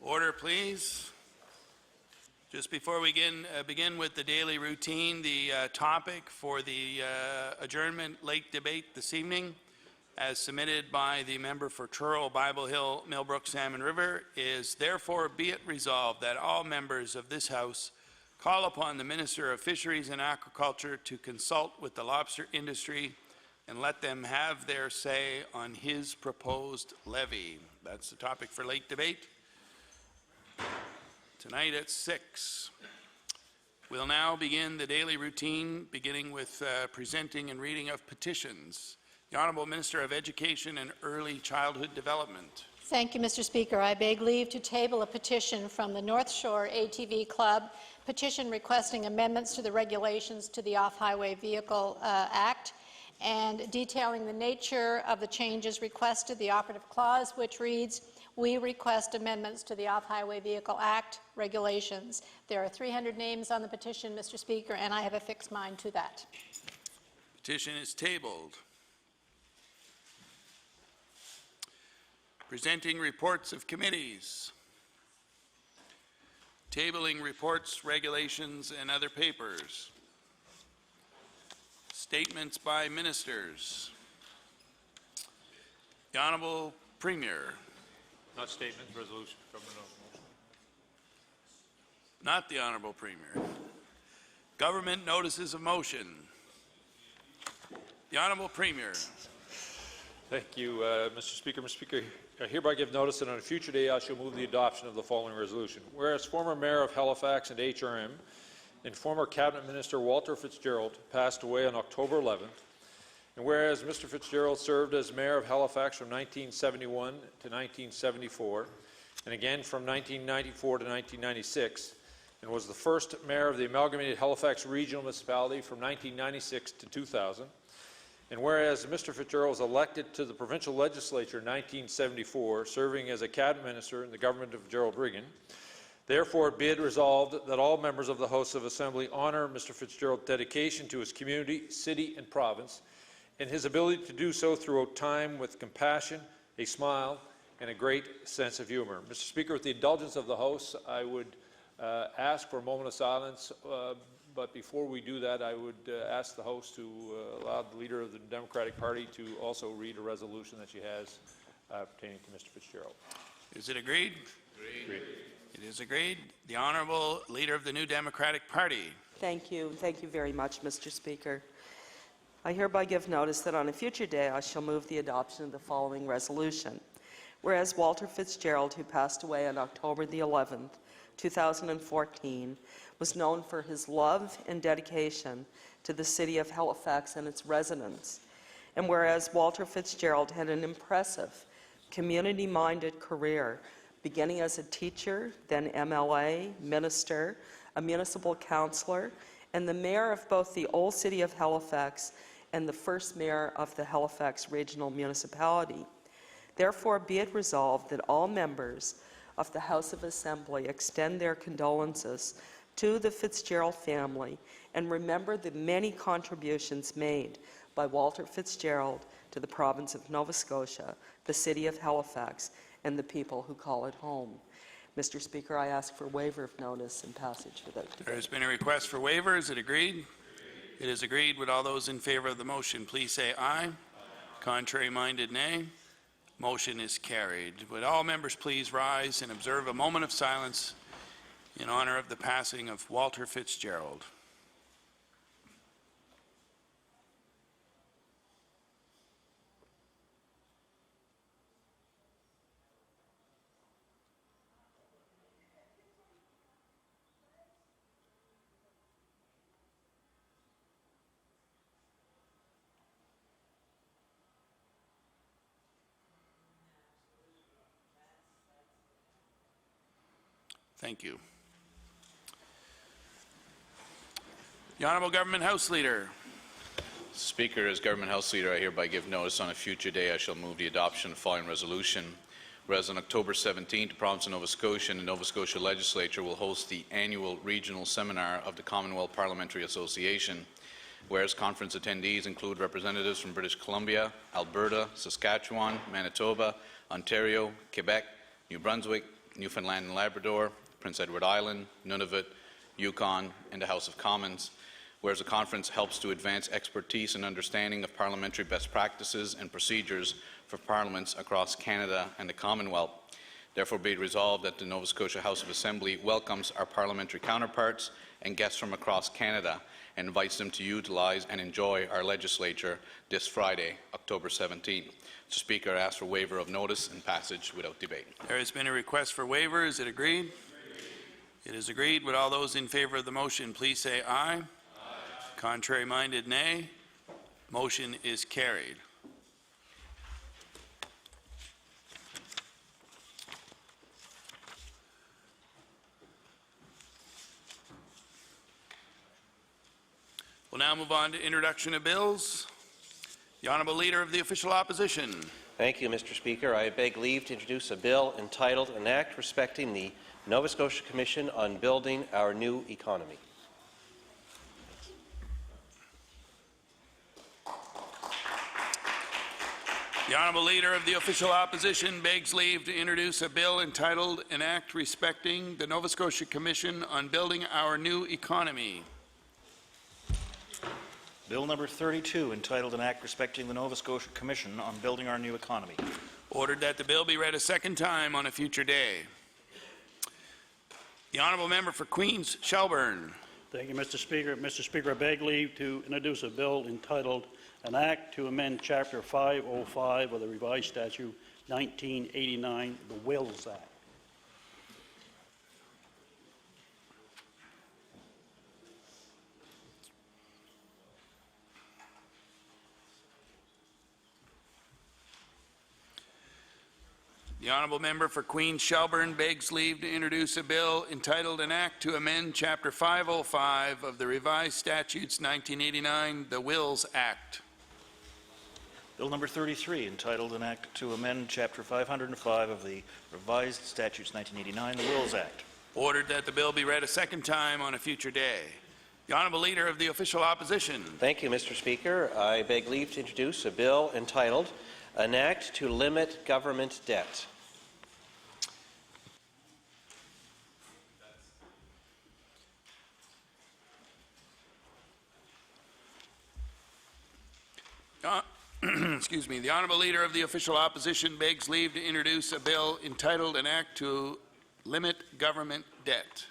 Order, please. Just before we begin with the daily routine, the topic for the adjournment late debate this evening, as submitted by the member for Truro, Bible Hill, Millbrook, Salmon River, is therefore be it resolved that all members of this House call upon the Minister of Fisheries and Aquaculture to consult with the lobster industry and let them have their say on his proposed levy. That's the topic for late debate. Tonight at 6. We'll now begin the daily routine, beginning with presenting and reading of petitions. The Honourable Minister of Education and Early Childhood Development. Thank you, Mr. Speaker. I beg leave to table a petition from the North Shore ATV Club, petition requesting amendments to the regulations to the Off-Highway Vehicle Act and detailing the nature of the changes requested, the operative clause, which reads, "We request amendments to the Off-Highway Vehicle Act regulations." There are 300 names on the petition, Mr. Speaker, and I have a fixed mind to that. Petition is tabled. Presenting reports of committees. Tabling reports, regulations, and other papers. Statements by ministers. The Honourable Premier. Not statement, resolution. Not the Honourable Premier. Government notices of motion. The Honourable Premier. Thank you, Mr. Speaker. Mr. Speaker, I hereby give notice that on a future day I shall move the adoption of the following resolution. Whereas former Mayor of Halifax and HRM and former Cabinet Minister Walter Fitzgerald passed away on October 11th, and whereas Mr. Fitzgerald served as Mayor of Halifax from 1971 to 1974, and again from 1994 to 1996, and was the first Mayor of the Amalgamated Halifax Regional Municipality from 1996 to 2000, and whereas Mr. Fitzgerald was elected to the provincial legislature in 1974, serving as a cabinet minister in the government of Gerald Regan, therefore be it resolved that all members of the House of Assembly honour Mr. Fitzgerald's dedication to his community, city and province, and his ability to do so throughout time with compassion, a smile, and a great sense of humour. Mr. Speaker, with the indulgence of the House, I would ask for a moment of silence. But before we do that, I would ask the House to allow the Leader of the Democratic Party to also read a resolution that she has pertaining to Mr. Fitzgerald. Is it agreed? Agreed. It is agreed. The Honourable Leader of the New Democratic Party. Thank you. Thank you very much, Mr. Speaker. I hereby give notice that on a future day I shall move the adoption of the following resolution. Whereas Walter Fitzgerald, who passed away on October the 11th, 2014, was known for his love and dedication to the city of Halifax and its residents. And whereas Walter Fitzgerald had an impressive, community-minded career, beginning as a teacher, then MLA, minister, a municipal councillor, and the mayor of both the old city of Halifax and the first mayor of the Halifax Regional Municipality. Therefore, be it resolved that all members of the House of Assembly extend their condolences to the Fitzgerald family and remember the many contributions made by Walter Fitzgerald to the province of Nova Scotia, the city of Halifax, and the people who call it home. Mr. Speaker, I ask for waiver of notice and passage without debate. There has been a request for waiver. Is it agreed? It is agreed. Would all those in favour of the motion please say aye. Contrary-minded, nay. Motion is carried. Would all members please rise and observe a moment of silence in honour of the passing of Walter Fitzgerald. Thank you. The Honourable Government House Leader. Speaker, as Government House Leader, I hereby give notice on a future day I shall move the adoption of the following resolution. Whereas on October 17th, the Province of Nova Scotia and the Nova Scotia Legislature will host the annual regional seminar of the Commonwealth Parliamentary Association. Whereas conference attendees include representatives from British Columbia, Alberta, Saskatchewan, Manitoba, Ontario, Quebec, New Brunswick, Newfoundland and Labrador, Prince Edward Island, Nunavut, Yukon, and the House of Commons. Whereas the conference helps to advance expertise and understanding of parliamentary best practices and procedures for parliaments across Canada and the Commonwealth. Therefore, be it resolved that the Nova Scotia House of Assembly welcomes our parliamentary counterparts and guests from across Canada and invites them to utilize and enjoy our legislature this Friday, October 17th. Mr. Speaker, I ask for waiver of notice and passage without debate. There has been a request for waiver. Is it agreed? It is agreed. Would all those in favor of the motion please say aye? Aye. Contrary-minded, nay. Motion is carried. We'll now move on to introduction of bills. The Honourable Leader of the Official Opposition. Thank you, Mr. Speaker. I beg leave to introduce a bill entitled An Act Respecting the Nova Scotia Commission on Building Our New Economy. The Honourable Leader of the Official Opposition begs leave to introduce a bill entitled An Act Respecting the Nova Scotia Commission on Building Our New Economy. Bill number 32, entitled An Act Respecting the Nova Scotia Commission on Building Our New Economy. Ordered that the bill be read a second time on a future day. The Honourable Member for Queens Shelburne. Thank you, Mr. Speaker. Mr. Speaker, I beg leave to introduce a bill entitled An Act to Amend Chapter 505 of the Revised Statute 1989, the Wills Act. The Honourable Member for Queens Shelburne begs leave to introduce a bill entitled An Act to Amend Chapter 505 of the Revised Statutes 1989, the Wills Act. Bill number 33, entitled An Act to Amend Chapter 505 of the Revised Statutes 1989, the Wills Act. Ordered that the bill be read a second time on a future day. The Honourable Leader of the Official Opposition. Thank you, Mr. Speaker. I beg leave to introduce a bill entitled An Act to Limit Government Debt. Excuse me. The Honourable Leader of the Official Opposition begs leave to introduce a bill entitled An Act to Limit Government Debt.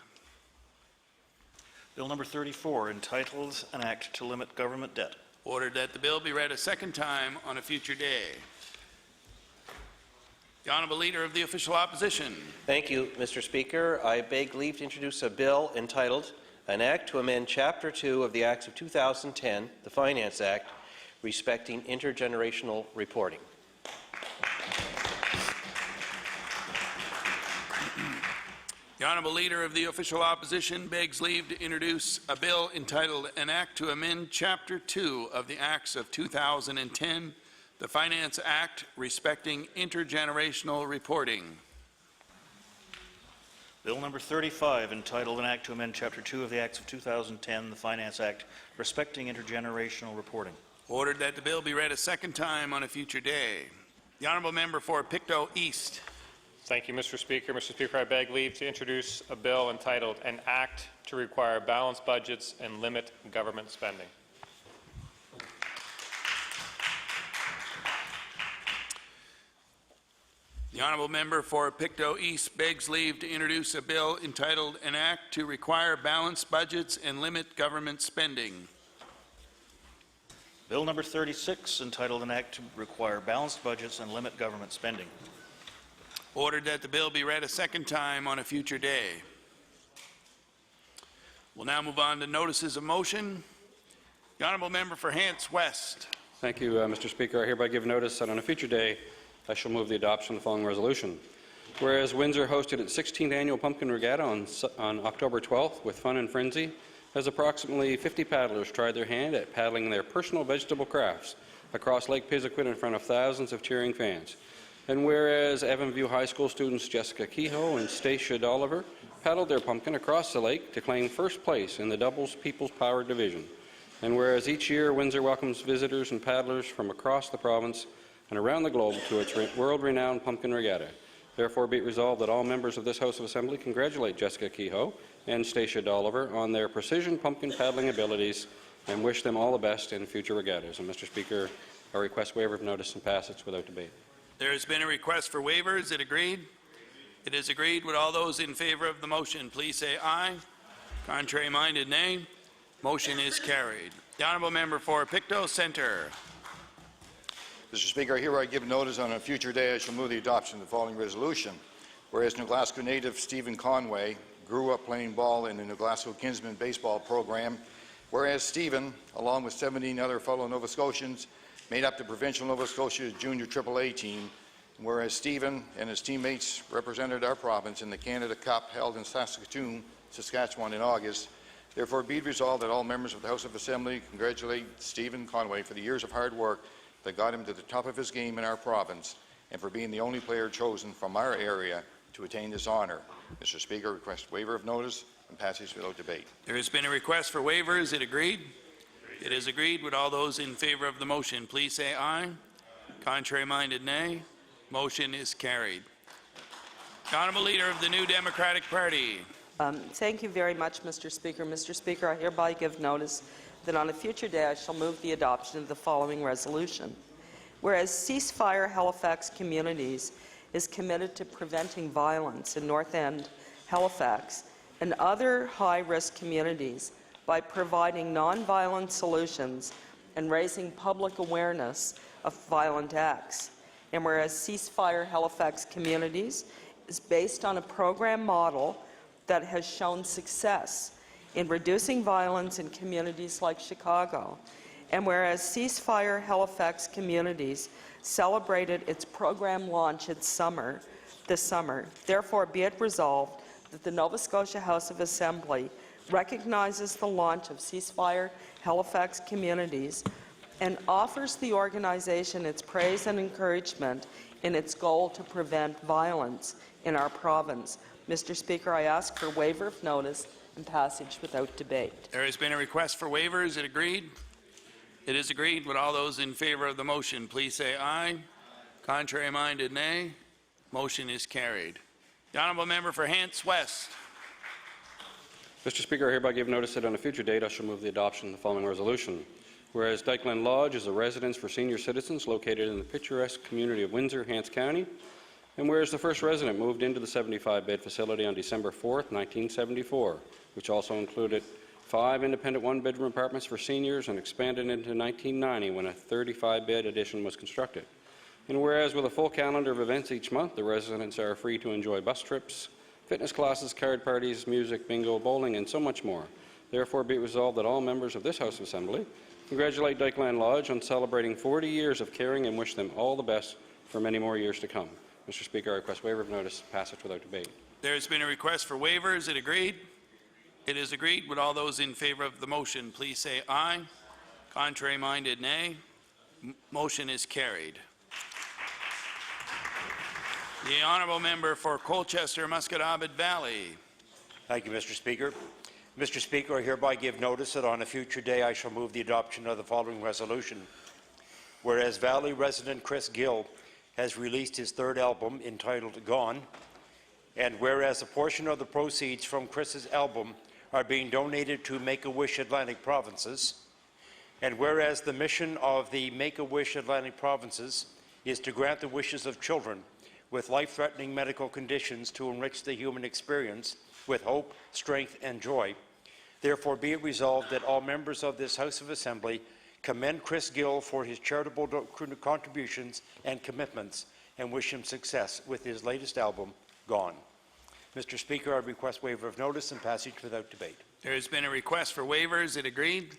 Bill number 34, entitled An Act to Limit Government Debt. Ordered that the bill be read a second time on a future day. The Honourable Leader of the Official Opposition. Thank you, Mr. Speaker. I beg leave to introduce a bill entitled An Act to Amend Chapter 2 of the Acts of 2010, the Finance Act, respecting intergenerational reporting. The Honourable Leader of the Official Opposition begs leave to introduce a bill entitled An Act to Amend Chapter 2 of the Acts of 2010, the Finance Act, respecting intergenerational reporting. Bill number 35, entitled An Act to Amend Chapter 2 of the Acts of 2010, the Finance Act, respecting intergenerational reporting. Ordered that the bill be read a second time on a future day. The Honourable Member for Pictou East. Thank you, Mr. Speaker. Mr. Speaker, I beg leave to introduce a bill entitled An Act to Require Balanced Budgets and Limit Government Spending. The Honourable Member for Pictou East begs leave to introduce a bill entitled An Act to Require Balanced Budgets and Limit Government Spending. Bill number 36, entitled An Act to Require Balanced Budgets and Limit Government Spending. Ordered that the bill be read a second time on a future day. We'll now move on to notices of motion. The Honourable Member for Hants West. Thank you, Mr. Speaker. I hereby give notice that on a future day I shall move the adoption of the following resolution. Whereas Windsor hosted its 16th annual Pumpkin Regatta on October 12th with fun and frenzy, as approximately 50 paddlers tried their hand at paddling their personal vegetable crafts across Lake Pisiquid in front of thousands of cheering fans. And whereas Evanview High School students Jessica Kehoe and Stacia Dolliver paddled their pumpkin across the lake to claim first place in the doubles People's Power Division. And whereas each year Windsor welcomes visitors and paddlers from across the province and around the globe to its world-renowned Pumpkin Regatta. Therefore, be it resolved that all members of this House of Assembly congratulate Jessica Kehoe and Stacia Dolliver on their precision pumpkin paddling abilities and wish them all the best in future regattas. And, Mr. Speaker, I request waiver of notice and passage without debate. There has been a request for waivers. Is it agreed? It is agreed. Would all those in favor of the motion please say aye. Contrary-minded, nay. Motion is carried. The honourable member for Pictou Centre. Mr. Speaker, I hereby give notice on a future day I shall move the adoption of the following resolution. Whereas New Glasgow native Stephen Conway grew up playing ball in the New Glasgow Kinsmen baseball program, whereas Stephen, along with 17 other fellow Nova Scotians, made up the provincial Nova Scotia junior AAA team, whereas Stephen and his teammates represented our province in the Canada Cup held in Saskatoon, Saskatchewan in August. Therefore, be it resolved that all members of the House of Assembly congratulate Stephen Conway for the years of hard work that got him to the top of his game in our province and for being the only player chosen from our area to attain this honour. Mr. Speaker, request waiver of notice and passage without debate. There has been a request for waivers. Is it agreed? It is agreed. Would all those in favor of the motion please say aye. Contrary-minded, nay. Motion is carried. The Honourable Leader of the New Democratic Party. Thank you very much, Mr. Speaker. Mr. Speaker, I hereby give notice that on a future day I shall move the adoption of the following resolution. Whereas Ceasefire Halifax Communities is committed to preventing violence in North End, Halifax, and other high-risk communities by providing non-violent solutions and raising public awareness of violent acts. And whereas Ceasefire Halifax Communities is based on a program model that has shown success in reducing violence in communities like Chicago. And whereas Ceasefire Halifax Communities celebrated its program launch this summer, therefore be it resolved that the Nova Scotia House of Assembly recognizes the launch of Ceasefire Halifax Communities and offers the organization its praise and encouragement in its goal to prevent violence in our province. Mr. Speaker, I ask for waiver of notice and passage without debate. There has been a request for waivers. Is it agreed? It is agreed. Would all those in favor of the motion please say aye. Contrary-minded, nay. Motion is carried. The honourable member for Hants West. Mr. Speaker, I hereby give notice that on a future date I shall move the adoption of the following resolution. Whereas Dykeland Lodge is a residence for senior citizens located in the picturesque community of Windsor, Hants County, and whereas the first resident moved into the 75-bed facility on December 4th, 1974, which also included 5 independent one-bedroom apartments for seniors and expanded into 1990 when a 35-bed addition was constructed. And whereas with a full calendar of events each month, the residents are free to enjoy bus trips, fitness classes, card parties, music, bingo, bowling, and so much more. Therefore, be it resolved that all members of this House of Assembly congratulate Dykeland Lodge on celebrating 40 years of caring and wish them all the best for many more years to come. Mr. Speaker, I request waiver of notice, passage without debate. There has been a request for waivers. Is it agreed? It is agreed. Would all those in favor of the motion please say aye. Contrary-minded, nay. Motion is carried. The honourable member for Colchester, Musquodoboit Valley. Thank you, Mr. Speaker. Mr. Speaker, I hereby give notice that on a future day I shall move the adoption of the following resolution. Whereas Valley resident Chris Gill has released his third album entitled Gone, and whereas a portion of the proceeds from Chris's album are being donated to Make-A-Wish Atlantic Provinces, and whereas the mission of the Make-A-Wish Atlantic Provinces is to grant the wishes of children with life-threatening medical conditions to enrich the human experience with hope, strength, and joy. Therefore, be it resolved that all members of this House of Assembly commend Chris Gill for his charitable contributions and commitments and wish him success with his latest album, Gone. Mr. Speaker, I request waiver of notice and passage without debate. There has been a request for waivers. Is it agreed?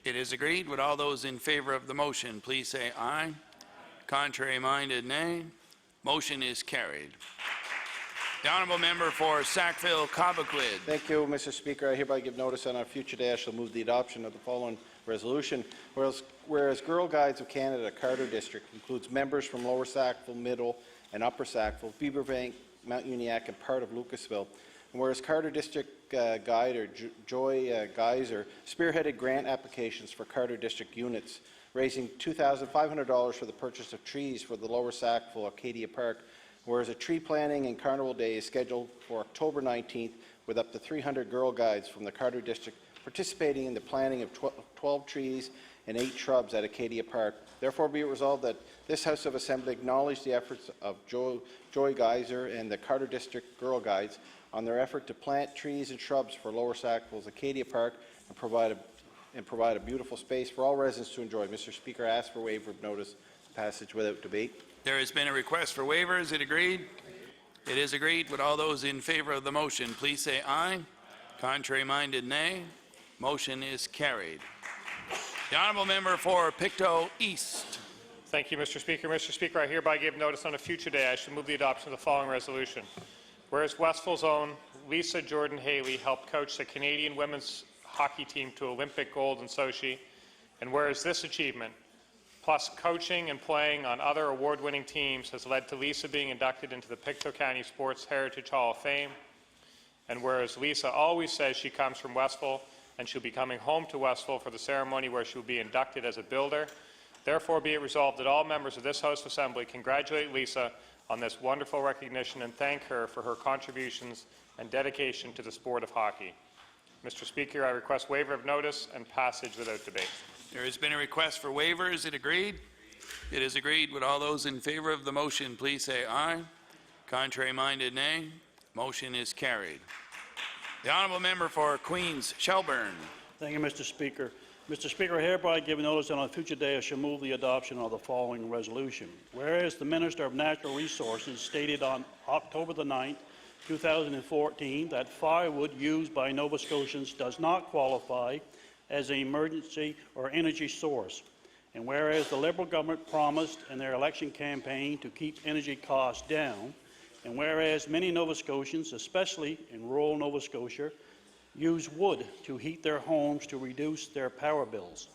It is agreed. Would all those in favor of the motion please say aye. Contrary-minded, nay. Motion is carried. The honourable member for Sackville-Cobequid. Thank you, Mr. Speaker. I hereby give notice on a future day I shall move the adoption of the following resolution. Whereas Girl Guides of Canada Carter District includes members from Lower Sackville, Middle and Upper Sackville, Beaverbank, Mount Uniacke, and part of Lucasville. And whereas Carter District Guide or Joy Geyser spearheaded grant applications for Carter District units, raising $2,500 for the purchase of trees for the Lower Sackville Arcadia Park Whereas a tree planting and carnival day is scheduled for October 19th with up to 300 Girl Guides from the Carter District participating in the planting of 12 trees and 8 shrubs at Acadia Park. Therefore, be it resolved that this House of Assembly acknowledge the efforts of Joy Geyser and the Carter District Girl Guides on their effort to plant trees and shrubs for Lower Sackville's Acadia Park and provide a beautiful space for all residents to enjoy. Mr. Speaker, I ask for waiver of notice passage without debate. There has been a request for waiver. Is it agreed? It is agreed. Would all those in favor of the motion please say aye. Contrary-minded, nay. Motion is carried. The honourable member for Pictou East. Thank you, Mr. Speaker. Mr. Speaker, I hereby give notice on a future day I shall move the adoption of the following resolution. Whereas Westville's own Lisa Jordan Haley helped coach the Canadian women's hockey team to Olympic gold in Sochi, and whereas this achievement, plus coaching and playing on other award-winning teams, has led to Lisa being inducted into the Pictou County Sports Heritage Hall of Fame, and whereas Lisa always says she comes from Westville and she'll be coming home to Westville for the ceremony where she will be inducted as a builder, therefore be it resolved that all members of this House of Assembly congratulate Lisa on this wonderful recognition and thank her for her contributions and dedication to the sport of hockey. Mr. Speaker, I request waiver of notice and passage without debate. There has been a request for waiver. Is it agreed? It is agreed. Would all those in favor of the motion please say aye. Contrary-minded, nay. Motion is carried. The honourable member for Queens Shelburne. Thank you, Mr. Speaker. Mr. Speaker, I hereby give notice that on a future day I shall move the adoption of the following resolution. Whereas the Minister of Natural Resources stated on October the 9th, 2014, that firewood used by Nova Scotians does not qualify as an emergency or energy source. And whereas the Liberal government promised in their election campaign to keep energy costs down, and whereas many Nova Scotians, especially in rural Nova Scotia, use wood to heat their homes to reduce their power bills.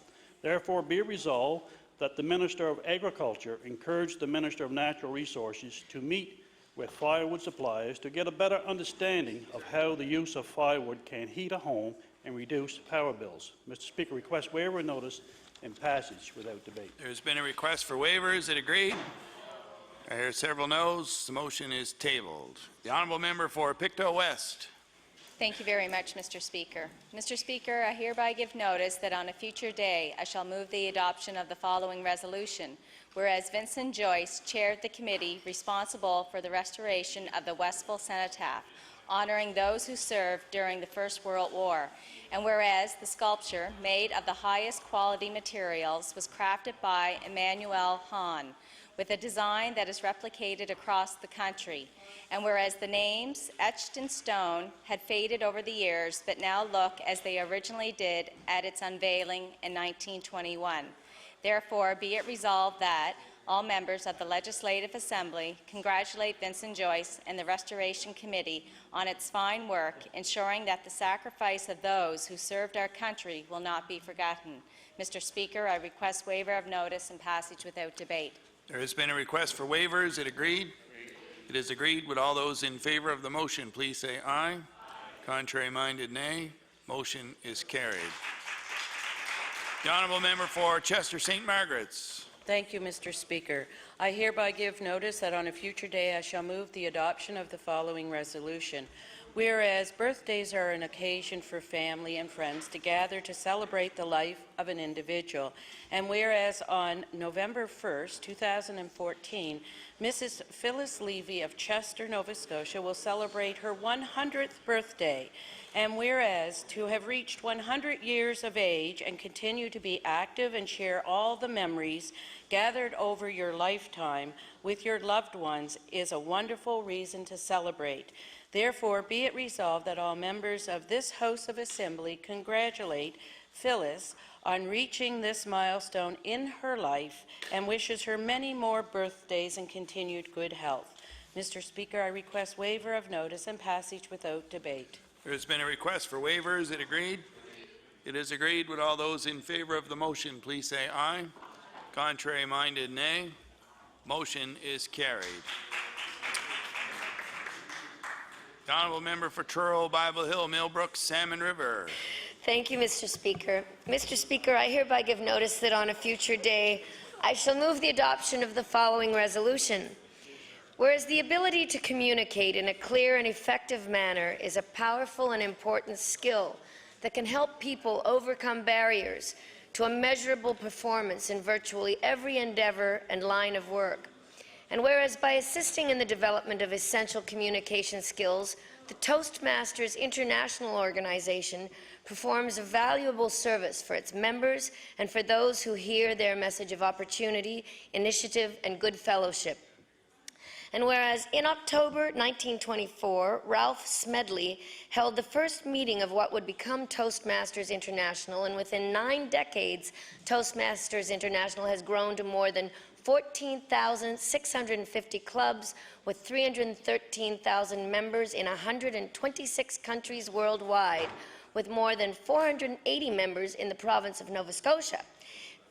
Therefore, be it resolved that the Minister of Agriculture encourage the Minister of Natural Resources to meet with firewood suppliers to get a better understanding of how the use of firewood can heat a home and reduce power bills. Mr. Speaker, request waiver of notice and passage without debate. There has been a request for waiver. Is it agreed? I hear several noes. The motion is tabled. The honourable member for Pictou West. Thank you very much, Mr. Speaker. Mr. Speaker, I hereby give notice that on a future day I shall move the adoption of the following resolution. Whereas Vincent Joyce chaired the committee responsible for the restoration of the Westville Cenotaph, honoring those who served during the First World War, and whereas the sculpture, made of the highest quality materials, was crafted by Emmanuel Hahn, with a design that is replicated across the country, and whereas the names, etched in stone, had faded over the years, but now look as they originally did at its unveiling in 1921. Therefore, be it resolved that all members of the Legislative Assembly congratulate Vincent Joyce and the Restoration Committee on its fine work, ensuring that the sacrifice of those who served our country will not be forgotten. Mr. Speaker, I request waiver of notice and passage without debate. There has been a request for waiver. Is it agreed? It is agreed. Would all those in favor of the motion please say aye. Contrary-minded, nay. Motion is carried. The honourable member for Chester St. Margaret's. Thank you, Mr. Speaker. I hereby give notice that on a future day I shall move the adoption of the following resolution. Whereas birthdays are an occasion for family and friends to gather to celebrate the life of an individual, and whereas on November 1st, 2014, Mrs. Phyllis Levy of Chester, Nova Scotia will celebrate her 100th birthday, and whereas to have reached 100 years of age and continue to be active and share all the memories gathered over your lifetime with your loved ones is a wonderful reason to celebrate. Therefore, be it resolved that all members of this House of Assembly congratulate Phyllis on reaching this milestone in her life and wishes her many more birthdays and continued good health. Mr. Speaker, I request waiver of notice and passage without debate. There has been a request for waiver. Is it agreed? It is agreed. Would all those in favor of the motion please say aye. Contrary-minded, nay. Motion is carried. The honourable member for Truro, Bible Hill, Millbrook, Salmon River. Thank you, Mr. Speaker. Mr. Speaker, I hereby give notice that on a future day I shall move the adoption of the following resolution. Whereas the ability to communicate in a clear and effective manner is a powerful and important skill that can help people overcome barriers to a measurable performance in virtually every endeavor and line of work. And whereas by assisting in the development of essential communication skills, the Toastmasters International Organization performs a valuable service for its members and for those who hear their message of opportunity, initiative, and good fellowship. And whereas in October 1924, Ralph Smedley held the first meeting of what would become Toastmasters International, and within 9 decades, Toastmasters International has grown to more than 14,650 clubs with 313,000 members in 126 countries worldwide, with more than 480 members in the province of Nova Scotia.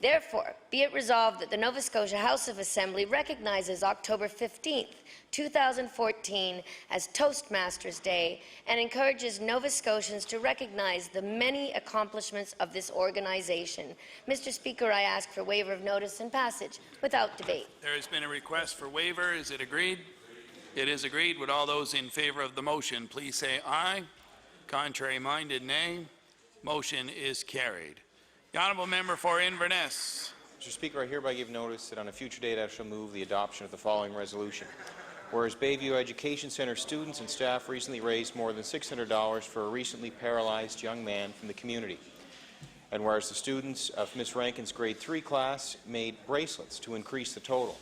Therefore, be it resolved that the Nova Scotia House of Assembly recognizes October 15th, 2014 as Toastmasters Day and encourages Nova Scotians to recognize the many accomplishments of this organization. Mr. Speaker, I ask for waiver of notice and passage without debate. There has been a request for waiver. Is it agreed? It is agreed. Would all those in favor of the motion please say aye. Contrary-minded, nay. Motion is carried. The honourable member for Inverness. Mr. Speaker, I hereby give notice that on a future date I shall move the adoption of the following resolution. Whereas Bayview Education Centre students and staff recently raised more than $600 for a recently paralyzed young man from the community. And whereas the students of Ms. Rankin's grade 3 class made bracelets to increase the total.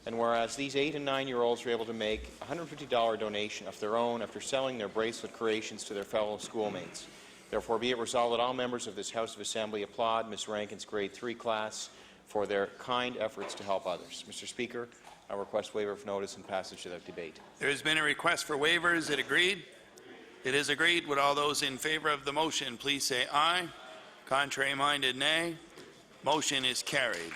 And whereas these 8- and 9-year-olds were able to make a $150 donation of their own after selling their bracelet creations to their fellow schoolmates. Therefore, be it resolved that all members of this House of Assembly applaud Ms. Rankin's grade 3 class for their kind efforts to help others. Mr. Speaker, I request waiver of notice and passage without debate. There has been a request for waiver. Is it agreed? It is agreed. Would all those in favor of the motion please say aye. Contrary-minded, nay. Motion is carried.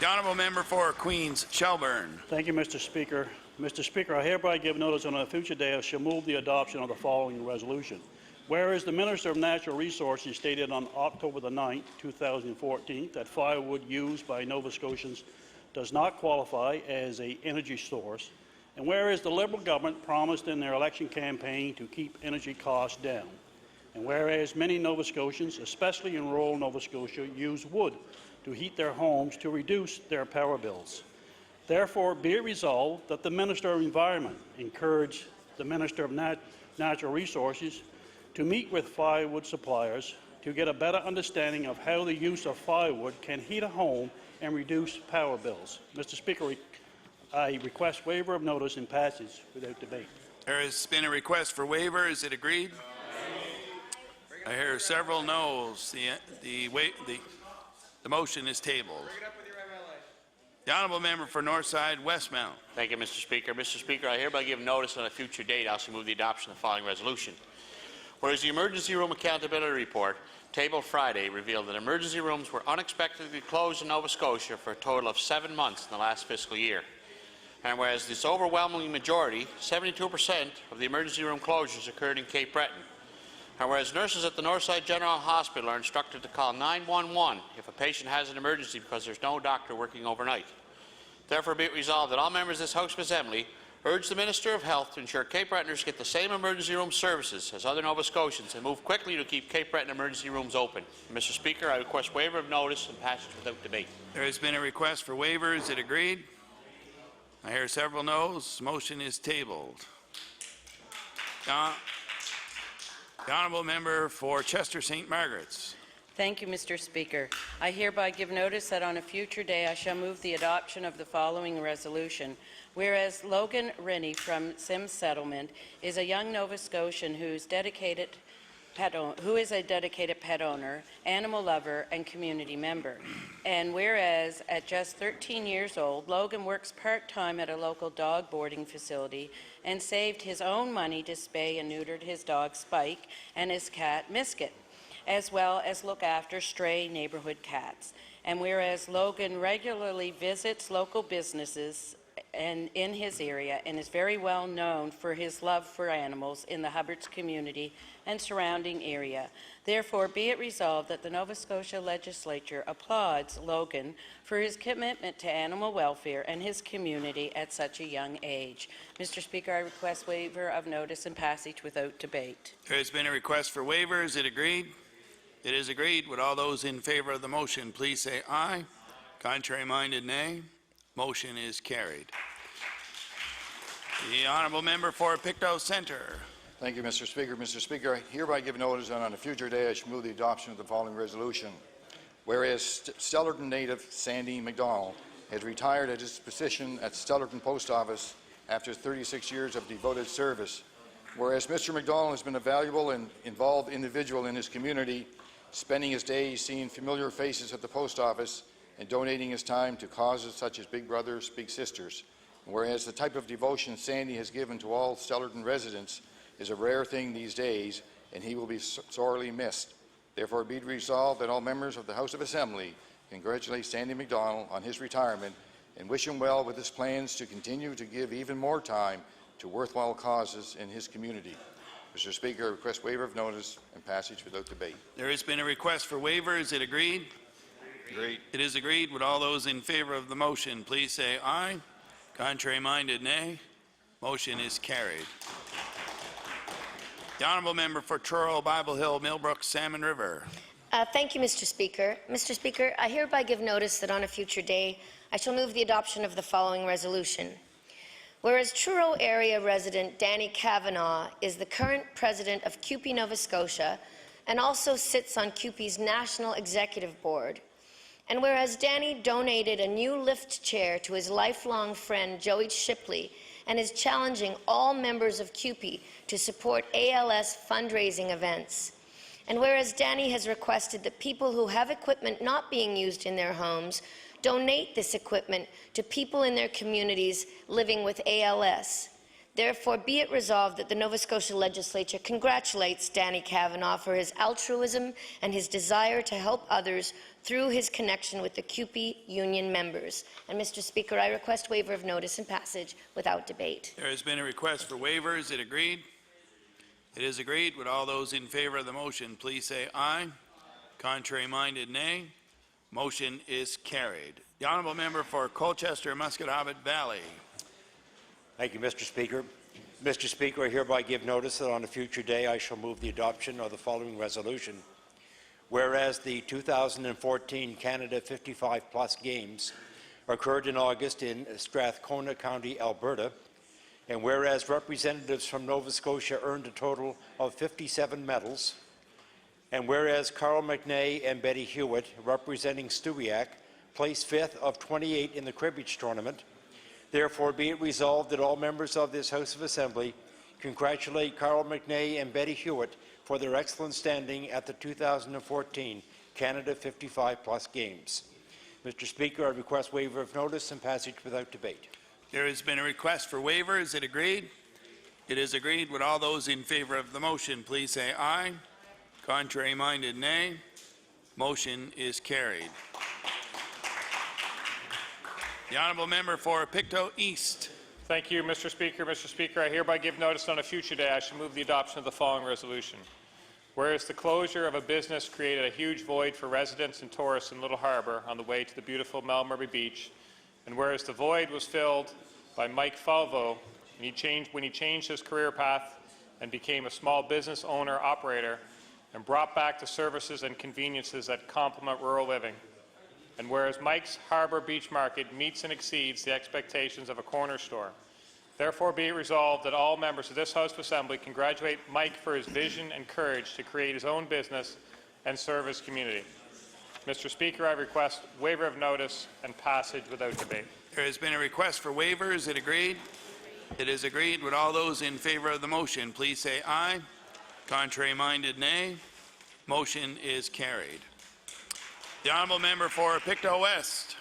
The honourable member for Queens Shelburne. Thank you, Mr. Speaker. Mr. Speaker, I hereby give notice on a future day I shall move the adoption of the following resolution. Whereas the Minister of Natural Resources stated on October the 9th, 2014, that firewood used by Nova Scotians does not qualify as an energy source, and whereas the Liberal government promised in their election campaign to keep energy costs down, and whereas many Nova Scotians, especially in rural Nova Scotia, use wood to heat their homes to reduce their power bills. Therefore, be it resolved that the Minister of Environment encourage the Minister of Natural Resources to meet with firewood suppliers to get a better understanding of how the use of firewood can heat a home and reduce power bills. Mr. Speaker, I request waiver of notice and passage without debate. There has been a request for waiver. Is it agreed? I hear several noes. The motion is tabled. The honourable member for Northside Westmount. Thank you, Mr. Speaker. Mr. Speaker, I hereby give notice on a future date I shall move the adoption of the following resolution. Whereas the Emergency Room Accountability Report, tabled Friday, revealed that emergency rooms were unexpectedly closed in Nova Scotia for a total of 7 months in the last fiscal year. And whereas this overwhelming majority, 72% of the emergency room closures occurred in Cape Breton. And whereas nurses at the Northside General Hospital are instructed to call 911 if a patient has an emergency because there's no doctor working overnight. Therefore, be it resolved that all members of this House of Assembly urge the Minister of Health to ensure Cape Bretoners get the same emergency room services as other Nova Scotians and move quickly to keep Cape Breton emergency rooms open. Mr. Speaker, I request waiver of notice and passage without debate. There has been a request for waiver. Is it agreed? I hear several noes. Motion is tabled. The honourable member for Chester St. Margaret's. Thank you, Mr. Speaker. I hereby give notice that on a future day I shall move the adoption of the following resolution. Whereas Logan Rennie from Sims Settlement is a young Nova Scotian who is a dedicated pet owner, animal lover, and community member. And whereas at just 13 years old, Logan works part-time at a local dog boarding facility and saved his own money to spay and neuter his dog Spike and his cat Misket, as well as look after stray neighborhood cats. And whereas Logan regularly visits local businesses and in his area and is very well known for his love for animals in the Hubbards community and surrounding area. Therefore, be it resolved that the Nova Scotia Legislature applauds Logan for his commitment to animal welfare and his community at such a young age. Mr. Speaker, I request waiver of notice and passage without debate. There has been a request for waiver. Is it agreed? It is agreed. Would all those in favor of the motion please say aye. Contrary-minded, nay. Motion is carried. The honourable member for Pictou Centre. Thank you, Mr. Speaker. Mr. Speaker, I hereby give notice that on a future day I shall move the adoption of the following resolution. Whereas Stellarton native Sandy McDonald has retired at his position at Stellarton Post Office after 36 years of devoted service. Whereas Mr. McDonald has been a valuable and involved individual in his community, spending his days seeing familiar faces at the post office and donating his time to causes such as Big Brothers, Big Sisters. Whereas the type of devotion Sandy has given to all Stellarton residents is a rare thing these days, and he will be sorely missed. Therefore, be it resolved that all members of the House of Assembly congratulate Sandy McDonald on his retirement and wish him well with his plans to continue to give even more time to worthwhile causes in his community. Mr. Speaker, I request waiver of notice and passage without debate. There has been a request for waiver. Is it agreed? Agreed. It is agreed. Would all those in favor of the motion please say aye. Contrary-minded, nay. Motion is carried. The honourable member for Truro, Bible Hill, Millbrook, Salmon River. Thank you, Mr. Speaker. Mr. Speaker, I hereby give notice that on a future day I shall move the adoption of the following resolution. Whereas Truro area resident Danny Kavanagh is the current president of CUPE Nova Scotia and also sits on CUPE's National Executive Board, and whereas Danny donated a new lift chair to his lifelong friend Joey Shipley and is challenging all members of CUPE to support ALS fundraising events. And whereas Danny has requested that people who have equipment not being used in their homes donate this equipment to people in their communities living with ALS. Therefore, be it resolved that the Nova Scotia Legislature congratulates Danny Kavanagh for his altruism and his desire to help others through his connection with the CUPE union members. And Mr. Speaker, I request waiver of notice and passage without debate. There has been a request for waiver. Is it agreed? It is agreed. Would all those in favor of the motion please say aye. Contrary-minded, nay. Motion is carried. The honourable member for Colchester, Musquodoboit Valley. Thank you, Mr. Speaker. Mr. Speaker, I hereby give notice that on a future day I shall move the adoption of the following resolution. Whereas the 2014 Canada 55+ Games occurred in August in Strathcona County, Alberta, and whereas representatives from Nova Scotia earned a total of 57 medals, and whereas Carl McNay and Betty Hewitt, representing Stewiacke, placed 5th of 28 in the cribbage tournament, therefore be it resolved that all members of this House of Assembly congratulate Carl McNay and Betty Hewitt for their excellent standing at the 2014 Canada 55+ Games. Mr. Speaker, I request waiver of notice and passage without debate. There has been a request for waiver. Is it agreed? It is agreed. Would all those in favor of the motion please say aye. Contrary-minded, nay. Motion is carried. The honourable member for Pictou East. Thank you, Mr. Speaker. Mr. Speaker, I hereby give notice on a future day I shall move the adoption of the following resolution. Whereas the closure of a business created a huge void for residents and tourists in Little Harbour on the way to the beautiful Melmurray Beach, and whereas the void was filled by Mike Falvo when he changed his career path and became a small business owner-operator and brought back the services and conveniences that complement rural living. And whereas Mike's Harbour Beach Market meets and exceeds the expectations of a corner store, therefore be it resolved that all members of this House of Assembly congratulate Mike for his vision and courage to create his own business and serve his community. Mr. Speaker, I request waiver of notice and passage without debate. There has been a request for waiver. Is it agreed? It is agreed. Would all those in favor of the motion please say aye. Contrary-minded, nay. Motion is carried. The honourable member for Pictou West.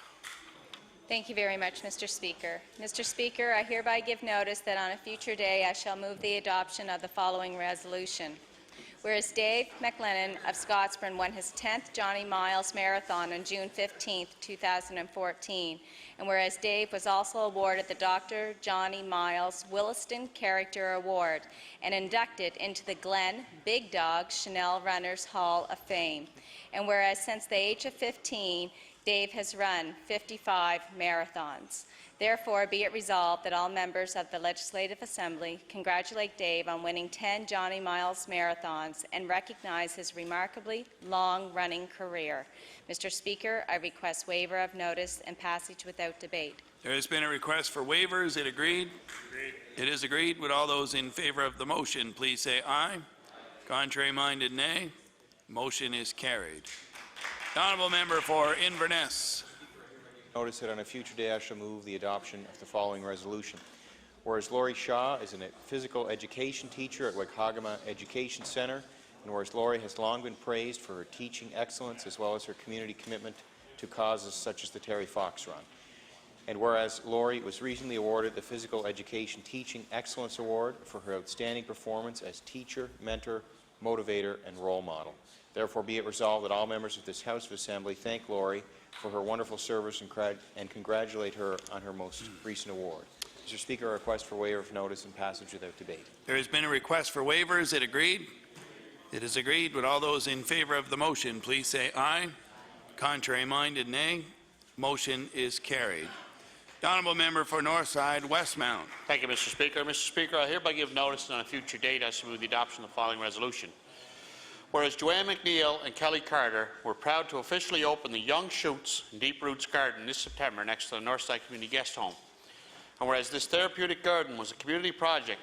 Thank you very much, Mr. Speaker. Mr. Speaker, I hereby give notice that on a future day I shall move the adoption of the following resolution. Whereas Dave McLennan of Scottsburn won his 10th Johnny Miles Marathon on June 15, 2014. And whereas Dave was also awarded the Dr. Johnny Miles Williston Character Award and inducted into the Glen Big Dog Chanel Runners Hall of Fame. And whereas since the age of 15, Dave has run 55 marathons. Therefore, be it resolved that all members of the Legislative Assembly congratulate Dave on winning 10 Johnny Miles marathons and recognize his remarkably long-running career. Mr. Speaker, I request waiver of notice and passage without debate. There has been a request for waivers. It agreed? Agreed. It is agreed. Would all those in favor of the motion please say aye. Contrary-minded, nay. Motion is carried. The honourable member for Inverness. Notice that on a future day I shall move the adoption of the following resolution. Whereas Laurie Shaw is a physical education teacher at Waghagama Education Centre, and whereas Laurie has long been praised for her teaching excellence as well as her community commitment to causes such as the Terry Fox Run. And whereas Laurie was recently awarded the Physical Education Teaching Excellence Award for her outstanding performance as teacher, mentor, motivator, and role model. Therefore, be it resolved that all members of this House of Assembly thank Laurie for her wonderful service and congratulate her on her most recent award. Mr. Speaker, a request for waiver of notice and passage without debate. There has been a request for waivers. It agreed? It is agreed. Would all those in favor of the motion please say aye. Contrary-minded, nay. Motion is carried. The honourable member for Northside Westmount. Thank you, Mr. Speaker. Mr. Speaker, I hereby give notice on a future date I shall move the adoption of the following resolution. Whereas Joanne McNeil and Kelly Carter were proud to officially open the Young Shoots and Deep Roots Garden this September next to the Northside Community Guest Home. And whereas this therapeutic garden was a community project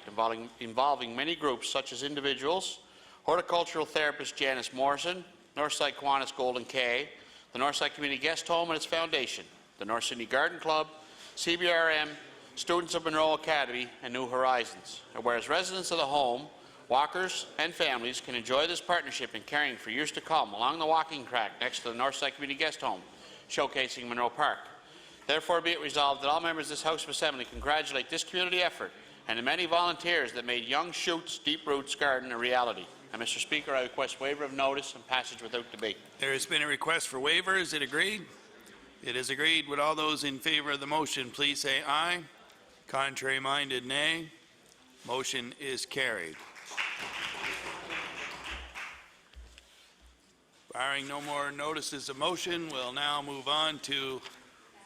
involving many groups such as individuals, horticultural therapist Janice Morrison, Northside Kiwanis Golden K, the Northside Community Guest Home and its foundation, the North Sydney Garden Club, CBRM, students of Monroe Academy, and New Horizons. And whereas residents of the home, walkers and families can enjoy this partnership in caring for years to come along the walking track next to the Northside Community Guest Home, showcasing Monroe Park. Therefore, be it resolved that all members of this House of Assembly congratulate this community effort and the many volunteers that made Young Shoots Deep Roots Garden a reality. And Mr. Speaker, I request waiver of notice and passage without debate. There has been a request for waivers. It agreed? It is agreed. Would all those in favor of the motion please say aye. Contrary-minded, nay. Motion is carried. Barring no more notices of motion, we'll now move on to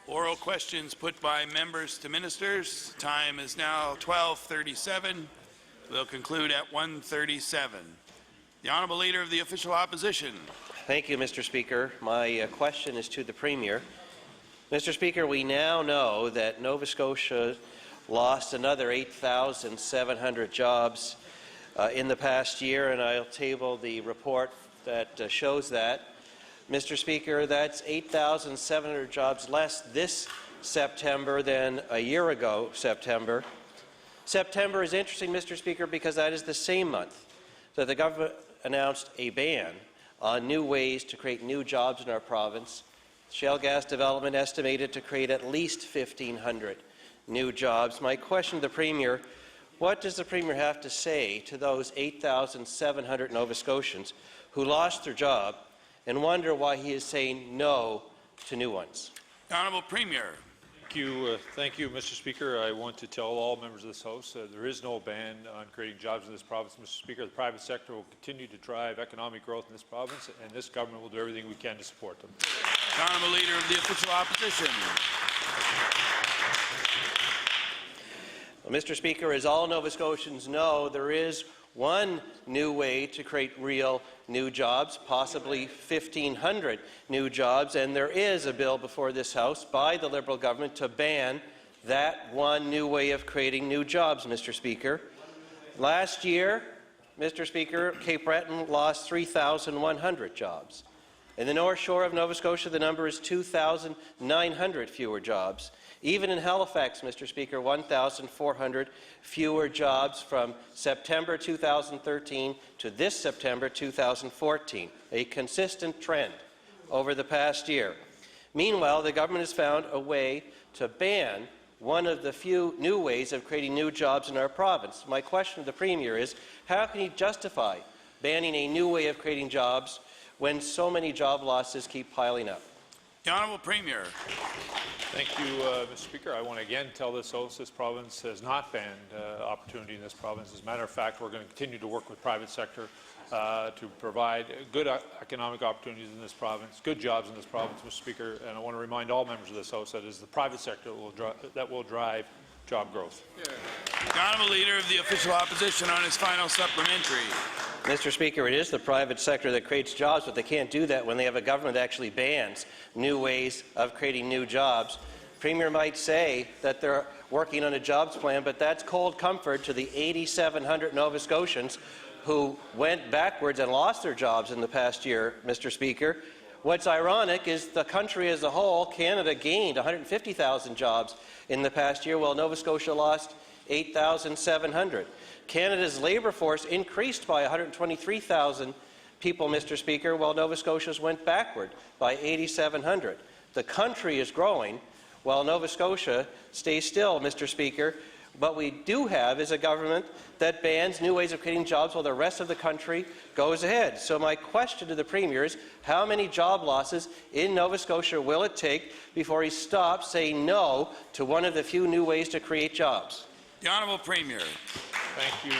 oral questions put by members to ministers. Time is now 12:37. We'll conclude at 1:37. The Honourable Leader of the Official Opposition. Thank you, Mr. Speaker. My question is to the Premier. Mr. Speaker, we now know that Nova Scotia lost another 8,700 jobs in the past year, and I'll table the report that shows that. Mr. Speaker, that's 8,700 jobs less this September than a year ago September. September is interesting, Mr. Speaker, because that is the same month that the government announced a ban on new ways to create new jobs in our province. Shale gas development estimated to create at least 1,500 new jobs. My question to the Premier, what does the Premier have to say to those 8,700 Nova Scotians who lost their job and wonder why he is saying no to new ones? The Honourable Premier. Thank you, Mr. Speaker. I want to tell all members of this House there is no ban on creating jobs in this province, Mr. Speaker. The private sector will continue to drive economic growth in this province, and this government will do everything we can to support them. The Honourable Leader of the Official Opposition. Well, Mr. Speaker, as all Nova Scotians know, there is one new way to create real new jobs, possibly 1,500 new jobs, and there is a bill before this House by the Liberal government to ban that one new way of creating new jobs, Mr. Speaker. Last year, Mr. Speaker, Cape Breton lost 3,100 jobs. In the North Shore of Nova Scotia, the number is 2,900 fewer jobs. Even in Halifax, Mr. Speaker, 1,400 fewer jobs from September 2013 to this September 2014, a consistent trend over the past year. Meanwhile, the government has found a way to ban one of the few new ways of creating new jobs in our province. My question to the Premier is, how can he justify banning a new way of creating jobs when so many job losses keep piling up? The Honourable Premier. Thank you, Mr. Speaker. I want to again tell this House this province has not banned opportunity in this province. As a matter of fact, we're going to continue to work with private sector to provide good economic opportunities in this province, good jobs in this province, Mr. Speaker. And I want to remind all members of this House that it is the private sector that will drive job growth. The Honourable Leader of the Official Opposition on his final supplementary. Mr. Speaker, it is the private sector that creates jobs, but they can't do that when they have a government that actually bans new ways of creating new jobs. Premier might say that they're working on a jobs plan, but that's cold comfort to the 8,700 Nova Scotians who went backwards and lost their jobs in the past year, Mr. Speaker. What's ironic is the country as a whole, Canada gained 150,000 jobs in the past year, while Nova Scotia lost 8,700. Canada's labour force increased by 123,000 people, Mr. Speaker, while Nova Scotia's went backward by 8,700. The country is growing while Nova Scotia stays still, Mr. Speaker. What we do have is a government that bans new ways of creating jobs while the rest of the country goes ahead. So my question to the Premier is, how many job losses in Nova Scotia will it take before he stops saying no to one of the few new ways to create jobs? The Honourable Premier. Thank you,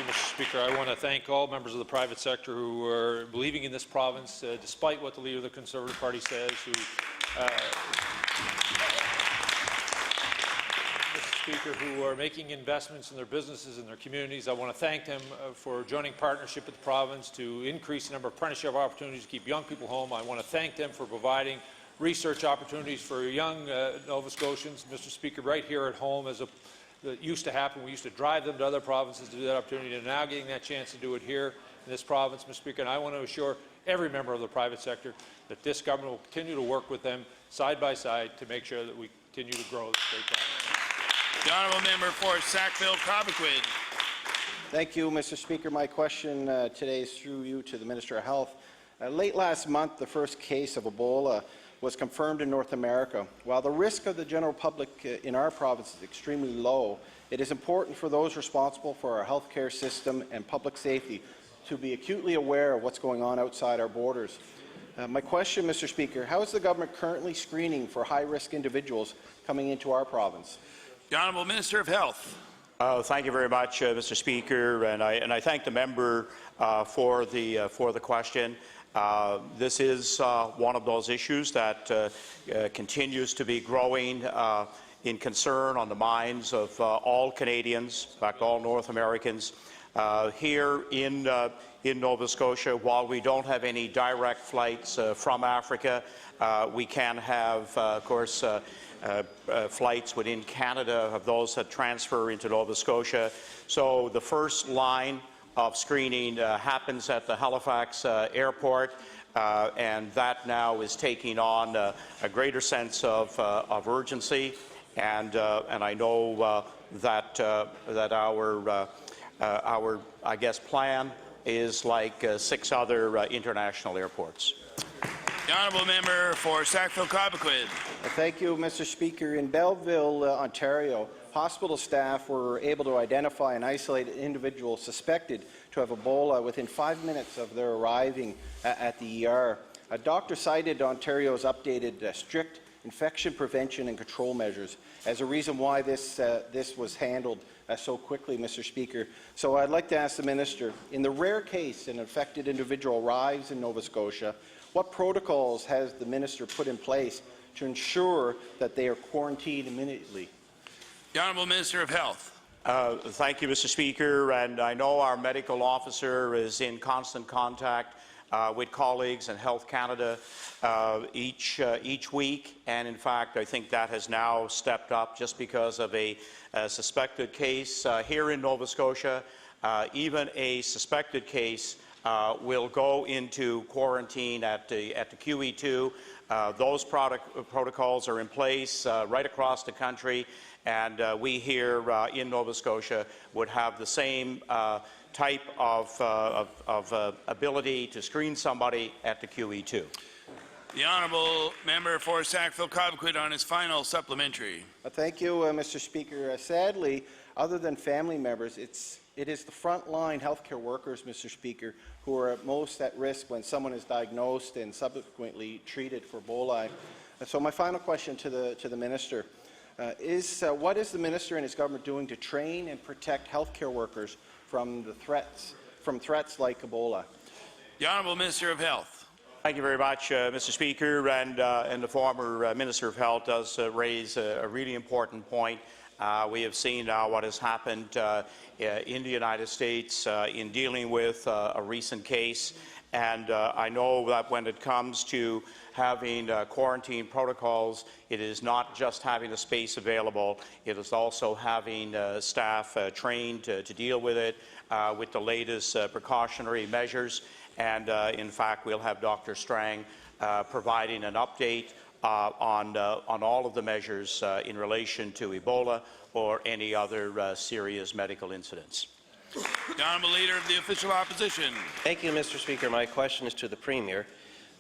Mr. Speaker. I want to thank all members of the private sector who are believing in this province, despite what the Leader of the Conservative Party says, Speaker, who are making investments in their businesses and their communities. I want to thank them for joining partnership with the province to increase the number of apprenticeship opportunities to keep young people home. I want to thank them for providing research opportunities for young Nova Scotians, Mr. Speaker, right here at home. That used to happen. We used to drive them to other provinces to do that opportunity, and now getting that chance to do it here in this province, Mr. Speaker. And I want to assure every member of the private sector that this government will continue to work with them side by side to make sure that we continue to grow this great province. The Honourable Member for Sackville-Cobequid. Thank you, Mr. Speaker. My question today is through you to the Minister of Health. Late last month, the first case of Ebola was confirmed in North America. While the risk of the general public in our province is extremely low, it is important for those responsible for our healthcare system and public safety to be acutely aware of what's going on outside our borders. My question, Mr. Speaker, how is the government currently screening for high-risk individuals coming into our province? The Honourable Minister of Health. Thank you very much, Mr. Speaker, and I thank the member for the question. This is one of those issues that continues to be growing in concern on the minds of all Canadians, in fact, all North Americans. Here in Nova Scotia, while we don't have any direct flights from Africa, we can have, of course, flights within Canada of those that transfer into Nova Scotia. So the first line of screening happens at the Halifax airport, and that now is taking on a greater sense of urgency. And I know that our I guess plan is like 6 other international airports. The Honourable Member for Sackville-Cobequid. Thank you, Mr. Speaker. In Belleville, Ontario, hospital staff were able to identify and isolate an individual suspected to have Ebola within 5 minutes of their arriving at the ER. A doctor cited Ontario's updated strict infection prevention and control measures as a reason why this was handled so quickly, Mr. Speaker. So I'd like to ask the Minister, in the rare case an infected individual arrives in Nova Scotia, what protocols has the Minister put in place to ensure that they are quarantined immediately? The Honourable Minister of Health. Thank you, Mr. Speaker, and I know our medical officer is in constant contact with colleagues in Health Canada each week, and in fact I think that has now stepped up just because of a suspected case here in Nova Scotia. Even a suspected case will go into quarantine at the QE2. Those protocols are in place right across the country, and we here in Nova Scotia would have the same type of ability to screen somebody at the QE2. The Honourable Member for Sackville-Cobequid on his final supplementary. Thank you, Mr. Speaker. Sadly, other than family members, it's it is the frontline healthcare workers, Mr. Speaker, who are most at risk when someone is diagnosed and subsequently treated for Ebola. So my final question to the minister is what is the minister and his government doing to train and protect healthcare workers from threats like Ebola? The Honourable Minister of Health. Thank you very much, Mr. Speaker. And the former Minister of Health does raise a really important point. We have seen now what has happened in the United States in dealing with a recent case. And I know that when it comes to having quarantine protocols, it is not just having the space available, it is also having staff trained to deal with it with the latest precautionary measures. And in fact, we'll have Dr. Strang providing an update on all of the measures in relation to Ebola or any other serious medical incidents. The Honourable Leader of the Official Opposition. Thank you, Mr. Speaker. My question is to the Premier.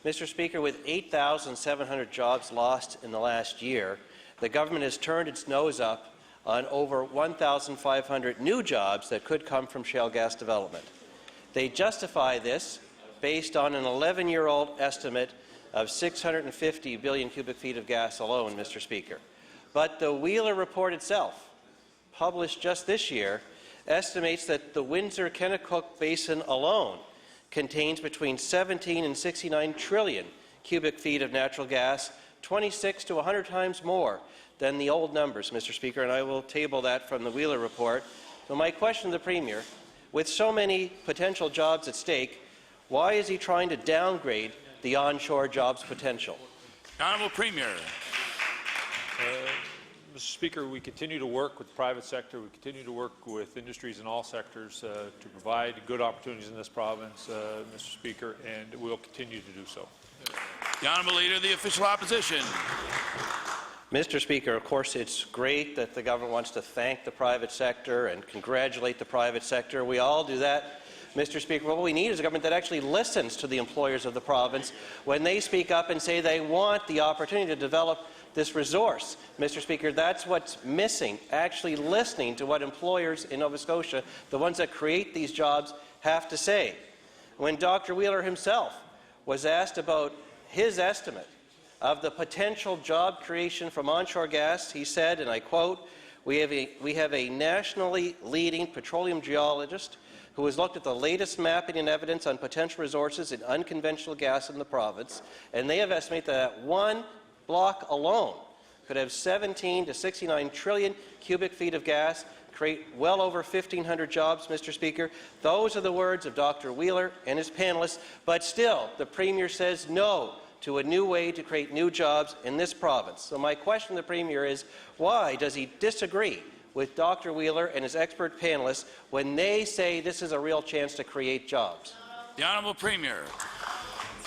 Mr. Speaker, with 8,700 jobs lost in the last year, the government has turned its nose up on over 1,500 new jobs that could come from shale gas development. They justify this based on an 11-year-old estimate of 650 billion cubic feet of gas alone, Mr. Speaker. But the Wheeler report itself, published just this year, estimates that the Windsor-Kennecott Basin alone contains between 17 and 69 trillion cubic feet of natural gas, 26 to 100 times more than the old numbers, Mr. Speaker, and I will table that from the Wheeler report. So my question to the Premier, with so many potential jobs at stake, why is he trying to downgrade the onshore jobs potential? Honourable Premier. Mr. Speaker, we continue to work with the private sector. We continue to work with industries in all sectors to provide good opportunities in this province, Mr. Speaker, and we'll continue to do so. The Honourable Leader of the Official Opposition. Mr. Speaker, of course, it's great that the government wants to thank the private sector and congratulate the private sector. We all do that, Mr. Speaker. What we need is a government that actually listens to the employers of the province when they speak up and say they want the opportunity to develop this resource. Mr. Speaker, that's what's missing, actually listening to what employers in Nova Scotia, the ones that create these jobs, have to say. When Dr. Wheeler himself was asked about his estimate of the potential job creation from onshore gas, he said, and I quote, we have a nationally leading petroleum geologist who has looked at the latest mapping and evidence on potential resources in unconventional gas in the province, and they have estimated that one block alone could have 17 to 69 trillion cubic feet of gas, create well over 1,500 jobs, Mr. Speaker. Those are the words of Dr. Wheeler and his panelists, but still the Premier says no to a new way to create new jobs in this province. So my question to the Premier is, why does he disagree with Dr. Wheeler and his expert panelists when they say this is a real chance to create jobs? The Honourable Premier.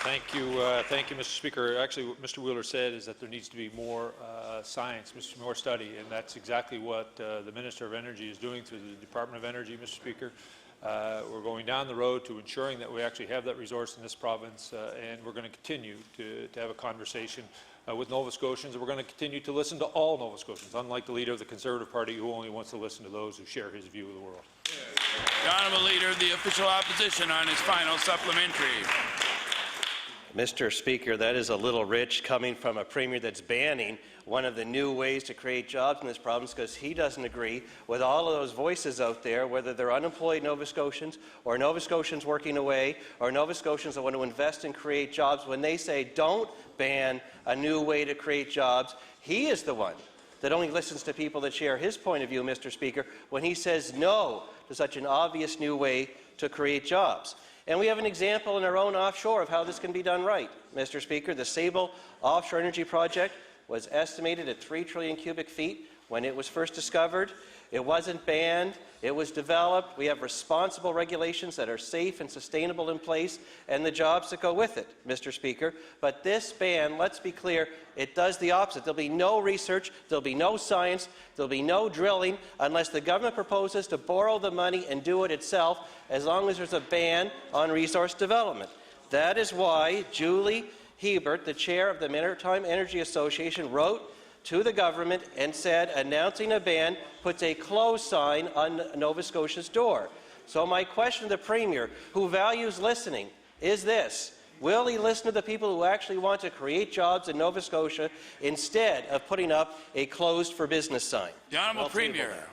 Thank you, Mr. Speaker. Actually, what Mr. Wheeler said is that there needs to be more science, more study, and that's exactly what the Minister of Energy is doing through the Department of Energy, Mr. Speaker. We're going down the road to ensuring that we actually have that resource in this province, and we're going to continue to have a conversation with Nova Scotians, and we're going to continue to listen to all Nova Scotians, unlike the Leader of the Conservative Party who only wants to listen to those who share his view of the world. The Honourable Leader of the Official Opposition on his final supplementary. Mr. Speaker, that is a little rich coming from a Premier that's banning one of the new ways to create jobs in this province because he doesn't agree with all of those voices out there, whether they're unemployed Nova Scotians or Nova Scotians working away or Nova Scotians that want to invest and create jobs. When they say don't ban a new way to create jobs, he is the one that only listens to people that share his point of view, Mr. Speaker, when he says no to such an obvious new way to create jobs. And we have an example in our own offshore of how this can be done right, Mr. Speaker. The Sable offshore energy project was estimated at 3 trillion cubic feet when it was first discovered. It wasn't banned. It was developed. We have responsible regulations that are safe and sustainable in place, and the jobs that go with it, Mr. Speaker. But this ban, let's be clear, it does the opposite. There'll be no research, there'll be no science, there'll be no drilling unless the government proposes to borrow the money and do it itself, as long as there's a ban on resource development. That is why Julie Hebert, the chair of the Maritime Energy Association, wrote to the government and said announcing a ban puts a close sign on Nova Scotia's door. So my question to the Premier, who values listening, is this: will he listen to the people who actually want to create jobs in Nova Scotia instead of putting up a closed for business sign? The Honourable Premier.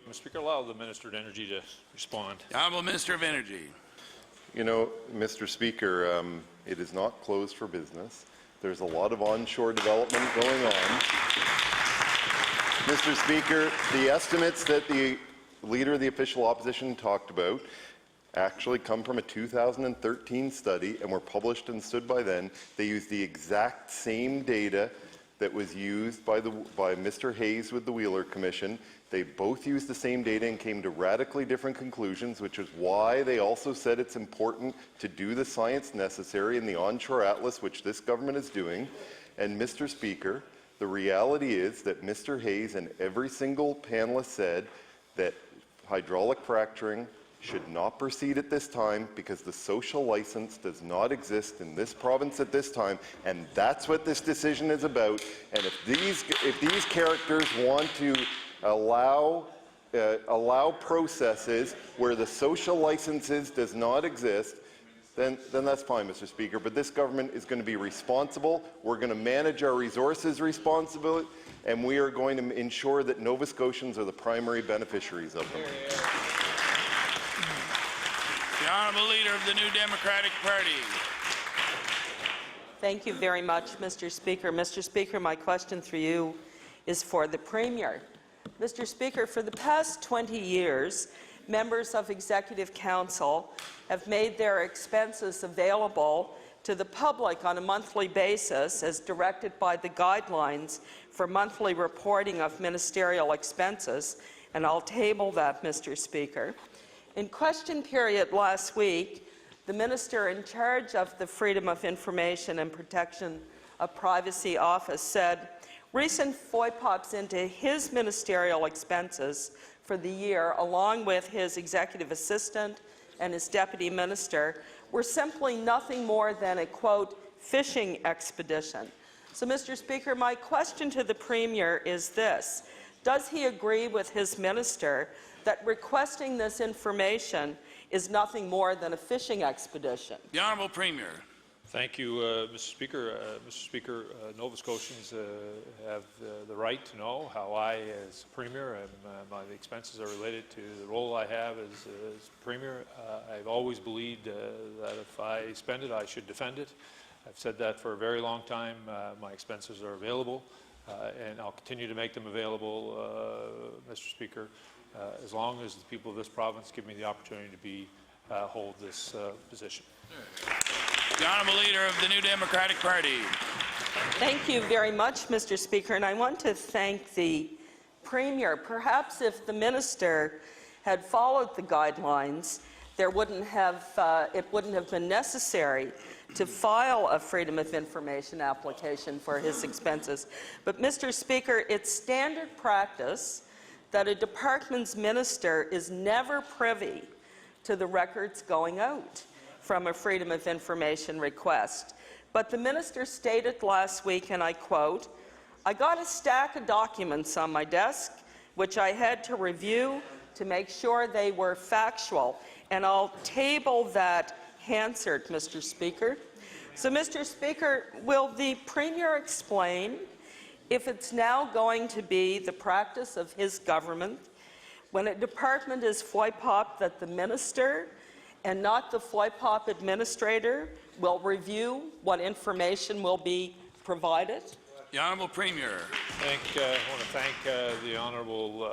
Mr. Speaker, allow the Minister of Energy to respond. The Honourable Minister of Energy. You know, Mr. Speaker, it is not closed for business. There's a lot of onshore development going on. Mr. Speaker, the estimates that the Leader of the Official Opposition talked about actually come from a 2013 study and were published and stood by then. They used the exact same data that was used by Mr. Hayes with the Wheeler Commission. They both used the same data and came to radically different conclusions, which is why they also said it's important to do the science necessary in the onshore atlas, which this government is doing. And Mr. Speaker, the reality is that Mr. Hayes and every single panelist said that hydraulic fracturing should not proceed at this time because the social license does not exist in this province at this time, and that's what this decision is about. And if these characters want to allow processes where the social licenses does not exist, then that's fine, Mr. Speaker. But this government is going to be responsible. We're going to manage our resources responsibly, and we are going to ensure that Nova Scotians are the primary beneficiaries of them. The Honourable Leader of the New Democratic Party. Thank you very much, Mr. Speaker. Mr. Speaker, my question through you is for the Premier. Mr. Speaker, for the past 20 years, members of Executive Council have made their expenses available to the public on a monthly basis as directed by the guidelines for monthly reporting of ministerial expenses, and I'll table that, Mr. Speaker. In question period last week, the Minister in charge of the Freedom of Information and Protection of Privacy Office said recent FOIPOPs into his ministerial expenses for the year, along with his executive assistant and his deputy minister, were simply nothing more than a, quote, fishing expedition. So, Mr. Speaker, my question to the Premier is this: does he agree with his minister that requesting this information is nothing more than a fishing expedition? The Honourable Premier. Thank you, Mr. Speaker. Mr. Speaker, Nova Scotians have the right to know how I, as Premier, and my expenses are related to the role I have as Premier. I've always believed that if I spend it, I should defend it. I've said that for a very long time. My expenses are available, and I'll continue to make them available, Mr. Speaker, as long as the people of this province give me the opportunity to hold this position. The Honourable Leader of the New Democratic Party. Thank you very much, Mr. Speaker, and I want to thank the Premier. Perhaps if the Minister had followed the guidelines, it wouldn't have been necessary to file a Freedom of Information application for his expenses. But, Mr. Speaker, it's standard practice that a department's minister is never privy to the records going out from a Freedom of Information request. But the minister stated last week, and I quote, "I got a stack of documents on my desk which I had to review to make sure they were factual," and I'll table that Hansard, Mr. Speaker. So, Mr. Speaker, will the Premier explain if it's now going to be the practice of his government, when a department is FOIPOP, that the minister and not the FOIPOP administrator will review what information will be provided? The Honourable Premier. I want to thank the honourable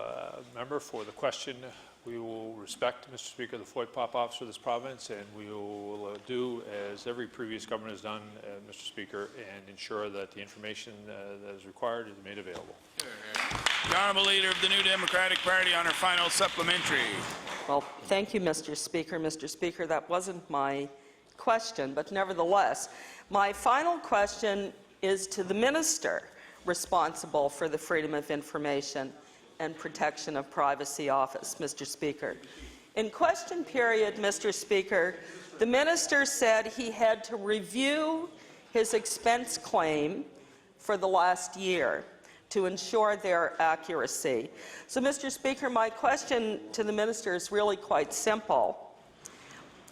member for the question. We will respect, Mr. Speaker, the FOIPOP officer of this province, and we will do as every previous government has done, Mr. Speaker, and ensure that the information that is required is made available. The Honourable Leader of the New Democratic Party on her final supplementary. Well, thank you, Mr. Speaker. Mr. Speaker, that wasn't my question, but nevertheless, my final question is to the minister responsible for the Freedom of Information and Protection of Privacy Office, Mr. Speaker. In question period, Mr. Speaker, the minister said he had to review his expense claim for the last year. to ensure their accuracy. So, Mr. Speaker, my question to the minister is really quite simple,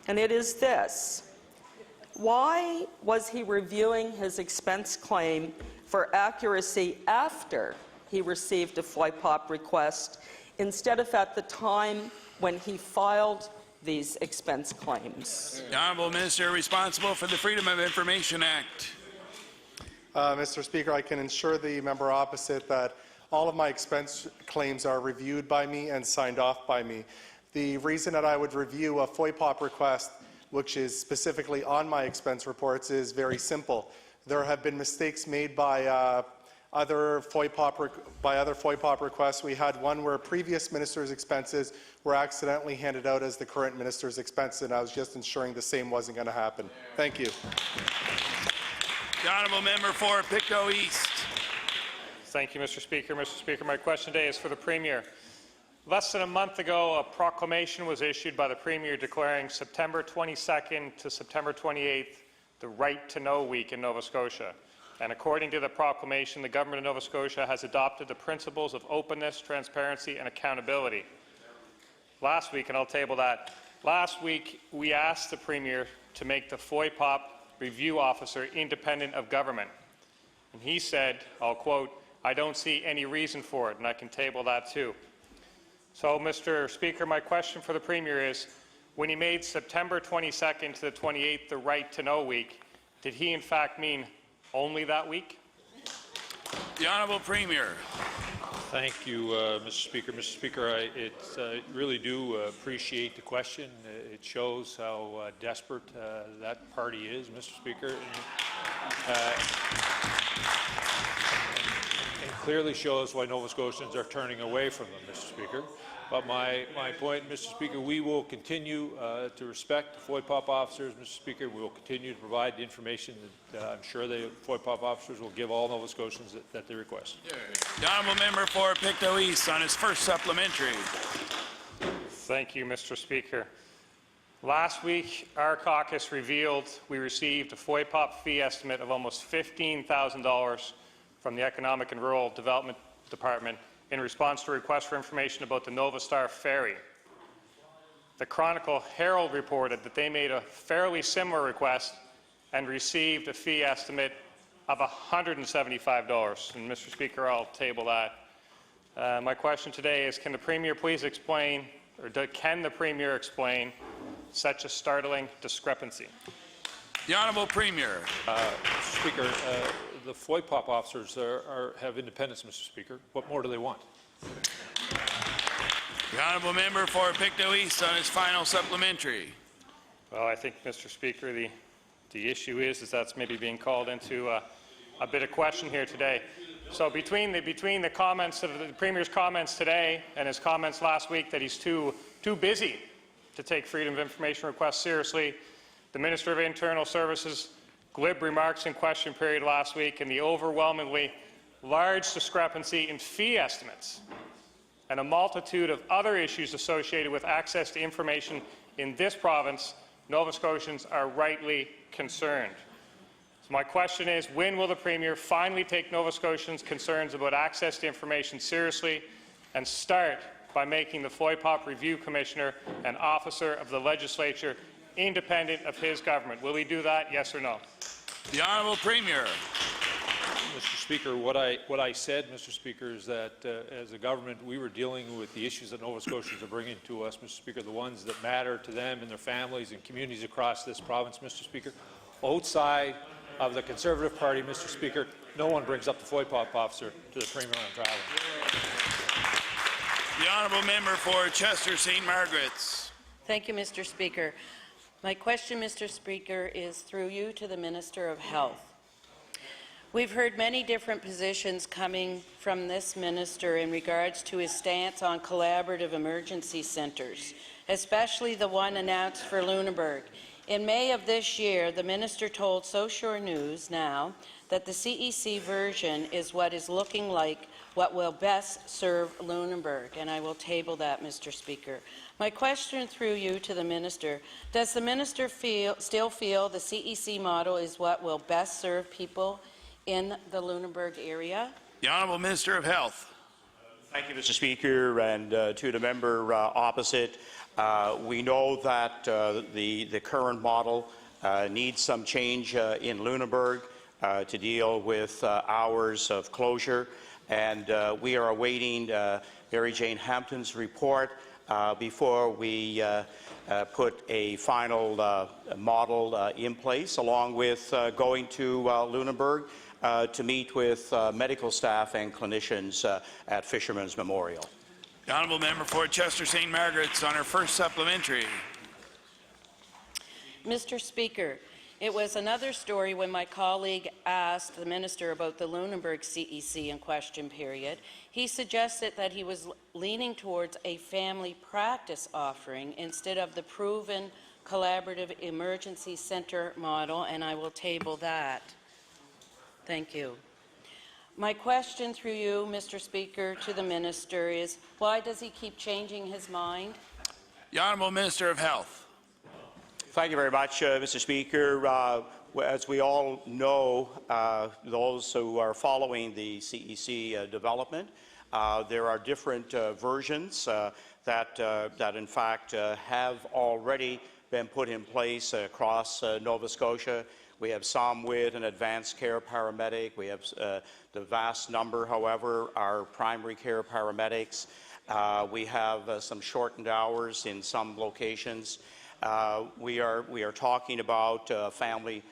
and it is this. Why was he reviewing his expense claim for accuracy after he received a FOIPOP request instead of at the time when he filed these expense claims? The Honourable Minister responsible for the Freedom of Information Act. Mr. Speaker, I can assure the member opposite that all of my expense claims are reviewed by me and signed off by me. The reason that I would review a FOIPOP request, which is specifically on my expense reports, is very simple. There have been mistakes made by other FOIPOP requests. We had one where previous minister's expenses were accidentally handed out as the current minister's expenses, and I was just ensuring the same wasn't going to happen. Thank you. The Honourable Member for Pictou East. Thank you, Mr. Speaker. Mr. Speaker, my question today is for the Premier. Less than a month ago, a proclamation was issued by the Premier declaring September 22nd to September 28th the Right to Know Week in Nova Scotia. And according to the proclamation, the Government of Nova Scotia has adopted the principles of openness, transparency and accountability. Last week, and I'll table that, last week we asked the Premier to make the FOIPOP review officer independent of government. And he said, I'll quote, "I don't see any reason for it," and I can table that too. So, Mr. Speaker, my question for the Premier is, when he made September 22nd to the 28th the Right to Know Week, did he in fact mean only that week? The Honourable Premier. Thank you, Mr. Speaker. Mr. Speaker, I really do appreciate the question. It shows how desperate that party is, Mr. Speaker. And clearly shows why Nova Scotians are turning away from them, Mr. Speaker. But my point, Mr. Speaker, we will continue to respect the FOIPOP officers, Mr. Speaker. We will continue to provide the information that I'm sure the FOIPOP officers will give all Nova Scotians that they request. The Honourable Member for Pictou East on his first supplementary. Thank you, Mr. Speaker. Last week, our caucus revealed we received a FOIPOP fee estimate of almost $15,000 from the Economic and Rural Development Department in response to a request for information about the Nova Star Ferry. The Chronicle Herald reported that they made a fairly similar request and received a fee estimate of $175. And Mr. Speaker, I'll table that. My question today is, can the Premier please explain, or can the Premier explain such a startling discrepancy? The Honourable Premier. Mr. Speaker, the FOIPOP officers have independence, Mr. Speaker. What more do they want? The Honourable Member for Pictou East on his final supplementary. Well, I think, Mr. Speaker, the issue is that's maybe being called into a bit of question here today. So between the comments of the Premier's comments today and his comments last week that he's too busy to take Freedom of Information requests seriously, the Minister of Internal Services glib remarks in question period last week, and the overwhelmingly large discrepancy in fee estimates, and a multitude of other issues associated with access to information in this province, Nova Scotians are rightly concerned. So my question is, when will the Premier finally take Nova Scotians' concerns about access to information seriously and start by making the FOIPOP Review Commissioner an officer of the Legislature independent of his government? Will he do that, yes or no? The Honourable Premier. Mr. Speaker, what I said, Mr. Speaker, is that as a government we were dealing with the issues that Nova Scotians are bringing to us, Mr. Speaker, the ones that matter to them and their families and communities across this province, Mr. Speaker. Outside of the Conservative Party, Mr. Speaker, no one brings up the FOIPOP officer to the Premier on travel. The Honourable Member for Chester St. Margaret's. Thank you, Mr. Speaker. My question, Mr. Speaker, is through you to the Minister of Health. We've heard many different positions coming from this minister in regards to his stance on collaborative emergency centres, especially the one announced for Lunenburg. In May of this year, the minister told Social News Now that the CEC version is what is looking like what will best serve Lunenburg, and I will table that, Mr. Speaker. My question through you to the minister, does the minister still feel the CEC model is what will best serve people in the Lunenburg area? The Honourable Minister of Health. Thank you, Mr. Speaker, and to the member opposite. We know that the current model needs some change in Lunenburg to deal with hours of closure, and we are awaiting Mary Jane Hampton's report before we put a final model in place, along with going to Lunenburg to meet with medical staff and clinicians at Fisherman's Memorial. The Honourable Member for Chester St. Margaret's on her first supplementary. Mr. Speaker, it was another story when my colleague asked the minister about the Lunenburg CEC in question period. He suggested that he was leaning towards a family practice offering instead of the proven collaborative emergency center model, and I will table that. Thank you. My question through you, Mr. Speaker, to the minister is, why does he keep changing his mind? The Honourable Minister of Health. Thank you very much, Mr. Speaker. As we all know, those who are following the CEC development, there are different versions that in fact have already been put in place across Nova Scotia. We have some with an advanced care paramedic. We have the vast number, however, are primary care paramedics. We have some shortened hours in some locations. We are talking about a family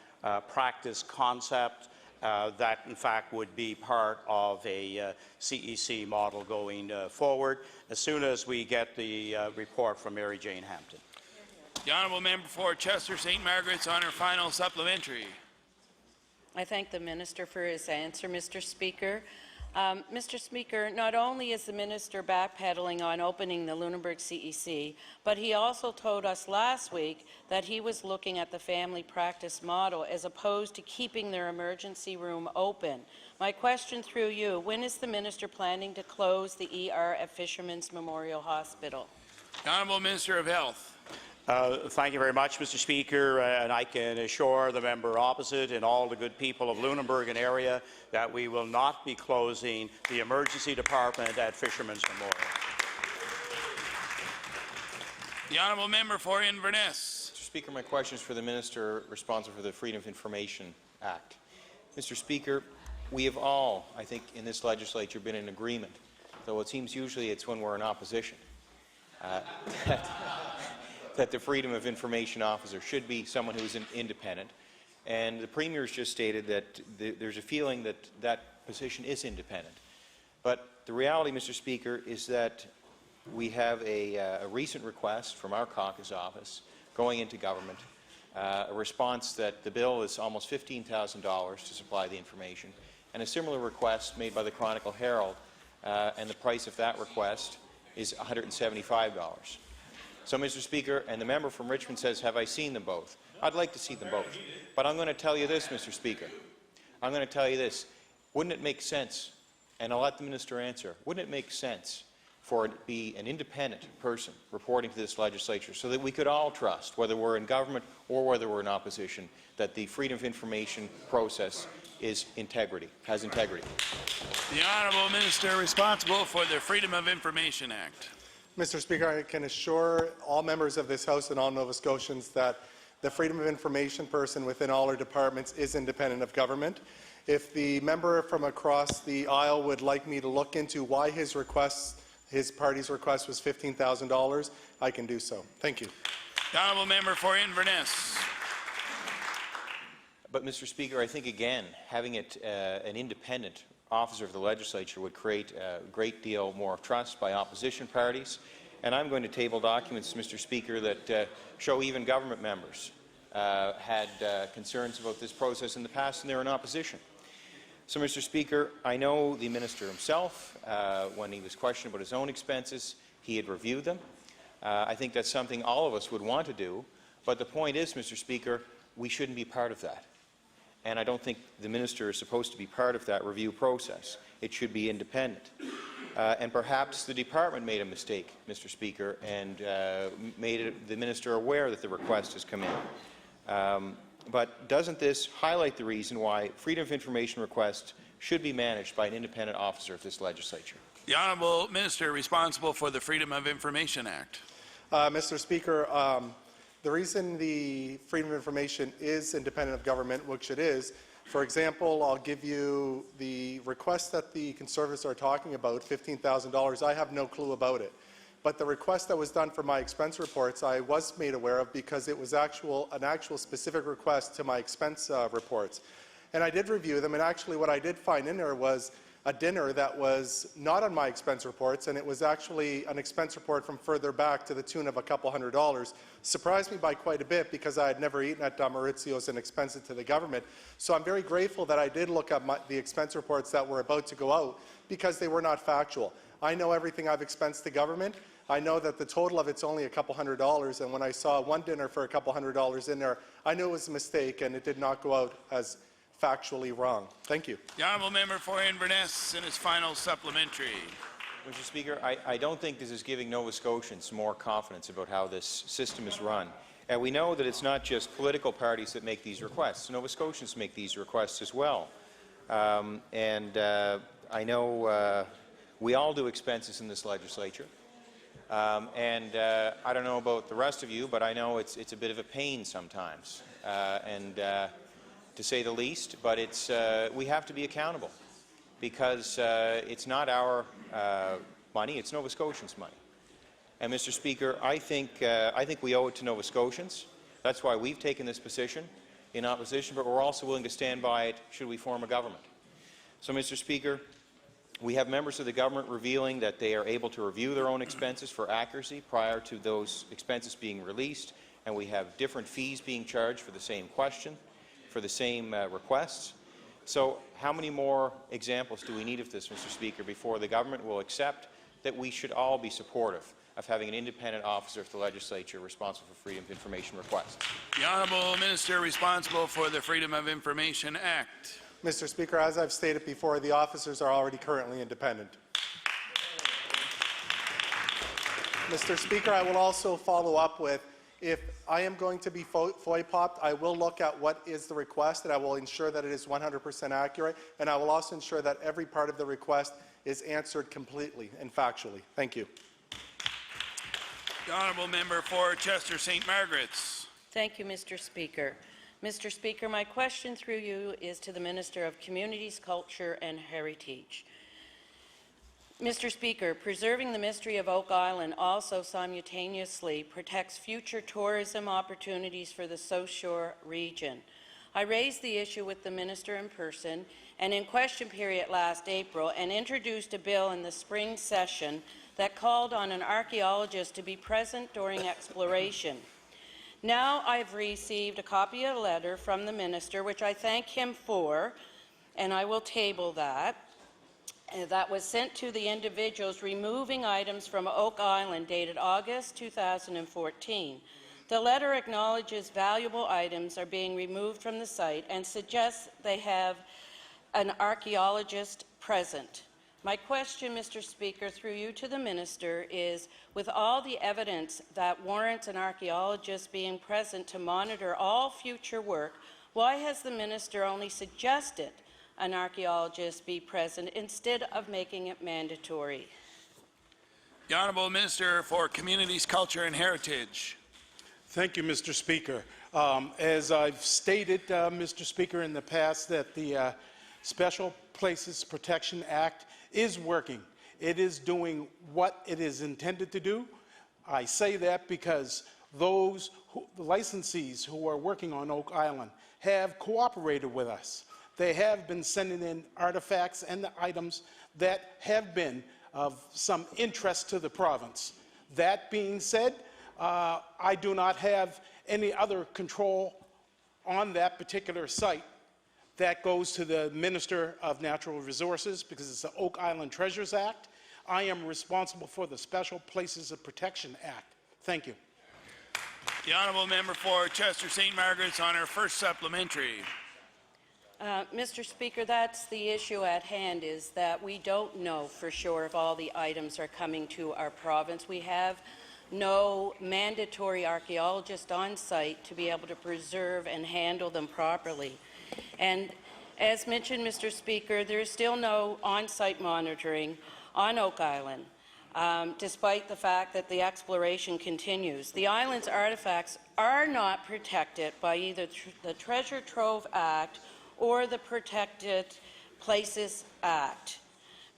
practice concept that in fact would be part of a CEC model going forward as soon as we get the report from Mary Jane Hampton. The Honourable Member for Chester St. Margaret's on her final supplementary. I thank the minister for his answer, Mr. Speaker. Mr. Speaker, not only is the minister backpedaling on opening the Lunenburg CEC, but he also told us last week that he was looking at the family practice model as opposed to keeping their emergency room open. My question through you, when is the minister planning to close the ER at Fisherman's Memorial Hospital? The Honourable Minister of Health. Thank you very much, Mr. Speaker, and I can assure the member opposite and all the good people of Lunenburg and area that we will not be closing the emergency department at Fisherman's Memorial. The Honourable Member for Inverness. Mr. Speaker, my question is for the Minister responsible for the Freedom of Information Act. Mr. Speaker, we have all, I think, in this legislature been in agreement, though it seems usually it's when we're in opposition, that the Freedom of Information Officer should be someone who is independent. And the Premier has just stated that there's a feeling that that position is independent. But the reality, Mr. Speaker, is that we have a recent request from our caucus office going into government, a response that the bill is almost $15,000 to supply the information, and a similar request made by the Chronicle Herald, and the price of that request is $175. So, Mr. Speaker, and the member from Richmond says, have I seen them both? I'd like to see them both. But I'm going to tell you this, Mr. Speaker. I'm going to tell you this. Wouldn't it make sense, and I'll let the minister answer, wouldn't it make sense for it to be an independent person reporting to this legislature so that we could all trust, whether we're in government or whether we're in opposition, that the Freedom of Information process is has integrity? The Honourable Minister responsible for the Freedom of Information Act. Mr. Speaker, I can assure all members of this House and all Nova Scotians that the Freedom of Information person within all our departments is independent of government. If the member from across the aisle would like me to look into why his party's request was $15,000, I can do so. Thank you. The Honourable Member for Inverness. But, Mr. Speaker, I think, again, having it an independent officer of the legislature would create a great deal more of trust by opposition parties. And I'm going to table documents, Mr. Speaker, that show even government members had concerns about this process in the past, and they're in opposition. So, Mr. Speaker, I know the minister himself, when he was questioned about his own expenses, he had reviewed them. I think that's something all of us would want to do. But the point is, Mr. Speaker, we shouldn't be part of that. And I don't think the minister is supposed to be part of that review process. It should be independent. And perhaps the department made a mistake, Mr. Speaker, and made the minister aware that the request has come in. But doesn't this highlight the reason why Freedom of Information requests should be managed by an independent officer of this legislature. The Honourable Minister responsible for the Freedom of Information Act. Mr. Speaker, the reason the Freedom of Information is independent of government, which it is, for example, I'll give you the request that the Conservatives are talking about, $15,000. I have no clue about it. But the request that was done for my expense reports, I was made aware of because it was an actual specific request to my expense reports. And I did review them, and actually what I did find in there was a dinner that was not on my expense reports, and it was actually an expense report from further back to the tune of a couple $100. Surprised me by quite a bit because I had never eaten at Maurizio's and expensed it to the government. So I'm very grateful that I did look at the expense reports that were about to go out because they were not factual. I know everything I've expensed to government. I know that the total of it's only a couple $100, and when I saw one dinner for a couple $100 in there, I knew it was a mistake and it did not go out as factually wrong. Thank you. The Honourable Member for Inverness in his final supplementary. Mr. Speaker, I don't think this is giving Nova Scotians more confidence about how this system is run. And we know that it's not just political parties that make these requests. Nova Scotians make these requests as well. I know we all do expenses in this legislature. I don't know about the rest of you, but I know it's a bit of a pain sometimes. To say the least, but we have to be accountable because it's not our money, it's Nova Scotians' money. And Mr. Speaker, I think we owe it to Nova Scotians. That's why we've taken this position in opposition, but we're also willing to stand by it should we form a government. So, Mr. Speaker, we have members of the government revealing that they are able to review their own expenses for accuracy prior to those expenses being released, and we have different fees being charged for the same question, for the same requests. So how many more examples do we need of this, Mr. Speaker, before the government will accept that we should all be supportive of having an independent officer of the legislature responsible for Freedom of Information requests? The Honourable Minister responsible for the Freedom of Information Act. Mr. Speaker, as I've stated before, the officers are already currently independent. Mr. Speaker, I will also follow up with, if I am going to be FOIA-popped, I will look at what is the request, and I will ensure that it is 100% accurate, and I will also ensure that every part of the request is answered completely and factually. Thank you. The Honourable Member for Chester St. Margaret's. Thank you, Mr. Speaker. Mr. Speaker, my question through you is to the Minister of Communities, Culture and Heritage. Mr. Speaker, preserving the mystery of Oak Island also simultaneously protects future tourism opportunities for the South Shore region. I raised the issue with the Minister in person and in question period last April and introduced a bill in the spring session that called on an archaeologist to be present during exploration. Now I've received a copy of a letter from the Minister, which I thank him for, and I will table that. That was sent to the individuals removing items from Oak Island dated August 2014. The letter acknowledges valuable items are being removed from the site and suggests they have an archaeologist present. My question, Mr. Speaker, through you to the Minister is, with all the evidence that warrants an archaeologist being present to monitor all future work, why has the Minister only suggested an archaeologist be present instead of making it mandatory? The Honourable Minister for Communities, Culture and Heritage. Thank you, Mr. Speaker. As I've stated, Mr. Speaker, in the past, that the Special Places Protection Act is working. It is doing what it is intended to do. I say that because the licensees who are working on Oak Island have cooperated with us. They have been sending in artifacts and the items that have been of some interest to the province. That being said, I do not have any other control on that particular site. That goes to the Minister of Natural Resources because it's the Oak Island Treasures Act. I am responsible for the Special Places of Protection Act. Thank you. The Honourable Member for Chester St. Margaret's on her first supplementary. Mr. Speaker, that's the issue at hand, is that we don't know for sure if all the items are coming to our province. We have no mandatory archaeologist on site to be able to preserve and handle them properly. And As mentioned, Mr. Speaker, there is still no on-site monitoring on Oak Island, despite the fact that the exploration continues. The island's artifacts are not protected by either the Treasure Trove Act or the Protected Places Act.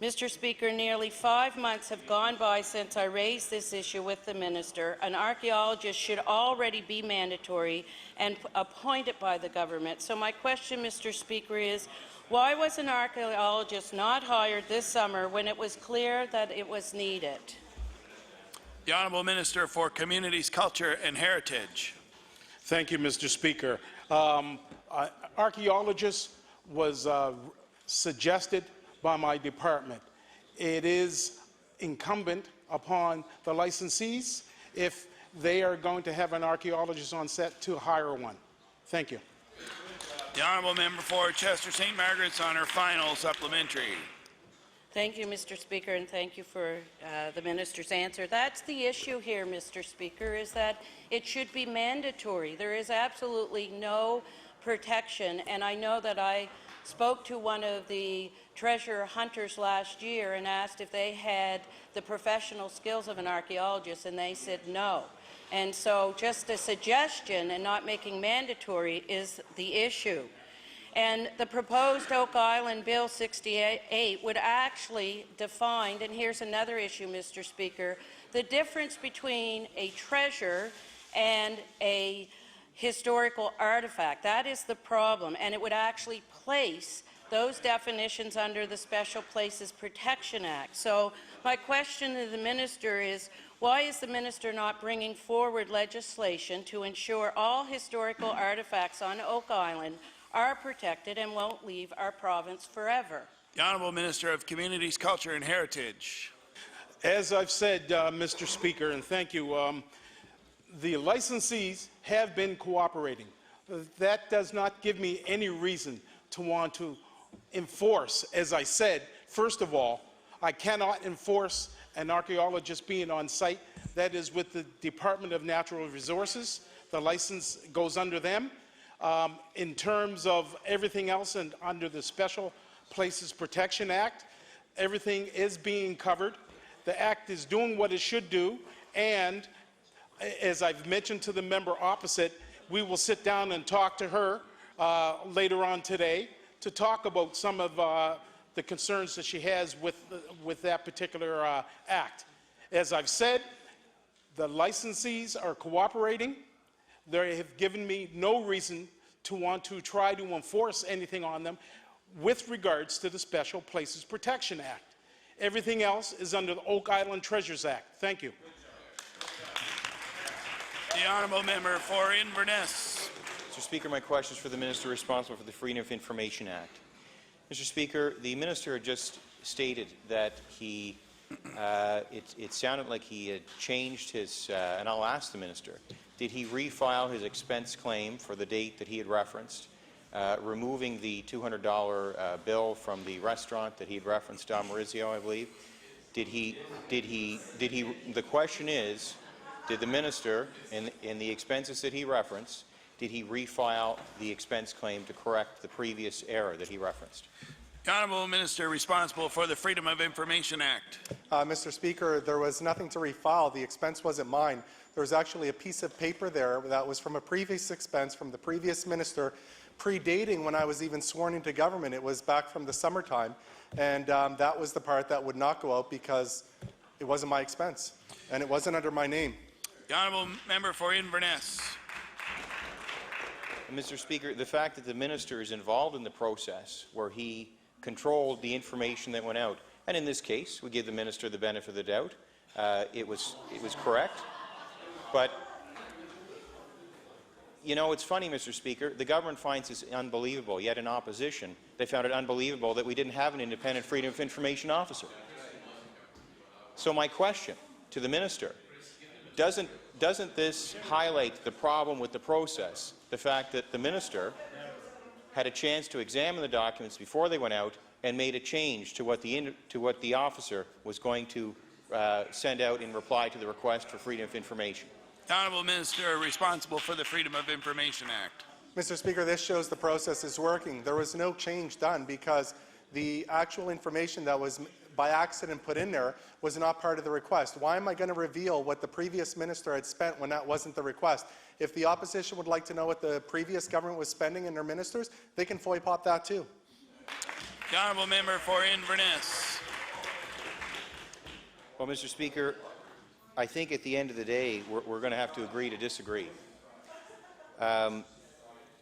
Mr. Speaker, nearly 5 months have gone by since I raised this issue with the minister. An archaeologist should already be mandatory and appointed by the government. So my question, Mr. Speaker, is why was an archaeologist not hired this summer when it was clear that it was needed? The Honourable Minister for Communities, Culture and Heritage. Thank you, Mr. Speaker. Archaeologist was suggested by my department. It is incumbent upon the licensees, if they are going to have an archaeologist on set, to hire one. Thank you. The Honourable Member for Chester St. Margaret's on her final supplementary. Thank you, Mr. Speaker, and thank you for the minister's answer. That's the issue here, Mr. Speaker, is that it should be mandatory. There is absolutely no protection, and I know that I spoke to one of the treasure hunters last year and asked if they had the professional skills of an archaeologist, and they said no. And so just a suggestion and not making mandatory is the issue. And the proposed Oak Island Bill 68 would actually define, and here's another issue, Mr. Speaker, the difference between a treasure and a historical artifact. That is the problem, and it would actually place those definitions under the Special Places Protection Act. So my question to the minister is, why is the minister not bringing forward legislation to ensure all historical artifacts on Oak Island are protected and won't leave our province forever? The Honourable Minister of Communities, Culture and Heritage. As I've said, Mr. Speaker, and thank you, the licensees have been cooperating. That does not give me any reason to want to enforce. As I said, first of all, I cannot enforce an archaeologist being on site. That is with the Department of Natural Resources. The license goes under them. In terms of everything else and under the Special Places Protection Act, everything is being covered. The Act is doing what it should do, and as I've mentioned to the member opposite, we will sit down and talk to her later on today to talk about some of the concerns that she has with that particular act. As I've said, the licensees are cooperating. They have given me no reason to want to try to enforce anything on them with regards to the Special Places Protection Act. Everything else is under the Oak Island Treasures Act. Thank you. The Honourable Member for Inverness. Mr. Speaker, my question is for the Minister responsible for the Freedom of Information Act. Mr. Speaker, the Minister just stated that he, it sounded like he had changed his, and I'll ask the Minister, did he refile his expense claim for the date that he had referenced, removing the $200 bill from the restaurant that he had referenced, Don Maurizio, I believe? The question is, did the Minister, in the expenses that he referenced, did he refile the expense claim to correct the previous error that he referenced? The Honourable Minister responsible for the Freedom of Information Act. Mr. Speaker, there was nothing to refile. The expense wasn't mine. There was actually a piece of paper there that was from a previous expense from the previous minister, predating when I was even sworn into government. It was back from the summertime, and that was the part that would not go out because it wasn't my expense, and it wasn't under my name. The Honourable Member for Inverness. Mr. Speaker, the fact that the Minister is involved in the process where he controlled the information that went out, and in this case, we give the Minister the benefit of the doubt. It was correct, but you know, it's funny, Mr. Speaker, the government finds this unbelievable, yet in opposition, they found it unbelievable that we didn't have an independent Freedom of Information officer. So my question to the Minister, doesn't this highlight the problem with the process, the fact that the Minister had a chance to examine the documents before they went out and made a change to what the officer was going to send out in reply to the request for freedom of information? The Honourable Minister responsible for the Freedom of Information Act. Mr. Speaker, this shows the process is working. There was no change done because the actual information that was by accident put in there was not part of the request. Why am I going to reveal what the previous minister had spent when that wasn't the request? If the opposition would like to know what the previous government was spending in their ministers, they can FOI pop that too. The honourable member for Inverness. Well, Mr. Speaker, I think at the end of the day, we're going to have to agree to disagree.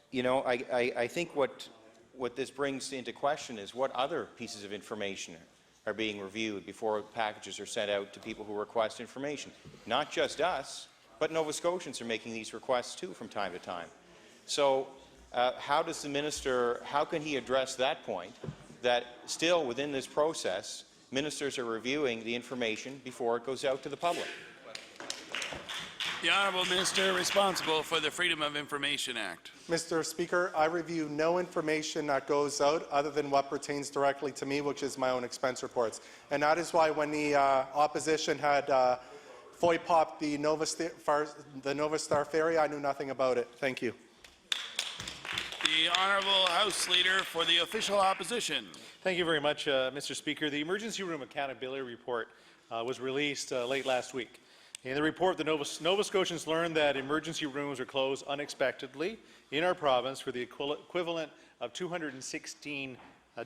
You know, I think what this brings into question is what other pieces of information are being reviewed before packages are sent out to people who request information. Not just us, but Nova Scotians are making these requests too from time to time. So how does the minister, how can he address that point, that still within this process, ministers are reviewing the information before it goes out to the public? The honourable minister responsible for the Freedom of Information Act. Mr. Speaker, I review no information that goes out other than what pertains directly to me, which is my own expense reports. And that is why when the opposition had FOI popped the Nova Star Ferry, I knew nothing about it. Thank you. The honourable House Leader for the official opposition. Thank you very much, Mr. Speaker. The Emergency Room Accountability Report was released late last week. In the report, the Nova Scotians learned that emergency rooms were closed unexpectedly in our province for the equivalent of 216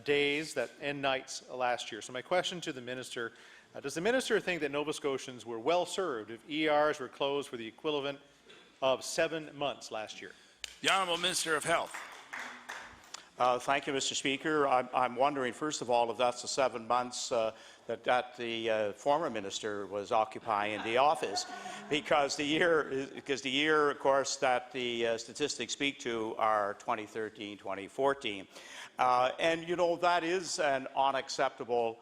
days and nights last year. So my question to the minister, does the minister think that Nova Scotians were well served if ERs were closed for the equivalent of 7 months last year? The Honourable Minister of Health. Thank you, Mr. Speaker. I'm wondering, first of all, if that's the 7 months that the former minister was occupying the office, because the year, of course, that the statistics speak to are 2013, 2014, and you know that is an unacceptable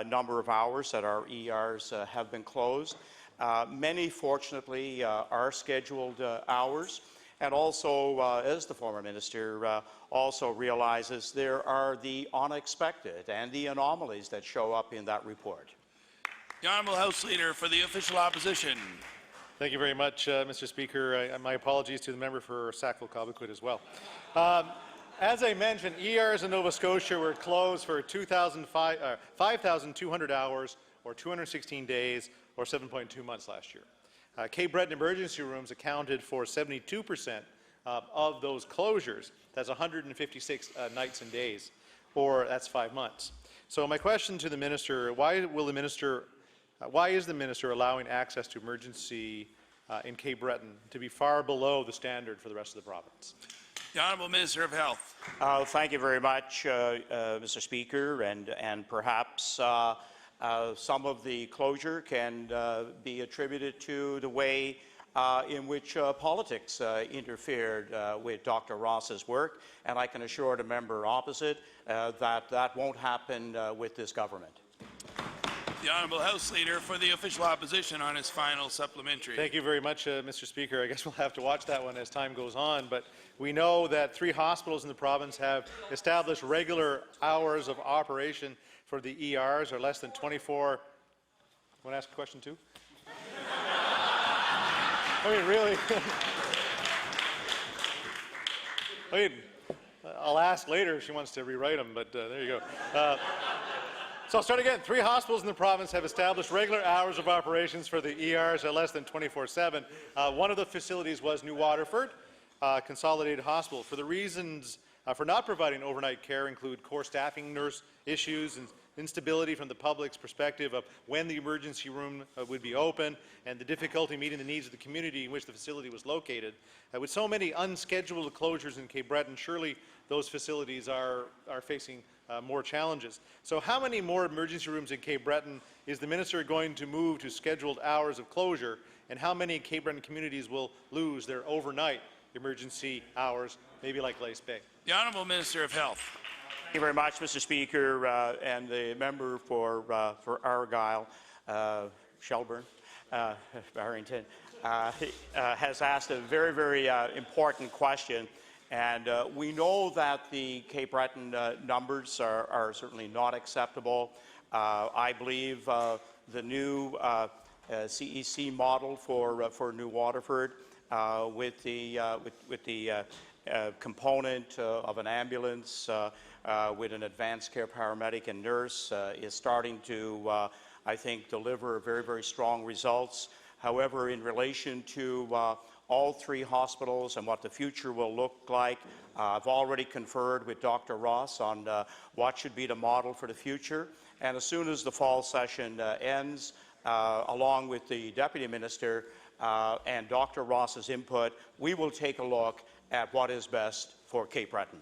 number of hours that our ERs have been closed. Many, fortunately, are scheduled hours. And also, as the former minister also realizes, there are the unexpected and the anomalies that show up in that report. The Honourable House Leader for the official opposition. Thank you very much, Mr. Speaker. My apologies to the member for Sackville-Cobequid as well. As I mentioned, ERs in Nova Scotia were closed for 5,200 hours or 216 days or 7.2 months last year. Cape Breton emergency rooms accounted for 72% of those closures. That's 156 nights and days, or that's 5 months. So my question to the minister, why is the minister allowing access to emergency in Cape Breton to be far below the standard for the rest of the province? The Honourable Minister of Health. Thank you very much, Mr. Speaker, and perhaps some of the closure can be attributed to the way in which politics interfered with Dr. Ross's work, and I can assure the member opposite that that won't happen with this government. The Honourable House Leader for the official opposition on his final supplementary. Thank you very much, Mr. Speaker. I guess we'll have to watch that one as time goes on, but we know that 3 hospitals in the province have established regular hours of operation for the ERs, or less than 24. Want to ask a question too? I mean, really? I mean, I'll ask later if she wants to rewrite them, but there you go. So I'll start again. 3 hospitals in the province have established regular hours of operations for the ERs at less than 24/7. One of the facilities was New Waterford Consolidated Hospital. For the reasons for not providing overnight care include core staffing nurse issues and instability from the public's perspective of when the emergency room would be open, and the difficulty meeting the needs of the community in which the facility was located. With so many unscheduled closures in Cape Breton, surely those facilities are facing more challenges. So how many more emergency rooms in Cape Breton is the minister going to move to scheduled hours of closure, and how many Cape Breton communities will lose their overnight emergency hours, maybe like Lace Bay? The Honourable Minister of Health. Thank you very much, Mr. Speaker, and the member for Argyll, Shelburne, Barrington, has asked a very, very important question. And we know that the Cape Breton numbers are certainly not acceptable. I believe the new CEC model for New Waterford with the component of an ambulance with an advanced care paramedic and nurse is starting to, I think, deliver very, very strong results. However, in relation to all three hospitals and what the future will look like, I've already conferred with Dr. Ross on what should be the model for the future. And as soon as the fall session ends, along with the Deputy Minister and Dr. Ross's input, we will take a look at what is best for Cape Breton.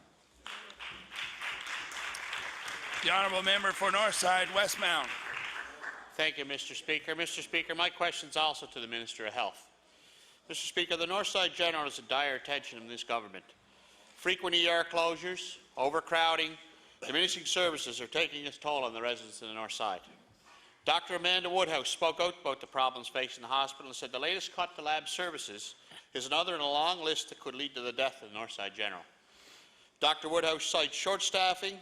The honourable member for Northside, Westmount. Thank you, Mr. Speaker. Mr. Speaker, my question is also to the Minister of Health. Mr. Speaker, the Northside General is in dire attention of this government. Frequent ER closures, overcrowding, diminishing services are taking its toll on the residents of the North Side. Dr. Amanda Woodhouse spoke out about the problems facing the hospital and said the latest cut to lab services is another in a long list that could lead to the death of the Northside General. Dr. Woodhouse cites short staffing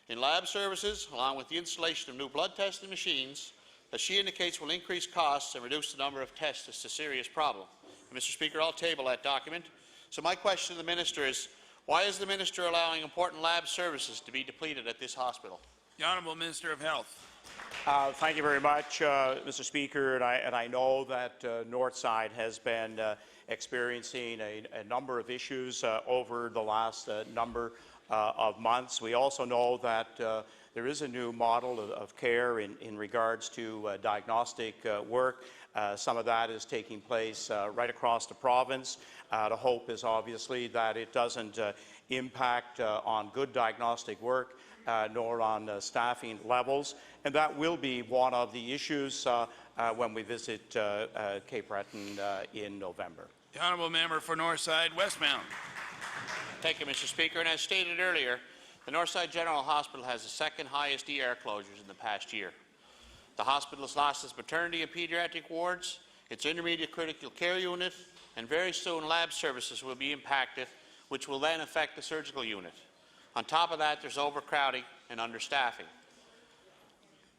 in lab services, along with the installation of new blood testing machines that she indicates will increase costs and reduce the number of tests. It's a serious problem. And Mr. Speaker, I'll table that document. So my question to the Minister is, why is the Minister allowing important lab services to be depleted at this hospital? The Honourable Minister of Health. Thank you very much, Mr. Speaker. And I know that Northside has been experiencing a number of issues over the last number of months. We also know that there is a new model of care in regards to diagnostic work. Some of that is taking place right across the province. The hope is obviously that it doesn't impact on good diagnostic work nor on staffing levels. And that will be one of the issues when we visit Cape Breton in November. The honourable member for Northside, Westmount. Thank you, Mr. Speaker. And as stated earlier, the Northside General Hospital has the second highest ER closures in the past year. The hospital has lost its maternity and pediatric wards, its intermediate critical care unit, and very soon lab services will be impacted, which will then affect the surgical unit. On top of that, there's overcrowding and understaffing.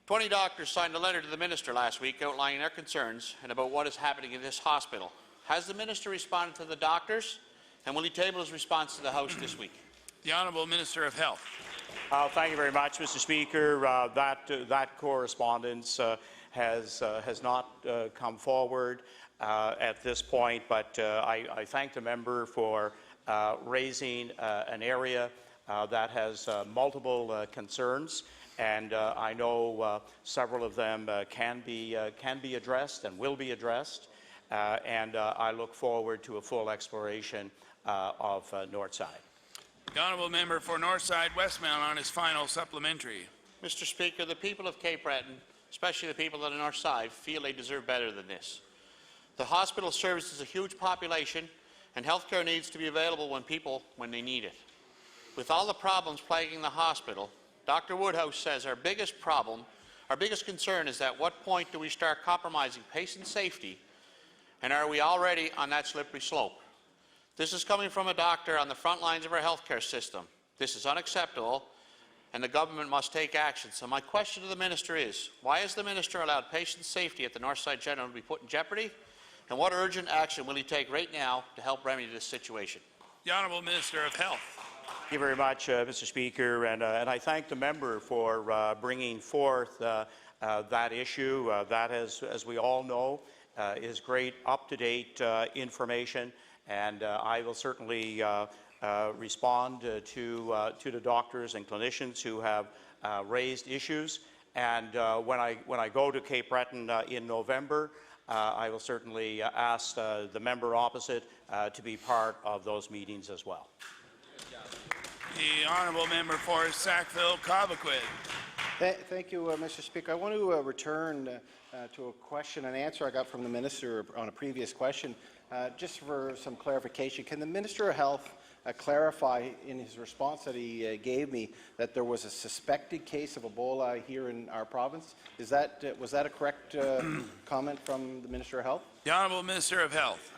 20 doctors signed a letter to the Minister last week outlining their concerns and about what is happening in this hospital. Has the Minister responded to the doctors, and will he table his response to the House this week? The Honourable Minister of Health. Thank you very much, Mr. Speaker. That correspondence has not come forward at this point, but I thank the member for raising an area that has multiple concerns, and I know several of them can be addressed and will be addressed, and I look forward to a full exploration of Northside. The honourable member for Northside, Westmount on his final supplementary. Mr. Speaker, the people of Cape Breton, especially the people of the North Side, feel they deserve better than this. The hospital services a huge population, and health care needs to be available when they need it. With all the problems plaguing the hospital, Dr. Woodhouse says our biggest concern is at what point do we start compromising patient safety, and are we already on that slippery slope? This is coming from a doctor on the front lines of our healthcare system. This is unacceptable, and the government must take action. So my question to the Minister is, why has the Minister allowed patient safety at the Northside General to be put in jeopardy, and what urgent action will he take right now to help remedy this situation? The Honourable Minister of Health. Thank you very much, Mr. Speaker, and I thank the member for bringing forth that issue. That, as we all know, is great up-to-date information, and I will certainly respond to the doctors and clinicians who have raised issues. And when I go to Cape Breton in November, I will certainly ask the member opposite to be part of those meetings as well. The honourable member for Sackville-Cobequid. Thank you, Mr. Speaker. I want to return to a question and answer I got from the Minister on a previous question. Just for some clarification, can the Minister of Health clarify in his response that he gave me that there was a suspected case of Ebola here in our province? Was that a correct comment from the Minister of Health? The Honourable Minister of Health.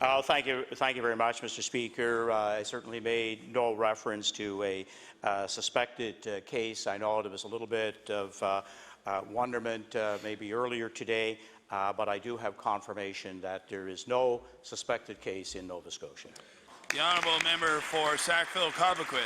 Thank you very much, Mr. Speaker. I certainly made no reference to a suspected case. I know there was a little bit of wonderment maybe earlier today, but I do have confirmation that there is no suspected case in Nova Scotia. The honourable member for Sackville-Cobequid.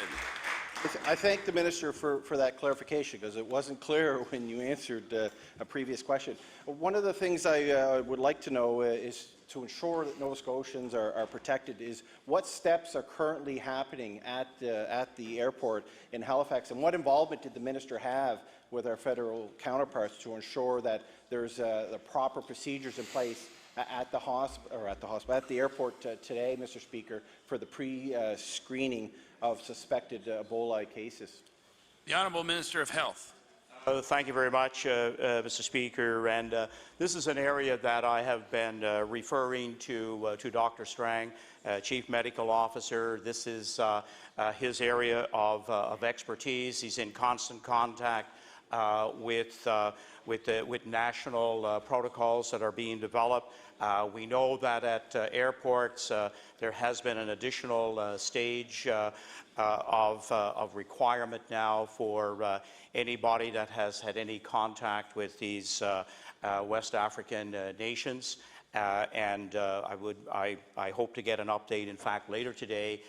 I thank the minister for that clarification, because it wasn't clear when you answered a previous question. One of the things I would like to know is to ensure that Nova Scotians are protected is what steps are currently happening at the airport in Halifax, and what involvement did the minister have with our federal counterparts to ensure that there's the proper procedures in place at the airport today, Mr. Speaker, for the pre-screening of suspected Ebola cases. The Honourable Minister of Health. Thank you very much, Mr. Speaker. And this is an area that I have been referring to Dr. Strang, Chief Medical Officer. This is his area of expertise. He's in constant contact with national protocols that are being developed. We know that at airports there has been an additional stage of requirement now for anybody that has had any contact with these West African nations. I hope to get an update, in fact, later today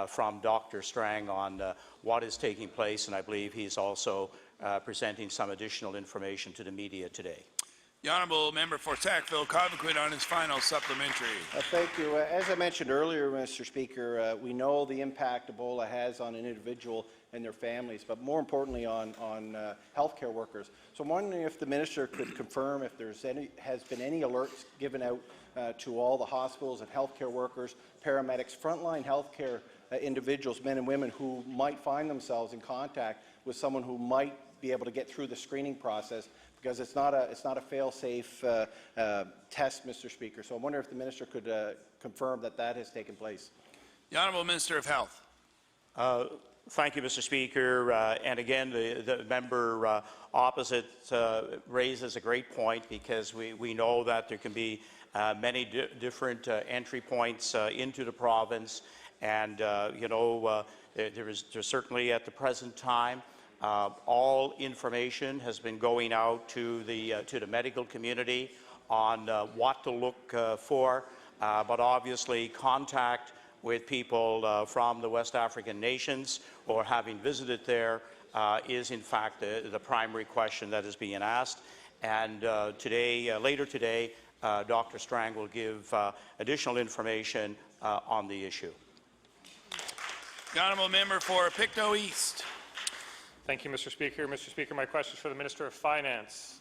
from Dr. Strang on what is taking place, and I believe he's also presenting some additional information to the media today. The honourable member for Sackville-Cobequid on his final supplementary. Thank you. As I mentioned earlier, Mr. Speaker, we know the impact Ebola has on an individual and their families, but more importantly on healthcare workers. So I'm wondering if the minister could confirm if has been any alerts given out to all the hospitals and healthcare workers, paramedics, frontline healthcare individuals, men and women who might find themselves in contact with someone who might be able to get through the screening process, because it's not a fail-safe test, Mr. Speaker. So I wonder if the minister could confirm that has taken place. The Honourable Minister of Health. Thank you, Mr. Speaker. And again, the member opposite raises a great point, because we know that there can be many different entry points into the province, and there's certainly at the present time all information has been going out to the medical community on what to look for, but obviously contact with people from the West African nations or having visited there is in fact the primary question that is being asked. And later today, Dr. Strang will give additional information on the issue. The honourable member for Pictou East. Thank you, Mr. Speaker. Mr. Speaker, my question is for the Minister of Finance.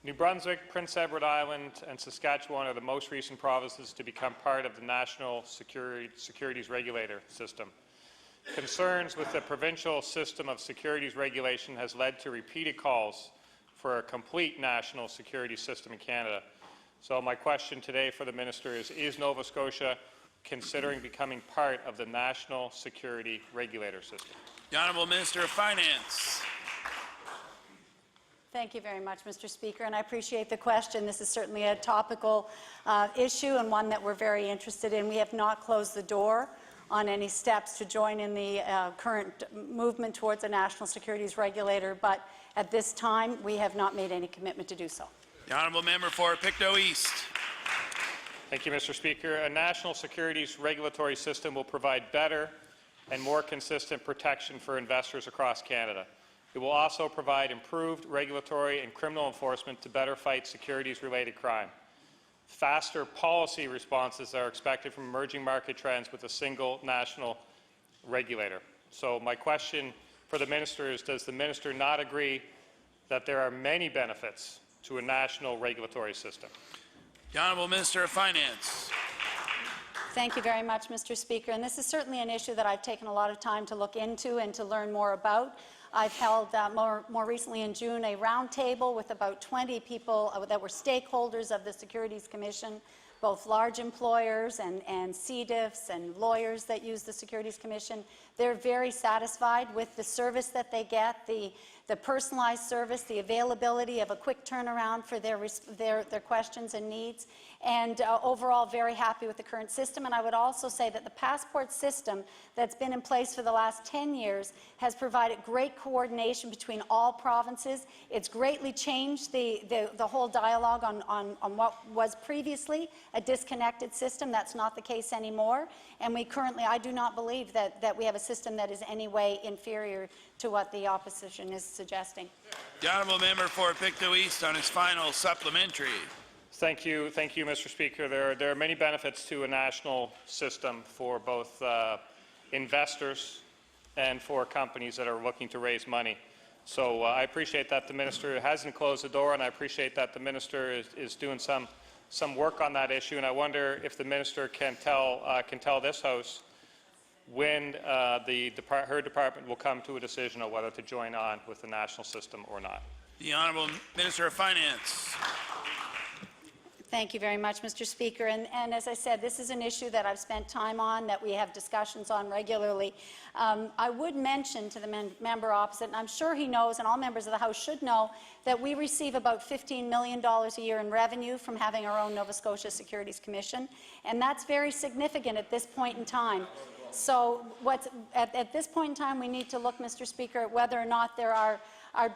New Brunswick, Prince Edward Island, and Saskatchewan are the most recent provinces to become part of the National Securities Regulator System. Concerns with the provincial system of securities regulation has led to repeated calls for a complete national security system in Canada. So my question today for the Minister is Nova Scotia considering becoming part of the National Security Regulator System? The Honourable Minister of Finance. Thank you very much, Mr. Speaker, and I appreciate the question. This is certainly a topical issue and one that we're very interested in. We have not closed the door on any steps to join in the current movement towards a national securities regulator, but at this time we have not made any commitment to do so. The honourable member for Pictou East. Thank you, Mr. Speaker. A national securities regulatory system will provide better and more consistent protection for investors across Canada. It will also provide improved regulatory and criminal enforcement to better fight securities-related crime. Faster policy responses are expected from emerging market trends with a single national regulator. So my question for the Minister is, does the Minister not agree that there are many benefits to a national regulatory system? The Honourable Minister of Finance. Thank you very much, Mr. Speaker. And this is certainly an issue that I've taken a lot of time to look into and to learn more about. I've held more recently in June a roundtable with about 20 people that were stakeholders of the Securities Commission, both large employers and CDIFs and lawyers that use the Securities Commission. They're very satisfied with the service that they get, the personalized service, the availability of a quick turnaround for their questions and needs, and overall very happy with the current system. And I would also say that the passport system that's been in place for the last 10 years has provided great coordination between all provinces. It's greatly changed the whole dialogue on what was previously a disconnected system. That's not the case anymore. And I do not believe that we have a system that is any way inferior to what the opposition is suggesting. The honourable member for Pictou East on his final supplementary. Thank you, Mr. Speaker. There are many benefits to a national system for both investors and for companies that are looking to raise money. So I appreciate that the minister hasn't closed the door, and I appreciate that the minister is doing some work on that issue. And I wonder if the minister can tell this House when her department will come to a decision on whether to join on with the national system or not. The Honourable Minister of Finance. Thank you very much, Mr. Speaker. And as I said, this is an issue that I've spent time on, that we have discussions on regularly. I would mention to the member opposite, and I'm sure he knows, and all members of the House should know, that we receive about $15 million a year in revenue from having our own Nova Scotia Securities Commission, and that's very significant at this point in time. So at this point in time, we need to look, Mr. Speaker, at whether or not there are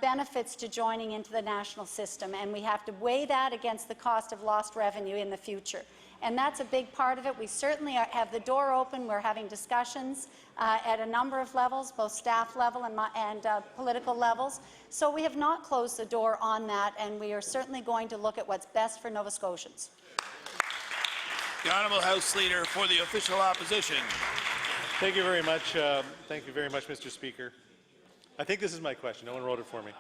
benefits to joining into the national system, and we have to weigh that against the cost of lost revenue in the future. And that's a big part of it. We certainly have the door open. We're having discussions at a number of levels, both staff level and political levels. So we have not closed the door on that, and we are certainly going to look at what's best for Nova Scotians. The Honourable House Leader for the Official Opposition. Thank you very much. Thank you very much, Mr. Speaker. I think this is my question. No one wrote it for me.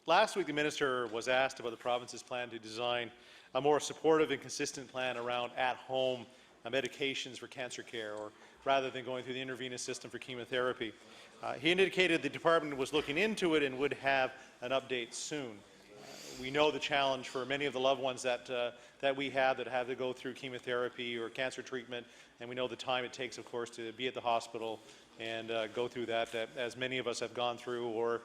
Last week, the minister was asked about the province's plan to design a more supportive and consistent plan around at-home medications for cancer care, or rather than going through the intravenous system for chemotherapy. He indicated the department was looking into it and would have an update soon. We know the challenge for many of the loved ones that we have that have to go through chemotherapy or cancer treatment, and we know the time it takes, of course, to be at the hospital and go through that, as many of us have gone through, or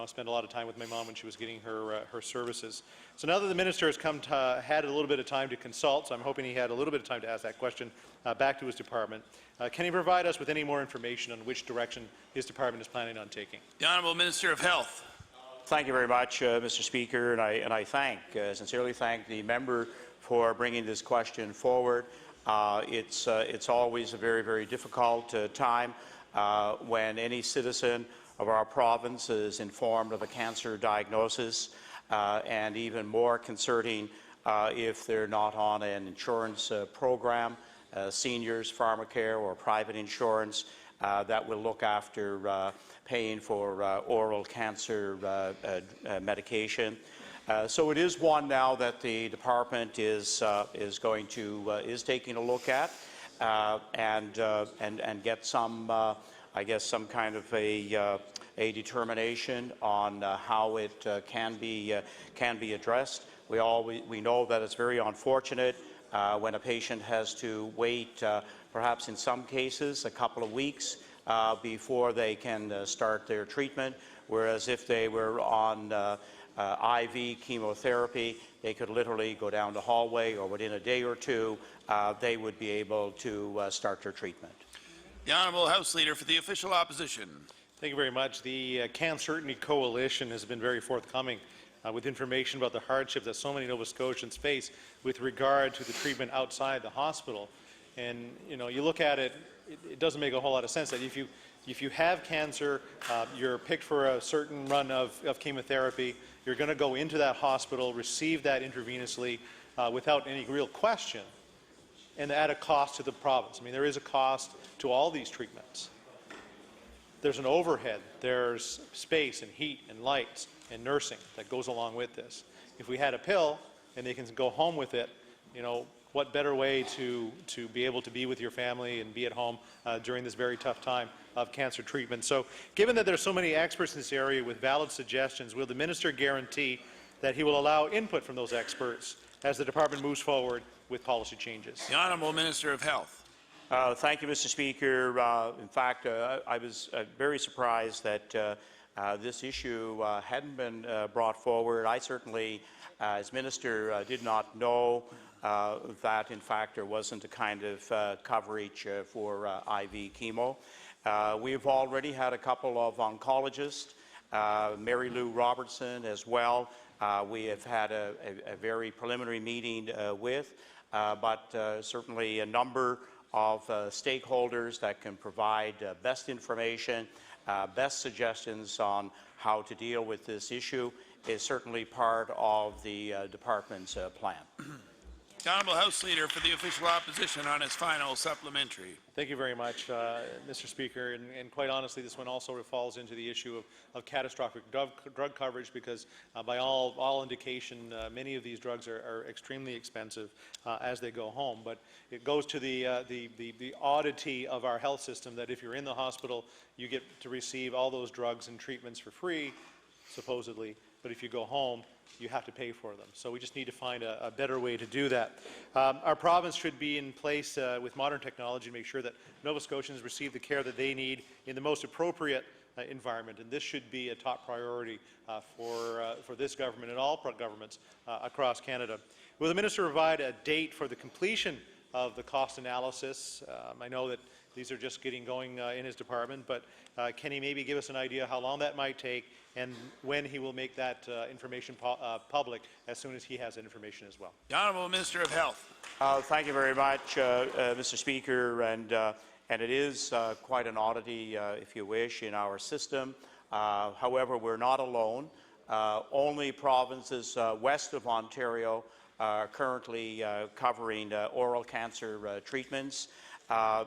spent a lot of time with my mom when she was getting her services. So now that the minister has had a little bit of time to consult, so I'm hoping he had a little bit of time to ask that question back to his department, can he provide us with any more information on which direction his department is planning on taking? The Honourable Minister of Health. Thank you very much, Mr. Speaker, and I sincerely thank the member for bringing this question forward. It's always a very, very difficult time when any citizen of our province is informed of a cancer diagnosis, and even more concerning if they're not on an insurance program, seniors, pharmacare, or private insurance that will look after paying for oral cancer medication. So it is one now that the department is taking a look at and get some I guess some kind of a determination on how it can be addressed. We know that it's very unfortunate when a patient has to wait perhaps in some cases a couple of weeks before they can start their treatment, whereas if they were on IV chemotherapy, they could literally go down the hallway, or within a day or two, they would be able to start their treatment. The Honourable House Leader for the Official Opposition. Thank you very much. The CanCertainty Coalition has been very forthcoming with information about the hardship that so many Nova Scotians face with regard to the treatment outside the hospital. And you look at it, it doesn't make a whole lot of sense that if you have cancer, you're picked for a certain run of chemotherapy, you're going to go into that hospital, receive that intravenously without any real question, and at a cost to the province. I mean, there is a cost to all these treatments. There's an overhead, there's space and heat and lights and nursing that goes along with this. If we had a pill and they can go home with it, what better way to be able to be with your family and be at home during this very tough time of cancer treatment. So given that there's so many experts in this area with valid suggestions, will the minister guarantee that he will allow input from those experts as the department moves forward with policy changes? The Honourable Minister of Health. Thank you, Mr. Speaker. In fact, I was very surprised that this issue hadn't been brought forward. I certainly, as Minister, did not know that, in fact, there wasn't a kind of coverage for IV chemo. We've already had a couple of oncologists, Mary Lou Robertson as well. We have had a very preliminary meeting with, but certainly a number of stakeholders that can provide best information, best suggestions on how to deal with this issue is certainly part of the department's plan. The Honourable House Leader for the Official Opposition on his final supplementary. Thank you very much, Mr. Speaker. And quite honestly, this one also falls into the issue of catastrophic drug coverage because by all indication, many of these drugs are extremely expensive as they go home. But it goes to the oddity of our health system that if you're in the hospital, you get to receive all those drugs and treatments for free, supposedly. But if you go home, you have to pay for them. So we just need to find a better way to do that. Our province should be in place with modern technology to make sure that Nova Scotians receive the care that they need in the most appropriate environment. And this should be a top priority for this government and all governments across Canada. Will the minister provide a date for the completion of the cost analysis? I know that these are just getting going in his department, but can he maybe give us an idea how long that might take and when he will make that information public as soon as he has that information as well? The Honourable Minister of Health. Thank you very much, Mr. Speaker, and it is quite an oddity, if you wish, in our system. However, we're not alone. Only provinces west of Ontario are currently covering oral cancer treatments.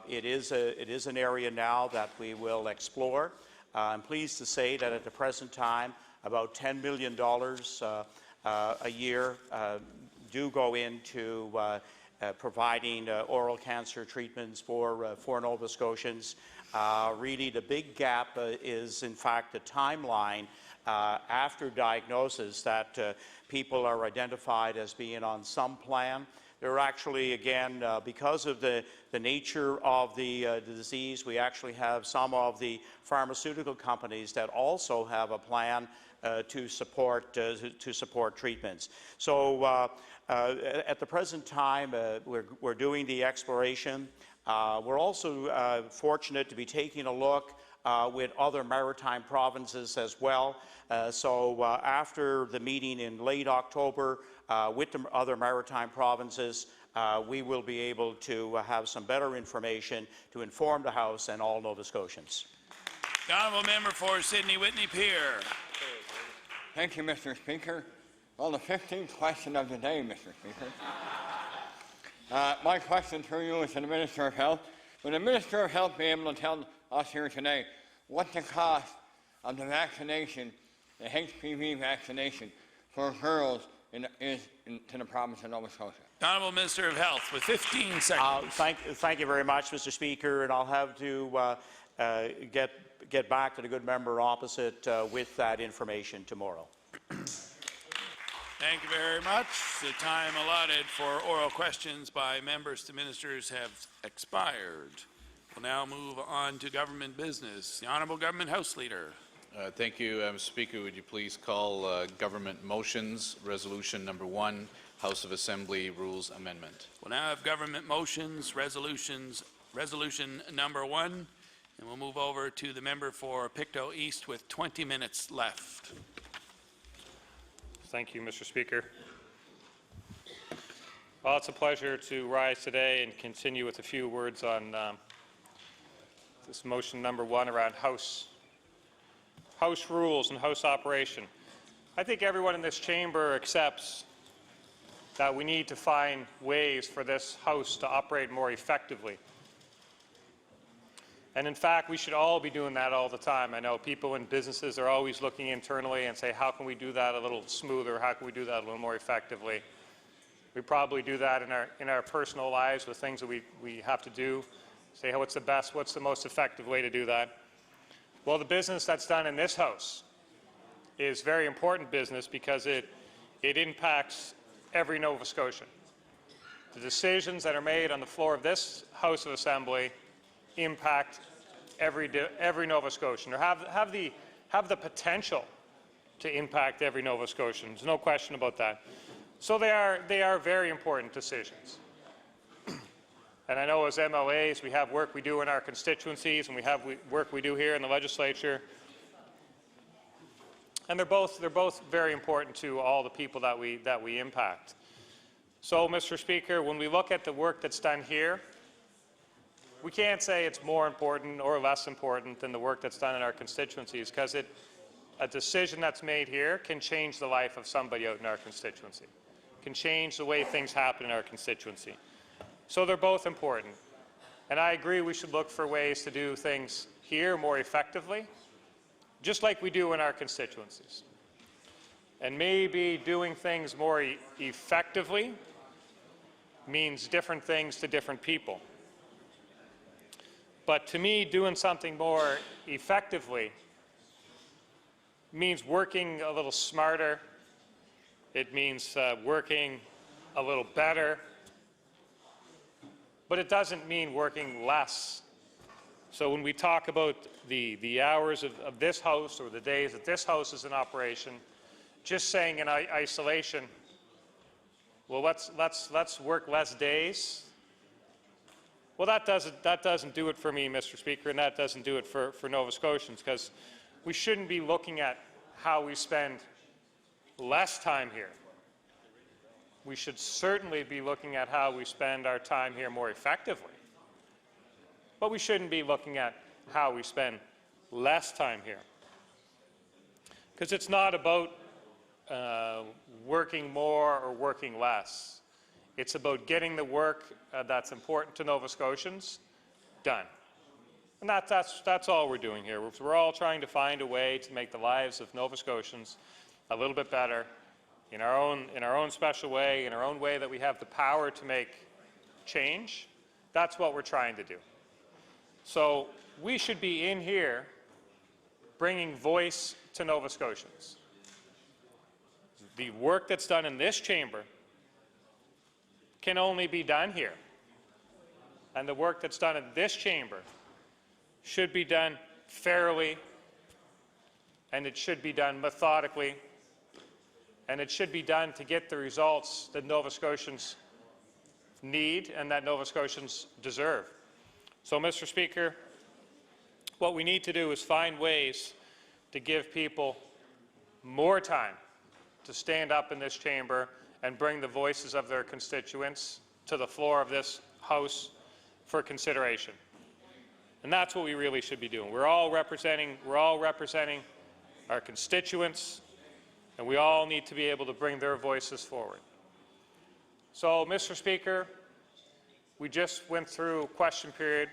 It is an area now that we will explore. I'm pleased to say that at the present time, about $10 million a year do go into providing oral cancer treatments for Nova Scotians. Really, the big gap is, in fact, the timeline after diagnosis that people are identified as being on some plan. There are actually, again, because of the nature of the disease, we actually have some of the pharmaceutical companies that also have a plan to support treatments. So at the present time, we're doing the exploration. We're also fortunate to be taking a look with other maritime provinces as well. So after the meeting in late October with the other maritime provinces, we will be able to have some better information to inform the House and all Nova Scotians. The Honourable Member for Sydney Whitney Pier. Thank you, Mr. Speaker. Well, the 15th question of the day, Mr. Speaker. My question to you is to the Minister of Health. Will the Minister of Health be able to tell us here today what the cost of the vaccination, the HPV vaccination for girls is to the province of Nova Scotia? The Honourable Minister of Health with 15 seconds. Thank you very much, Mr. Speaker, and I'll have to get back to the good member opposite with that information tomorrow. Thank you very much. The time allotted for oral questions by members to ministers have expired. We'll now move on to government business. The Honourable Government House Leader. Thank you, Mr. Speaker. Would you please call government motions, resolution number 1, House of Assembly Rules Amendment. We'll now have government motions, resolution number 1, and we'll move over to the member for Pictou East with 20 minutes left. Thank you, Mr. Speaker. Well, it's a pleasure to rise today and continue with a few words on this motion number 1 around House rules and House operation. I think everyone in this chamber accepts that we need to find ways for this House to operate more effectively. And in fact, we should all be doing that all the time. I know people in businesses are always looking internally and say, how can we do that a little smoother? How can we do that a little more effectively? We probably do that in our personal lives with things that we have to do. Say, hey, what's the most effective way to do that? Well, the business that's done in this House is very important business because it impacts every Nova Scotian. The decisions that are made on the floor of this House of Assembly impact every Nova Scotian, or have have the potential to impact every Nova Scotian. There's no question about that. So they are very important decisions. And I know as MLAs, we have work we do in our constituencies, and we have work we do here in the legislature. And they're both very important to all the people that we impact. So, Mr. Speaker, when we look at the work that's done here, we can't say it's more important or less important than the work that's done in our constituencies, because a decision that's made here can change the life of somebody out in our constituency, can change the way things happen in our constituency. So they're both important. And I agree we should look for ways to do things here more effectively, just like we do in our constituencies. And maybe doing things more effectively means different things to different people. But to me, doing something more effectively means working a little smarter. It means working a little better. But it doesn't mean working less. So when we talk about the hours of this House or the days that this House is in operation, just saying in isolation, well, let's work less days. Well, that doesn't do it for me, Mr. Speaker, and that doesn't do it for Nova Scotians, because we shouldn't be looking at how we spend less time here. We should certainly be looking at how we spend our time here more effectively. But we shouldn't be looking at how we spend less time here. Because it's not about working more or working less. It's about getting the work that's important to Nova Scotians done. And that's all we're doing here. We're all trying to find a way to make the lives of Nova Scotians a little bit better in our own special way, in our own way that we have the power to make change. That's what we're trying to do. So we should be in here bringing voice to Nova Scotians. The work that's done in this chamber can only be done here. And the work that's done in this chamber should be done fairly, and it should be done methodically, and it should be done to get the results that Nova Scotians need and that Nova Scotians deserve. So, Mr. Speaker, what we need to do is find ways to give people more time to stand up in this chamber and bring the voices of their constituents to the floor of this House for consideration. And that's what we really should be doing. We're all representing our constituents, and we all need to be able to bring their voices forward. So, Mr. Speaker, we just went through question period.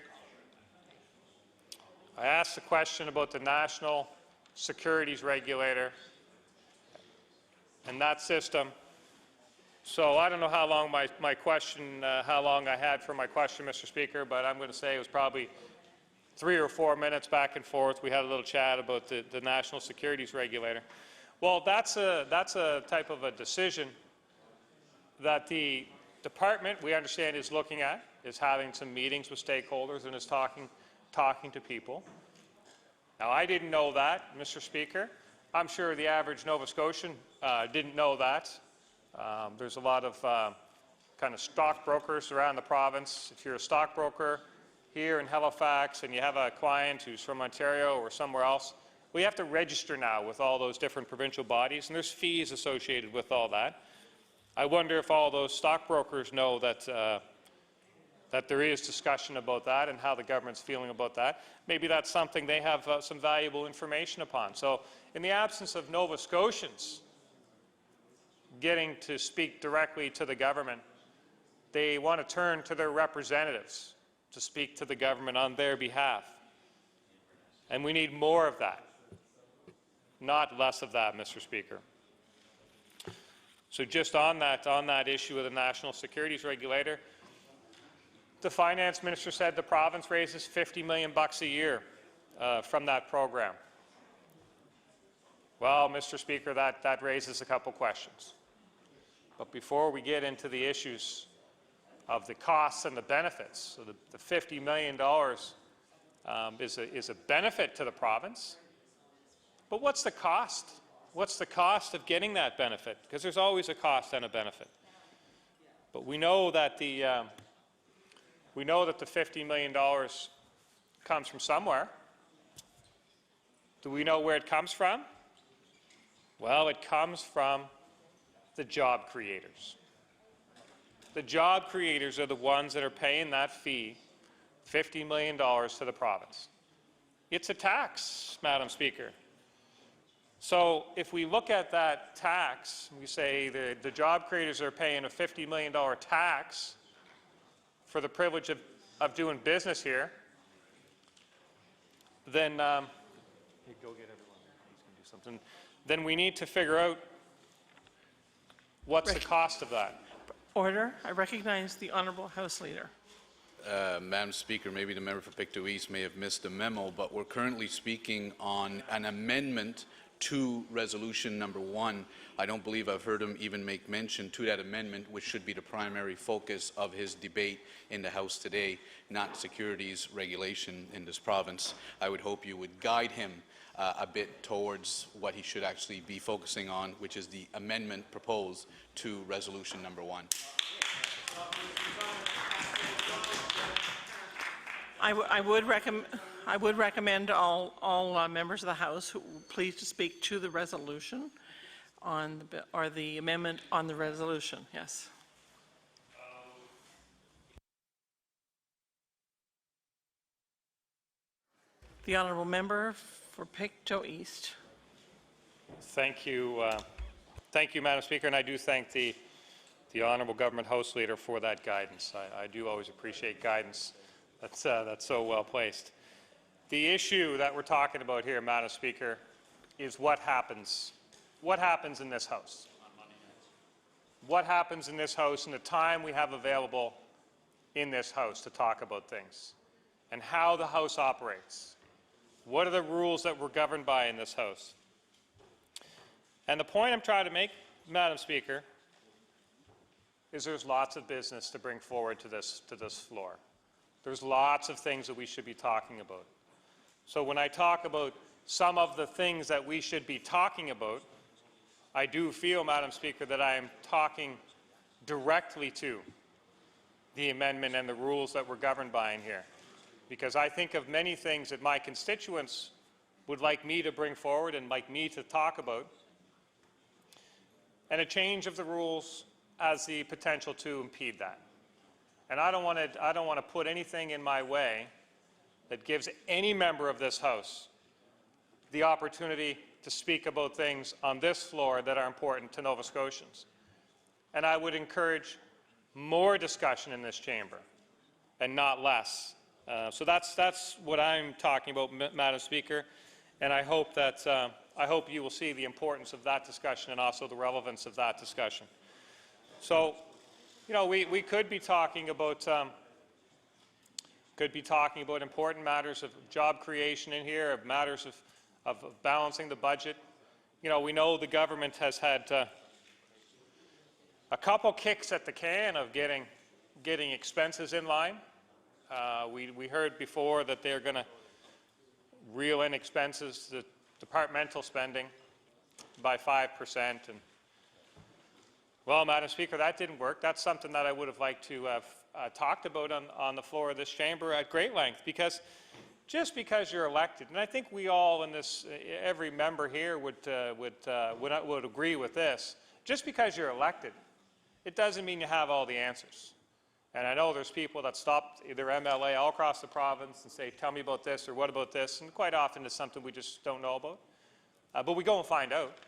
I asked a question about the National Securities Regulator and that system. So I don't know how long how long I had for my question, Mr. Speaker, but I'm going to say it was probably 3 or 4 minutes back and forth. We had a little chat about the National Securities Regulator. Well, that's a type of a decision that the department, we understand, is looking at, is having some meetings with stakeholders and is talking to people. Now, I didn't know that, Mr. Speaker. I'm sure the average Nova Scotian didn't know that. There's a lot of kind of stockbrokers around the province. If you're a stockbroker here in Halifax and you have a client who's from Ontario or somewhere else, we have to register now with all those different provincial bodies, and there's fees associated with all that. I wonder if all those stockbrokers know that that there is discussion about that and how the government's feeling about that. Maybe that's something they have some valuable information upon. So in the absence of Nova Scotians getting to speak directly to the government, they want to turn to their representatives to speak to the government on their behalf. And we need more of that, not less of that, Mr. Speaker. So just on that issue of the National Securities Regulator, the Finance Minister said the province raises $50 million a year from that program. Well, Mr. Speaker, that raises a couple questions. But before we get into the issues of the costs and the benefits, so the $50 million is a benefit to the province, But what's the cost? What's the cost of getting that benefit? Because there's always a cost and a benefit. But we know that the $50 million comes from somewhere. Do we know where it comes from? Well, it comes from the job creators. The job creators are the ones that are paying that fee, $50 million to the province. It's a tax, Madam Speaker. So if we look at that tax, we say the job creators are paying a $50 million tax for the privilege of doing business here, then then we need to figure out what's the cost of that. Order. I recognize the Honourable House Leader. Madam Speaker, maybe the member for Pictou East may have missed the memo, but we're currently speaking on an amendment to Resolution Number 1. I don't believe I've heard him even make mention to that amendment, which should be the primary focus of his debate in the House today, not securities regulation in this province. I would hope you would guide him a bit towards what he should actually be focusing on, which is the amendment proposed to Resolution Number 1. I would recommend all members of the House who please to speak to the resolution on the, or the amendment on the resolution. Yes. The honourable member for Pictou East. Thank you, Madam Speaker, and I do thank the Honourable Government House Leader for that guidance. I do always appreciate guidance that's so well placed. The issue that we're talking about here, Madam Speaker, is what happens in this House. What happens in this House in the time we have available in this House to talk about things, and how the House operates. What are the rules that we're governed by in this House? And the point I'm trying to make, Madam Speaker, is there's lots of business to bring forward to this floor. There's lots of things that we should be talking about. So when I talk about some of the things that we should be talking about, I do feel, Madam Speaker, that I am talking directly to the amendment and the rules that we're governed by in here. Because I think of many things that my constituents would like me to bring forward and like me to talk about. And a change of the rules has the potential to impede that. And I don't want to put anything in my way that gives any member of this House the opportunity to speak about things on this floor that are important to Nova Scotians. And I would encourage more discussion in this chamber and not less. So that's what I'm talking about, Madam Speaker, and I hope that I hope you will see the importance of that discussion and also the relevance of that discussion. So, you know, we could be talking about important matters of job creation in here, of matters of balancing the budget. You know, we know the government has had a couple kicks at the can of getting expenses in line. We heard before that they're going to reel in expenses, the departmental spending, by 5%. And, well, Madam Speaker, that didn't work. That's something that I would have liked to have talked about on the floor of this chamber at great length, because just because you're elected, and I think we all in this, every member here would agree with this, just because you're elected, it doesn't mean you have all the answers. And I know there's people that stop their MLA all across the province and say, tell me about this or what about this, and quite often it's something we just don't know about. But we go and find out,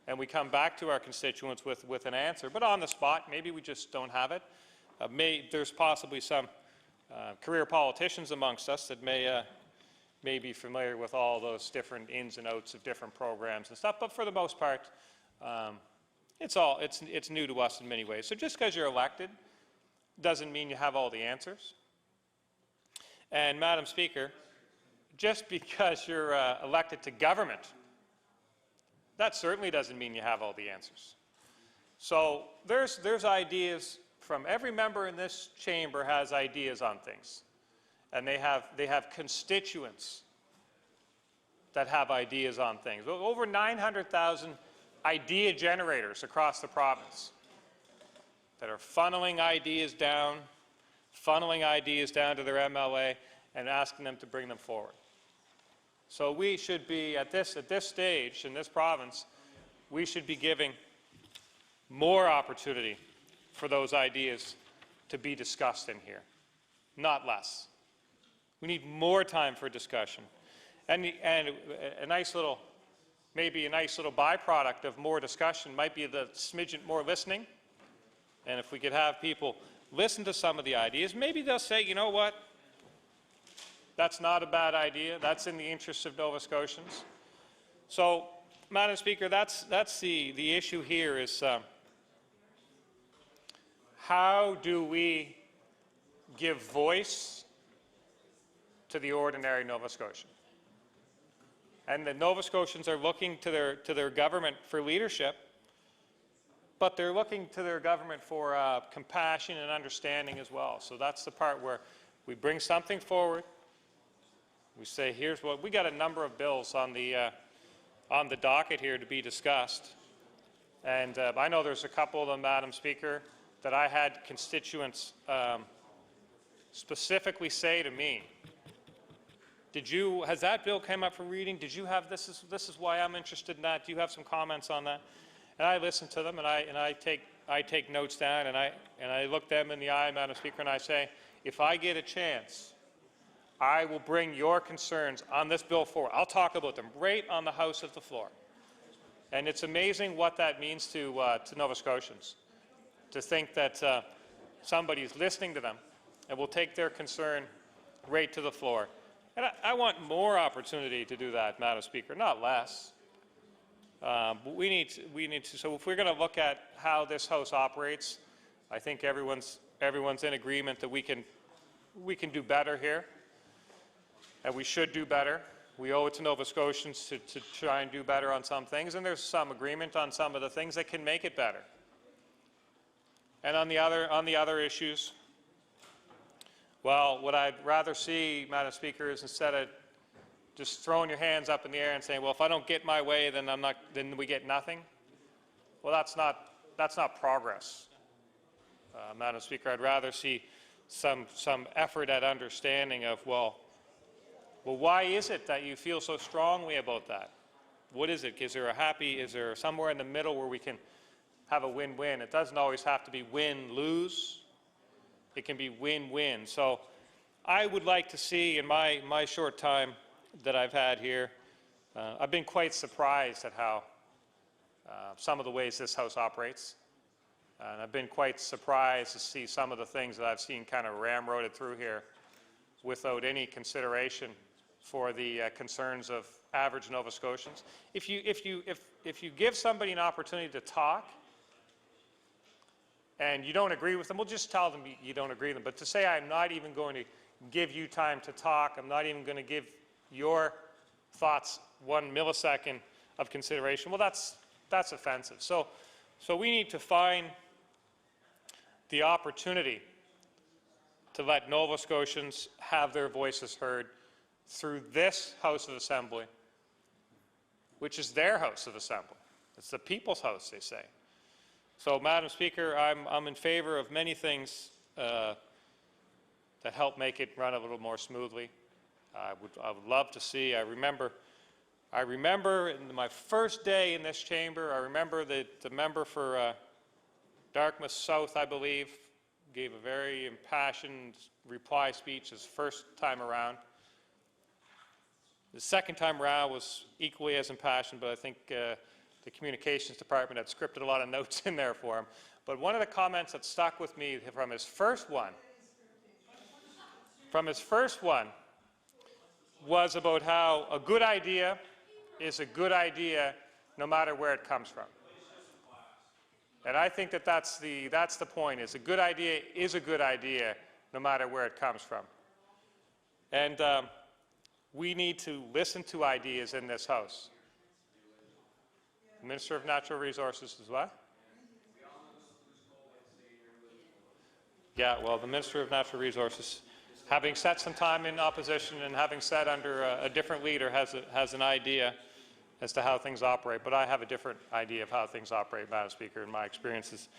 and we come back to our constituents with an answer. But on the spot, maybe we just don't have it. There's possibly some career politicians amongst us that may be familiar with all those different ins and outs of different programs and stuff, but for the most part, it's new to us in many ways. So just because you're elected doesn't mean you have all the answers. And Madam Speaker, just because you're elected to government, that certainly doesn't mean you have all the answers. So there's ideas from every member in this chamber has ideas on things, and they have constituents that have ideas on things. Over 900,000 idea generators across the province that are funneling ideas down to their MLA and asking them to bring them forward. So we should be, at this stage in this province, we should be giving more opportunity for those ideas to be discussed in here, not less. We need more time for discussion. And a nice little, maybe a nice little byproduct of more discussion might be the smidgen more listening. And if we could have people listen to some of the ideas, maybe they'll say, you know what, that's not a bad idea. That's in the interests of Nova Scotians. So, Madam Speaker, that's the issue here is how do we give voice to the ordinary Nova Scotian? And the Nova Scotians are looking to their government for leadership, but they're looking to their government for compassion and understanding as well. So that's the part where we bring something forward. We say, here's what we got a number of bills on the docket here to be discussed, and I know there's a couple of them, Madam Speaker, that I had constituents specifically say to me, has that bill come up for reading? Did you have, this is why I'm interested in that. Do you have some comments on that? And I listen to them, and I take notes down, and I look them in the eye, Madam Speaker, and I say, if I get a chance, I will bring your concerns on this bill forward. I'll talk about them right on the House of the floor. And it's amazing what that means to Nova Scotians, to think that somebody's listening to them and will take their concern right to the floor. And I want more opportunity to do that, Madam Speaker, not less. But we need to. So if we're going to look at how this House operates, I think everyone's in agreement that we can do better here, and we should do better. We owe it to Nova Scotians to try and do better on some things, and there's some agreement on some of the things that can make it better. And on the other issues, well, what I'd rather see, Madam Speaker, is instead of just throwing your hands up in the air and saying, well, if I don't get my way, then we get nothing. Well, that's not progress. Madam Speaker, I'd rather see some effort at understanding of, well, why is it that you feel so strongly about that? What is it? Is there somewhere in the middle where we can have a win-win? It doesn't always have to be win-lose. It can be win-win. So I would like to see, in my short time that I've had here, I've been quite surprised at how some of the ways this House operates. And I've been quite surprised to see some of the things that I've seen kind of ramroded through here without any consideration for the concerns of average Nova Scotians. If you give somebody an opportunity to talk and you don't agree with them, well, just tell them you don't agree with them. But to say I'm not even going to give you time to talk, I'm not even going to give your thoughts 1 millisecond of consideration, well, that's offensive. So we need to find the opportunity to let Nova Scotians have their voices heard through this House of Assembly, which is their House of Assembly. It's the people's house, they say. So, Madam Speaker, I'm in favor of many things that help make it run a little more smoothly. I would love to see. I remember in my first day in this chamber, I remember that the member for Dartmouth South, I believe, gave a very impassioned reply speech his first time around. The second time around was equally as impassioned, but I think the communications department had scripted a lot of notes in there for him. But one of the comments that stuck with me from his first one was about how a good idea is a good idea no matter where it comes from. And I think that that's the point, is a good idea is a good idea no matter where it comes from. And we need to listen to ideas in this House. The Minister of Natural Resources is what? Yeah, well, the Minister of Natural Resources having set some time in opposition and having sat under a different leader has an idea as to how things operate, but I have a different idea of how things operate, Madam Speaker, in my experiences.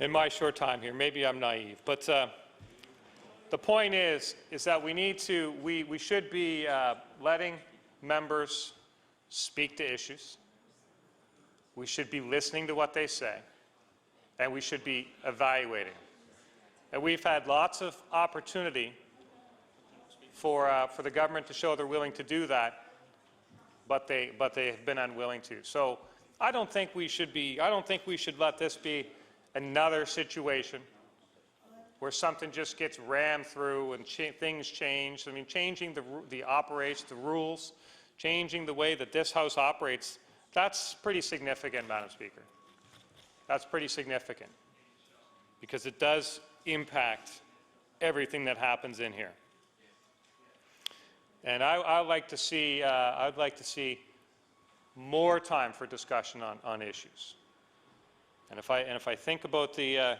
In my short time here, maybe I'm naive, but the point is that we should be letting members speak to issues. We should be listening to what they say, and we should be evaluating. And we've had lots of opportunity for the government to show they're willing to do that, but they have been unwilling to. So I don't think we should let this be another situation where something just gets rammed through and things change. I mean, changing the operation, the rules, changing the way that this House operates, that's pretty significant, Madam Speaker. That's pretty significant because it does impact everything that happens in here. And I'd like to see more time for discussion on issues. And if I think about the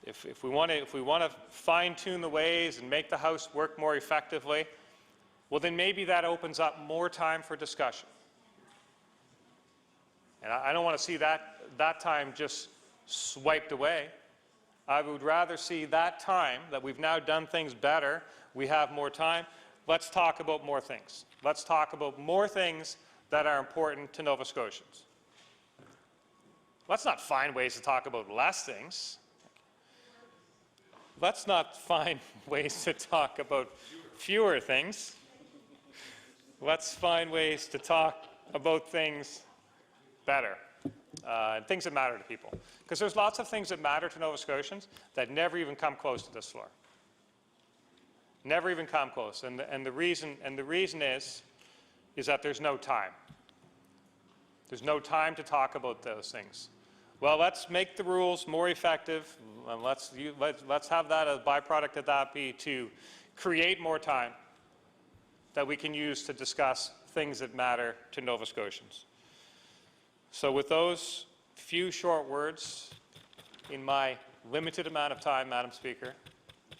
if we want to fine-tune the ways and make the House work more effectively, well, then maybe that opens up more time for discussion. And I don't want to see that time just swiped away. I would rather see that time that we've now done things better, we have more time. Let's talk about more things. Let's talk about more things that are important to Nova Scotians. Let's not find ways to talk about less things. Let's not find ways to talk about fewer things. Let's find ways to talk about things better, things that matter to people. Because there's lots of things that matter to Nova Scotians that never even come close to this floor. Never even come close. And the reason is that there's no time. There's no time to talk about those things. Well, let's make the rules more effective, and let's have that as a byproduct of that be to create more time that we can use to discuss things that matter to Nova Scotians. So with those few short words in my limited amount of time, Madam Speaker,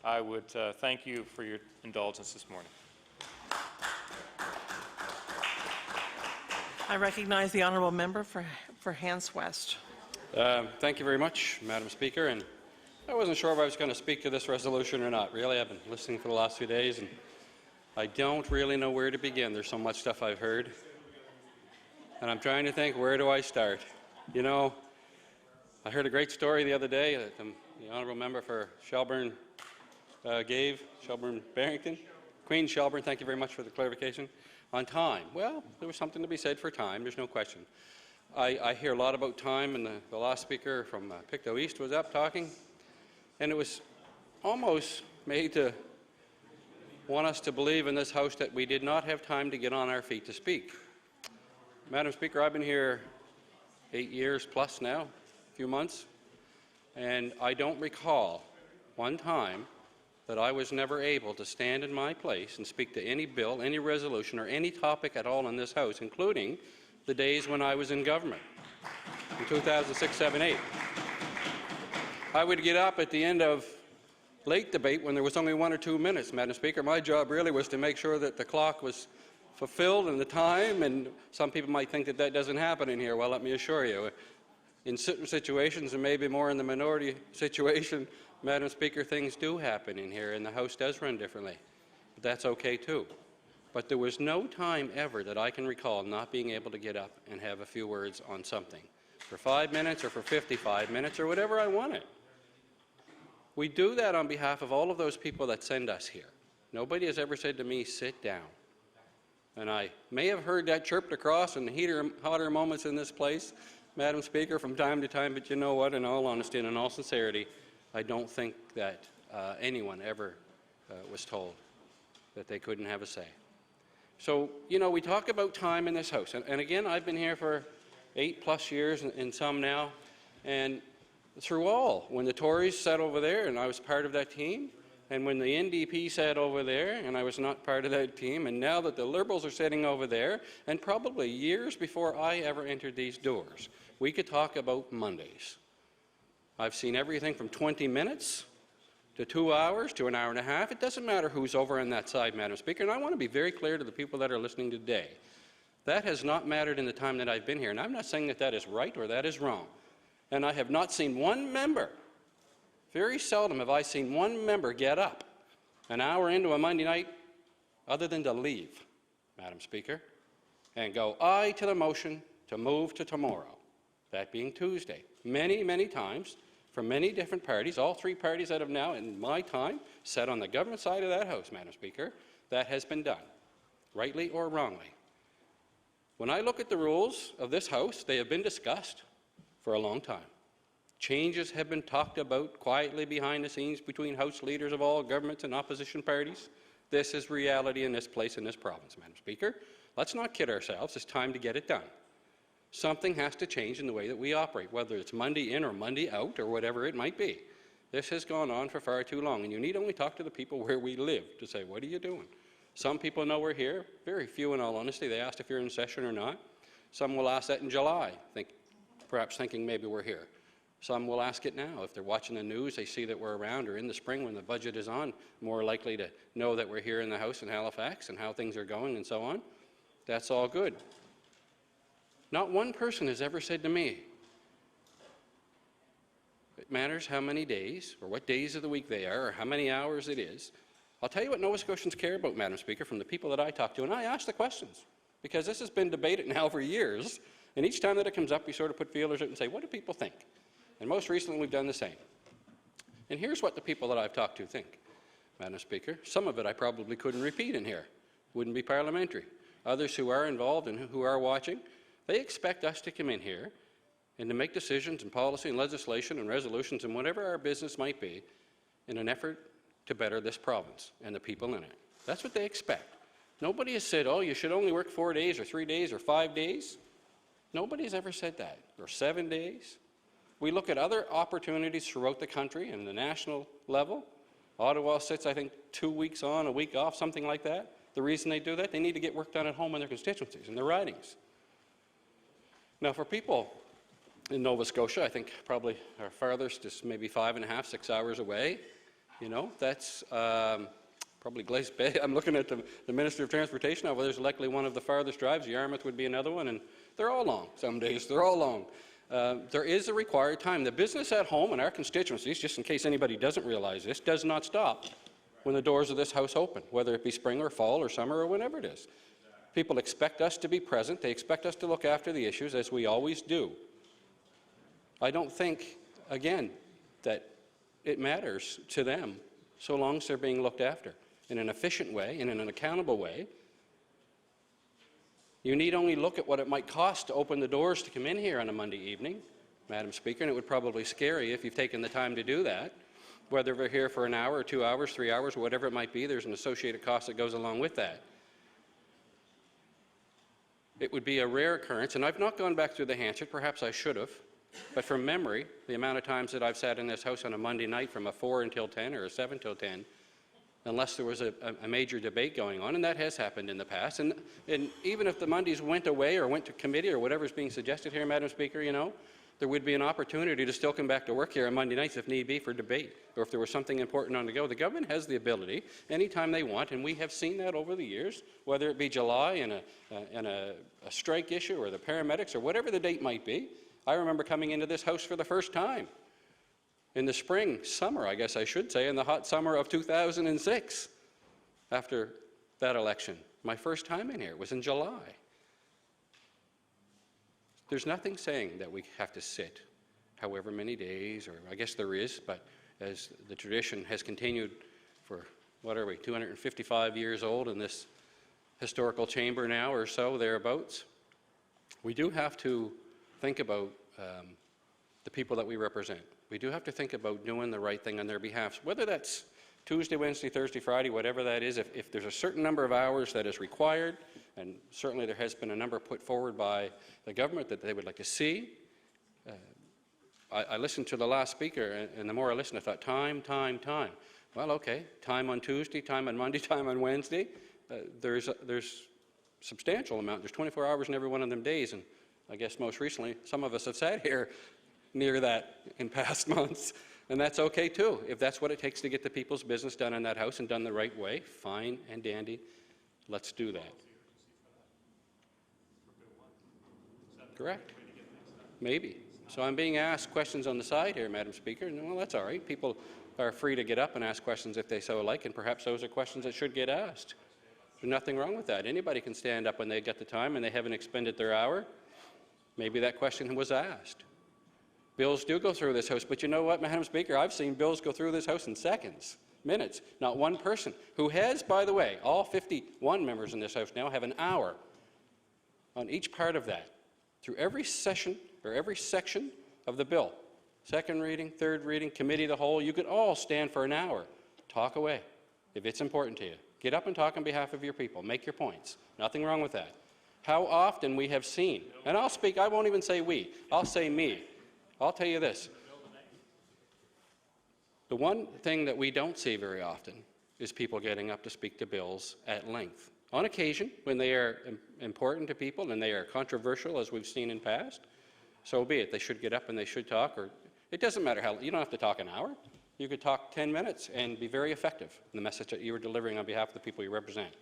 I would thank you for your indulgence this morning. I recognize the honourable member for Hants West. Thank you very much, Madam Speaker. And I wasn't sure if I was going to speak to this resolution or not. Really, I've been listening for the last few days, and I don't really know where to begin. There's so much stuff I've heard. And I'm trying to think, where do I start? You know, I heard a great story the other day that the honourable member for Shelburne gave, Shelburne-Barrington. Queen Shelburne, thank you very much for the clarification. On time. Well, there was something to be said for time, there's no question. I hear a lot about time, and the last speaker from Pictou East was up talking, and it was almost made to want us to believe in this House that we did not have time to get on our feet to speak. Madam Speaker, I've been here 8 years plus now, a few months, and I don't recall one time that I was never able to stand in my place and speak to any bill, any resolution, or any topic at all in this House, including the days when I was in government, in 2006, 7, 8. I would get up at the end of late debate when there was only 1 or 2 minutes, Madam Speaker. My job really was to make sure that the clock was fulfilled and the time, and some people might think that that doesn't happen in here. Well, let me assure you, in certain situations, and maybe more in the minority situation, Madam Speaker, things do happen in here, and the House does run differently. But that's okay, too. But there was no time ever that I can recall not being able to get up and have a few words on something, for 5 minutes or for 55 minutes or whatever I wanted. We do that on behalf of all of those people that send us here. Nobody has ever said to me, sit down. And I may have heard that chirped across in the hotter moments in this place, Madam Speaker, from time to time, but you know what, in all honesty and in all sincerity, I don't think that anyone ever was told that they couldn't have a say. So, you know, we talk about time in this House, and again, I've been here for 8+ years and some now, and through all, when the Tories sat over there and I was part of that team, and when the NDP sat over there and I was not part of that team, and now that the Liberals are sitting over there, and probably years before I ever entered these doors, we could talk about Mondays. I've seen everything from 20 minutes to 2 hours to an hour and a half. It doesn't matter who's over on that side, Madam Speaker. And I want to be very clear to the people that are listening today. That has not mattered in the time that I've been here. And I'm not saying that that is right or that is wrong. And I have not seen one member, very seldom have I seen one member get up an hour into a Monday night other than to leave, Madam Speaker, and go aye to the motion to move to tomorrow, that being Tuesday. Many, many times, from many different parties, all three parties that have now, in my time, sat on the government side of that House, Madam Speaker, that has been done, rightly or wrongly. When I look at the rules of this House, they have been discussed for a long time. Changes have been talked about quietly behind the scenes between House leaders of all governments and opposition parties. This is reality in this place, in this province, Madam Speaker. Let's not kid ourselves. It's time to get it done. Something has to change in the way that we operate, whether it's Monday in or Monday out or whatever it might be. This has gone on for far too long, and you need only talk to the people where we live to say, what are you doing? Some people know we're here. Very few, in all honesty. They asked if you're in session or not. Some will ask that in July, perhaps thinking maybe we're here. Some will ask it now. If they're watching the news, they see that we're around, or in the spring when the budget is on, more likely to know that we're here in the House in Halifax and how things are going and so on. That's all good. Not one person has ever said to me, it matters how many days or what days of the week they are or how many hours it is. I'll tell you what Nova Scotians care about, Madam Speaker, from the people that I talk to, and I ask the questions, because this has been debated now for years, and each time that it comes up, you sort of put feelers out and say, what do people think? And most recently, we've done the same. And here's what the people that I've talked to think, Madam Speaker. Some of it I probably couldn't repeat in here. Wouldn't be parliamentary. Others who are involved and who are watching, they expect us to come in here and to make decisions and policy and legislation and resolutions and whatever our business might be in an effort to better this province and the people in it. That's what they expect. Nobody has said, oh, you should only work 4 days or 3 days or 5 days. Nobody has ever said that. Or 7 days. We look at other opportunities throughout the country and the national level. Ottawa sits, I think, 2 weeks on, a week off, something like that. The reason they do that, they need to get work done at home in their constituencies and their ridings. Now, for people in Nova Scotia, I think probably our farthest is maybe 5.5, 6 hours away. You know, that's probably Glace Bay. I'm looking at the Minister of Transportation. Now, well, there's likely one of the farthest drives. Yarmouth would be another one, and they're all long. Some days they're all long. There is a required time. The business at home in our constituencies, just in case anybody doesn't realize this, does not stop when the doors of this House open, whether it be spring or fall or summer or whenever it is. People expect us to be present. They expect us to look after the issues, as we always do. I don't think, again, that it matters to them so long as they're being looked after in an efficient way and in an accountable way. You need only look at what it might cost to open the doors to come in here on a Monday evening, Madam Speaker, and it would probably scare you if you've taken the time to do that. Whether we're here for an hour or 2 hours, 3 hours, whatever it might be, there's an associated cost that goes along with that. It would be a rare occurrence, and I've not gone back through the Hansard, perhaps I should have, but from memory, the amount of times that I've sat in this House on a Monday night from a 4 until 10 or a 7 till 10, unless there was a major debate going on, and that has happened in the past. And even if the Mondays went away or went to committee or whatever is being suggested here, Madam Speaker, you know, there would be an opportunity to still come back to work here on Monday nights if need be for debate, or if there was something important on the go. The government has the ability anytime they want, and we have seen that over the years, whether it be July and a strike issue or the paramedics or whatever the date might be. I remember coming into this House for the first time in the summer, I guess I should say, in the hot summer of 2006, after that election. My first time in here was in July. There's nothing saying that we have to sit however many days, or I guess there is, but as the tradition has continued for, what are we, 255 years old in this historical chamber now or so, thereabouts, we do have to think about the people that we represent. We do have to think about doing the right thing on their behalf, whether that's Tuesday, Wednesday, Thursday, Friday, whatever that is. If there's a certain number of hours that is required, and certainly there has been a number put forward by the government that they would like to see. I listened to the last speaker, and the more I listened, I thought, time. Well, okay, time on Tuesday, time on Monday, time on Wednesday. There's substantial amount. There's 24 hours in every one of them days, and I guess most recently, some of us have sat here near that in past months. And that's okay too. If that's what it takes to get the people's business done in that House and done the right way, fine and dandy. Let's do that. Correct. Maybe. So I'm being asked questions on the side here, Madam Speaker, and well, that's all right. People are free to get up and ask questions if they so like, and perhaps those are questions that should get asked. There's nothing wrong with that. Anybody can stand up when they get the time and they haven't expended their hour. Maybe that question was asked. Bills do go through this House, but you know what, Madam Speaker? I've seen bills go through this House in seconds, minutes. Not one person who has, by the way, all 51 members in this House now have an hour on each part of that, through every session or every section of the bill. Second reading, third reading, committee of the whole, you could all stand for an hour. Talk away if it's important to you. Get up and talk on behalf of your people. Make your points. Nothing wrong with that. How often we have seen, and I'll speak, I won't even say we, I'll say me. I'll tell you this. The one thing that we don't see very often is people getting up to speak to bills at length. On occasion, when they are important to people and they are controversial, as we've seen in past, so be it. They should get up and they should talk, or it doesn't matter how, you don't have to talk an hour. You could talk 10 minutes and be very effective in the message that you are delivering on behalf of the people you represent.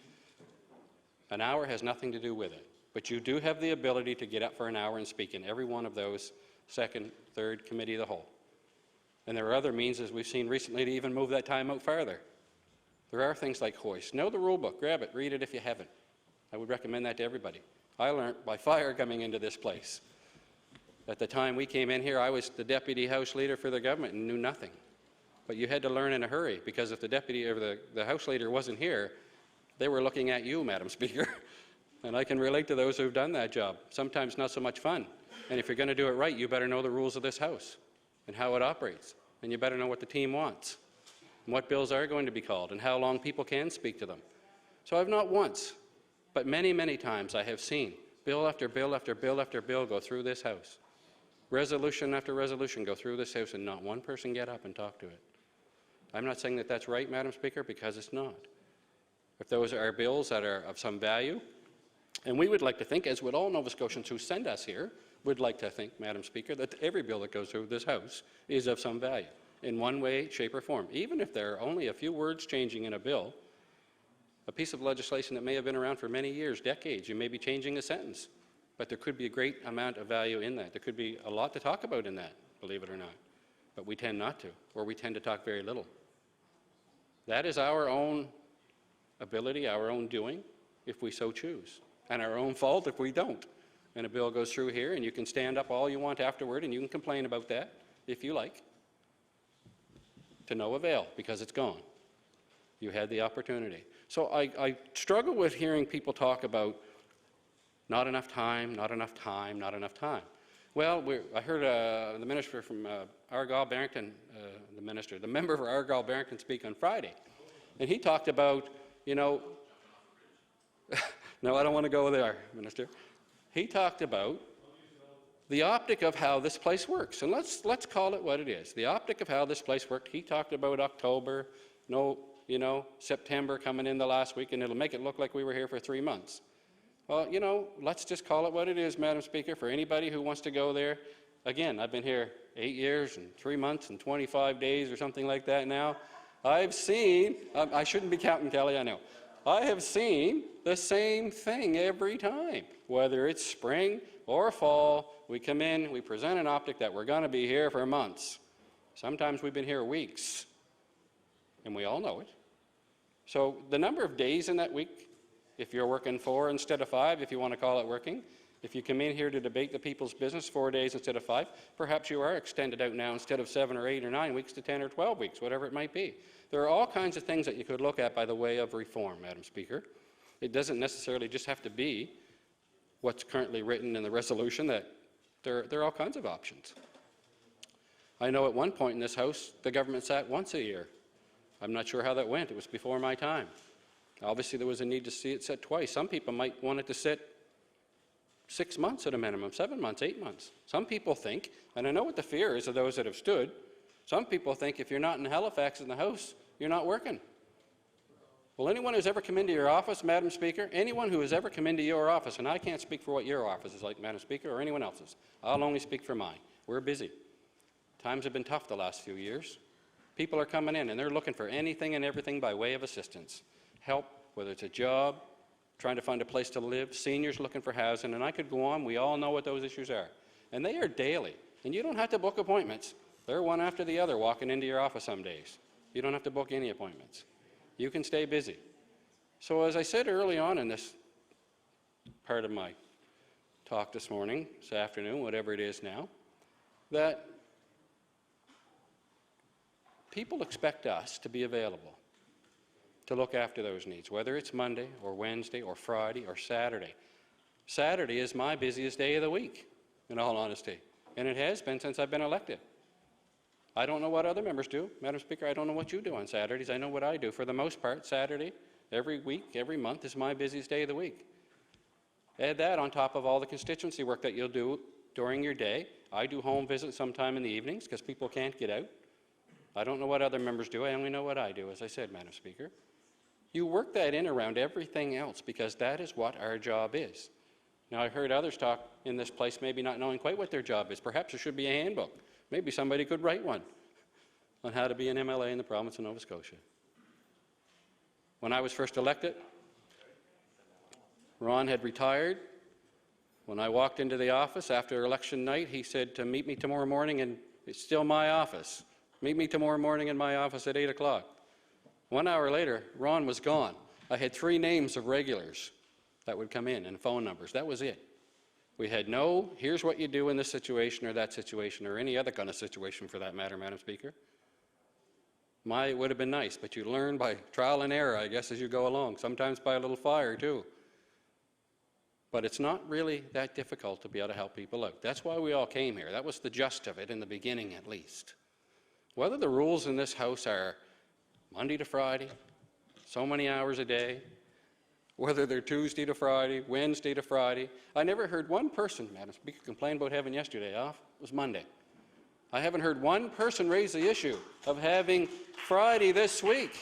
An hour has nothing to do with it, but you do have the ability to get up for an hour and speak in every one of those second, third, committee of the whole. And there are other means, as we've seen recently, to even move that time out farther. There are things like hoist. Know the rule book. Grab it. Read it if you haven't. I would recommend that to everybody. I learned by fire coming into this place. At the time we came in here, I was the deputy House leader for the government and knew nothing. But you had to learn in a hurry, because if the deputy or the House leader wasn't here, they were looking at you, Madam Speaker. And I can relate to those who've done that job. Sometimes not so much fun. And if you're going to do it right, you better know the rules of this House and how it operates. And you better know what the team wants and what bills are going to be called and how long people can speak to them. So I've not once, but many, many times I have seen bill after bill after bill after bill go through this House. Resolution after resolution go through this House and not one person get up and talk to it. I'm not saying that that's right, Madam Speaker, because it's not. If those are bills that are of some value, and we would like to think, as would all Nova Scotians who send us here, would like to think, Madam Speaker, that every bill that goes through this House is of some value in one way, shape or form. Even if there are only a few words changing in a bill, a piece of legislation that may have been around for many years, decades, you may be changing a sentence, but there could be a great amount of value in that. There could be a lot to talk about in that, believe it or not, but we tend not to, or we tend to talk very little. That is our own ability, our own doing, if we so choose, and our own fault if we don't. And a bill goes through here, and you can stand up all you want afterward, and you can complain about that, if you like, to no avail, because it's gone. You had the opportunity. So I struggle with hearing people talk about not enough time, not enough time, not enough time. Well, I heard the minister from Argyle-Barrington, the member for Argyle-Barrington speak on Friday, and he talked about, you know, no, I don't want to go there, Minister. He talked about the optic of how this place works, and let's call it what it is. The optic of how this place worked. He talked about October, September coming in the last week, and it'll make it look like we were here for 3 months. Well, let's just call it what it is, Madam Speaker, for anybody who wants to go there. Again, I've been here 8 years and 3 months and 25 days or something like that now. I've seen, I shouldn't be counting, Kelly, I know. I have seen the same thing every time, whether it's spring or fall. We come in, we present an optic that we're going to be here for months. Sometimes we've been here weeks, and we all know it. So the number of days in that week, if you're working 4 instead of 5, if you want to call it working, if you come in here to debate the people's business 4 days instead of 5, perhaps you are extended out now instead of 7 or 8 or 9 weeks to 10 or 12 weeks, whatever it might be. There are all kinds of things that you could look at by the way of reform, Madam Speaker. It doesn't necessarily just have to be what's currently written in the resolution. That there are all kinds of options. I know at one point in this House, the government sat once a year. I'm not sure how that went. It was before my time. Obviously, there was a need to see it sit twice. Some people might want it to sit 6 months at a minimum, 7 months, 8 months. Some people think, and I know what the fear is of those that have stood, some people think if you're not in Halifax in the House, you're not working. Well, anyone who's ever come into your office, Madam Speaker, anyone who has ever come into your office, and I can't speak for what your office is like, Madam Speaker, or anyone else's. I'll only speak for mine. We're busy. Times have been tough the last few years. People are coming in and they're looking for anything and everything by way of assistance. Help, whether it's a job, trying to find a place to live, seniors looking for housing, and I could go on. We all know what those issues are. And they are daily. And you don't have to book appointments. They're one after the other walking into your office some days. You don't have to book any appointments. You can stay busy. So as I said early on in this part of my talk this morning, this afternoon, whatever it is now, that people expect us to be available to look after those needs, whether it's Monday or Wednesday or Friday or Saturday. Saturday is my busiest day of the week, in all honesty, and it has been since I've been elected. I don't know what other members do. Madam Speaker, I don't know what you do on Saturdays. I know what I do. For the most part, Saturday, every week, every month is my busiest day of the week. Add that on top of all the constituency work that you'll do during your day. I do home visits sometime in the evenings because people can't get out. I don't know what other members do. I only know what I do, as I said, Madam Speaker. You work that in around everything else because that is what our job is. Now, I heard others talk in this place maybe not knowing quite what their job is. Perhaps there should be a handbook. Maybe somebody could write one on how to be an MLA in the province of Nova Scotia. When I was first elected, Ron had retired. When I walked into the office after election night, he said to meet me tomorrow morning, and it's still my office. Meet me tomorrow morning in my office at 8 o'clock. 1 hour later, Ron was gone. I had 3 names of regulars that would come in and phone numbers. That was it. We had no, here's what you do in this situation or that situation or any other kind of situation for that matter, Madam Speaker. It would have been nice, but you learn by trial and error, I guess, as you go along, sometimes by a little fire too. But it's not really that difficult to be able to help people out. That's why we all came here. That was the gist of it in the beginning, at least. Whether the rules in this House are Monday to Friday, so many hours a day, whether they're Tuesday to Friday, Wednesday to Friday. I never heard one person, Madam Speaker, complain about having yesterday off. It was Monday. I haven't heard one person raise the issue of having Friday this week,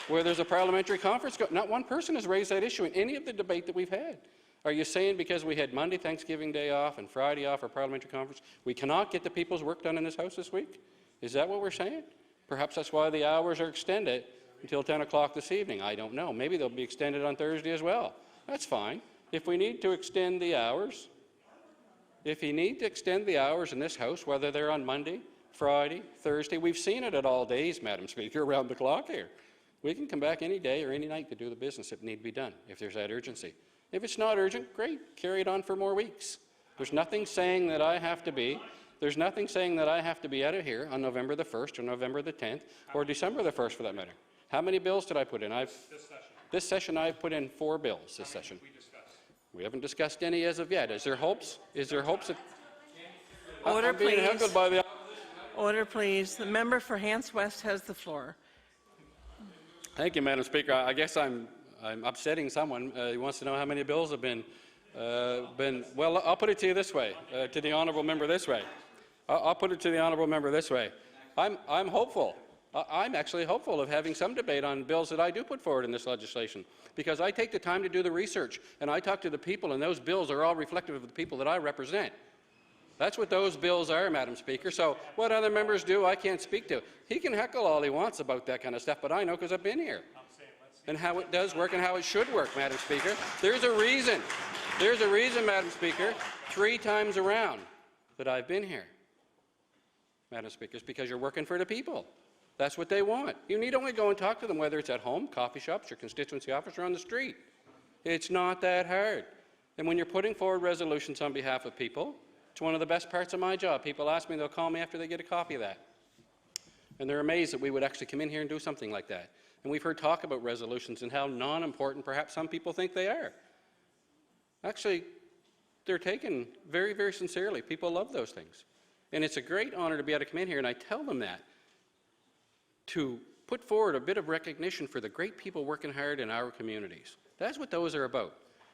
where there's a parliamentary conference. Not one person has raised that issue in any of the debate that we've had. Are you saying because we had Monday, Thanksgiving Day off, and Friday off for parliamentary conference, we cannot get the people's work done in this House this week? Is that what we're saying? Perhaps that's why the hours are extended until 10 o'clock this evening. I don't know. Maybe they'll be extended on Thursday as well. That's fine. If we need to extend the hours, if you need to extend the hours in this House, whether they're on Monday, Friday, Thursday, we've seen it at all days, Madam Speaker, around the clock here. We can come back any day or any night to do the business that need to be done, if there's that urgency. If it's not urgent, great, carry it on for more weeks. There's nothing saying that I have to be out of here on November the 1st or November the 10th or December the 1st for that matter. How many bills did I put in? This session I've put in 4 bills this session. We haven't discussed any as of yet. Is there hopes? That Order, I'm being please. heckled by the Order, please. The member for Hants West has the floor. Thank you, Madam Speaker. I guess I'm upsetting someone. He wants to know how many bills have been. Well, I'll put it to you this way, to the honourable member this way. I'll put it to the honourable member this way. I'm hopeful. I'm actually hopeful of having some debate on bills that I do put forward in this legislation, because I take the time to do the research and I talk to the people, and those bills are all reflective of the people that I represent. That's what those bills are, Madam Speaker. So what other members do, I can't speak to. He can heckle all he wants about that kind of stuff, but I know because I've been here. And how it does work and how it should work, Madam Speaker. There's a reason, Madam Speaker, 3 times around that I've been here, Madam Speaker, is because you're working for the people. That's what they want. You need only go and talk to them, whether it's at home, coffee shops, your constituency office, or on the street. It's not that hard. And when you're putting forward resolutions on behalf of people, it's one of the best parts of my job. People ask me, they'll call me after they get a copy of that. And they're amazed that we would actually come in here and do something like that. And we've heard talk about resolutions and how non-important perhaps some people think they are. Actually, they're taken very, very sincerely. People love those things. And it's a great honor to be able to come in here, and I tell them that, to put forward a bit of recognition for the great people working hard in our communities. That's what those are about.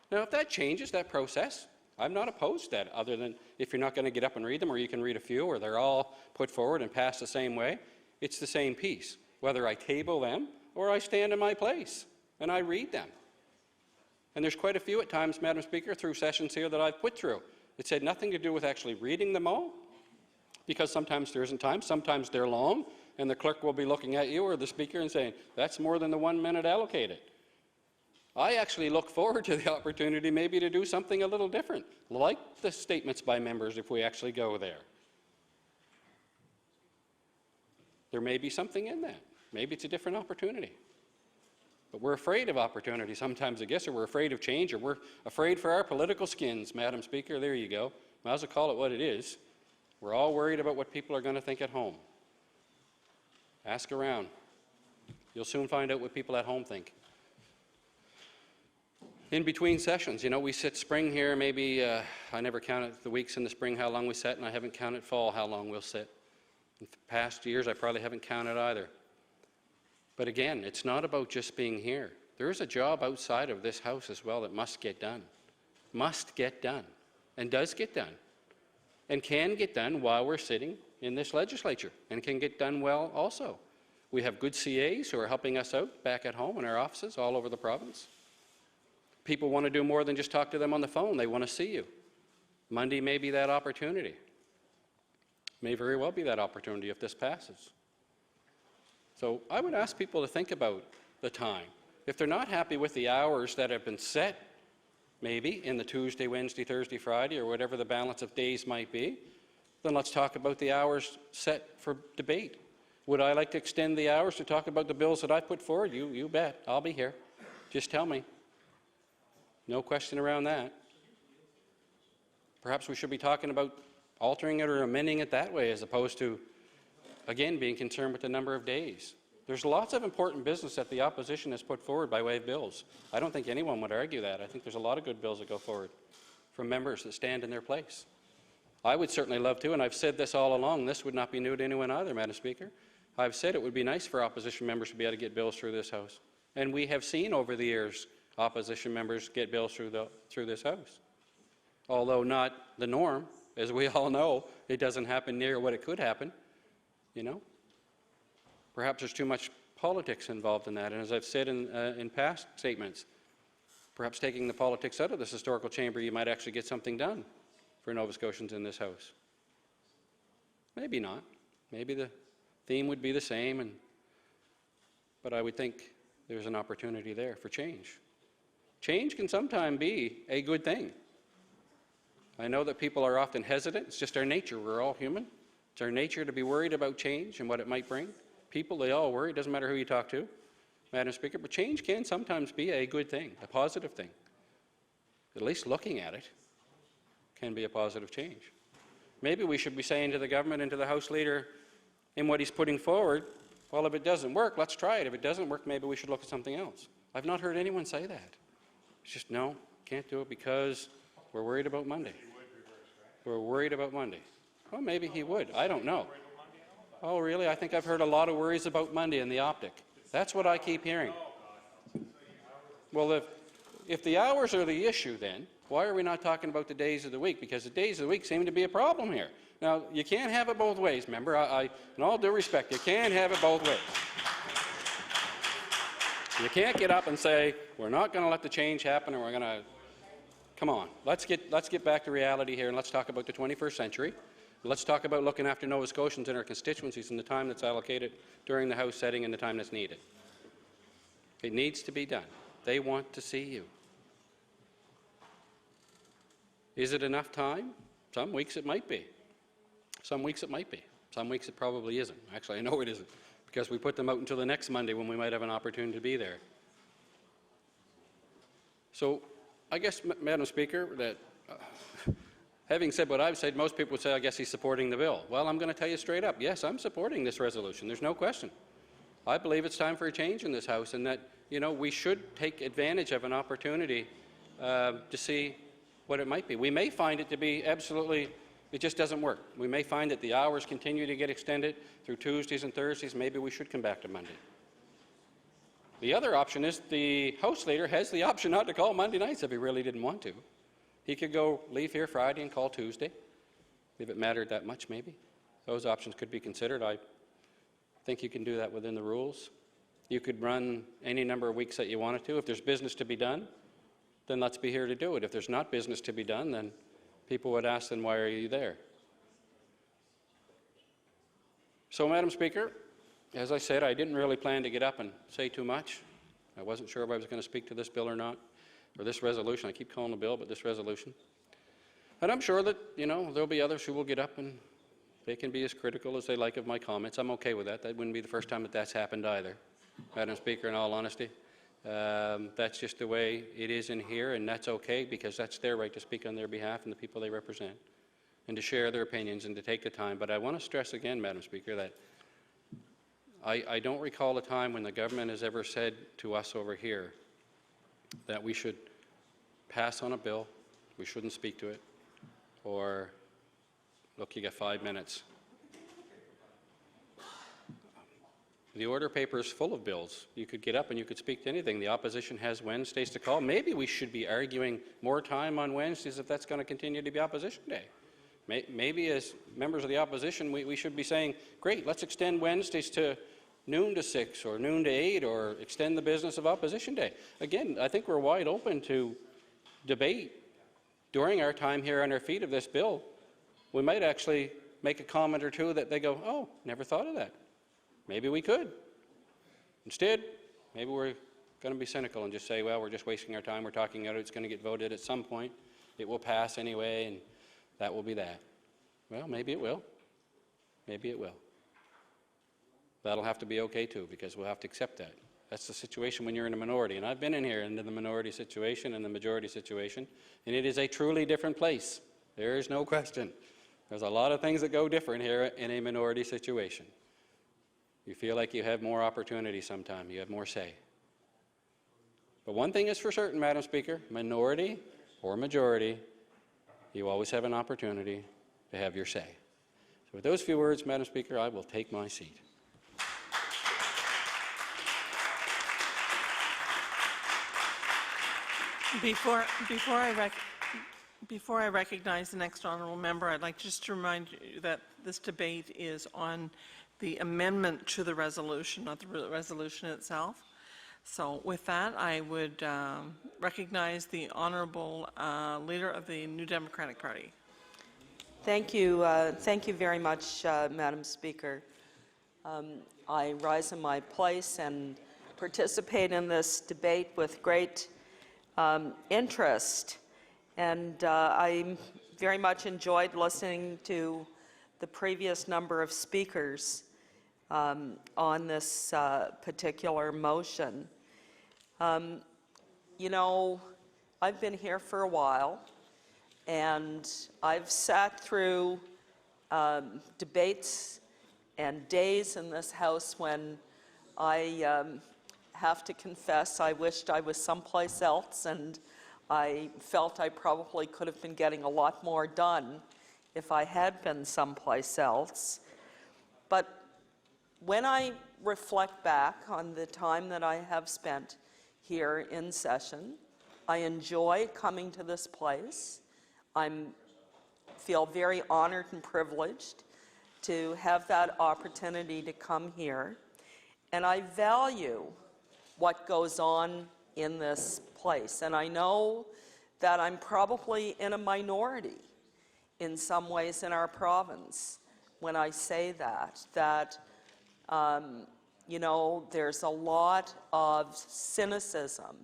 Now, if that changes, that process, I'm not opposed to that, other than if you're not going to get up and read them, or you can read a few, or they're all put forward and passed the same way. It's the same piece, whether I table them or I stand in my place and I read them. And there's quite a few at times, Madam Speaker, through sessions here that I've put through. It had nothing to do with actually reading them all, because sometimes there isn't time, sometimes they're long, and the clerk will be looking at you or the speaker and saying, that's more than the 1 minute allocated. I actually look forward to the opportunity maybe to do something a little different, like the statements by members if we actually go there. There may be something in that. Maybe it's a different opportunity. But we're afraid of opportunity sometimes, I guess, or we're afraid of change, or we're afraid for our political skins, Madam Speaker. There you go. Might as well call it what it is. We're all worried about what people are going to think at home. Ask around. You'll soon find out what people at home think. In between sessions, you know, we sit spring here, maybe, I never counted the weeks in the spring how long we sit, and I haven't counted fall how long we'll sit. In past years, I probably haven't counted either. But again, it's not about just being here. There is a job outside of this house as well that must get done, and does get done, and can get done while we're sitting in this legislature, and can get done well also. We have good CAs who are helping us out back at home in our offices all over the province. People want to do more than just talk to them on the phone. They want to see you. Monday may be that opportunity. May very well be that opportunity if this passes. So I would ask people to think about the time. If they're not happy with the hours that have been set, maybe in the Tuesday, Wednesday, Thursday, Friday, or whatever the balance of days might be, then let's talk about the hours set for debate. Would I like to extend the hours to talk about the bills that I put forward? You bet. I'll be here. Just tell me. No question around that. Perhaps we should be talking about altering it or amending it that way as opposed to, again, being concerned with the number of days. There's lots of important business that the opposition has put forward by way of bills. I don't think anyone would argue that. I think there's a lot of good bills that go forward from members that stand in their place. I would certainly love to, and I've said this all along, this would not be new to anyone either, Madam Speaker. I've said it would be nice for opposition members to be able to get bills through this House. And we have seen over the years opposition members get bills through this House. Although not the norm, as we all know, it doesn't happen near what it could happen, you know. Perhaps there's too much politics involved in that, and as I've said in past statements, perhaps taking the politics out of this historical chamber, you might actually get something done for Nova Scotians in this House. Maybe not. Maybe the theme would be the same, but I would think there's an opportunity there for change. Change can sometimes be a good thing. I know that people are often hesitant. It's just our nature. We're all human. It's our nature to be worried about change and what it might bring. People, they all worry. It doesn't matter who you talk to, Madam Speaker, but change can sometimes be a good thing, a positive thing. At least looking at it can be a positive change. Maybe we should be saying to the government and to the House Leader in what he's putting forward, well, if it doesn't work, let's try it. If it doesn't work, maybe we should look at something else. I've not heard anyone say that. It's just, no, can't do it because we're worried about Monday. We're worried about Monday. Well, maybe he would. I don't know. Oh, really? I think I've heard a lot of worries about Monday in the optic. That's what I keep hearing. Well, if the hours are the issue, then why are we not talking about the days of the week? Because the days of the week seem to be a problem here. Now, you can't have it both ways, member. In all due respect, you can't have it both ways. You can't get up and say, we're not going to let the change happen and we're going to... Come on. Let's get back to reality here and let's talk about the 21st century. Let's talk about looking after Nova Scotians and our constituencies in the time that's allocated during the House setting and the time that's needed. It needs to be done. They want to see you. Is it enough time? Some weeks it might be. Some weeks it might be. Some weeks it probably isn't. Actually, I know it isn't, because we put them out until the next Monday when we might have an opportunity to be there. So I guess, Madam Speaker, that having said what I've said, most people would say, I guess he's supporting the bill. Well, I'm going to tell you straight up, yes, I'm supporting this resolution. There's no question. I believe it's time for a change in this House and that, you know, we should take advantage of an opportunity to see what it might be. We may find it to be absolutely, it just doesn't work. We may find that the hours continue to get extended through Tuesdays and Thursdays. Maybe we should come back to Monday. The other option is the House Leader has the option not to call Monday nights if he really didn't want to. He could go leave here Friday and call Tuesday, if it mattered that much maybe. Those options could be considered. I think you can do that within the rules. You could run any number of weeks that you wanted to. If there's business to be done, then let's be here to do it. If there's not business to be done, then people would ask, then why are you there? So, Madam Speaker, as I said, I didn't really plan to get up and say too much. I wasn't sure if I was going to speak to this bill or not, or this resolution. I keep calling the bill, but this resolution. And I'm sure that, there'll be others who will get up and they can be as critical as they like of my comments. I'm okay with that. That wouldn't be the first time that that's happened either, Madam Speaker, in all honesty. That's just the way it is in here, and that's okay because that's their right to speak on their behalf and the people they represent and to share their opinions and to take the time. But I want to stress again, Madam Speaker, that I don't recall a time when the government has ever said to us over here that we should pass on a bill, we shouldn't speak to it, or, look, you get 5 minutes. The order paper is full of bills. You could get up and you could speak to anything. The opposition has Wednesdays to call. Maybe we should be arguing more time on Wednesdays if that's going to continue to be opposition day. Maybe as members of the opposition, we should be saying, great, let's extend Wednesdays to noon to 6 or noon to 8 or extend the business of opposition day. Again, I think we're wide open to debate during our time here on our feet of this bill. We might actually make a comment or two that they go, oh, never thought of that. Maybe we could. Instead, maybe we're going to be cynical and just say, well, we're just wasting our time. We're talking about it. It's going to get voted at some point. It will pass anyway, and that will be that. Well, maybe it will. Maybe it will. That'll have to be okay, too, because we'll have to accept that. That's the situation when you're in a minority. And I've been in here into the minority situation and the majority situation, and it is a truly different place. There is no question. There's a lot of things that go different here in a minority situation. You feel like you have more opportunity sometime. You have more say. But one thing is for certain, Madam Speaker, minority or majority, you always have an opportunity to have your say. So with those few words, Madam Speaker, I will take my seat. Before I recognize the next honourable member, I'd like just to remind you that this debate is on the amendment to the resolution, not the resolution itself. So with that, I would recognize the honourable leader of the New Democratic Party. Thank you very much, Madam Speaker. I rise in my place and participate in this debate with great interest, and I very much enjoyed listening to the previous number of speakers on this particular motion. You know, I've been here for a while, and I've sat through debates and days in this House when I have to confess I wished I was someplace else, and I felt I probably could have been getting a lot more done if I had been someplace else. But when I reflect back on the time that I have spent here in session, I enjoy coming to this place. I feel very honored and privileged to have that opportunity to come here, and I value what goes on in this place. And I know that I'm probably in a minority in some ways in our province when I say that you know, there's a lot of cynicism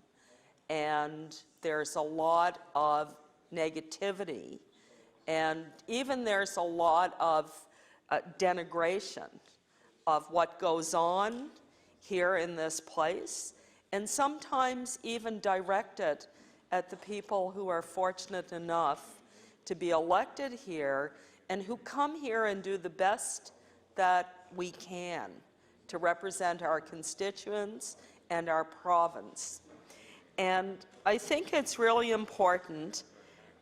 and there's a lot of negativity, and even there's a lot of denigration of what goes on here in this place, and sometimes even directed at the people who are fortunate enough to be elected here and who come here and do the best that we can to represent our constituents and our province. And I think it's really important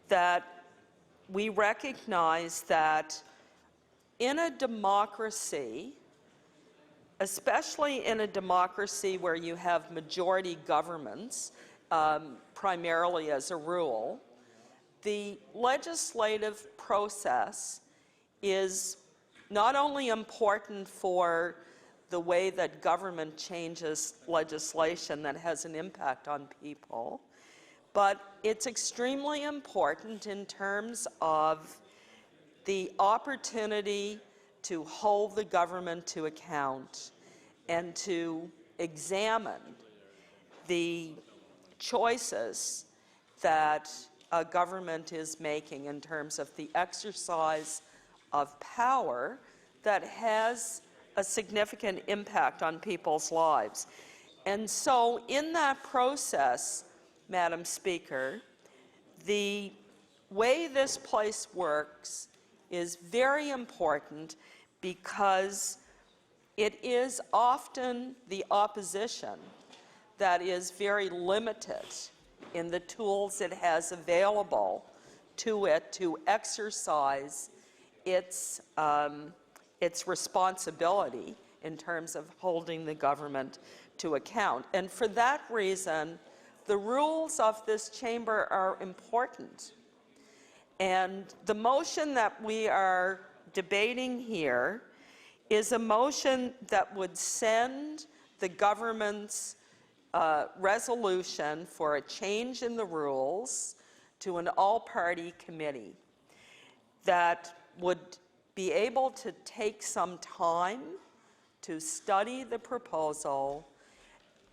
that we recognize that in a democracy, especially in a democracy where you have majority governments, primarily as a rule, the legislative process is not only important for the way that government changes legislation that has an impact on people, but it's extremely important in terms of the opportunity to hold the government to account and to examine the choices that a government is making in terms of the exercise of power that has a significant impact on people's lives. And so in that process, Madam Speaker, the way this place works is very important because it is often the opposition that is very limited in the tools it has available to it to exercise its responsibility in terms of holding the government to account. And for that reason, the rules of this chamber are important. And the motion that we are debating here is a motion that would send the government's resolution for a change in the rules to an all-party committee that would be able to take some time to study the proposal,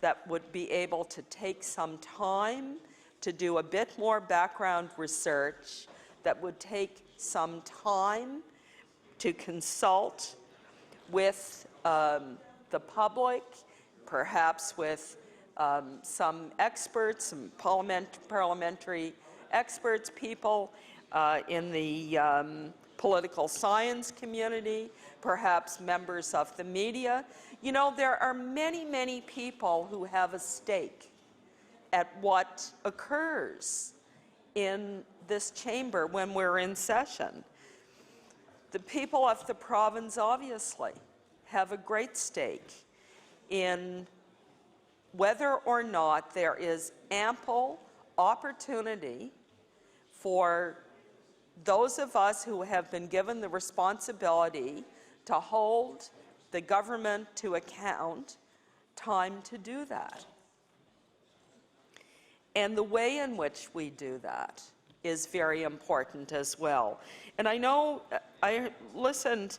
that would be able to take some time to do a bit more background research, that would take some time to consult with the public, perhaps with some experts, some parliamentary experts, people in the political science community, perhaps members of the media. You know, there are many, many people who have a stake at what occurs in this chamber when we're in session. The people of the province obviously have a great stake in whether or not there is ample opportunity for those of us who have been given the responsibility to hold the government to account time to do that. And the way in which we do that is very important as well. And I know I listened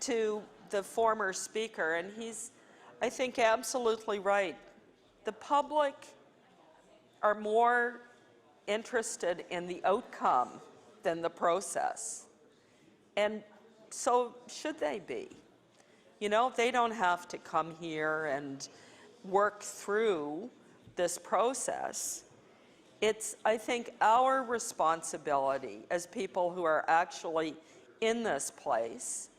to the former speaker, and he's, I think, absolutely right. The public are more interested in the outcome than the process. And so should they be. You know, they don't have to come here and work through this process. It's, I think, our responsibility as people who are actually in this place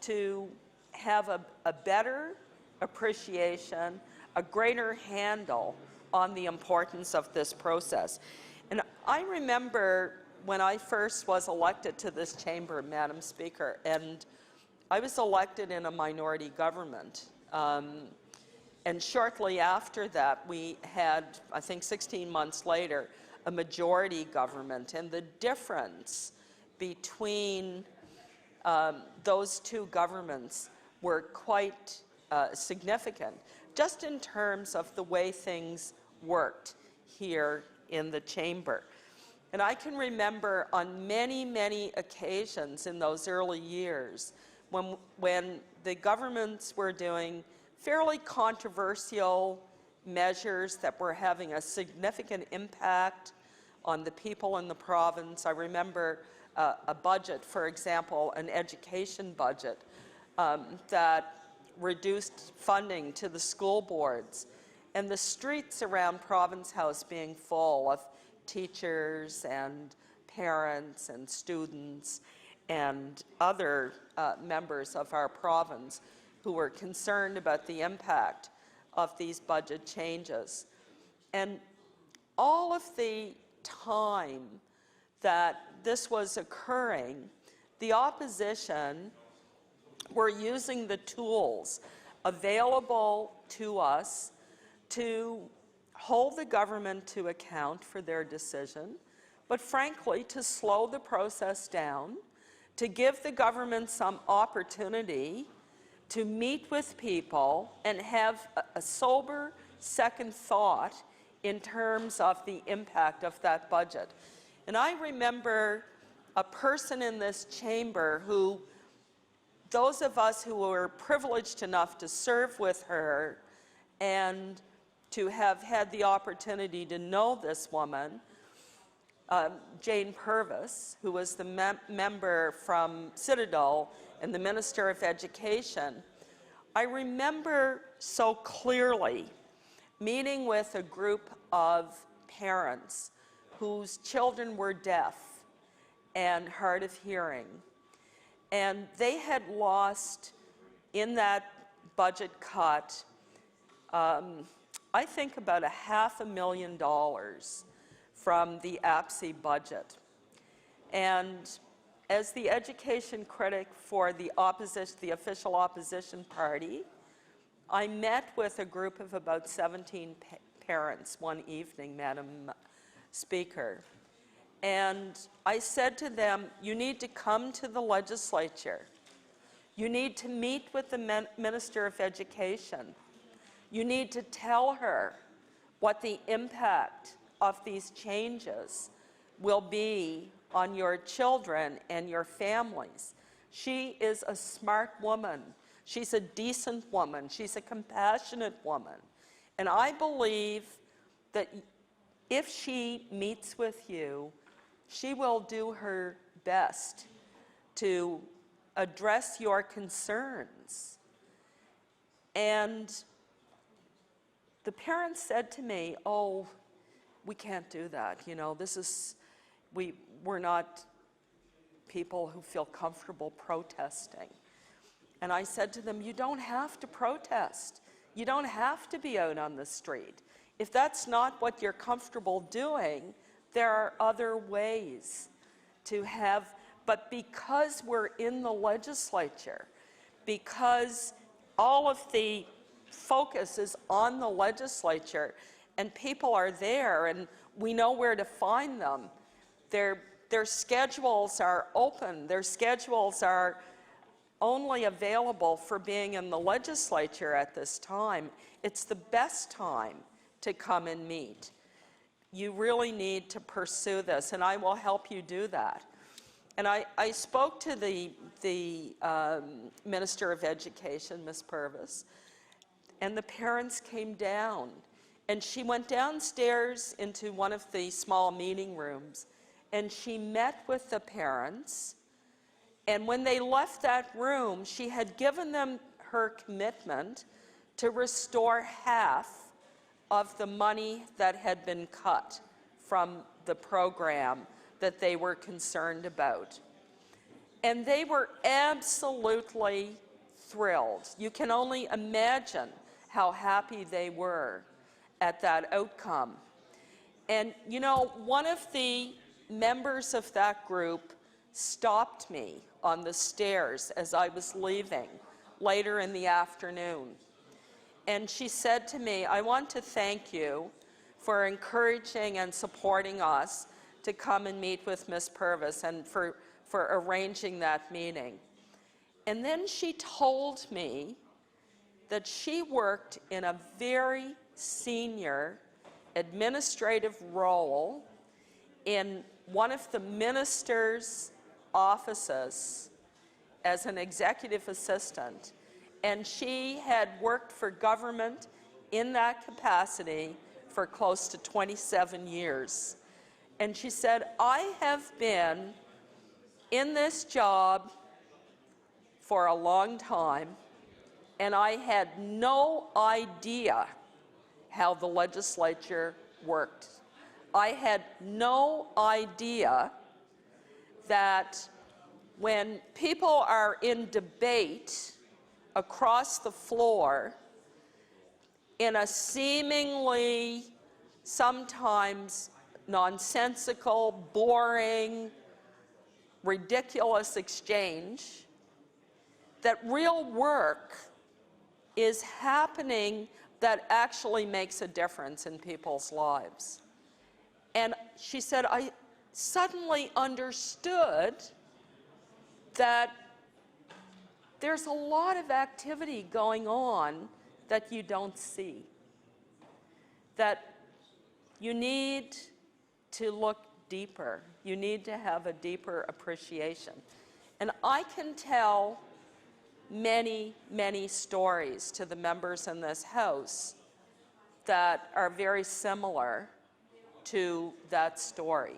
to have a better appreciation, a greater handle on the importance of this process. And I remember when I first was elected to this chamber, Madam Speaker, and I was elected in a minority government. And shortly after that, we had, I think 16 months later, a majority government. And the difference between those two governments were quite significant, just in terms of the way things worked here in the chamber. And I can remember on many, many occasions in those early years when the governments were doing fairly controversial measures that were having a significant impact on the people in the province. I remember a budget, for example, an education budget that reduced funding to the school boards, and the streets around Province House being full of teachers and parents and students and other members of our province who were concerned about the impact of these budget changes. And all of the time that this was occurring, the opposition were using the tools available to us to hold the government to account for their decision, but frankly, to slow the process down, to give the government some opportunity to meet with people and have a sober second thought in terms of the impact of that budget. And I remember a person in this chamber who those of us who were privileged enough to serve with her and to have had the opportunity to know this woman, Jane Purvis, who was the member from Citadel and the Minister of Education, I remember so clearly meeting with a group of parents whose children were deaf and hard of hearing. And they had lost, in that budget cut, I think about $500,000 from the APSI budget. And as the education critic for the official opposition party, I met with a group of about 17 parents one evening, Madam Speaker. And I said to them, you need to come to the legislature. You need to meet with the Minister of Education. You need to tell her what the impact of these changes will be on your children and your families. She is a smart woman. She's a decent woman. She's a compassionate woman. And I believe that if she meets with you, she will do her best to address your concerns. And the parents said to me, oh, we can't do that. You know, we're not people who feel comfortable protesting. And I said to them, you don't have to protest. You don't have to be out on the street. If that's not what you're comfortable doing, there are other ways to have, but because we're in the legislature, because all of the focus is on the legislature, and people are there, and we know where to find them. Their schedules are open. Their schedules are only available for being in the legislature at this time. It's the best time to come and meet. You really need to pursue this, and I will help you do that. And I spoke to the Minister of Education, Ms. Purvis, and the parents came down. And she went downstairs into one of the small meeting rooms, and she met with the parents. And when they left that room, she had given them her commitment to restore half of the money that had been cut from the program that they were concerned about. And they were absolutely thrilled. You can only imagine how happy they were at that outcome. And you know, one of the members of that group stopped me on the stairs as I was leaving later in the afternoon. And she said to me, I want to thank you for encouraging and supporting us to come and meet with Ms. Purvis and for arranging that meeting. And then she told me that she worked in a very senior administrative role in one of the minister's offices as an executive assistant, and she had worked for government in that capacity for close to 27 years. And she said, I have been in this job for a long time, and I had no idea how the legislature worked. I had no idea that when people are in debate across the floor in a seemingly sometimes nonsensical, boring, ridiculous exchange, that real work is happening that actually makes a difference in people's lives. And she said, I suddenly understood that there's a lot of activity going on that you don't see, that you need to look deeper. You need to have a deeper appreciation. And I can tell many, many stories to the members in this House that are very similar to that story.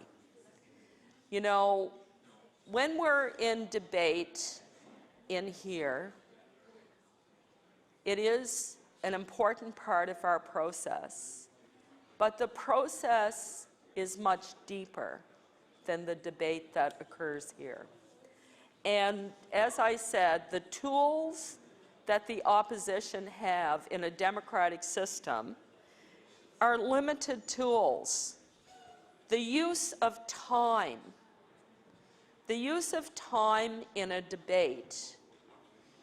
You know, when we're in debate in here, it is an important part of our process, but the process is much deeper than the debate that occurs here. And as I said, the tools that the opposition have in a democratic system are limited tools. The use of time in a debate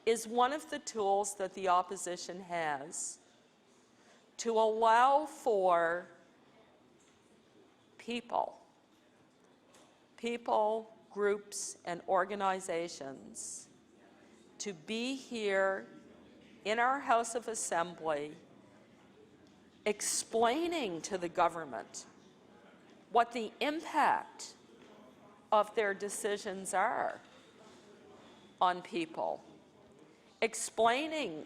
is one of the tools that the opposition has to allow for people, groups, and organizations to be here in our House of Assembly explaining to the government what the impact of their decisions are on people, explaining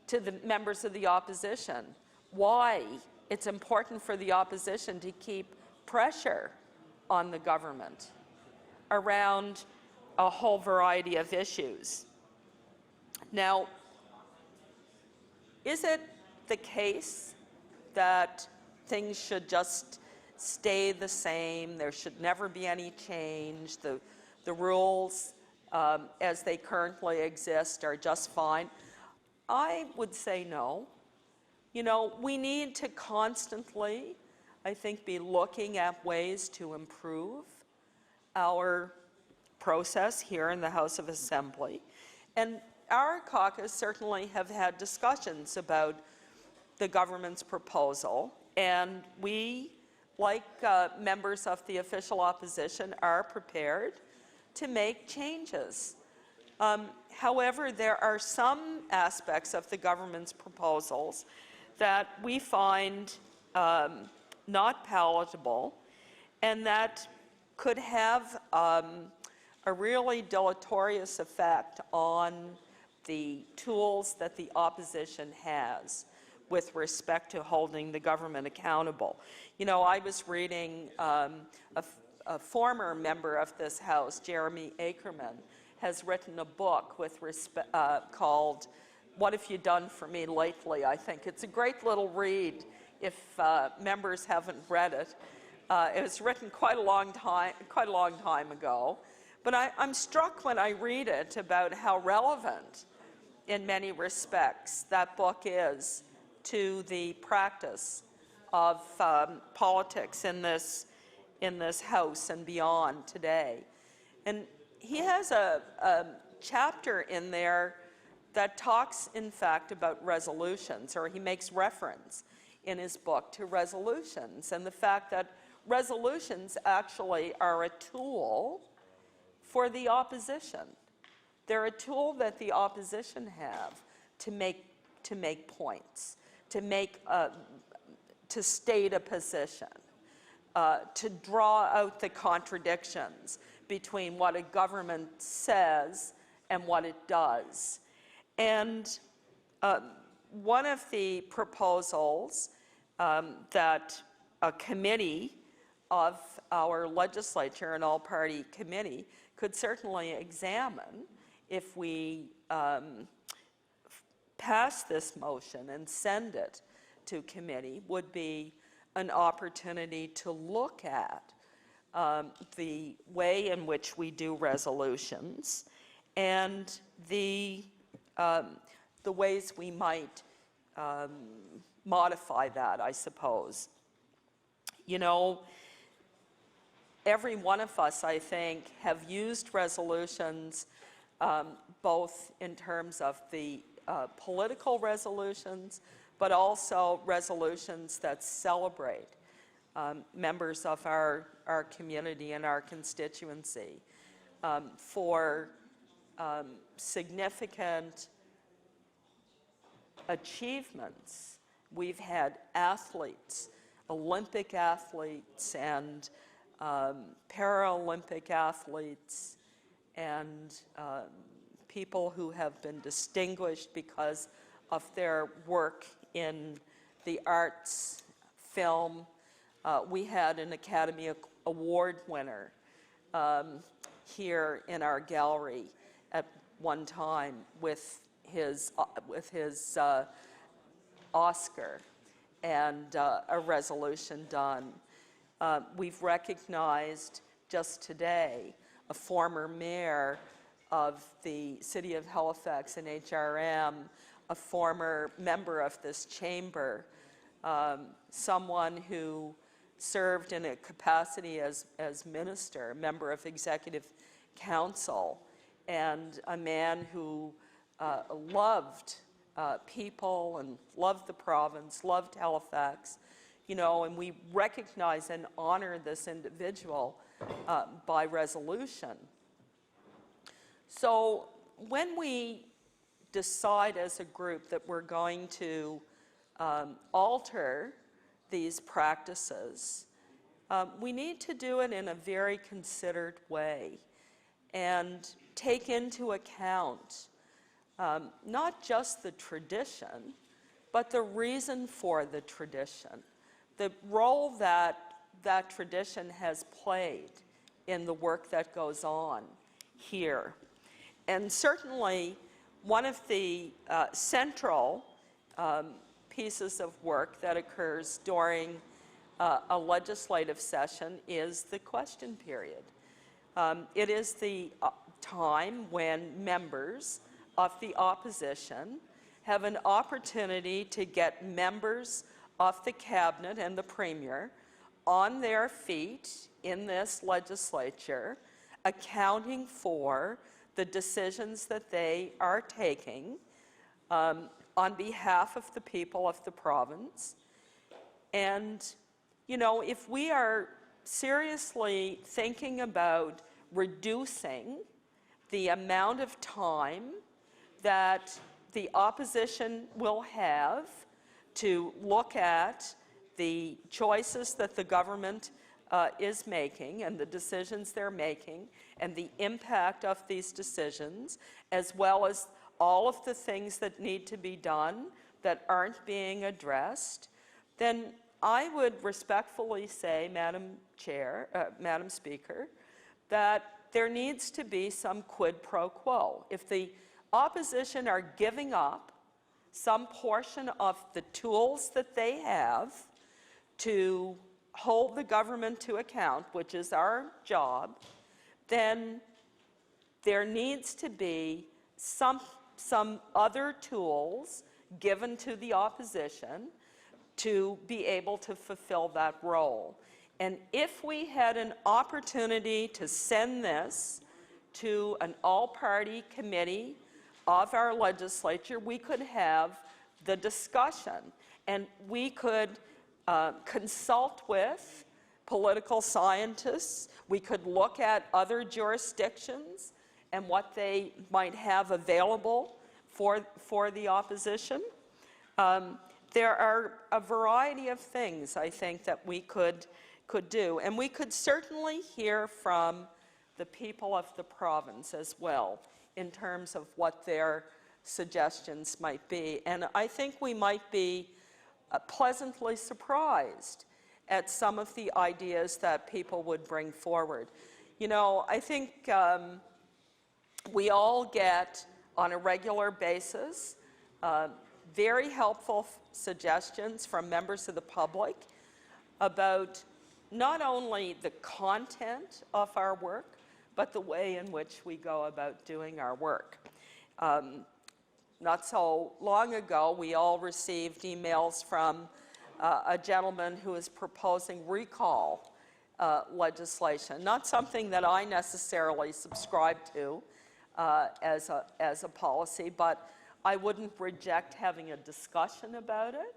to the members of the opposition why it's important for the opposition to keep pressure on the government around a whole variety of issues. Now, is it the case that things should just stay the same? There should never be any change. The rules as they currently exist are just fine. I would say no. You know, we need to constantly, I think, be looking at ways to improve our process here in the House of Assembly. And our caucus certainly have had discussions about the government's proposal, and we, like members of the official opposition, are prepared to make changes. However, there are some aspects of the government's proposals that we find not palatable and that could have a really deleterious effect on the tools that the opposition has with respect to holding the government accountable. You know, I was reading a former member of this House, Jeremy Ackerman, has written a book with called What Have You Done For Me Lately, I think. It's a great little read if members haven't read it. It was written quite a long time ago. But I'm struck when I read it about how relevant, in many respects, that book is to the practice of politics in this House and beyond today. And he has a chapter in there that talks, in fact, about resolutions, or he makes reference in his book to resolutions, and the fact that resolutions actually are a tool for the opposition. They're a tool that the opposition have to make points, to state a position, to draw out the contradictions between what a government says and what it does. And one of the proposals that a committee of our legislature, an all-party committee, could certainly examine if we pass this motion and send it to committee would be an opportunity to look at the way in which we do resolutions and the ways we might modify that, I suppose. You know, every one of us, I think, have used resolutions both in terms of the political resolutions, but also resolutions that celebrate members of our community and our constituency for significant achievements. We've had athletes, Olympic athletes and Paralympic athletes and people who have been distinguished because of their work in the arts, film. We had an Academy Award winner here in our gallery at one time with his Oscar and a resolution done. We've recognized just today a former mayor of the city of Halifax and HRM, a former member of this chamber, someone who served in a capacity as minister, a member of executive council, and a man who loved people and loved the province, loved Halifax, and we recognize and honor this individual by resolution. So when we decide as a group that we're going to alter these practices, we need to do it in a very considered way and take into account not just the tradition, but the reason for the tradition, the role that that tradition has played in the work that goes on here. And certainly, one of the central pieces of work that occurs during a legislative session is the question period. It is the time when members of the opposition have an opportunity to get members of the cabinet and the premier on their feet in this legislature, accounting for the decisions that they are taking on behalf of the people of the province. And, if we are seriously thinking about reducing the amount of time that the opposition will have to look at the choices that the government is making and the decisions they're making and the impact of these decisions, as well as all of the things that need to be done that aren't being addressed, then I would respectfully say, Madam Speaker, that there needs to be some quid pro quo. If the opposition are giving up some portion of the tools that they have to hold the government to account, which is our job, then there needs to be some other tools given to the opposition to be able to fulfill that role. And if we had an opportunity to send this to an all-party committee of our legislature, we could have the discussion and we could consult with political scientists. We could look at other jurisdictions and what they might have available for the opposition. There are a variety of things, I think, that we could do. And we could certainly hear from the people of the province as well in terms of what their suggestions might be. And I think we might be pleasantly surprised at some of the ideas that people would bring forward. I think we all get, on a regular basis, very helpful suggestions from members of the public about not only the content of our work, but the way in which we go about doing our work. Not so long ago, we all received emails from a gentleman who is proposing recall legislation, not something that I necessarily subscribe to as a policy, but I wouldn't reject having a discussion about it.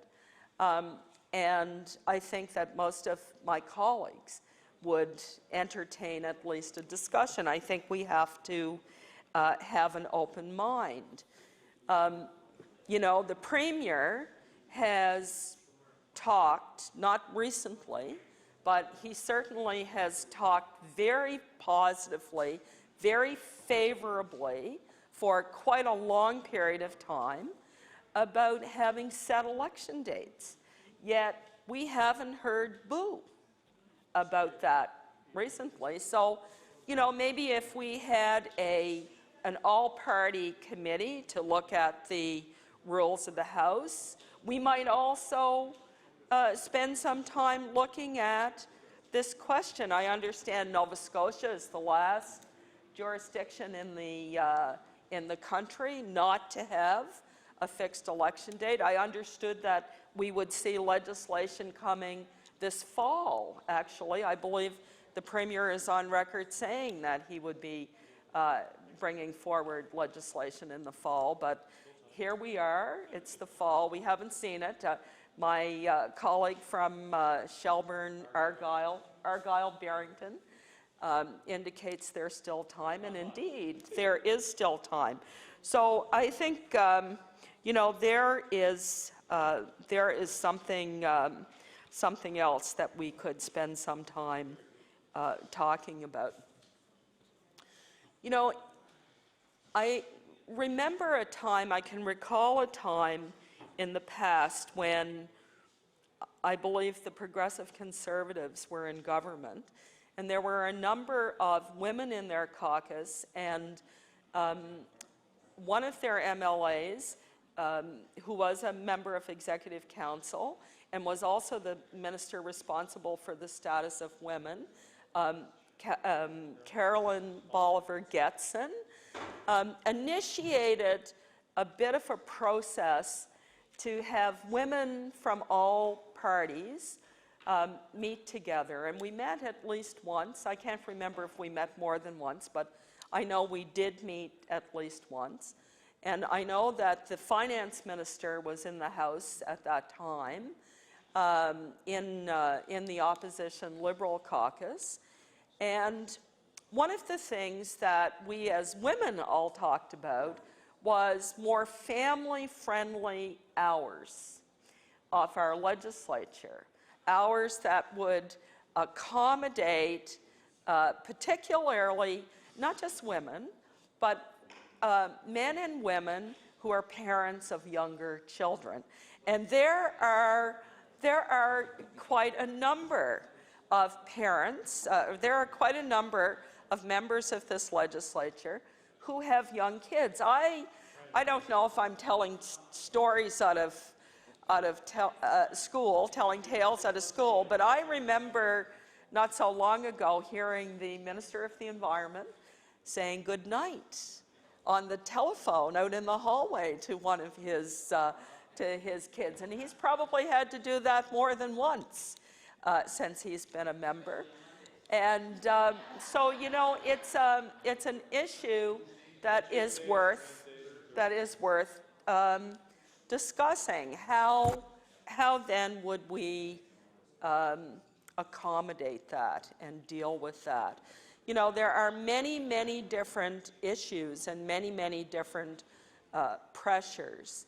And I think that most of my colleagues would entertain at least a discussion. I think we have to have an open mind. The Premier has talked, not recently, but he certainly has talked very positively, very favorably for quite a long period of time about having set election dates. Yet we haven't heard boo about that recently. So, you know, maybe if we had an all-party committee to look at the rules of the House, we might also spend some time looking at this question. I understand Nova Scotia is the last jurisdiction in the country not to have a fixed election date. I understood that we would see legislation coming this fall, actually. I believe the Premier is on record saying that he would be bringing forward legislation in the fall, but here we are. It's the fall. We haven't seen it. My colleague from Shelburne, Argyll, Barrington, indicates there's still time, and indeed, there is still time. So I think, you know, there is something else that we could spend some time talking about. You know, I remember a time, I can recall a time in the past when I believe the Progressive Conservatives were in government, and there were a number of women in their caucus, and one of their MLAs, who was a member of Executive Council and was also the minister responsible for the status of women, Carolyn Bolivar-Getson, initiated a bit of a process to have women from all parties meet together. And we met at least once. I can't remember if we met more than once, but I know we did meet at least once. And I know that the finance minister was in the House at that time in the opposition Liberal caucus. And one of the things that we as women all talked about was more family-friendly hours of our legislature, hours that would accommodate particularly not just women, but men and women who are parents of younger children. And there are quite a number of parents, there are quite a number of members of this legislature who have young kids. I don't know if I'm telling stories out of school, telling tales out of school, but I remember not so long ago hearing the Minister of the Environment saying good night on the telephone out in the hallway to one of his kids, and he's probably had to do that more than once since he's been a member. And so, you know, it's an issue that is worth discussing. How then would we accommodate that and deal with that? You know, there are many, many different issues and many, many different pressures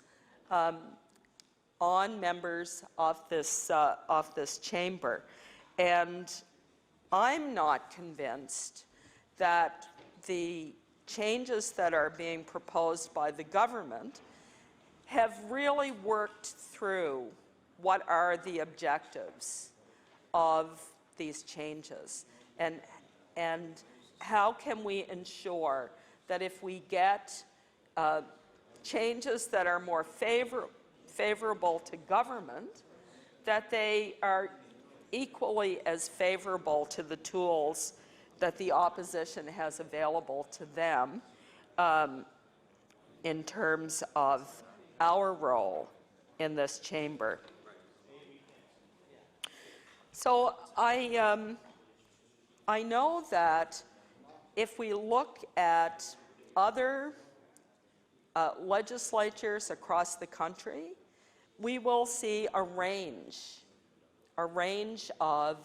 on members of this chamber. And I'm not convinced that the changes that are being proposed by the government have really worked through what are the objectives of these changes, and how can we ensure that if we get changes that are more favorable to government, that they are equally as favorable to the tools that the opposition has available to them in terms of our role in this chamber. So I know that if we look at other legislatures across the country, we will see a range of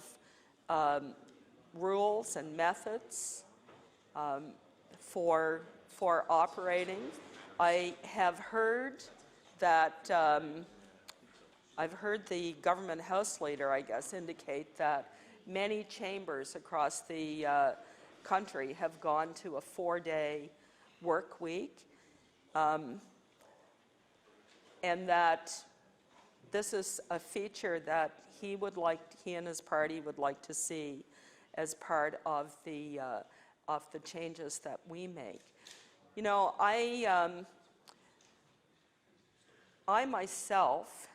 rules and methods for operating. I have heard that I've heard the government House leader, I guess, indicate that many chambers across the country have gone to a 4-day work week. and that this is a feature that he and his party would like to see as part of the changes that we make. You know, I myself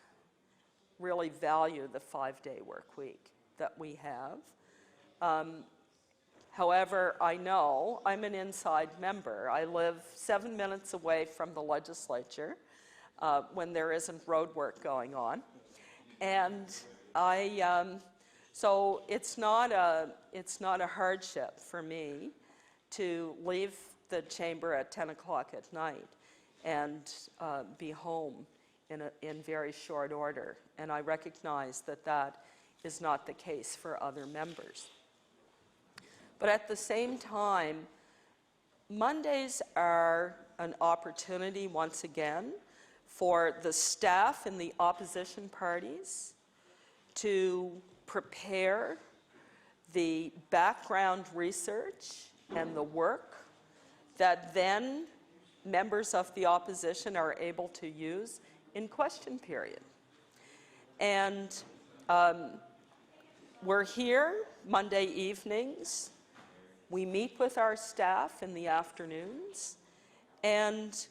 really value the 5-day work week that we have. However, I know I'm an inside member. I live 7 minutes away from the legislature when there isn't road work going on. And so it's not a hardship for me to leave the chamber at 10 o'clock at night and be home in very short order. And I recognize that that is not the case for other members. But at the same time, Mondays are an opportunity, once again, for the staff in the opposition parties to prepare the background research and the work that then members of the opposition are able to use in question period. And we're here Monday evenings. We meet with our staff in the afternoons, and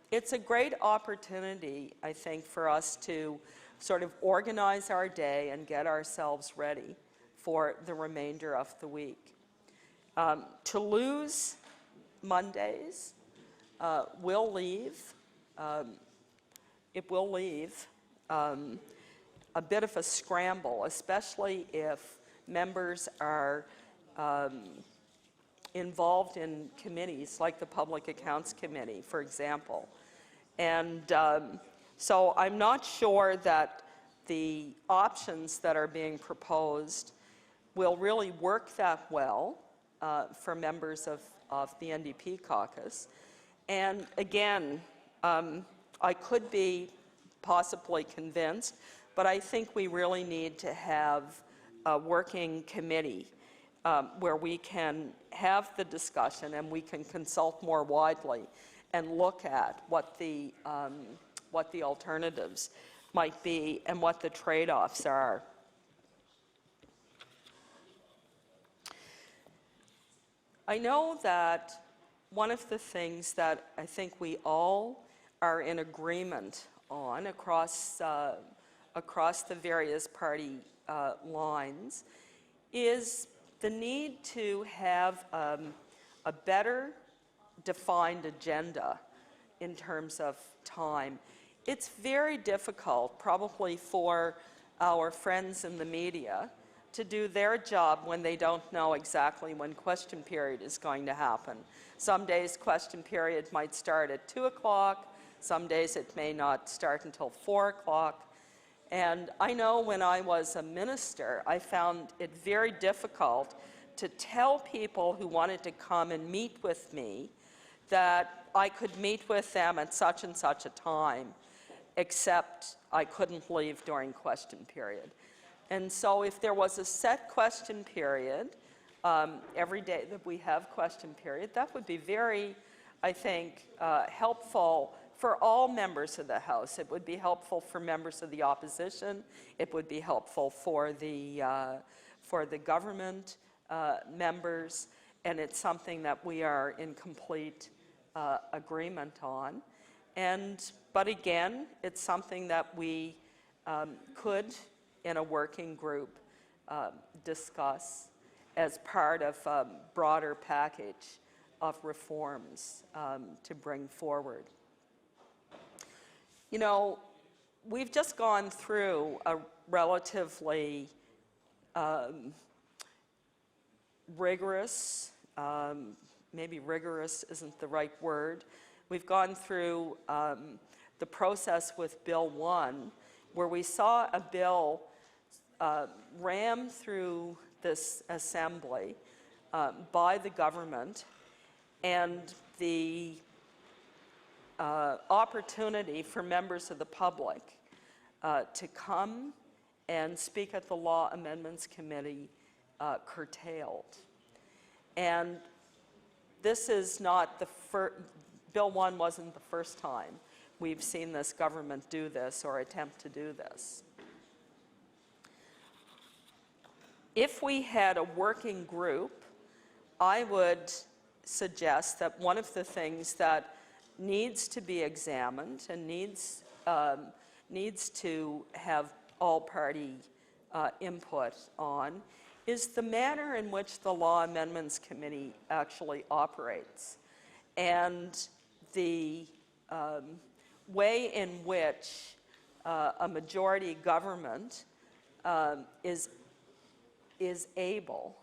it's a great opportunity, I think, for us to sort of organize our day and get ourselves ready for the remainder of the week. To lose Mondays will leave, it will leave a bit of a scramble, especially if members are involved in committees like the Public Accounts Committee, for example. And so I'm not sure that the options that are being proposed will really work that well for members of the NDP caucus. And again, I could be possibly convinced, but I think we really need to have a working committee where we can have the discussion and we can consult more widely and look at what the alternatives might be and what the trade-offs are. I know that one of the things that I think we all are in agreement on across the various party lines is the need to have a better defined agenda in terms of time. It's very difficult, probably for our friends in the media, to do their job when they don't know exactly when question period is going to happen. Some days question period might start at 2 o'clock, some days it may not start until 4 o'clock. And I know when I was a minister, I found it very difficult to tell people who wanted to come and meet with me that I could meet with them at such and such a time, except I couldn't leave during question period. And so if there was a set question period, every day that we have question period, that would be very, I think, helpful for all members of the House. It would be helpful for members of the opposition. It would be helpful for the government members, and it's something that we are in complete agreement on. But again, it's something that we could, in a working group, discuss as part of a broader package of reforms to bring forward. You know, we've just gone through a relatively rigorous, maybe rigorous isn't the right word. We've gone through the process with Bill 1, where we saw a bill rammed through this assembly by the government, and the opportunity for members of the public to come and speak at the Law Amendments Committee curtailed. And this is not Bill 1 wasn't the first time we've seen this government do this or attempt to do this. If we had a working group, I would suggest that one of the things that needs to be examined and needs to have all-party input on is the manner in which the Law Amendments Committee actually operates and the way in which a majority government is able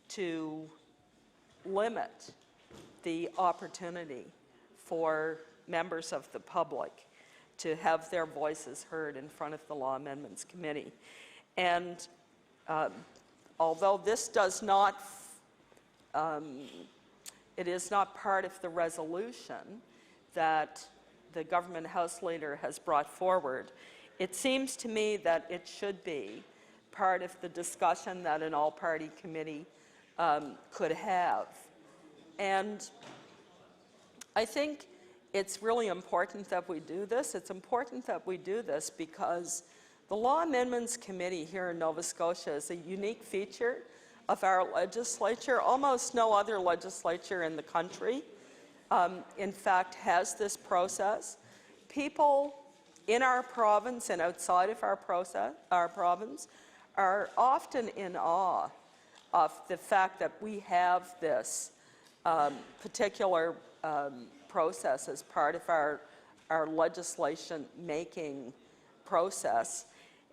to limit the opportunity for members of the public to have their voices heard in front of the Law Amendments Committee. And although this does not, it is not part of the resolution that the Government House Leader has brought forward, it seems to me that it should be part of the discussion that an all-party committee could have. And I think it's really important that we do this. It's important that we do this because the Law Amendments Committee here in Nova Scotia is a unique feature of our legislature. Almost no other legislature in the country, in fact, has this process. People in our province and outside of our province are often in awe of the fact that we have this particular process as part of our legislation making process.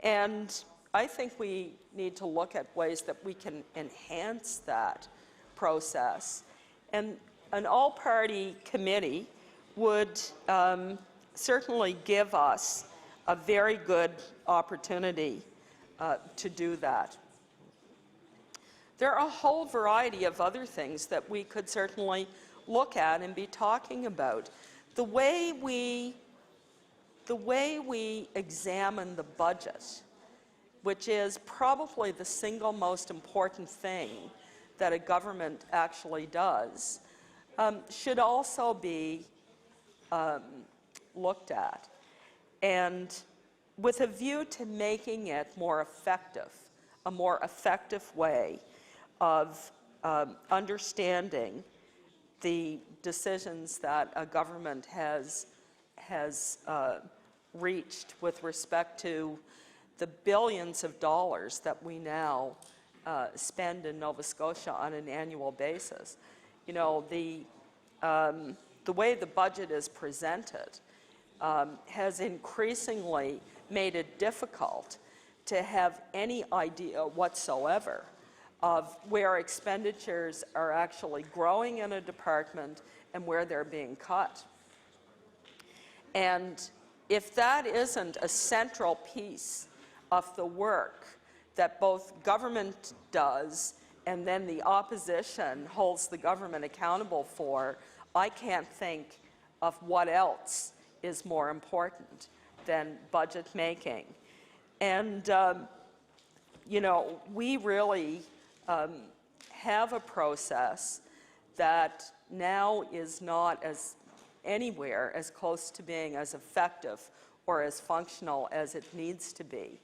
And I think we need to look at ways that we can enhance that process. And an all-party committee would certainly give us a very good opportunity to do that. There are a whole variety of other things that we could certainly look at and be talking about. The way we examine the budget, which is probably the single most important thing that a government actually does, should also be looked at, and with a view to making it more effective, a more effective way of understanding the decisions that a government has reached with respect to the billions of dollars that we now spend in Nova Scotia on an annual basis. You know, the way the budget is presented has increasingly made it difficult to have any idea whatsoever of where expenditures are actually growing in a department and where they're being cut. And if that isn't a central piece of the work that both government does and then the opposition holds the government accountable for, I can't think of what else is more important than budget making. And, you know, we really have a process that now is not anywhere as close to being as effective or as functional as it needs to be.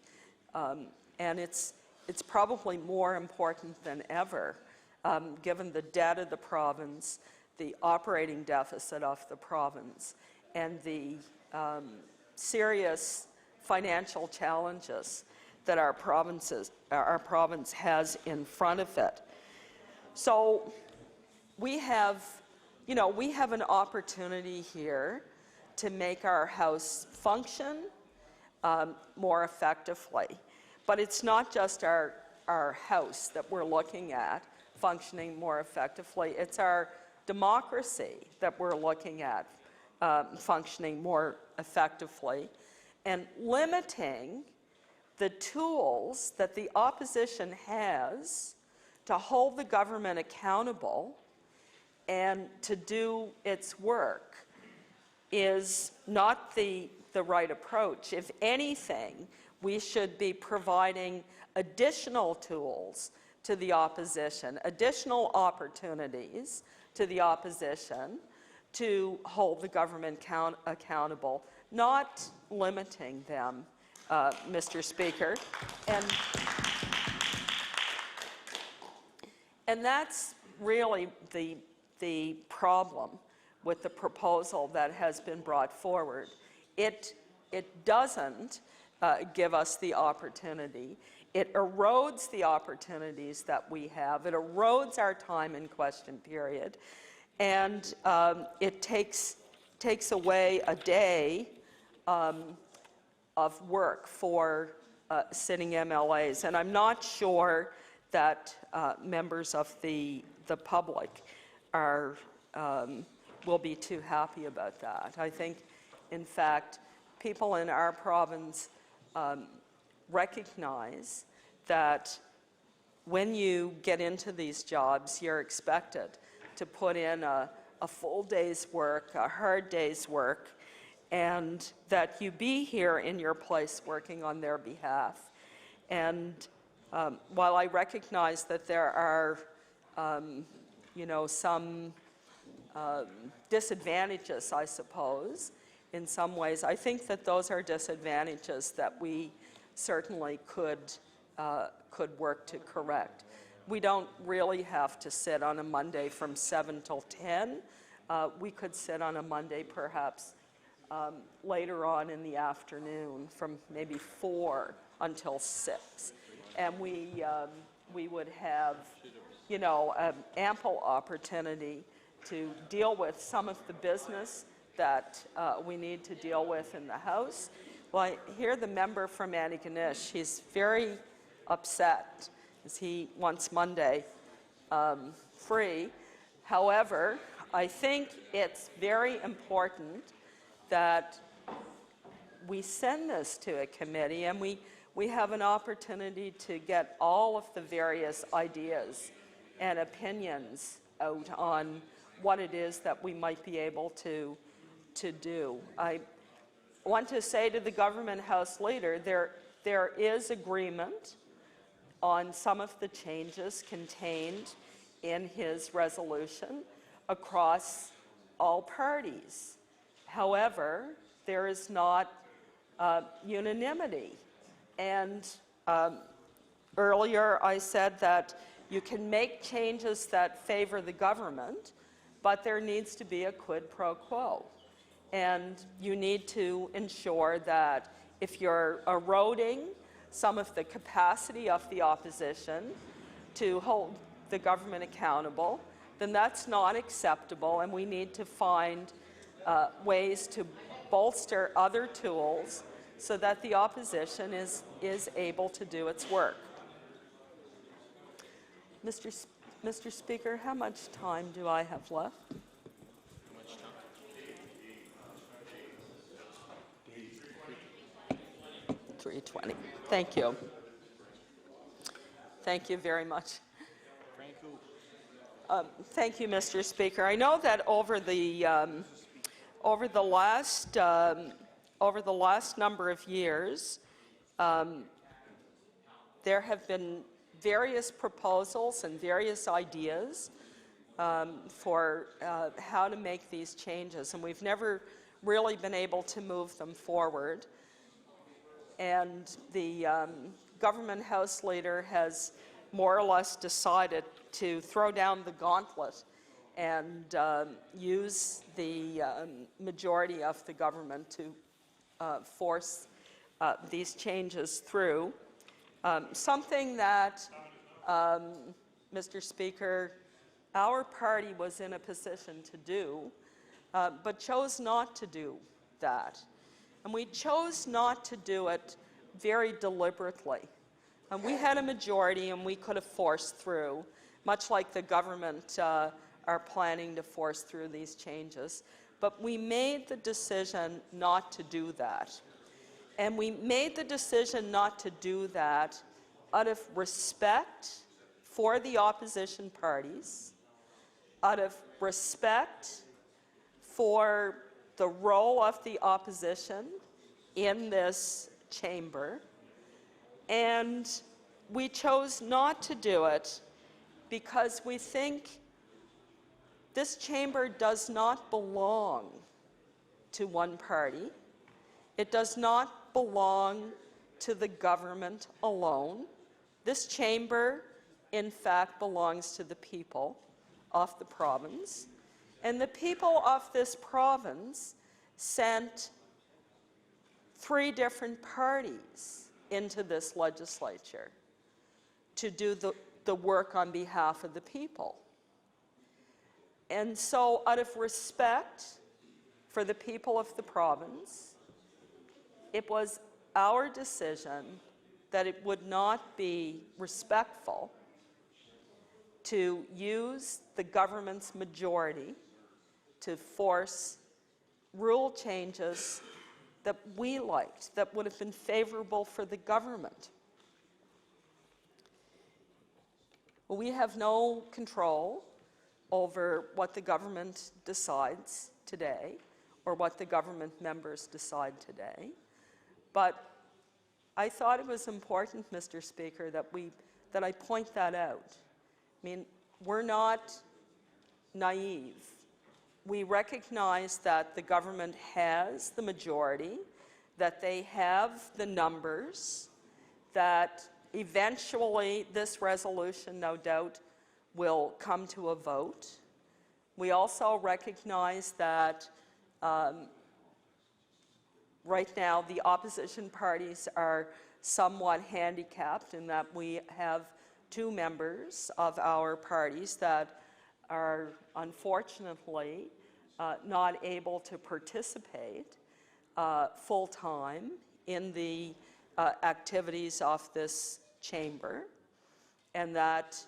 And it's probably more important than ever, given the debt of the province, the operating deficit of the province, and the serious financial challenges that our province has in front of it. So we have an opportunity here to make our House function more effectively. But it's not just our House that we're looking at functioning more effectively. It's our democracy that we're looking at functioning more effectively, and limiting the tools that the opposition has to hold the government accountable and to do its work is not the right approach. If anything, we should be providing additional tools to the opposition, additional opportunities to the opposition to hold the government accountable, not limiting them, Mr. Speaker. And that's really the problem with the proposal that has been brought forward. It doesn't give us the opportunity. It erodes the opportunities that we have. It erodes our time in question period. And it takes away a day of work for sitting MLAs. And I'm not sure that members of the public will be too happy about that. I think, in fact, people in our province recognize that when you get into these jobs, you're expected to put in a full day's work, a hard day's work, and that you be here in your place working on their behalf. And while I recognize that there are, some disadvantages, I suppose, in some ways, I think that those are disadvantages that we certainly could work to correct. We don't really have to sit on a Monday from 7 till 10. We could sit on a Monday perhaps later on in the afternoon from maybe 4 until 6. And we would have, ample opportunity to deal with some of the business that we need to deal with in the House. Well, I hear the member from Antigonish. He's very upset as he wants Monday free. However, I think it's very important that we send this to a committee and we have an opportunity to get all of the various ideas and opinions out on what it is that we might be able to do. I want to say to the Government House Leader, there is agreement on some of the changes contained in his resolution across all parties. However, there is not unanimity. And earlier I said that you can make changes that favor the government, but there needs to be a quid pro quo. And you need to ensure that if you're eroding some of the capacity of the opposition to hold the government accountable, then that's not acceptable, and we need to find ways to bolster other tools so that the opposition is able to do its work. Mr. Speaker, how much time do I have left? 3:20. Thank you. Thank you very much. Thank you, Mr. Speaker. I know that over the last number of years, there have been various proposals and various ideas for how to make these changes, and we've never really been able to move them forward. And the Government House Leader has more or less decided to throw down the gauntlet and use the majority of the government to force these changes through. Something that, Mr. Speaker, our party was in a position to do, but chose not to do that. And we chose not to do it very deliberately. And we had a majority and we could have forced through, much like the government are planning to force through these changes. But we made the decision not to do that. And we made the decision not to do that out of respect for the opposition parties, out of respect for the role of the opposition in this chamber, and we chose not to do it because we think This chamber does not belong to one party. It does not belong to the government alone. This chamber, in fact, belongs to the people of the province. And the people of this province sent 3 different parties into this legislature to do the work on behalf of the people. And so, out of respect for the people of the province, it was our decision that it would not be respectful to use the government's majority to force rule changes that we liked, that would have been favorable for the government. We have no control over what the government decides today or what the government members decide today. But I thought it was important, Mr. Speaker, that I point that out. I mean, we're not naive. We recognize that the government has the majority, that they have the numbers, that eventually this resolution, no doubt, will come to a vote. We also recognize that right now the opposition parties are somewhat handicapped in that we have 2 members of our parties that are unfortunately not able to participate full-time in the activities of this chamber, and that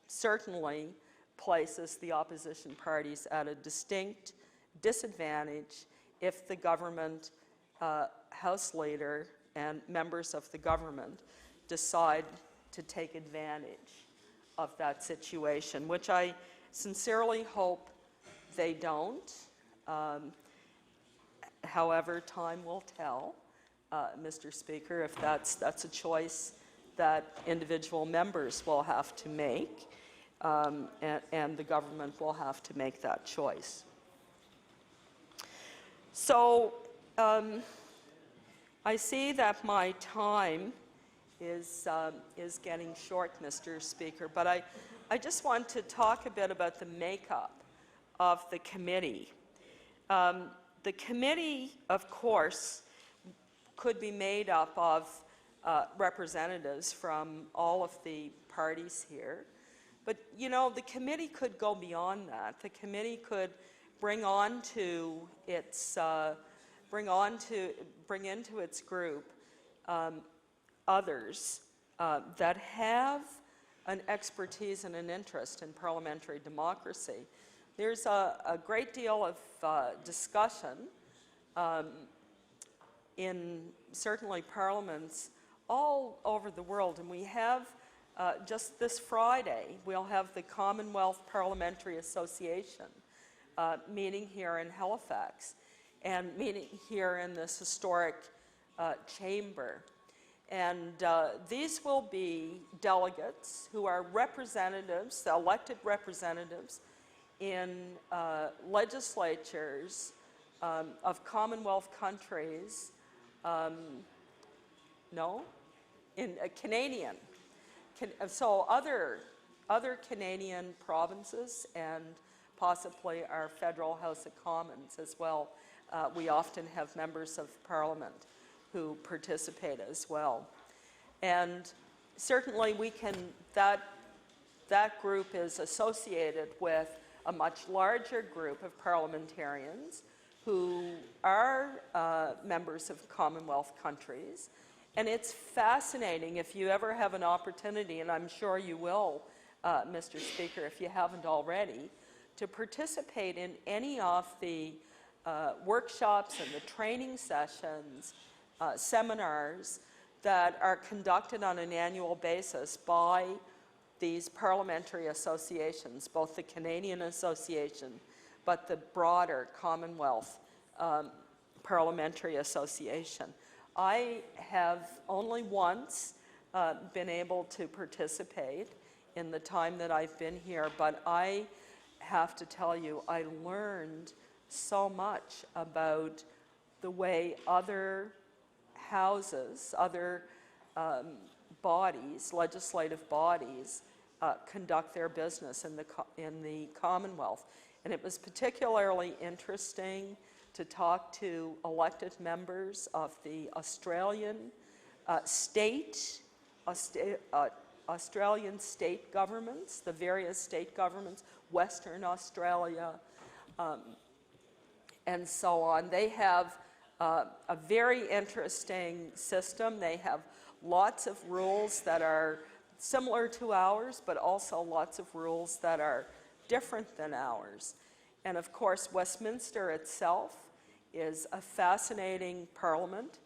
certainly places the opposition parties at a distinct disadvantage if the government, House Leader, and members of the government decide to take advantage of that situation, which I sincerely hope they don't. However, time will tell, Mr. Speaker, if that's a choice that individual members will have to make, and the government will have to make that choice. So I see that my time is getting short, Mr. Speaker, but I just want to talk a bit about the makeup of the committee. The committee, of course, could be made up of representatives from all of the parties here. But, you know, the committee could go beyond that. The committee could bring into its group others that have an expertise and an interest in parliamentary democracy. There's a great deal of discussion in certainly parliaments all over the world, and we have just this Friday, we'll have the Commonwealth Parliamentary Association meeting here in Halifax and meeting here in this historic chamber. And these will be delegates who are representatives, elected representatives in legislatures of Commonwealth countries, in Canadian. So other Canadian provinces and possibly our federal House of Commons as well. We often have members of Parliament who participate as well. And certainly that group is associated with a much larger group of parliamentarians who are members of Commonwealth countries. And it's fascinating, if you ever have an opportunity, and I'm sure you will, Mr. Speaker, if you haven't already, to participate in any of the workshops and the training sessions, seminars that are conducted on an annual basis by these parliamentary associations, both the Canadian Association, but the broader Commonwealth Parliamentary Association. I have only once been able to participate in the time that I've been here, but I have to tell you, I learned so much about the way other houses, other bodies, legislative bodies, conduct their business in the Commonwealth. And it was particularly interesting to talk to elected members of the Australian Australian state governments, the various state governments, Western Australia, and so on. They have a very interesting system. They have lots of rules that are similar to ours, but also lots of rules that are different than ours. And of course, Westminster itself is a fascinating parliament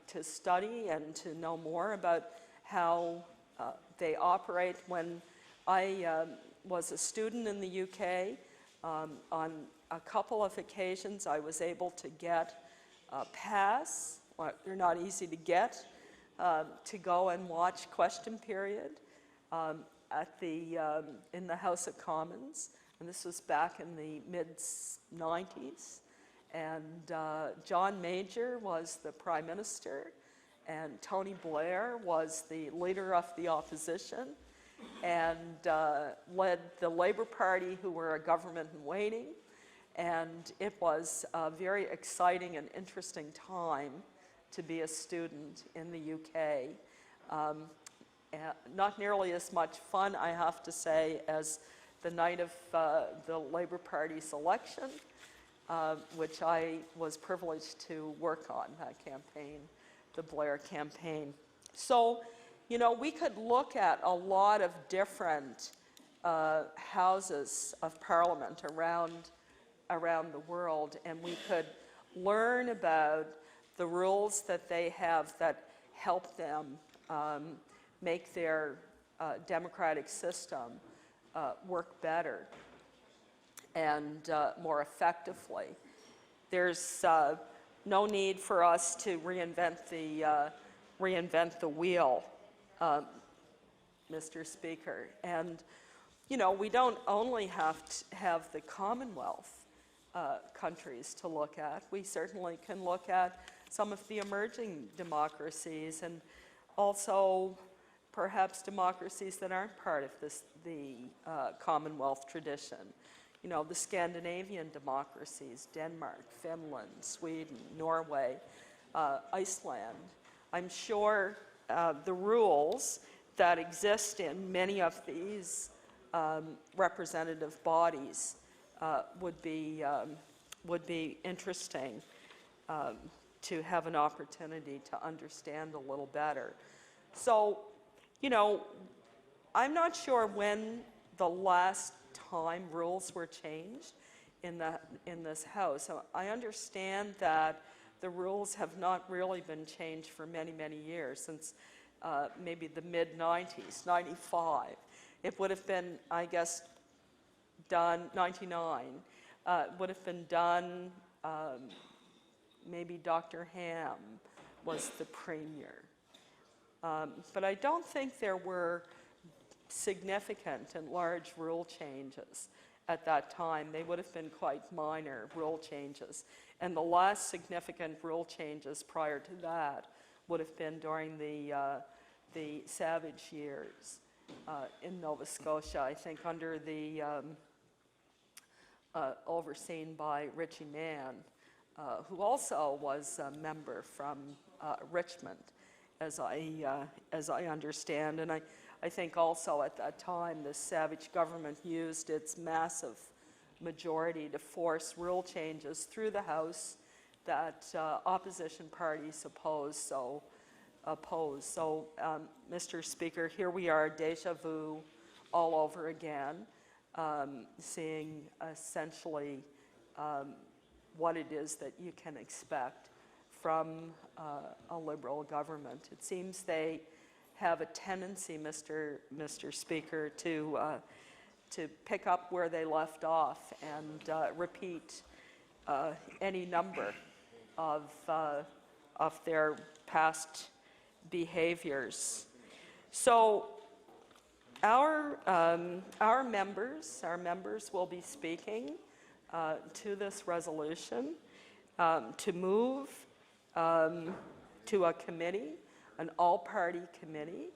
to study and to know more about how they operate. When I was a student in the UK, on a couple of occasions I was able to get a pass, well, they're not easy to get, to go and watch Question Period in the House of Commons. And this was back in the mid-90s. And John Major was the Prime Minister, and Tony Blair was the leader of the opposition, and led the Labour Party, who were a government in waiting. And it was a very exciting and interesting time to be a student in the UK. Not nearly as much fun, I have to say, as the night of the Labour Party's election, which I was privileged to work on, that campaign, the Blair campaign. So, you know, we could look at a lot of different houses of parliament around the world, and we could learn about the rules that they have that help them make their democratic system work better and more effectively. There's no need for us to reinvent the wheel, Mr. Speaker. And, you know, we don't only have to have the Commonwealth countries to look at. We certainly can look at some of the emerging democracies, and also perhaps democracies that aren't part of the Commonwealth tradition. You know, the Scandinavian democracies, Denmark, Finland, Sweden, Norway, Iceland. I'm sure the rules that exist in many of these representative bodies would be interesting to have an opportunity to understand a little better. So, you know, I'm not sure when the last time rules were changed in this House. So I understand that the rules have not really been changed for many, many years, since maybe the mid-90s, 95. It would have been, I guess, done, 99, would have been done, maybe Dr. Ham was the premier. But I don't think there were significant and large rule changes at that time. They would have been quite minor rule changes. And the last significant rule changes prior to that would have been during the Savage years in Nova Scotia, I think under the overseen by Richie Mann, who also was a member from Richmond, as I understand. And I think also at that time the Savage government used its massive majority to force rule changes through the House that opposition parties opposed. So, Mr. Speaker, here we are, déjà vu all over again, seeing essentially what it is that you can expect from a Liberal government. It seems they have a tendency, Mr. Speaker, to pick up where they left off and repeat any number of their past behaviors. So Our members will be speaking to this resolution to move to a committee, an all-party committee,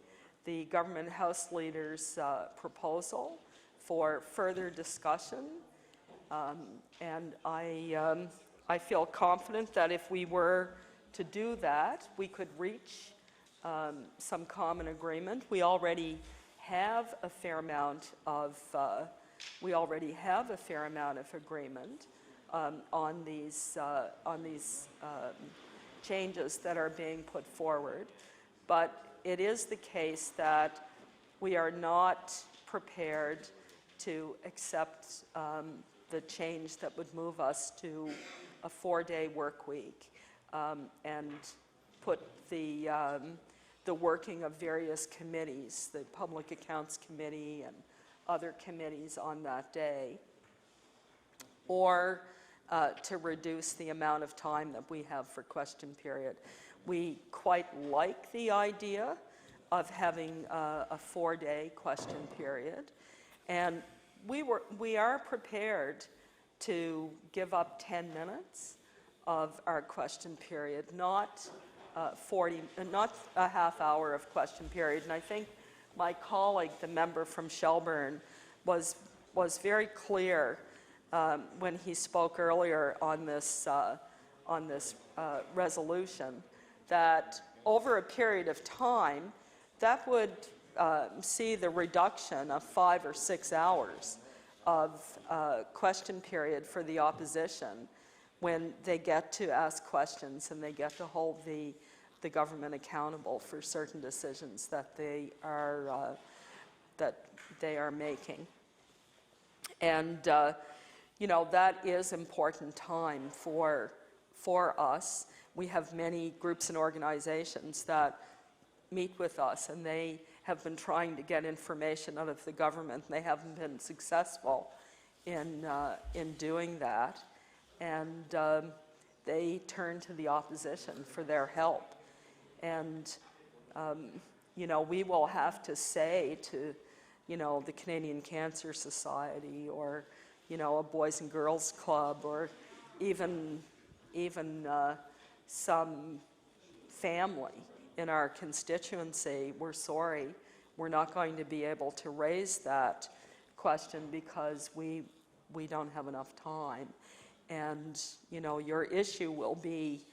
the Government House Leader's proposal for further discussion. And I feel confident that if we were to do that, we could reach some common agreement. We already have a fair amount of agreement on these changes that are being put forward. But it is the case that we are not prepared to accept the change that would move us to a 4-day work week and put the working of various committees, the Public Accounts Committee and other committees on that day, or to reduce the amount of time that we have for question period. We quite like the idea of having a 4-day question period, and we are prepared to give up 10 minutes of our question period, not a half hour of question period. And I think my colleague, the member from Shelburne, was very clear when he spoke earlier on this resolution, that over a period of time, that would see the reduction of 5 or 6 hours of question period for the opposition when they get to ask questions and they get to hold the government accountable for certain decisions that they are making. And that is important time for us. We have many groups and organizations that meet with us, and they have been trying to get information out of the government, and they haven't been successful in doing that. And they turn to the opposition for their help. And we will have to say to the Canadian Cancer Society, or a Boys and Girls Club, or even some family in our constituency, we're sorry, we're not going to be able to raise that question because we don't have enough time. And your issue will be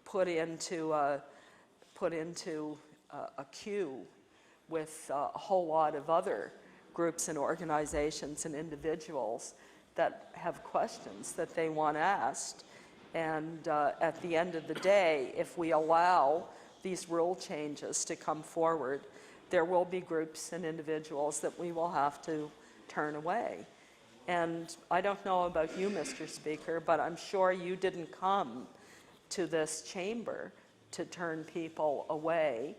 put into a queue with a whole lot of other groups and organizations and individuals that have questions that they want asked. And at the end of the day, if we allow these rule changes to come forward, there will be groups and individuals that we will have to turn away. And I don't know about you, Mr. Speaker, but I'm sure you didn't come to this chamber to turn people away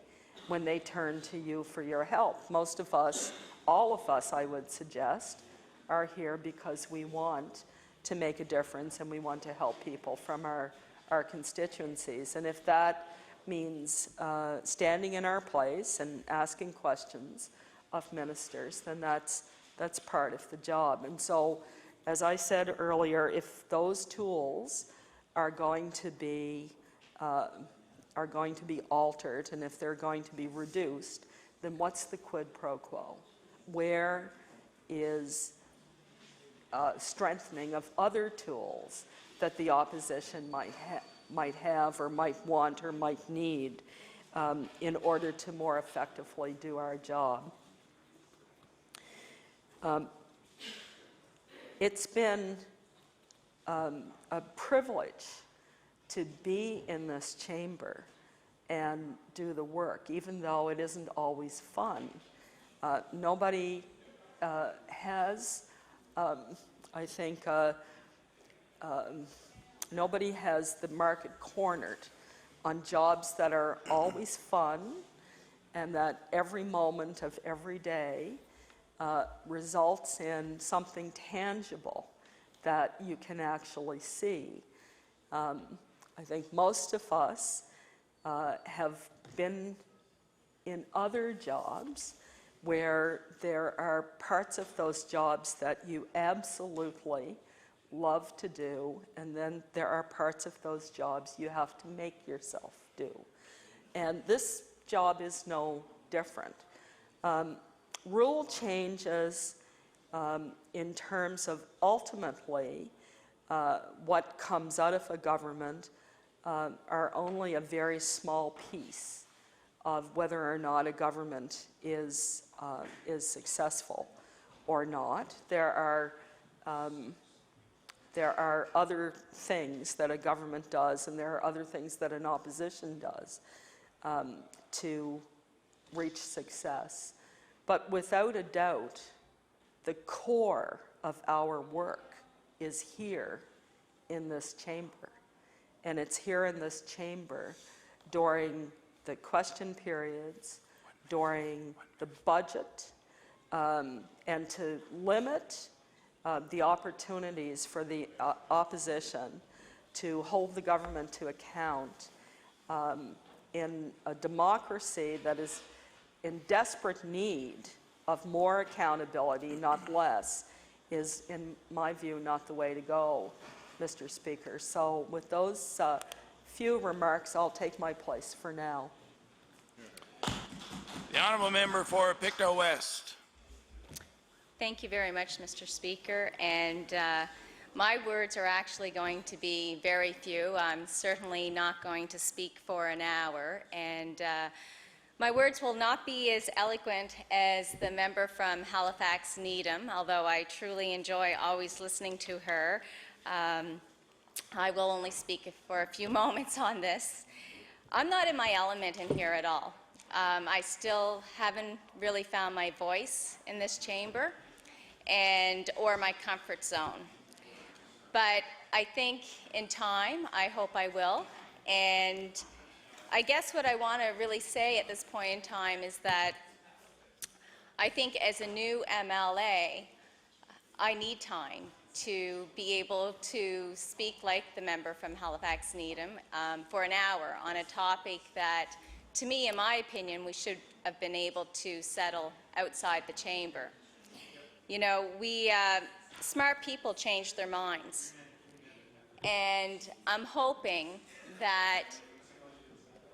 when they turn to you for your help. Most of us, all of us, I would suggest, are here because we want to make a difference and we want to help people from our constituencies. And if that means standing in our place and asking questions of ministers, then that's part of the job. And so, as I said earlier, if those tools are going to be altered, and if they're going to be reduced, then what's the quid pro quo? Where is strengthening of other tools that the opposition might have or might want or might need in order to more effectively do our job? It's been a privilege to be in this chamber and do the work, even though it isn't always fun. Nobody has, I think, nobody has the market cornered on jobs that are always fun and that every moment of every day results in something tangible that you can actually see. I think most of us have been in other jobs where there are parts of those jobs that you absolutely love to do, and then there are parts of those jobs you have to make yourself do. And this job is no different. Rule changes in terms of ultimately what comes out of a government are only a very small piece of whether or not a government is successful or not. There are other things that a government does, and there are other things that an opposition does to reach success. But without a doubt, the core of our work is here in this chamber. And it's here in this chamber during the question periods, during the budget, and to limit the opportunities for the opposition to hold the government to account in a democracy that is in desperate need of more accountability, not less, is, in my view, not the way to go, Mr. Speaker. So with those few remarks, I'll take my place for now. The honourable member for Pictou West. Thank you very much, Mr. Speaker. And my words are actually going to be very few. I'm certainly not going to speak for an hour. And my words will not be as eloquent as the member from Halifax Needham, although I truly enjoy always listening to her. I will only speak for a few moments on this. I'm not in my element in here at all. I still haven't really found my voice in this chamber or my comfort zone. But I think in time, I hope I will. And I guess what I want to really say at this point in time is that I think as a new MLA, I need time to be able to speak like the member from Halifax Needham for an hour on a topic that, to me, in my opinion, we should have been able to settle outside the chamber. You know, smart people change their minds. And I'm hoping that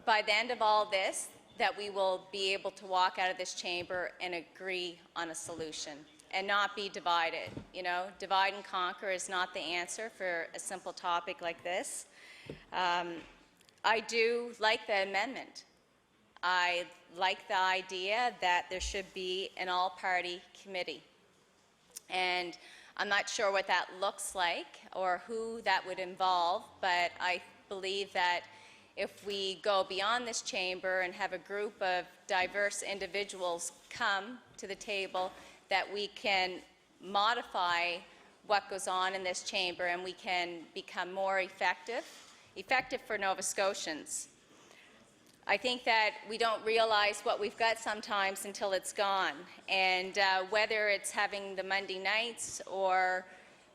by the end of all this, that we will be able to walk out of this chamber and agree on a solution and not be divided. You know, divide and conquer is not the answer for a simple topic like this. I do like the amendment. I like the idea that there should be an all-party committee. And I'm not sure what that looks like or who that would involve, but I believe that if we go beyond this chamber and have a group of diverse individuals come to the table, that we can modify what goes on in this chamber and we can become more effective for Nova Scotians. I think that we don't realize what we've got sometimes until it's gone. And whether it's having the Monday nights or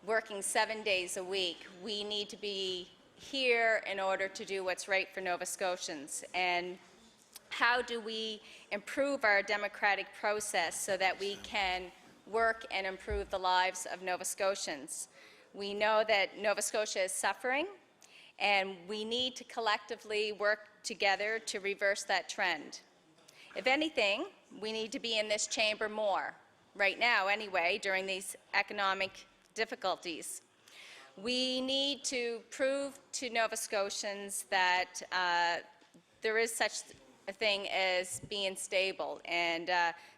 working 7 days a week, we need to be here in order to do what's right for Nova Scotians. And how do we improve our democratic process so that we can work and improve the lives of Nova Scotians? We know that Nova Scotia is suffering, and we need to collectively work together to reverse that trend. If anything, we need to be in this chamber more, right now anyway, during these economic difficulties. We need to prove to Nova Scotians that there is such a thing as being stable, and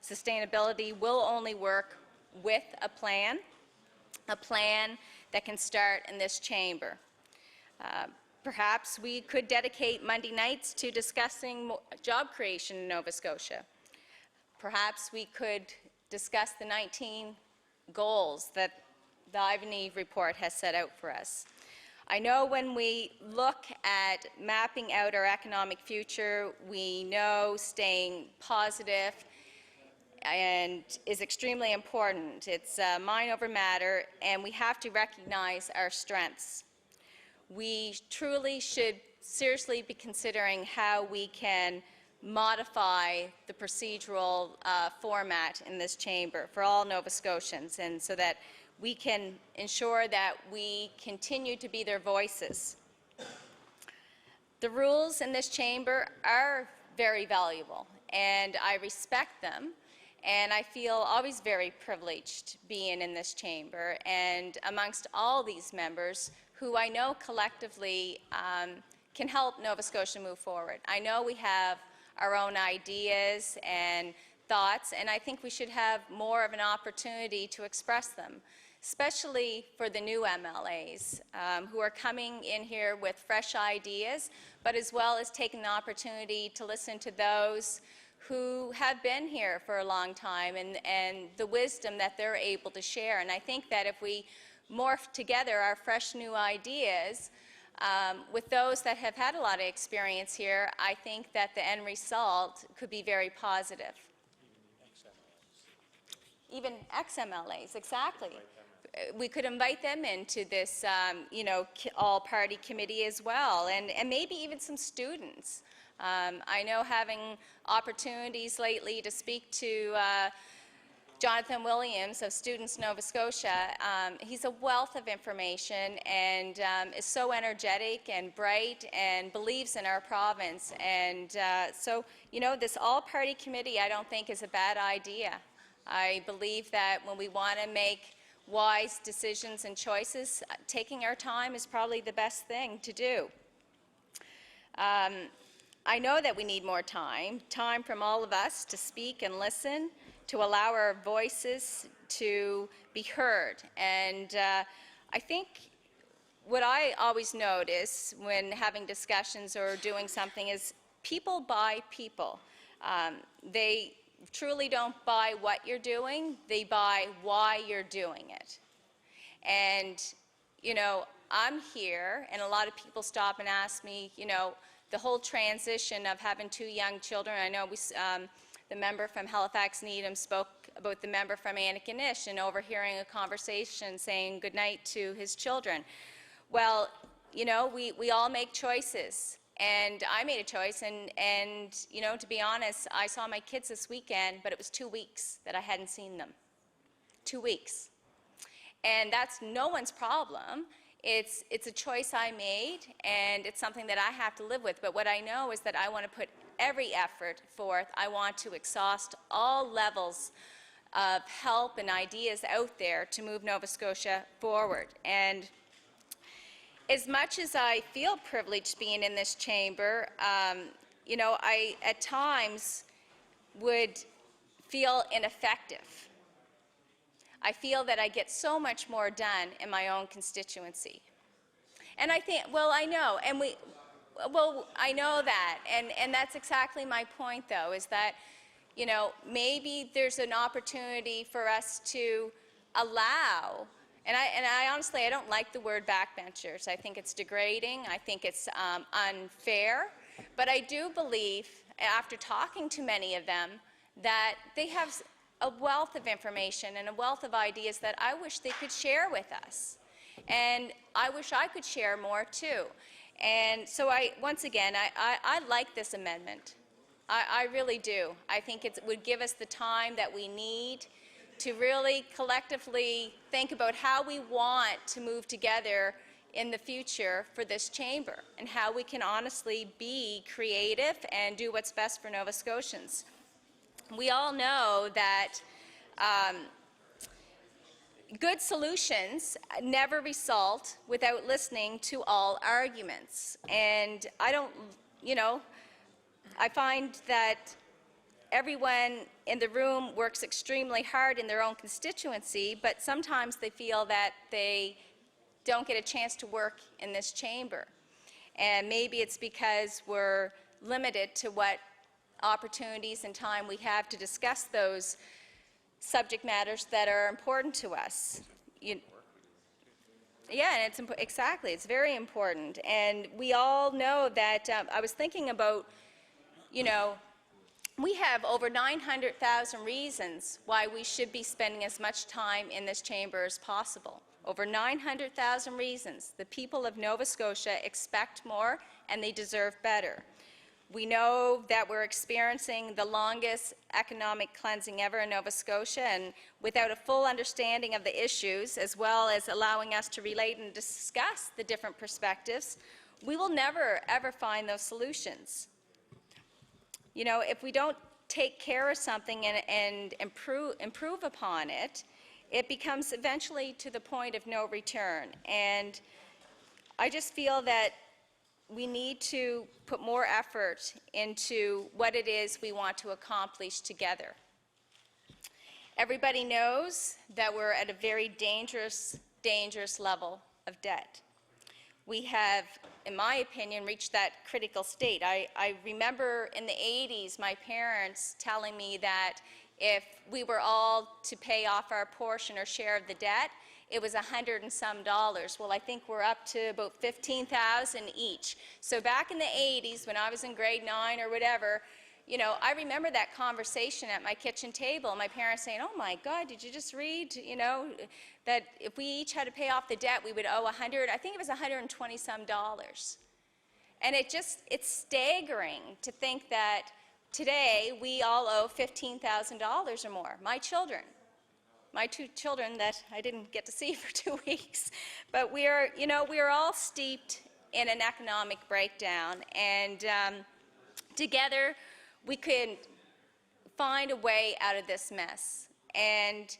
sustainability will only work with a plan that can start in this chamber. Perhaps we could dedicate Monday nights to discussing job creation in Nova Scotia. Perhaps we could discuss the 19 goals that the Ivany report has set out for us. I know when we look at mapping out our economic future, we know staying positive and is extremely important. It's mind over matter, and we have to recognize our strengths. We truly should seriously be considering how we can modify the procedural format in this chamber for all Nova Scotians, and so that we can ensure that we continue to be their voices. The rules in this chamber are very valuable, and I respect them, and I feel always very privileged being in this chamber and amongst all these members who I know collectively can help Nova Scotia move forward. I know we have our own ideas and thoughts, and I think we should have more of an opportunity to express them, especially for the new MLAs who are coming in here with fresh ideas, but as well as taking the opportunity to listen to those who have been here for a long time and the wisdom that they're able to share. And I think that if we morph together our fresh new ideas with those that have had a lot of experience here, I think that the end result could be very positive. Even ex-MLAs, exactly. We could invite them into this, all-party committee as well, and maybe even some students. I know having opportunities lately to speak to Jonathan Williams of Students Nova Scotia. He's a wealth of information and is so energetic and bright and believes in our province. And so, this all-party committee I don't think is a bad idea. I believe that when we want to make wise decisions and choices, taking our time is probably the best thing to do. I know that we need more time from all of us to speak and listen, to allow our voices to be heard. And I think what I always notice when having discussions or doing something is people buy people. They truly don't buy what you're doing, they buy why you're doing it. And, I'm here, and a lot of people stop and ask me, the whole transition of having 2 young children. I know the member from Halifax Needham spoke about the member from Antigonish and overhearing a conversation saying goodnight to his children. Well, we all make choices. And I made a choice, and to be honest, I saw my kids this weekend, but it was 2 weeks that I hadn't seen them. 2 weeks. And that's no one's problem. It's a choice I made, and it's something that I have to live with. But what I know is that I want to put every effort forth. I want to exhaust all levels of help and ideas out there to move Nova Scotia forward. And as much as I feel privileged being in this chamber, I at times would feel ineffective. I feel that I get so much more done in my own constituency. And I think, well, I know, and I know that, and that's exactly my point, though, is that, maybe there's an opportunity for us to allow, and I honestly, I don't like the word backbenchers. I think it's degrading. I think it's unfair. But I do believe, after talking to many of them, that they have a wealth of information and a wealth of ideas that I wish they could share with us. And I wish I could share more too. And so once again, I like this amendment. I really do. I think it would give us the time that we need to really collectively think about how we want to move together in the future for this chamber and how we can honestly be creative and do what's best for Nova Scotians. We all know that good solutions never result without listening to all arguments. And I find that everyone in the room works extremely hard in their own constituency, but sometimes they feel that they don't get a chance to work in this chamber. And maybe it's because we're limited to what opportunities and time we have to discuss those subject matters that are important to us. Yeah, and exactly, it's very important. And we all know that, I was thinking about, we have over 900,000 reasons why we should be spending as much time in this chamber as possible. Over 900,000 reasons. The people of Nova Scotia expect more, and they deserve better. We know that we're experiencing the longest economic cleansing ever in Nova Scotia, and without a full understanding of the issues, as well as allowing us to relate and discuss the different perspectives, we will never, ever find those solutions. You know, if we don't take care of something and improve upon it, it becomes eventually to the point of no return. And I just feel that we need to put more effort into what it is we want to accomplish together. Everybody knows that we're at a very dangerous level of debt. We have, in my opinion, reached that critical state. I remember in the 80s my parents telling me that if we were all to pay off our portion or share of the debt, it was $100 and some. Well, I think we're up to about $15,000 each. So back in the 80s, when I was in grade 9 or whatever, you know, I remember that conversation at my kitchen table, my parents saying, "Oh my God, did you just read, you know, that if we each had to pay off the debt, we would owe I think it was $120 some. And it's staggering to think that today we all owe $15,000 or more. My children. My 2 children that I didn't get to see for 2 weeks. But we are all steeped in an economic breakdown, and together we can find a way out of this mess. And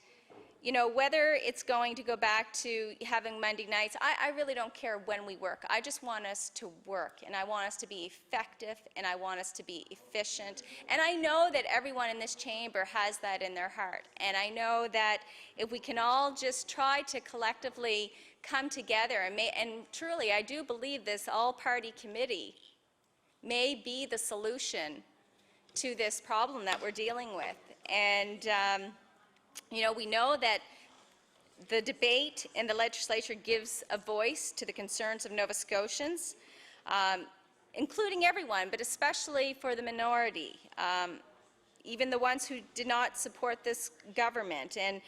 you know, whether it's going to go back to having Monday nights, I really don't care when we work. I just want us to work, and I want us to be effective, and I want us to be efficient. And I know that everyone in this chamber has that in their heart. And I know that if we can all just try to collectively come together, and truly, I do believe this all-party committee may be the solution to this problem that we're dealing with. And you know, we know that the debate in the legislature gives a voice to the concerns of Nova Scotians, including everyone, but especially for the minority, even the ones who did not support this government. And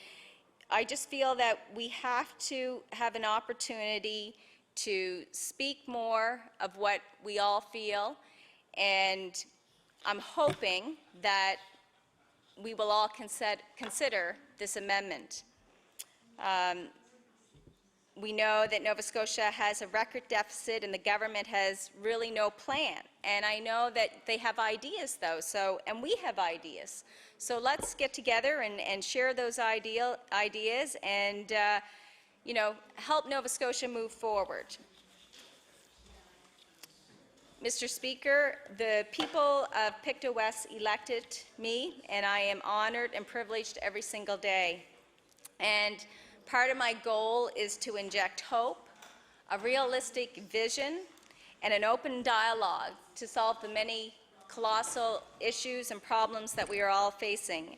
I just feel that we have to have an opportunity to speak more of what we all feel, and I'm hoping that we will all consider this amendment. We know that Nova Scotia has a record deficit and the government has really no plan. And I know that they have ideas, though, and we have ideas. So let's get together and share those ideas and you know, help Nova Scotia move forward. Mr. Speaker, the people of Pictou West elected me, and I am honored and privileged every single day. And part of my goal is to inject hope, a realistic vision, and an open dialogue to solve the many colossal issues and problems that we are all facing.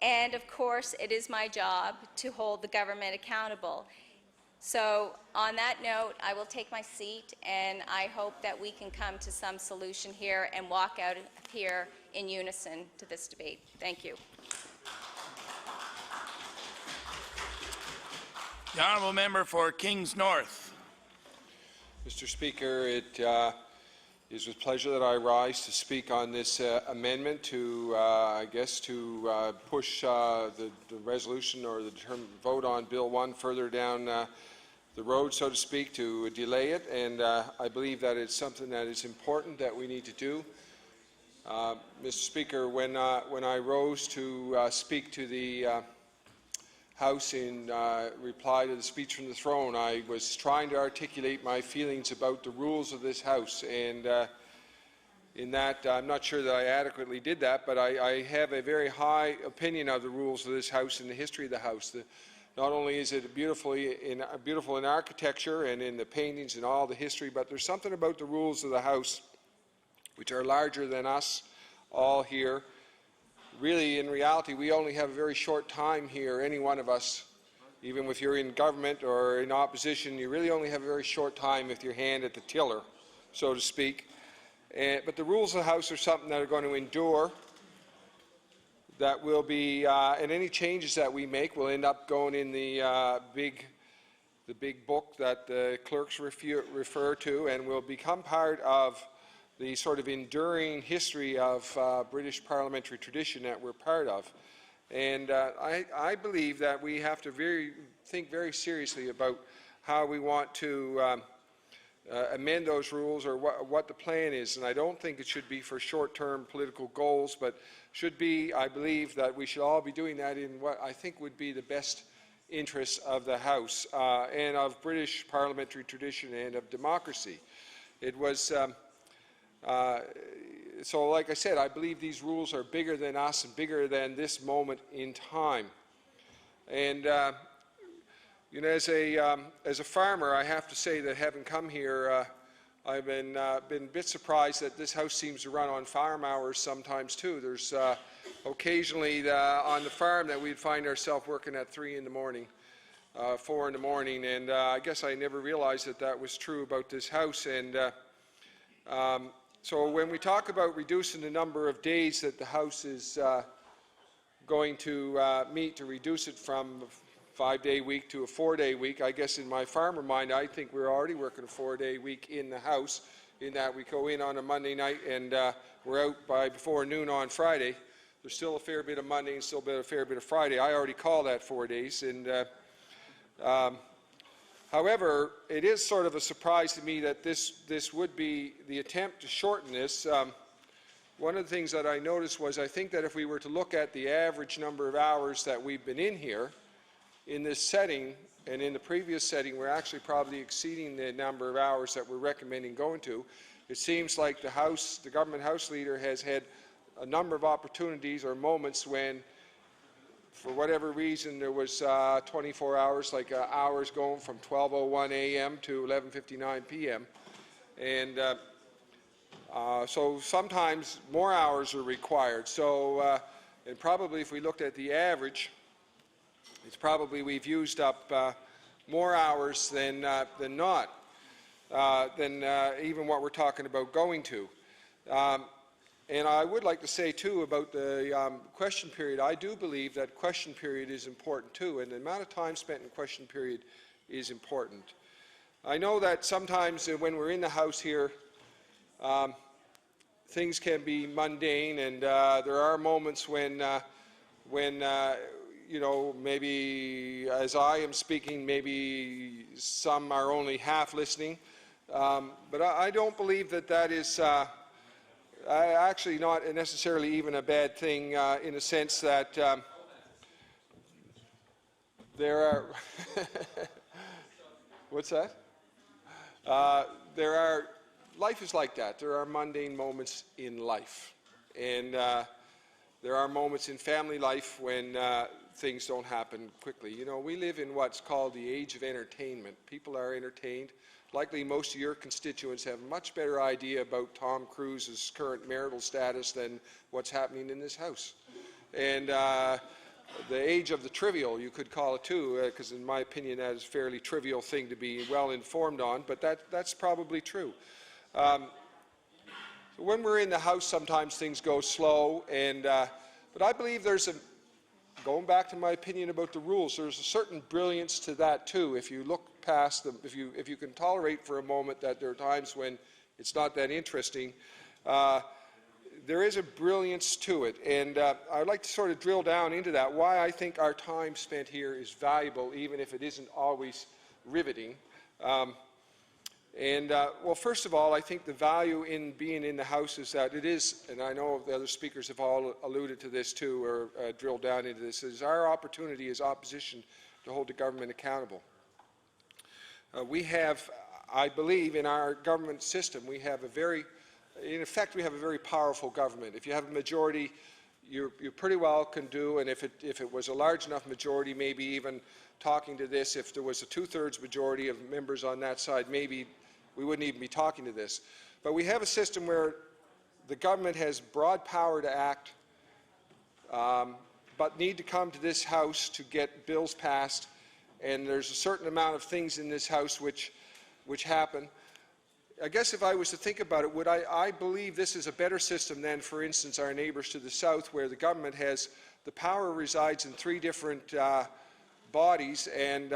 And of course, it is my job to hold the government accountable. So on that note, I will take my seat, and I hope that we can come to some solution here and walk out of here in unison to this debate. Thank you. The honourable member for Kings North. Mr. Speaker, it is with pleasure that I rise to speak on this amendment to, I guess, to push the resolution or the vote on Bill 1 further down the road, so to speak, to delay it. And I believe that it's something that is important that we need to do. Mr. Speaker, when I rose to speak to the House in reply to the speech from the throne, I was trying to articulate my feelings about the rules of this House, and in that I'm not sure that I adequately did that, but I have a very high opinion of the rules of this House and the history of the House. Not only is it beautiful in architecture and in the paintings and all the history, but there's something about the rules of the House which are larger than us all here. Really, in reality, we only have a very short time here, any one of us. Even if you're in government or in opposition, you really only have a very short time with your hand at the tiller, so to speak. But the rules of the House are something that are going to endure, that will be, and any changes that we make will end up going in the big book that the clerks refer to, and will become part of the sort of enduring history of British parliamentary tradition that we're part of. And I believe that we have to think very seriously about how we want to amend those rules, or what the plan is. And I don't think it should be for short-term political goals, but should be, I believe, that we should all be doing that in what I think would be the best interests of the House and of British parliamentary tradition and of democracy. It was, so like I said, I believe these rules are bigger than us and bigger than this moment in time. And you know, as a farmer, I have to say that having come here, I've been a bit surprised that this house seems to run on farm hours sometimes too. There's occasionally on the farm that we'd find ourselves working at 3 in the morning, 4 in the morning, and I guess I never realized that that was true about this house. And so when we talk about reducing the number of days that the House is going to meet, to reduce it from a 5-day week to a 4-day week, I guess in my farmer mind, I think we're already working a 4-day week in the House, in that we go in on a Monday night and we're out by before noon on Friday. There's still a fair bit of Monday and still a fair bit of Friday. I already call that 4 days. And however, it is sort of a surprise to me that this would be the attempt to shorten this. One of the things that I noticed was, I think that if we were to look at the average number of hours that we've been in here, in this setting and in the previous setting, we're actually probably exceeding the number of hours that we're recommending going to. It seems like the government House leader has had a number of opportunities or moments when, for whatever reason, there was 24 hours, like hours going from 12:01 a.m. to 11:59 p.m. And so sometimes more hours are required. So, and probably if we looked at the average, it's probably we've used up more hours than not, than even what we're talking about going to. And I would like to say, too, about the question period. I do believe that question period is important, too, and the amount of time spent in question period is important. I know that sometimes when we're in the House here, things can be mundane, and there are moments when you know, maybe as I am speaking, maybe some are only half listening. But I don't believe that that is actually not necessarily even a bad thing, in the sense that there are what's that? Life is like that. There are mundane moments in life, and there are moments in family life when things don't happen quickly. You know, we live in what's called the age of entertainment. People are entertained. Likely most of your constituents have a much better idea about Tom Cruise's current marital status than what's happening in this House. And the age of the trivial, you could call it too, because in my opinion that is a fairly trivial thing to be well informed on, but that's probably true. So when we're in the House, sometimes things go slow, and but I believe there's going back to my opinion about the rules, there's a certain brilliance to that too. If you look past them, if you can tolerate for a moment that there are times when it's not that interesting, there is a brilliance to it, and I'd like to sort of drill down into that, why I think our time spent here is valuable, even if it isn't always riveting. Well, first of all, I think the value in being in the House is that it is, and I know the other speakers have all alluded to this too, or drilled down into this, is our opportunity as opposition to hold the government accountable. We have, I believe, in our government system, we have in effect, we have a very powerful government. If you have a majority, you pretty well can do, and if it was a large enough majority, maybe even talking to this, if there was a 2/3 majority of members on that side, maybe we wouldn't even be talking to this. But we have a system where the government has broad power to act, but need to come to this House to get bills passed, and there's a certain amount of things in this House which happen. I guess if I was to think about it, I believe this is a better system than, for instance, our neighbors to the south, where the government has, the power resides in 3 different bodies, and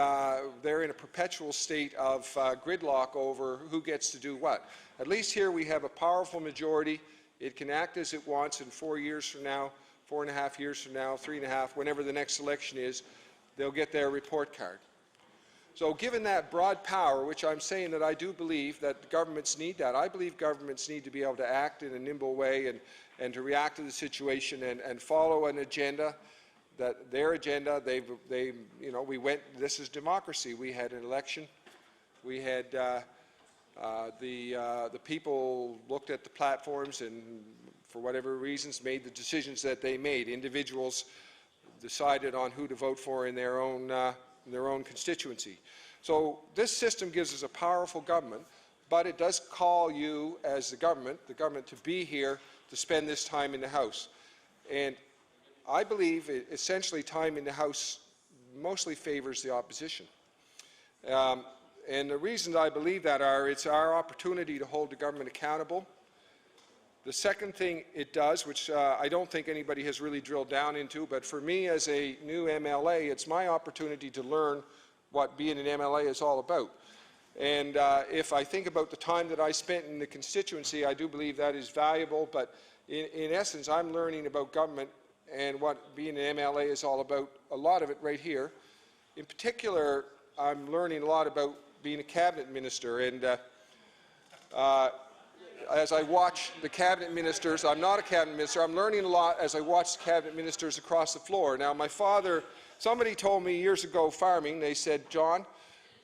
they're in a perpetual state of gridlock over who gets to do what. At least here we have a powerful majority. It can act as it wants, in 4 years from now, 4.5 years from now, 3.5, whenever the next election is, they'll get their report card. So given that broad power, which I'm saying that I do believe that governments need that, I believe governments need to be able to act in a nimble way and to react to the situation and follow an agenda, that their agenda, this is democracy. We had an election. We had the people looked at the platforms and for whatever reasons made the decisions that they made. Individuals decided on who to vote for in their own constituency. So this system gives us a powerful government, but it does call you as the government to be here to spend this time in the House. And I believe essentially time in the House mostly favors the opposition. And the reasons I believe that are it's our opportunity to hold the government accountable. The second thing it does, which I don't think anybody has really drilled down into, but for me as a new MLA, it's my opportunity to learn what being an MLA is all about. And if I think about the time that I spent in the constituency, I do believe that is valuable, but in essence, I'm learning about government and what being an MLA is all about, a lot of it right here. In particular, I'm learning a lot about being a cabinet minister, and as I watch the cabinet ministers, I'm not a cabinet minister, I'm learning a lot as I watch the cabinet ministers across the floor. Now my father, somebody told me years ago farming, they said, John,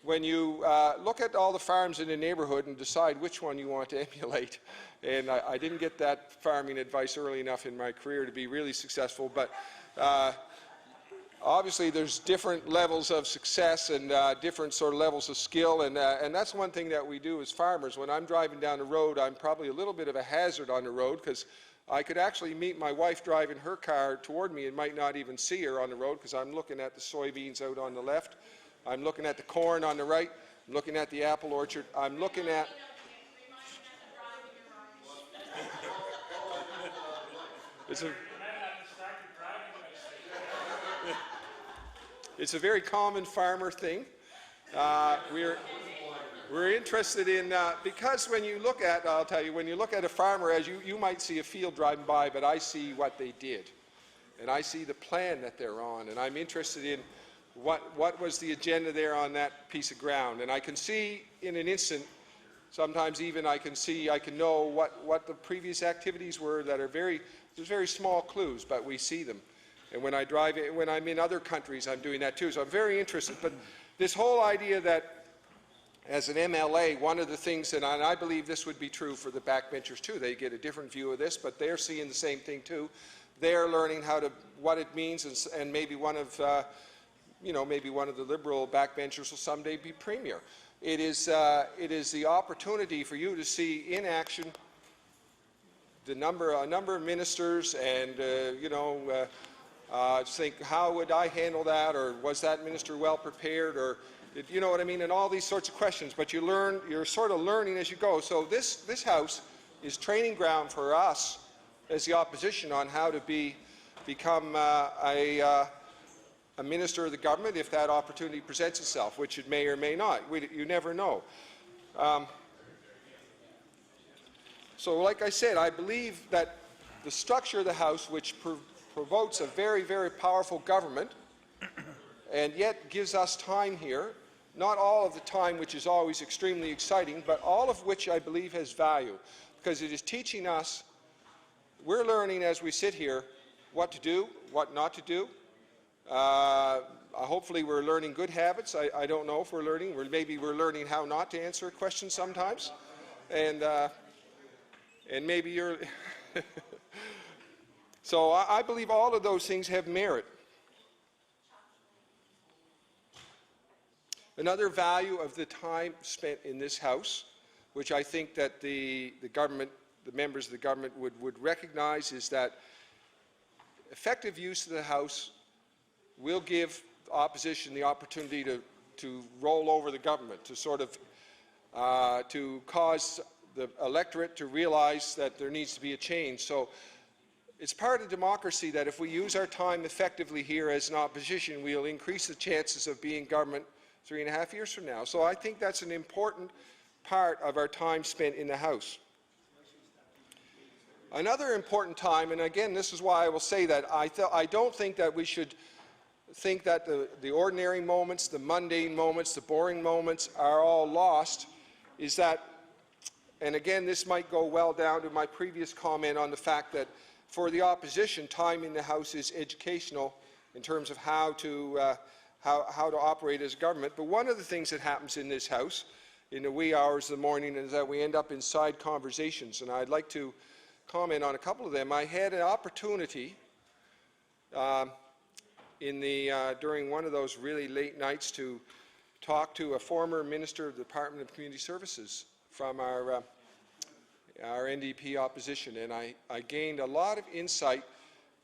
when you look at all the farms in the neighborhood and decide which one you want to emulate, and I didn't get that farming advice early enough in my career to be really successful, but obviously there's different levels of success and different sort of levels of skill, and that's one thing that we do as farmers. When I'm driving down the road, I'm probably a little bit of a hazard on the road because I could actually meet my wife driving her car toward me and might not even see her on the road because I'm looking at the soybeans out on the left, I'm looking at the corn on the right, I'm looking at the apple orchard, I'm looking at... It's a very common farmer thing. We're interested in, because when you look at, I'll tell you, when you look at a farmer, as you might see a field driving by, but I see what they did. And I see the plan that they're on, and I'm interested in what was the agenda there on that piece of ground. And I can see in an instant, sometimes even I can know what the previous activities were that are there's very small clues, but we see them. And when I'm in other countries, I'm doing that too. So I'm very interested. But this whole idea that as an MLA, one of the things, and I believe this would be true for the backbenchers too, they get a different view of this, but they're seeing the same thing too. They're learning what it means, and maybe one of the Liberal backbenchers will someday be premier. It is the opportunity for you to see in action a number of ministers and think, how would I handle that, or was that minister well prepared, or you know what I mean, and all these sorts of questions. But you're sort of learning as you go. So this House is training ground for us as the opposition on how to become a minister of the government if that opportunity presents itself, which it may or may not. You never know. So like I said, I believe that the structure of the House, which promotes a very, very powerful government, and yet gives us time here, not all of the time, which is always extremely exciting, but all of which I believe has value, because it is teaching us, we're learning as we sit here, what to do, what not to do. Hopefully we're learning good habits. I don't know if we're learning. Maybe we're learning how not to answer a question sometimes, and maybe you're... So I believe all of those things have merit. Another value of the time spent in this House, which I think that the members of the government would recognize, is that effective use of the House will give the opposition the opportunity to roll over the government, to sort of to cause the electorate to realize that there needs to be a change. So it's part of democracy that if we use our time effectively here as an opposition, we'll increase the chances of being government 3.5 years from now. So I think that's an important part of our time spent in the House. Another important time, and again, this is why I will say that I don't think that we should think that the ordinary moments, the mundane moments, the boring moments are all lost, is that, and again, this might go well down to my previous comment on the fact that for the opposition, time in the House is educational in terms of how to operate as government. But one of the things that happens in this House in the wee hours of the morning is that we end up in side conversations, and I'd like to comment on a couple of them. I had an opportunity during one of those really late nights to talk to a former Minister of the Department of Community Services from our NDP opposition, and I gained a lot of insight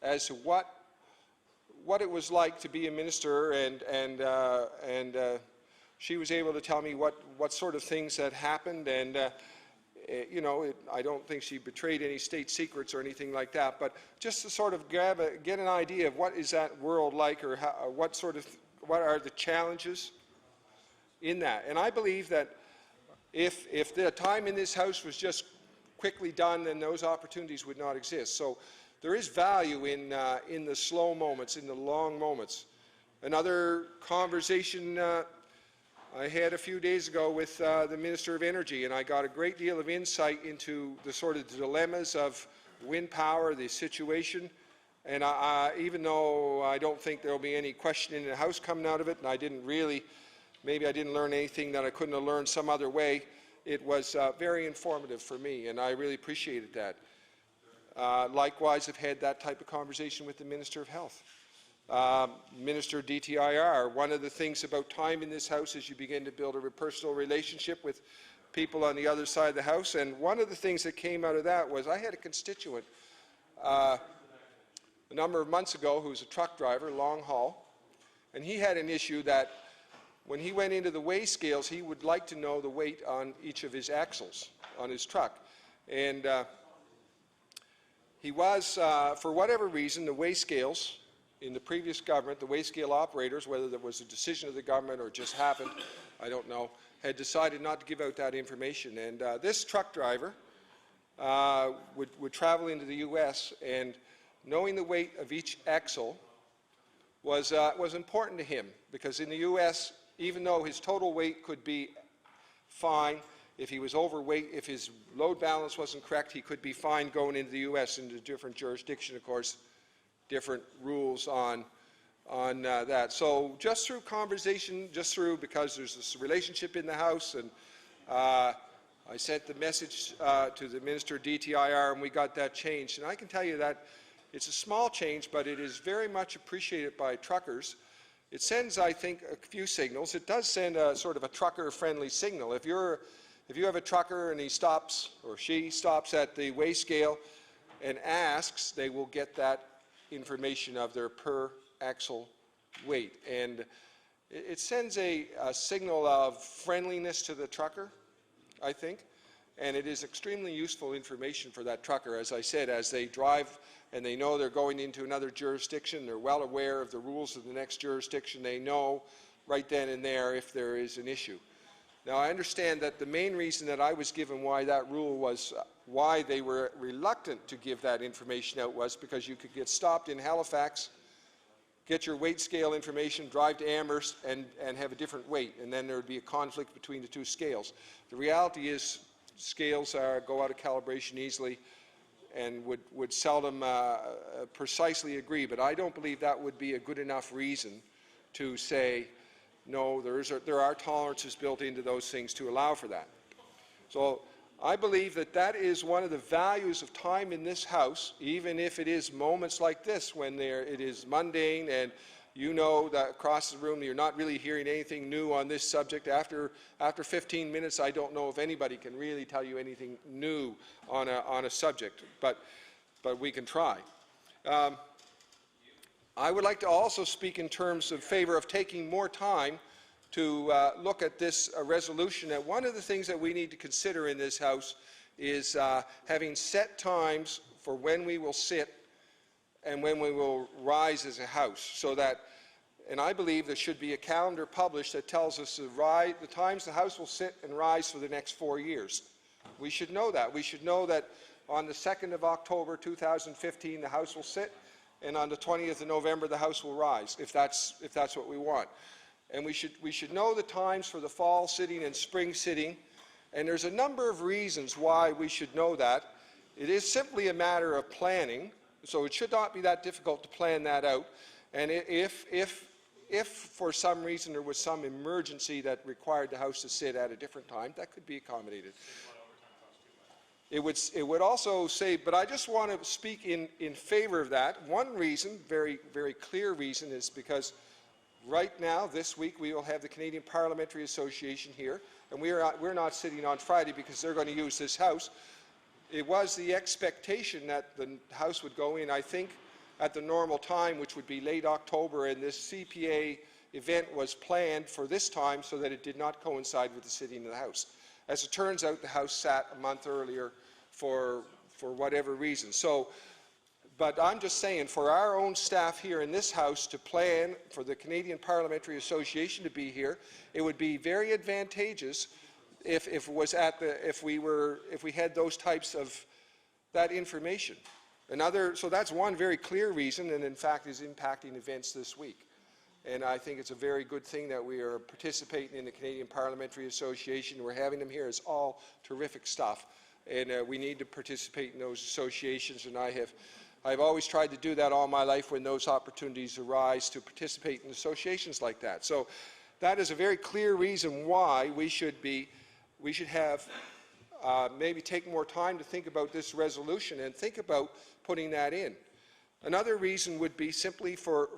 as to what it was like to be a minister, and she was able to tell me what sort of things had happened, and you know, I don't think she betrayed any state secrets or anything like that, but just to sort of get an idea of what is that world like, or what are the challenges in that. And I believe that if the time in this House was just quickly done, then those opportunities would not exist. So there is value in the slow moments, in the long moments. Another conversation I had a few days ago with the Minister of Energy, and I got a great deal of insight into the sort of dilemmas of wind power, the situation. And even though I don't think there will be any question in the House coming out of it, and maybe I didn't learn anything that I couldn't have learned some other way, it was very informative for me, and I really appreciated that. Likewise, I've had that type of conversation with the Minister of Health. Minister DTIR, one of the things about time in this House is you begin to build a personal relationship with people on the other side of the House, and one of the things that came out of that was I had a constituent a number of months ago who was a truck driver, long haul, and he had an issue that when he went into the weigh scales, he would like to know the weight on each of his axles on his truck. And he was, for whatever reason, the weigh scales in the previous government, the weigh scale operators, whether there was a decision of the government or it just happened, I don't know, had decided not to give out that information. And this truck driver would travel into the U.S., and knowing the weight of each axle was important to him, because in the U.S., even though his total weight could be fine, if he was overweight, if his load balance wasn't correct, he could be fined going into the U.S. into different jurisdiction, of course, different rules on that. So just through conversation, because there's this relationship in the House, and I sent the message to the Minister DTIR, and we got that changed. And I can tell you that it's a small change, but it is very much appreciated by truckers. It sends, I think, a few signals. It does send a sort of a trucker-friendly signal. If you have a trucker and he stops or she stops at the weigh scale and asks, they will get that information of their per axle weight. And it sends a signal of friendliness to the trucker, I think, and it is extremely useful information for that trucker, as I said, as they drive and they know they're going into another jurisdiction, they're well aware of the rules of the next jurisdiction, they know right then and there if there is an issue. Now, I understand that the main reason that I was given why that rule was, why they were reluctant to give that information out, was because you could get stopped in Halifax, get your weight scale information, drive to Amherst, and have a different weight, and then there would be a conflict between the two scales. The reality is scales go out of calibration easily and would seldom precisely agree, but I don't believe that would be a good enough reason to say, no, there are tolerances built into those things to allow for that. So I believe that that is one of the values of time in this House, even if it is moments like this when it is mundane and you know that across the room you're not really hearing anything new on this subject. After 15 minutes, I don't know if anybody can really tell you anything new on a subject, but we can try. I would like to also speak in terms of favor of taking more time to look at this resolution. And one of the things that we need to consider in this House is having set times for when we will sit and when we will rise as a House, so that And I believe there should be a calendar published that tells us the times the House will sit and rise for the next 4 years. We should know that. We should know that on the 2nd of October 2015 the House will sit, and on the 20th of November the House will rise, if that's what we want. And we should know the times for the fall sitting and spring sitting, and there's a number of reasons why we should know that. It is simply a matter of planning, so it should not be that difficult to plan that out. And if for some reason there was some emergency that required the House to sit at a different time, that could be accommodated. It would also say, but I just want to speak in favor of that. One reason, very, very clear reason, is because right now, this week, we will have the Canadian Parliamentary Association here, and we're not sitting on Friday because they're going to use this House. It was the expectation that the House would go in, I think, at the normal time, which would be late October, and this CPA event was planned for this time so that it did not coincide with the sitting of the House. As it turns out, the House sat a month earlier for whatever reason. So, but I'm just saying, for our own staff here in this House to plan for the Canadian Parliamentary Association to be here, it would be very advantageous if we had those types of that information. So that's one very clear reason, and in fact is impacting events this week. And I think it's a very good thing that we are participating in the Canadian Parliamentary Association. We're having them here. It's all terrific stuff, and we need to participate in those associations. And I've always tried to do that all my life when those opportunities arise, to participate in associations like that. So that is a very clear reason why we should have maybe take more time to think about this resolution and think about putting that in. Another reason would be simply for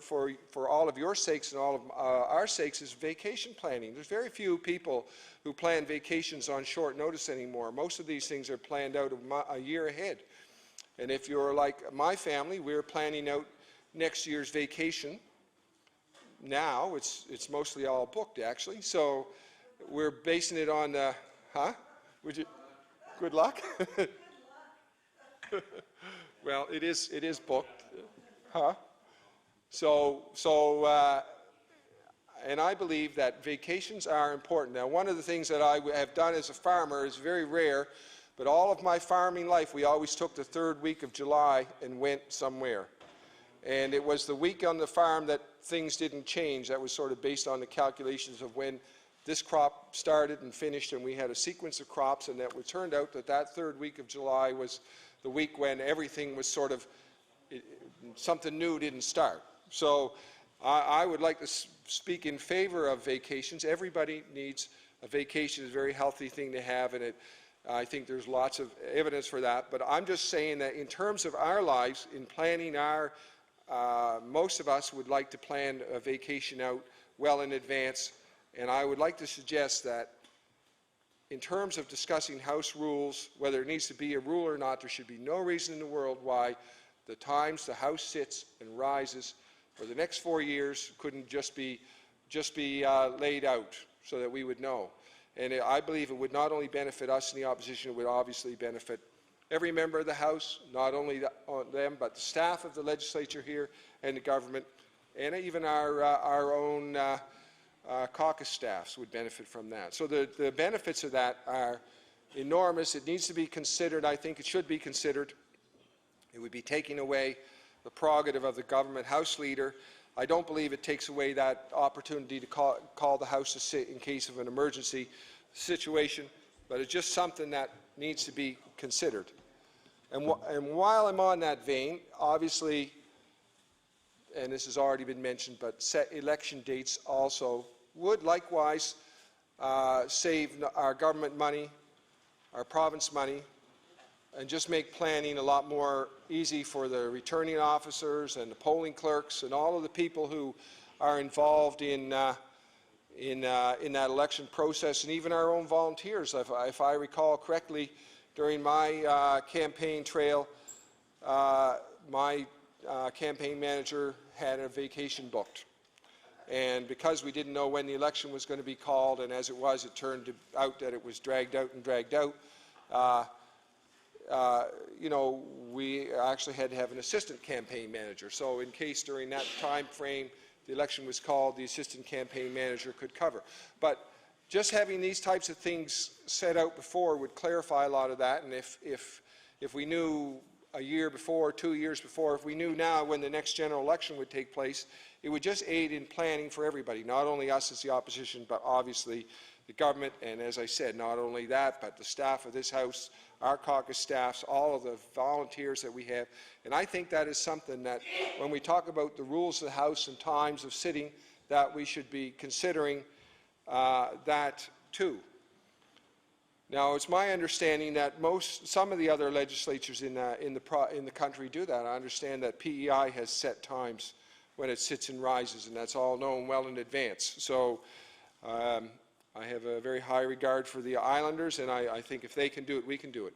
all of your sakes and all of our sakes is vacation planning. There's very few people who plan vacations on short notice anymore. Most of these things are planned out a year ahead. And if you're like my family, we're planning out next year's vacation now. It's mostly all booked, actually. So we're basing it on, good luck? Well, it is booked. And I believe that vacations are important. Now, one of the things that I have done as a farmer is very rare, but all of my farming life, we always took the 3rd week of July and went somewhere. And it was the week on the farm that things didn't change. That was sort of based on the calculations of when this crop started and finished, and we had a sequence of crops, and it turned out that that 3rd week of July was the week when everything was sort of, something new didn't start. So I would like to speak in favor of vacations. Everybody needs a vacation. It's a very healthy thing to have, and I think there's lots of evidence for that. But I'm just saying that in terms of our lives, in planning most of us would like to plan a vacation out well in advance. And I would like to suggest that in terms of discussing House rules, whether it needs to be a rule or not, there should be no reason in the world why the times the House sits and rises for the next 4 years couldn't just be laid out so that we would know. And I believe it would not only benefit us in the opposition, it would obviously benefit every member of the House, not only them, but the staff of the legislature here and the government, and even our own caucus staffs would benefit from that. So the benefits of that are enormous. It needs to be considered. I think it should be considered. It would be taking away the prerogative of the government House leader. I don't believe it takes away that opportunity to call the House to sit in case of an emergency situation, but it's just something that needs to be considered. And while I'm on that vein, obviously, and this has already been mentioned, but set election dates also would likewise save our government money, our province money, and just make planning a lot more easy for the returning officers and the polling clerks and all of the people who are involved in that election process, and even our own volunteers. If I recall correctly, during my campaign trail, my campaign manager had a vacation booked. And because we didn't know when the election was going to be called, and as it was, it turned out that it was dragged out and dragged out, we actually had to have an assistant campaign manager. So in case during that time frame the election was called, the assistant campaign manager could cover. But just having these types of things set out before would clarify a lot of that, and if we knew a year before, 2 years before, if we knew now when the next general election would take place, it would just aid in planning for everybody, not only us as the opposition, but obviously the government, and as I said, not only that, but the staff of this House, our caucus staffs, all of the volunteers that we have. And I think that is something that, when we talk about the rules of the House and times of sitting, that we should be considering that too. Now, it's my understanding that some of the other legislatures in the country do that. I understand that PEI has set times when it sits and rises, and that's all known well in advance. So I have a very high regard for the Islanders, and I think if they can do it, we can do it.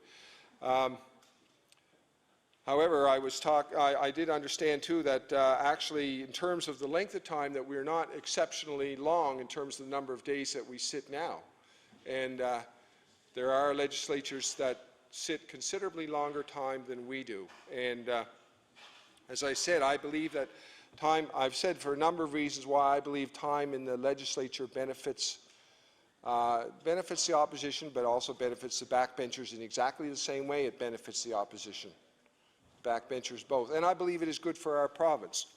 However, I did understand too that actually, in terms of the length of time, that we're not exceptionally long in terms of the number of days that we sit now, and there are legislatures that sit considerably longer time than we do. And as I said, I believe that time. I've said for a number of reasons why I believe time in the legislature benefits the opposition, but also benefits the backbenchers in exactly the same way it benefits the opposition. Backbenchers both. And I believe it is good for our province.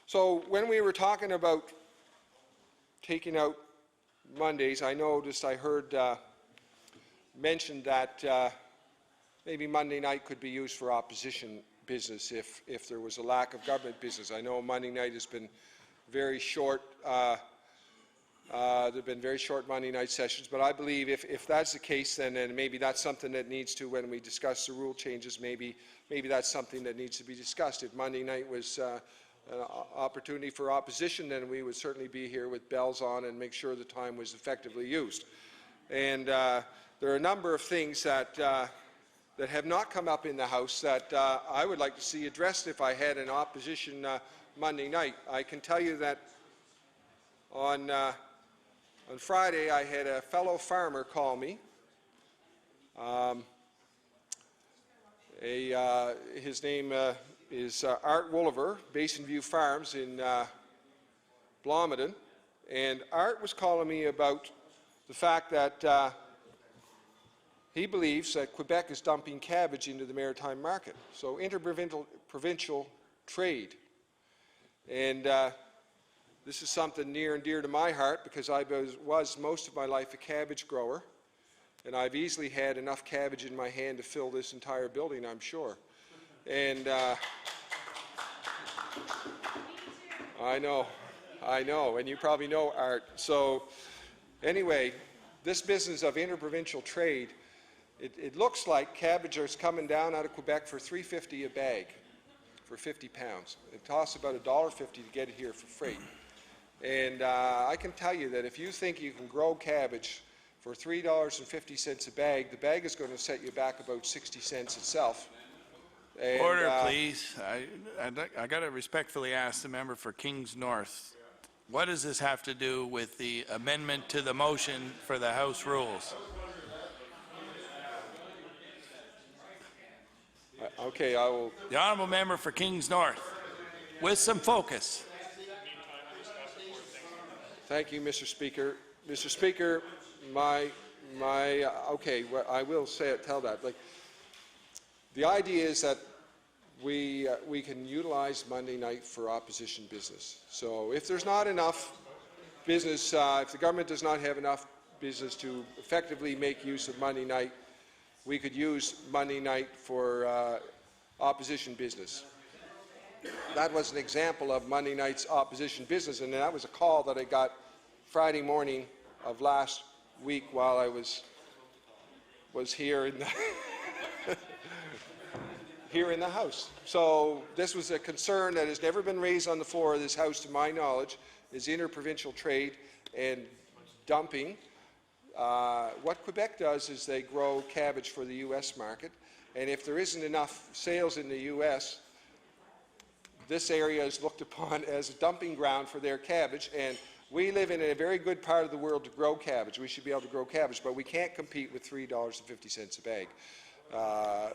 So when we were talking about taking out Mondays, I heard mentioned that maybe Monday night could be used for opposition business if there was a lack of government business. I know Monday night has been very short. There have been very short Monday night sessions, but I believe if that's the case, then maybe that's something that needs to, when we discuss the rule changes, maybe that's something that needs to be discussed. If Monday night was an opportunity for opposition, then we would certainly be here with bells on and make sure the time was effectively used. And there are a number of things that have not come up in the House that I would like to see addressed if I had an opposition Monday night. I can tell you that on Friday I had a fellow farmer call me. His name is Art Wolliver, Basin View Farms in Blomidon, and Art was calling me about the fact that he believes that Quebec is dumping cabbage into the maritime market. So interprovincial trade. And this is something near and dear to my heart because I was most of my life a cabbage grower, and I've easily had enough cabbage in my hand to fill this entire building, I'm sure. And I know, and you probably know Art. So anyway, this business of interprovincial trade, it looks like cabbage is coming down out of Quebec for $3.50 a bag, for 50 pounds. It costs about $1.50 to get it here for freight. And I can tell you that if you think you can grow cabbage for $3.50 a bag, the bag is going to set you back about 60 cents itself. And, Order, please. I got to respectfully ask the member for Kings North, what does this have to do with the amendment to the motion for the House rules? Okay, I will. The honourable member for Kings North, with some focus. Thank you, Mr. Speaker. Mr. Speaker, okay, well, I will tell that. Like, the idea is that we can utilize Monday night for opposition business. So if there's not enough business, if the government does not have enough business to effectively make use of Monday night, we could use Monday night for opposition business. That was an example of Monday night's opposition business, and that was a call that I got Friday morning of last week while I was here in the here in the House. So this was a concern that has never been raised on the floor of this House, to my knowledge, is interprovincial trade and dumping. What Quebec does is they grow cabbage for the U.S. market, and if there isn't enough sales in the U.S., this area is looked upon as a dumping ground for their cabbage, and We live in a very good part of the world to grow cabbage. We should be able to grow cabbage, but we can't compete with $3.50 a bag.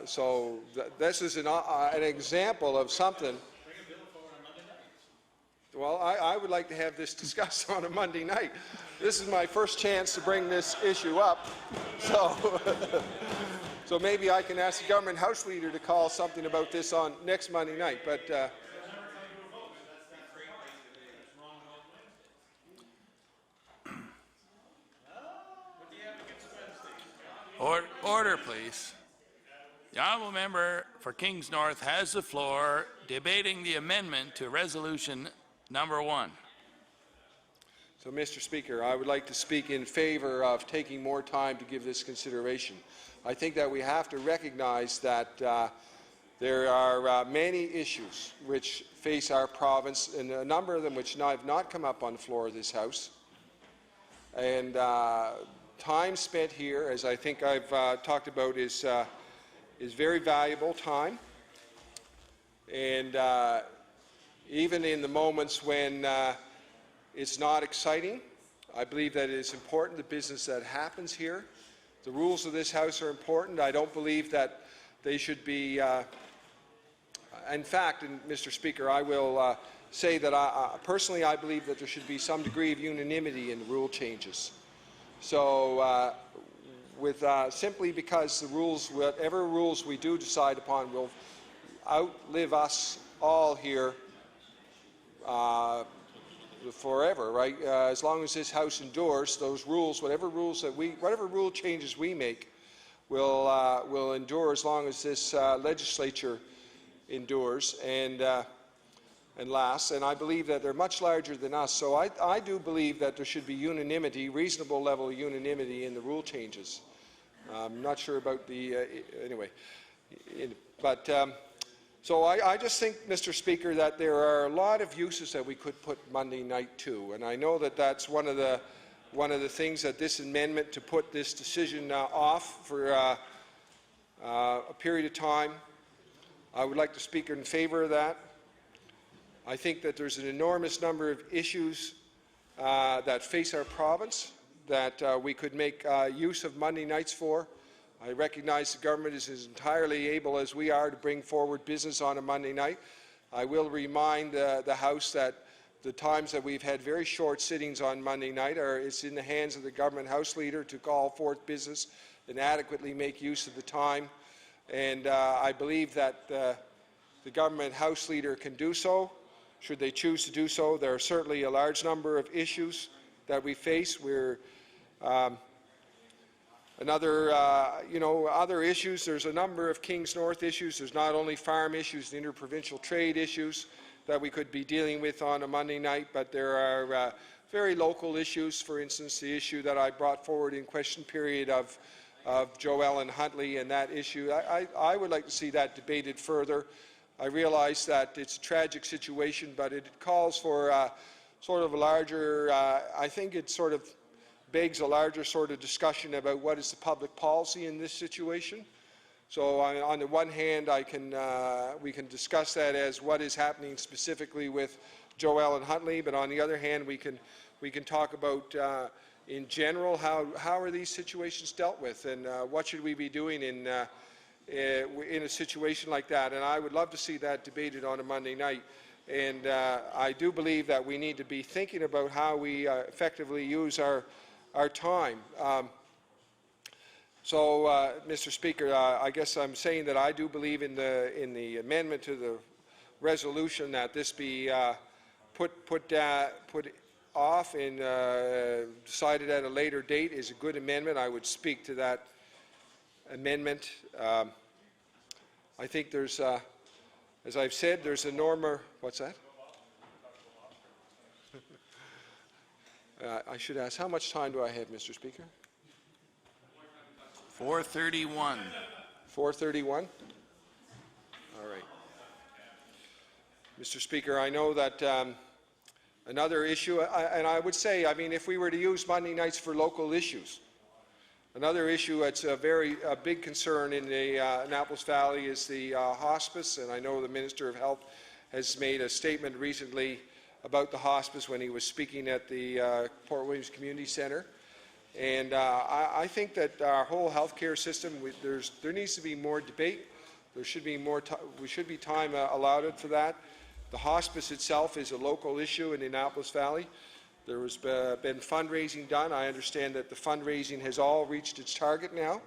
So this is an example of something. Well, I would like to have this discussed on a Monday night. This is my first chance to bring this issue up. So, so maybe I can ask the government House Leader to call something about this on next Monday night. But Order, please. The honourable member for Kings North has the floor, debating the amendment to resolution number 1. So, Mr. Speaker, I would like to speak in favor of taking more time to give this consideration. I think that we have to recognize that there are many issues which face our province, and a number of them which have not come up on the floor of this House. And time spent here, as I think I've talked about, is very valuable time. And even in the moments when it's not exciting, I believe that it is important, the business that happens here. The rules of this House are important. I don't believe that they should be, in fact, and Mr. Speaker, I will say that personally I believe that there should be some degree of unanimity in the rule changes. So simply because the rules, whatever rules we do decide upon, will outlive us all here forever, right? As long as this House endures, those rules, whatever rule changes we make, will endure as long as this legislature endures and lasts. And I believe that they're much larger than us. So I do believe that there should be unanimity, reasonable level of unanimity in the rule changes. I'm not sure about the anyway, but. So I just think, Mr. Speaker, that there are a lot of uses that we could put Monday night to, and I know that that's one of the things that this amendment to put this decision off for a period of time. I would like to speak in favor of that. I think that there's an enormous number of issues that face our province that we could make use of Monday nights for. I recognize the government is as entirely able as we are to bring forward business on a Monday night. I will remind the House that the times that we've had very short sittings on Monday night it's in the hands of the government House Leader to call forth business and adequately make use of the time. And I believe that the government House Leader can do so, should they choose to do so. There are certainly a large number of issues that we face. Other issues, there's a number of Kings North issues. There's not only farm issues, the interprovincial trade issues that we could be dealing with on a Monday night, but there are very local issues. For instance, the issue that I brought forward in question period of Joellen Huntley and that issue. I would like to see that debated further. I realize that it's a tragic situation, but it calls for sort of a larger, I think it sort of begs a larger sort of discussion about what is the public policy in this situation. So on the one hand, we can discuss that as what is happening specifically with Joellen Huntley, but on the other hand, we can talk about in general how are these situations dealt with, and what should we be doing in a situation like that. And I would love to see that debated on a Monday night. And I do believe that we need to be thinking about how we effectively use our time. Mr. Speaker, I guess I'm saying that I do believe in the amendment to the resolution that this be put off and decided at a later date is a good amendment. I would speak to that amendment. I think there's, as I've said, there's a normal. What's that? I should ask, how much time do I have, Mr. Speaker? 4:31. 4:31? All right. Mr. Speaker, I know that another issue, and I would say, I mean, if we were to use Monday nights for local issues, another issue that's a big concern in the Annapolis Valley is the hospice, and I know the Minister of Health has made a statement recently about the hospice when he was speaking at the Port Williams Community Centre. And I think that our whole healthcare system, there needs to be more debate. There should be more. We should be time allowed for that. The hospice itself is a local issue in the Annapolis Valley. There has been fundraising done. I understand that the fundraising has all reached its target now,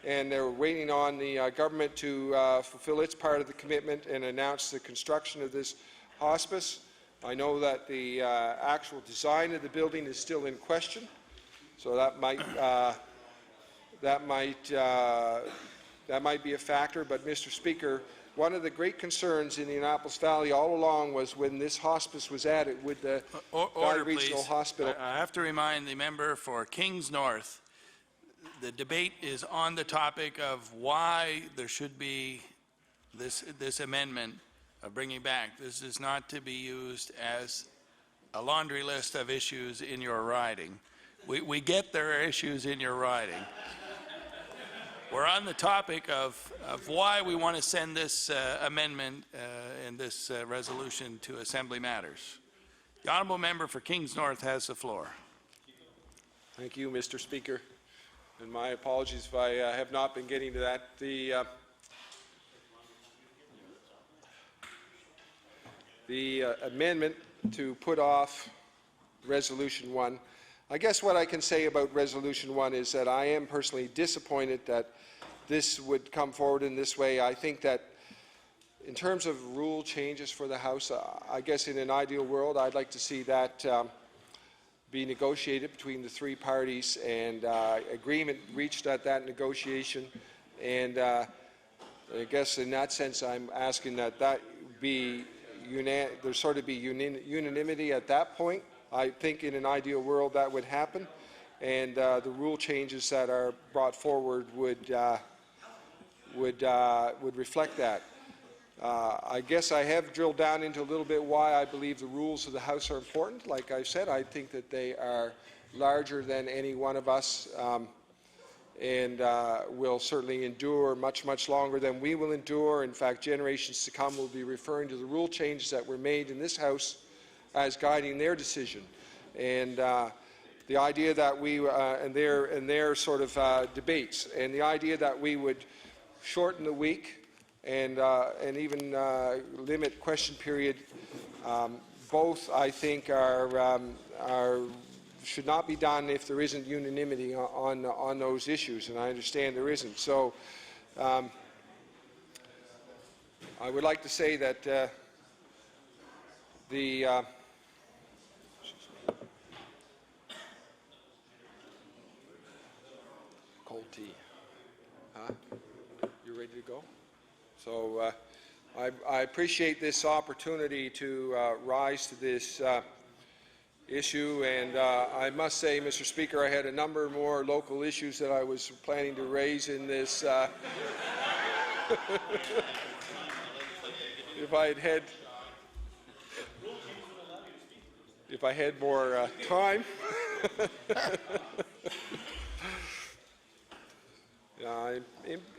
and they're waiting on the government to fulfill its part of the commitment and announce the construction of this hospice. I know that the actual design of the building is still in question, so that might be a factor. But, Mr. Speaker, one of the great concerns in the Annapolis Valley all along was when this hospice was added with the Order, Regional please. Hospital. I have to remind the member for Kings North, the debate is on the topic of why there should be this amendment of bringing back. This is not to be used as a laundry list of issues in your riding. We get there are issues in your riding. We're on the topic of why we want to send this amendment and this resolution to Assembly Matters. The honourable member for Kings North has the floor. Thank you, Mr. Speaker. And my apologies if I have not been getting to that. The amendment to put off Resolution 1. I guess what I can say about Resolution 1 is that I am personally disappointed that this would come forward in this way. I think that in terms of rule changes for the House, I guess in an ideal world I'd like to see that be negotiated between the three parties and agreement reached at that negotiation. And I guess in that sense I'm asking that be there sort of be unanimity at that point. I think in an ideal world that would happen, and the rule changes that are brought forward would reflect that. I guess I have drilled down into a little bit why I believe the rules of the House are important. Like I said, I think that they are larger than any one of us, and will certainly endure much, much longer than we will endure. In fact, generations to come will be referring to the rule changes that were made in this House as guiding their decision. And the idea that we, and their sort of debates, and the idea that we would shorten the week and even limit question period, both I think should not be done if there isn't unanimity on those issues, and I understand there isn't. So I would like to say that cold tea. Huh? You ready to go? So I appreciate this opportunity to rise to this issue, and I must say, Mr. Speaker, I had a number more local issues that I was planning to raise in this if I had more time.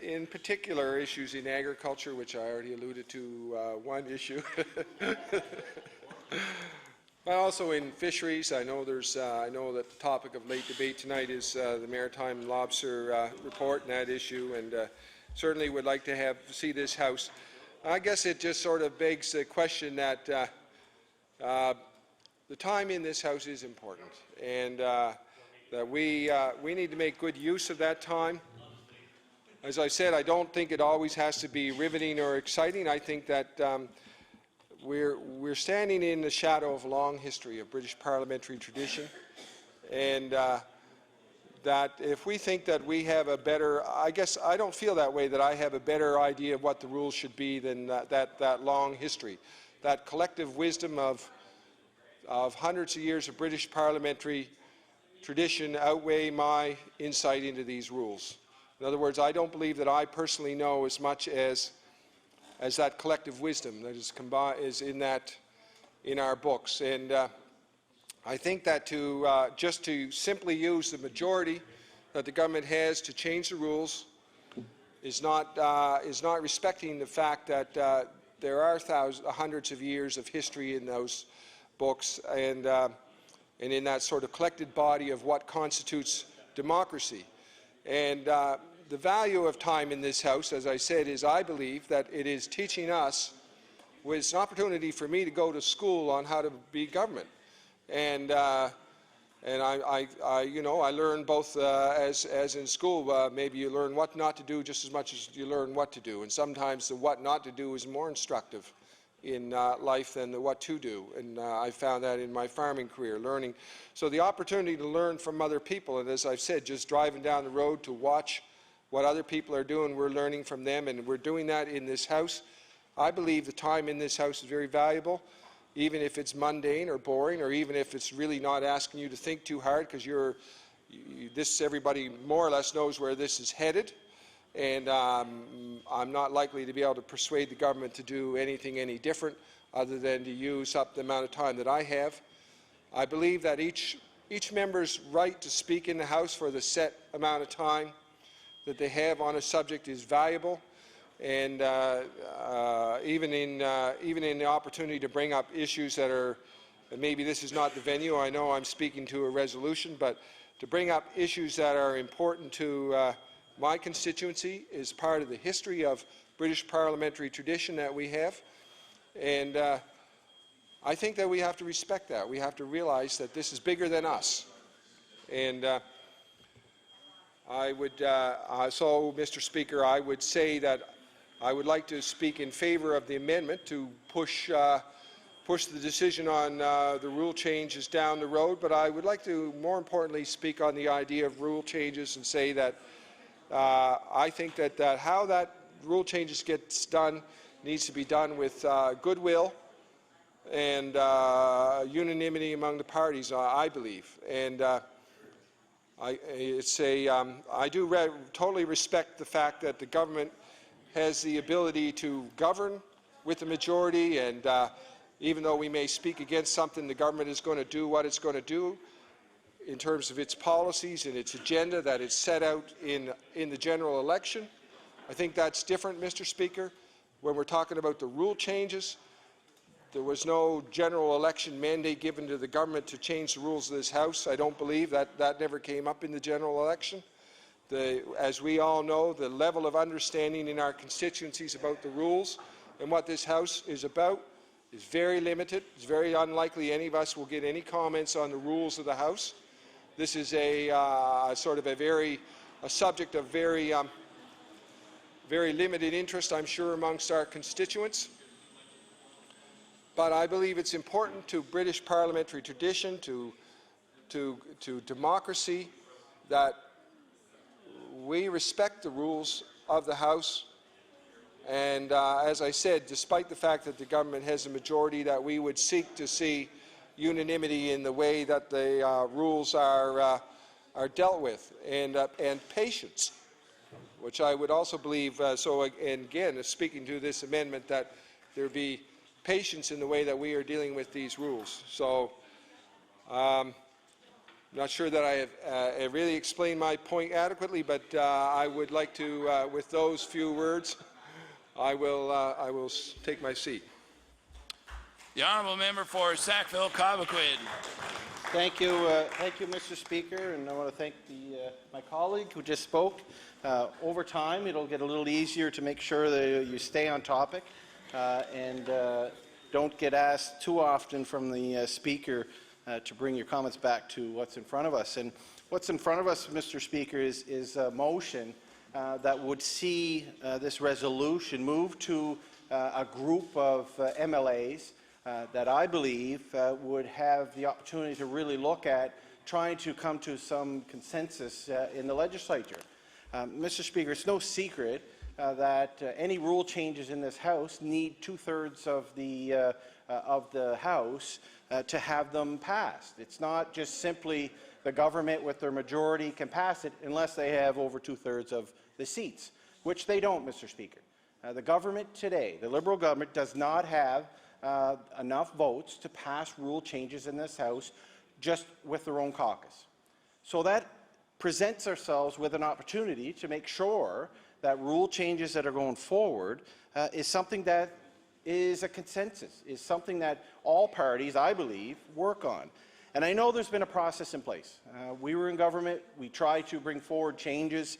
In particular, issues in agriculture, which I already alluded to, one issue. But also in fisheries. I know that the topic of late debate tonight is the Maritime Lobster report and that issue, and certainly would like to see this House. I guess it just sort of begs the question that the time in this House is important, and that we need to make good use of that time. As I said, I don't think it always has to be riveting or exciting. I think that we're standing in the shadow of a long history of British parliamentary tradition, and that if we think that we have a better, I guess I don't feel that way, that I have a better idea of what the rules should be than that long history, that collective wisdom of hundreds of years of British parliamentary tradition outweigh my insight into these rules. In other words, I don't believe that I personally know as much as that collective wisdom that is in our books. And I think that just to simply use the majority that the government has to change the rules is not respecting the fact that there are hundreds of years of history in those books and in that sort of collected body of what constitutes democracy. And the value of time in this House, as I said, is I believe that it is teaching us, it's an opportunity for me to go to school on how to be government. And I learn both as in school, maybe you learn what not to do just as much as you learn what to do. And sometimes the what not to do is more instructive in life than the what to do. And I found that in my farming career, learning. So the opportunity to learn from other people, and as I've said, just driving down the road to watch what other people are doing, we're learning from them, and we're doing that in this House. I believe the time in this House is very valuable, even if it's mundane or boring, or even if it's really not asking you to think too hard, because everybody more or less knows where this is headed. And I'm not likely to be able to persuade the government to do anything any different other than to use up the amount of time that I have. I believe that each member's right to speak in the House for the set amount of time that they have on a subject is valuable, and even in the opportunity to bring up issues that are, maybe this is not the venue, I know I'm speaking to a resolution, but to bring up issues that are important to my constituency is part of the history of British parliamentary tradition that we have, and I think that we have to respect that. We have to realize that this is bigger than us. And I would, so Mr. Speaker, I would say that I would like to speak in favor of the amendment to push the decision on the rule changes down the road, but I would like to, more importantly, speak on the idea of rule changes and say that I think that how that rule changes gets done needs to be done with goodwill and unanimity among the parties, I believe. And I do totally respect the fact that the government has the ability to govern with the majority, and even though we may speak against something, the government is going to do what it's going to do in terms of its policies and its agenda that is set out in the general election. I think that's different, Mr. Speaker. When we're talking about the rule changes, there was no general election mandate given to the government to change the rules of this House. I don't believe that never came up in the general election. As we all know, the level of understanding in our constituencies about the rules and what this House is about is very limited. It's very unlikely any of us will get any comments on the rules of the House. This is a subject of very limited interest, I'm sure, amongst our constituents. But I believe it's important to British parliamentary tradition, to democracy, that we respect the rules of the House. And as I said, despite the fact that the government has a majority, that we would seek to see unanimity in the way that the rules are dealt with, and patience, which I would also believe, and again, speaking to this amendment, that there be patience in the way that we are dealing with these rules. So I'm not sure that I have really explained my point adequately, but I would like to, with those few words, I will take my seat. The honourable member for Sackville-Cobequid. Thank you, Mr. Speaker, and I want to thank my colleague who just spoke. Over time, it'll get a little easier to make sure that you stay on topic and don't get asked too often from the Speaker to bring your comments back to what's in front of us. And what's in front of us, Mr. Speaker, is a motion that would see this resolution move to a group of MLAs that I believe would have the opportunity to really look at trying to come to some consensus in the legislature. Mr. Speaker, it's no secret that any rule changes in this House need 2/3 of the House to have them passed. It's not just simply the government with their majority can pass it unless they have over 2/3 of the seats, which they don't, Mr. Speaker. The government today, the Liberal government, does not have enough votes to pass rule changes in this House just with their own caucus. So that presents ourselves with an opportunity to make sure that rule changes that are going forward is something that is a consensus, is something that all parties, I believe, work on. And I know there's been a process in place. We were in government. We tried to bring forward changes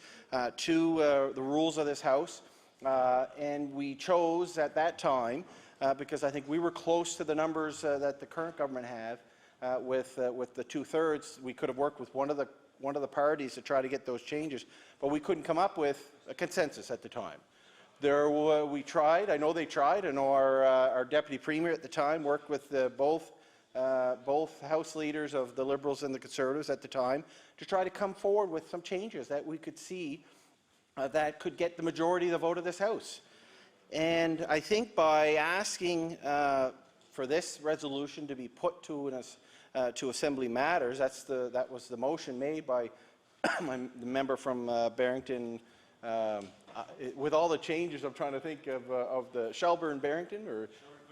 to the rules of this House, and we chose at that time, because I think we were close to the numbers that the current government have, with the 2/3, we could have worked with one of the parties to try to get those changes, but we couldn't come up with a consensus at the time. We tried. I know they tried. I know our deputy premier at the time worked with both House leaders of the Liberals and the Conservatives at the time to try to come forward with some changes that we could see that could get the majority of the vote of this House. And I think by asking for this resolution to be put to Assembly Matters, that was the motion made by the member from Barrington. With all the changes, I'm trying to think of the Shelburne Barrington or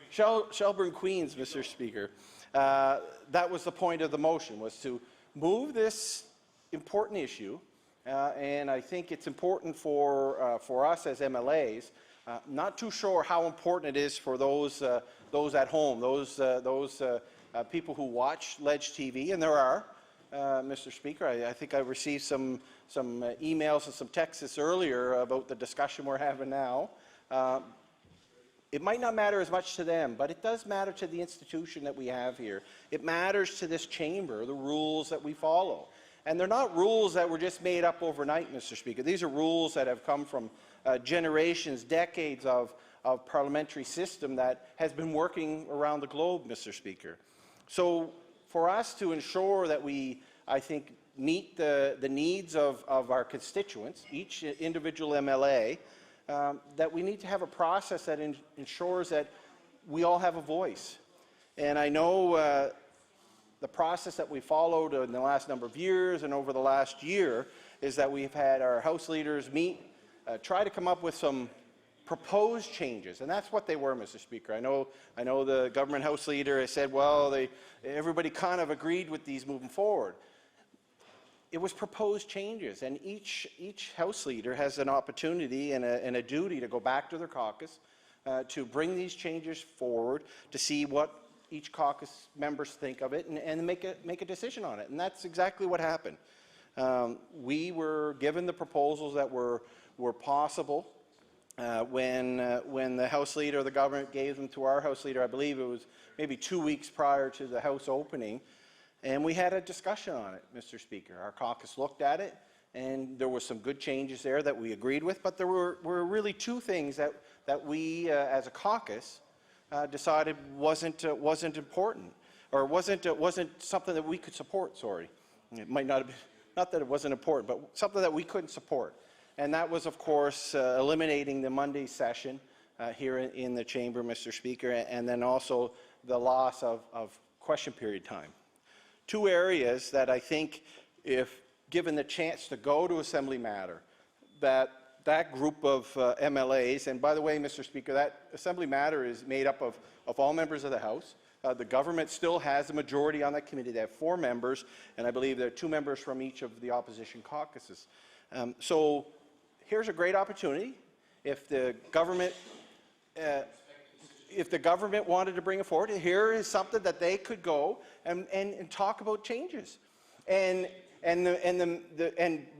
Shelburne Queens, Mr. Speaker. That was the point of the motion, was to move this important issue, and I think it's important for us as MLAs. Not too sure how important it is for those at home, those people who watch Ledge TV, and there are, Mr. Speaker. I think I received some emails and some texts earlier about the discussion we're having now. It might not matter as much to them, but it does matter to the institution that we have here. It matters to this chamber, the rules that we follow. And they're not rules that were just made up overnight, Mr. Speaker. These are rules that have come from generations, decades of parliamentary system that has been working around the globe, Mr. Speaker. So for us to ensure that we, I think, meet the needs of our constituents, each individual MLA, that we need to have a process that ensures that we all have a voice. And I know the process that we followed in the last number of years and over the last year is that we've had our House leaders meet, try to come up with some proposed changes, and that's what they were, Mr. Speaker. I know the government House leader has said, well, everybody kind of agreed with these moving forward. It was proposed changes, and each House leader has an opportunity and a duty to go back to their caucus to bring these changes forward, to see what each caucus members think of it, and make a decision on it. And that's exactly what happened. We were given the proposals that were possible when the House leader of the government gave them to our House leader. I believe it was maybe 2 weeks prior to the House opening. And we had a discussion on it, Mr. Speaker. Our caucus looked at it, and there were some good changes there that we agreed with, but there were really two things that we, as a caucus, decided wasn't important, or wasn't something that we could support. Sorry, it might not have been, not that it wasn't important, but something that we couldn't support, and that was, of course, eliminating the Monday session here in the chamber, Mr. Speaker, and then also the loss of question period time. Two areas that I think, if given the chance to go to Assembly Matter, that group of MLAs, and by the way, Mr. Speaker, that Assembly Matter is made up of all members of the House. The government still has a majority on that committee. They have 4 members, and I believe there are 2 members from each of the opposition caucuses. So here's a great opportunity. If the government wanted to bring it forward, here is something that they could go and talk about changes. And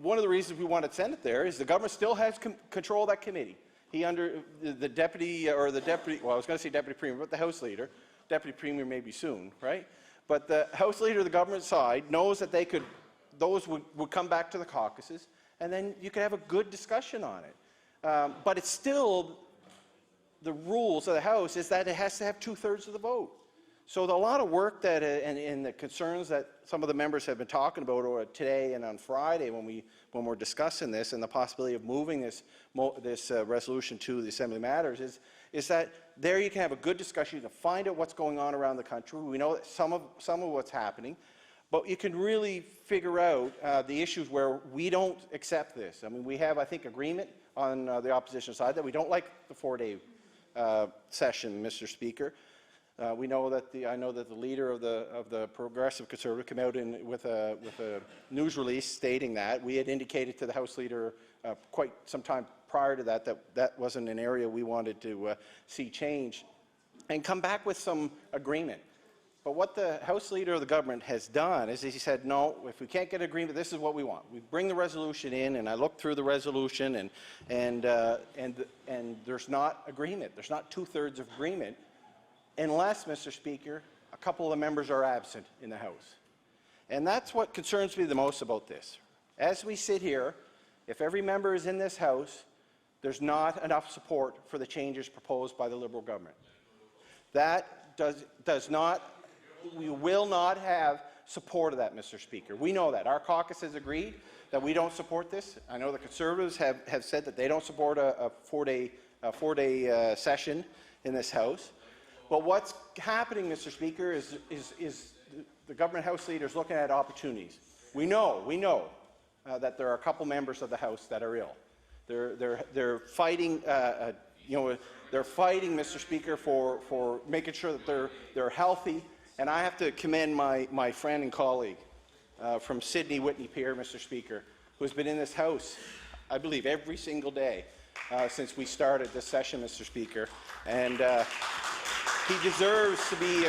one of the reasons we want to send it there is the government still has control of that committee. The deputy, well, I was going to say deputy premier, but the House leader, deputy premier maybe soon, right? But the House leader of the government side knows that those would come back to the caucuses, and then you could have a good discussion on it. But it's still, the rules of the House is that it has to have 2/3 of the vote. So a lot of work that, and the concerns that some of the members have been talking about today and on Friday when we're discussing this, and the possibility of moving this resolution to the Assembly Matters, is that there you can have a good discussion. You can find out what's going on around the country. We know that some of what's happening, but you can really figure out the issues where we don't accept this. I mean, we have, I think, agreement on the opposition side that we don't like the 4-day session, Mr. Speaker. We know that I know that the leader of the Progressive Conservative came out with a news release stating that. We had indicated to the House leader quite some time prior to that wasn't an area we wanted to see change. and come back with some agreement. But what the House Leader of the government has done is he said, no, if we can't get agreement, this is what we want. We bring the resolution in, and I looked through the resolution, and there's not agreement. There's not 2/3 of agreement, unless, Mr. Speaker, a couple of the members are absent in the House. And that's what concerns me the most about this. As we sit here, if every member is in this House, there's not enough support for the changes proposed by the Liberal government. That does not, we will not have support of that, Mr. Speaker. We know that. Our caucus has agreed that we don't support this. I know the Conservatives have said that they don't support a four-day session in this House. But what's happening, Mr. Speaker, is the government House Leader is looking at opportunities. We know that there are a couple members of the House that are ill. They're fighting, they're fighting, Mr. Speaker, for making sure that they're healthy. And I have to commend my friend and colleague from Sydney Whitney Pier, Mr. Speaker, who's been in this House, I believe, every single day since we started this session, Mr. Speaker. And he deserves to be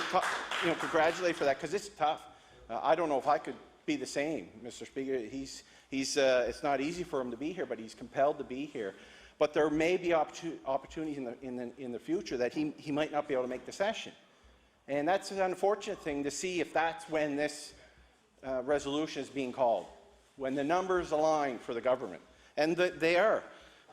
congratulated for that, because it's tough. I don't know if I could be the same, Mr. Speaker. It's not easy for him to be here, but he's compelled to be here. But there may be opportunities in the future that he might not be able to make the session. And that's an unfortunate thing to see if that's when this resolution is being called, when the numbers align for the government. And they are.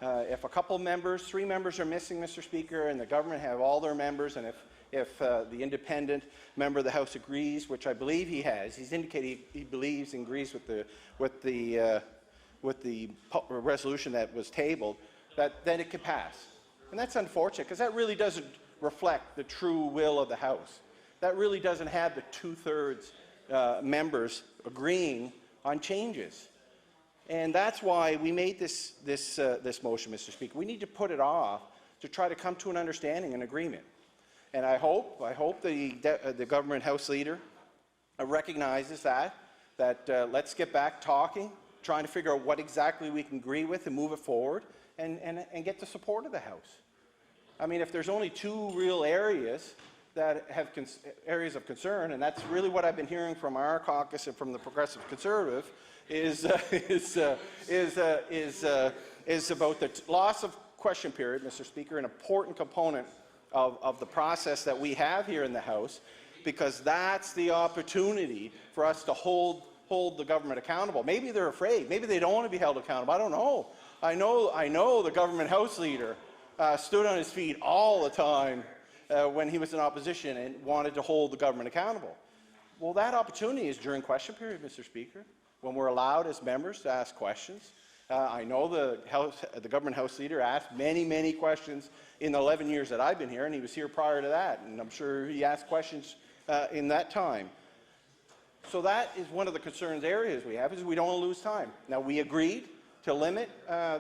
If a couple members, 3 members are missing, Mr. Speaker, and the government have all their members, and if the independent member of the House agrees, which I believe he has, he's indicated he believes and agrees with the resolution that was tabled, then it could pass. And that's unfortunate, because that really doesn't reflect the true will of the House. That really doesn't have the 2/3 members agreeing on changes. And that's why we made this motion, Mr. Speaker. We need to put it off to try to come to an understanding, an agreement. And I hope the government House Leader recognizes that let's get back talking, trying to figure out what exactly we can agree with and move it forward, and get the support of the House. I mean, if there's only 2 real areas that have areas of concern, and that's really what I've been hearing from our caucus and from the Progressive Conservative, is about the loss of question period, Mr. Speaker, an important component of the process that we have here in the House, because that's the opportunity for us to hold the government accountable. Maybe they're afraid. Maybe they don't want to be held accountable. I don't know. I know the government House Leader stood on his feet all the time when he was in opposition and wanted to hold the government accountable. Well, that opportunity is during question period, Mr. Speaker, when we're allowed as members to ask questions. I know the government House Leader asked many questions in the 11 years that I've been here, and he was here prior to that, and I'm sure he asked questions in that time. So that is one of the concerns areas we have, is we don't want to lose time. Now, we agreed to limit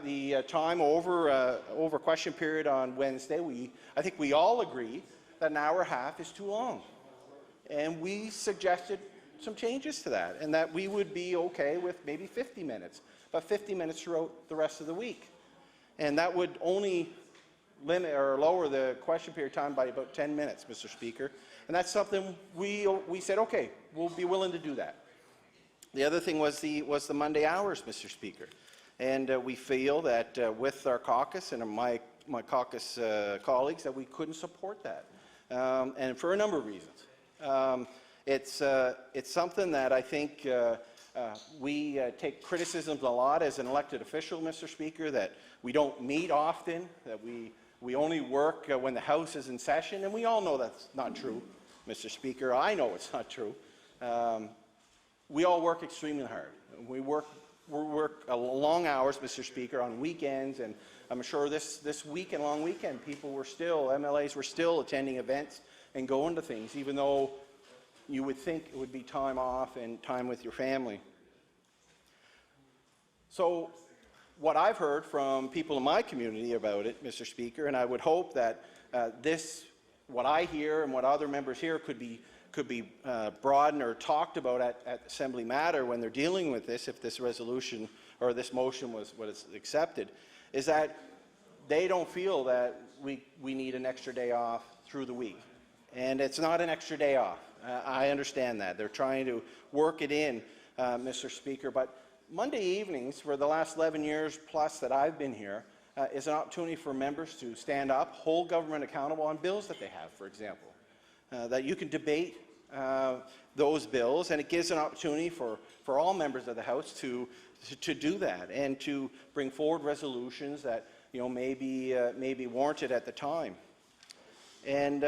the time over question period on Wednesday. I think we all agree that an hour and a half is too long. And we suggested some changes to that, and that we would be okay with maybe 50 minutes, but 50 minutes throughout the rest of the week. And that would only limit or lower the question period time by about 10 minutes, Mr. Speaker. And that's something we said, okay, we'll be willing to do that. The other thing was the Monday hours, Mr. Speaker. And we feel that with our caucus and my caucus colleagues that we couldn't support that, and for a number of reasons. It's something that I think we take criticisms a lot as an elected official, Mr. Speaker, that we don't meet often, that we only work when the House is in session, and we all know that's not true, Mr. Speaker. I know it's not true. We all work extremely hard. We work long hours, Mr. Speaker, on weekends, and I'm sure this weekend, long weekend, MLAs were still attending events and going to things, even though you would think it would be time off and time with your family. So what I've heard from people in my community about it, Mr. Speaker, and I would hope that what I hear and what other members here could be broadened or talked about at Assembly Matter when they're dealing with this, if this resolution or this motion was accepted, is that they don't feel that we need an extra day off through the week. And it's not an extra day off. I understand that. They're trying to work it in, Mr. Speaker. But Monday evenings, for the last 11 years plus that I've been here, is an opportunity for members to stand up, hold government accountable on bills that they have, for example. That you can debate those bills, and it gives an opportunity for all members of the House to do that and to bring forward resolutions that may be warranted at the time. And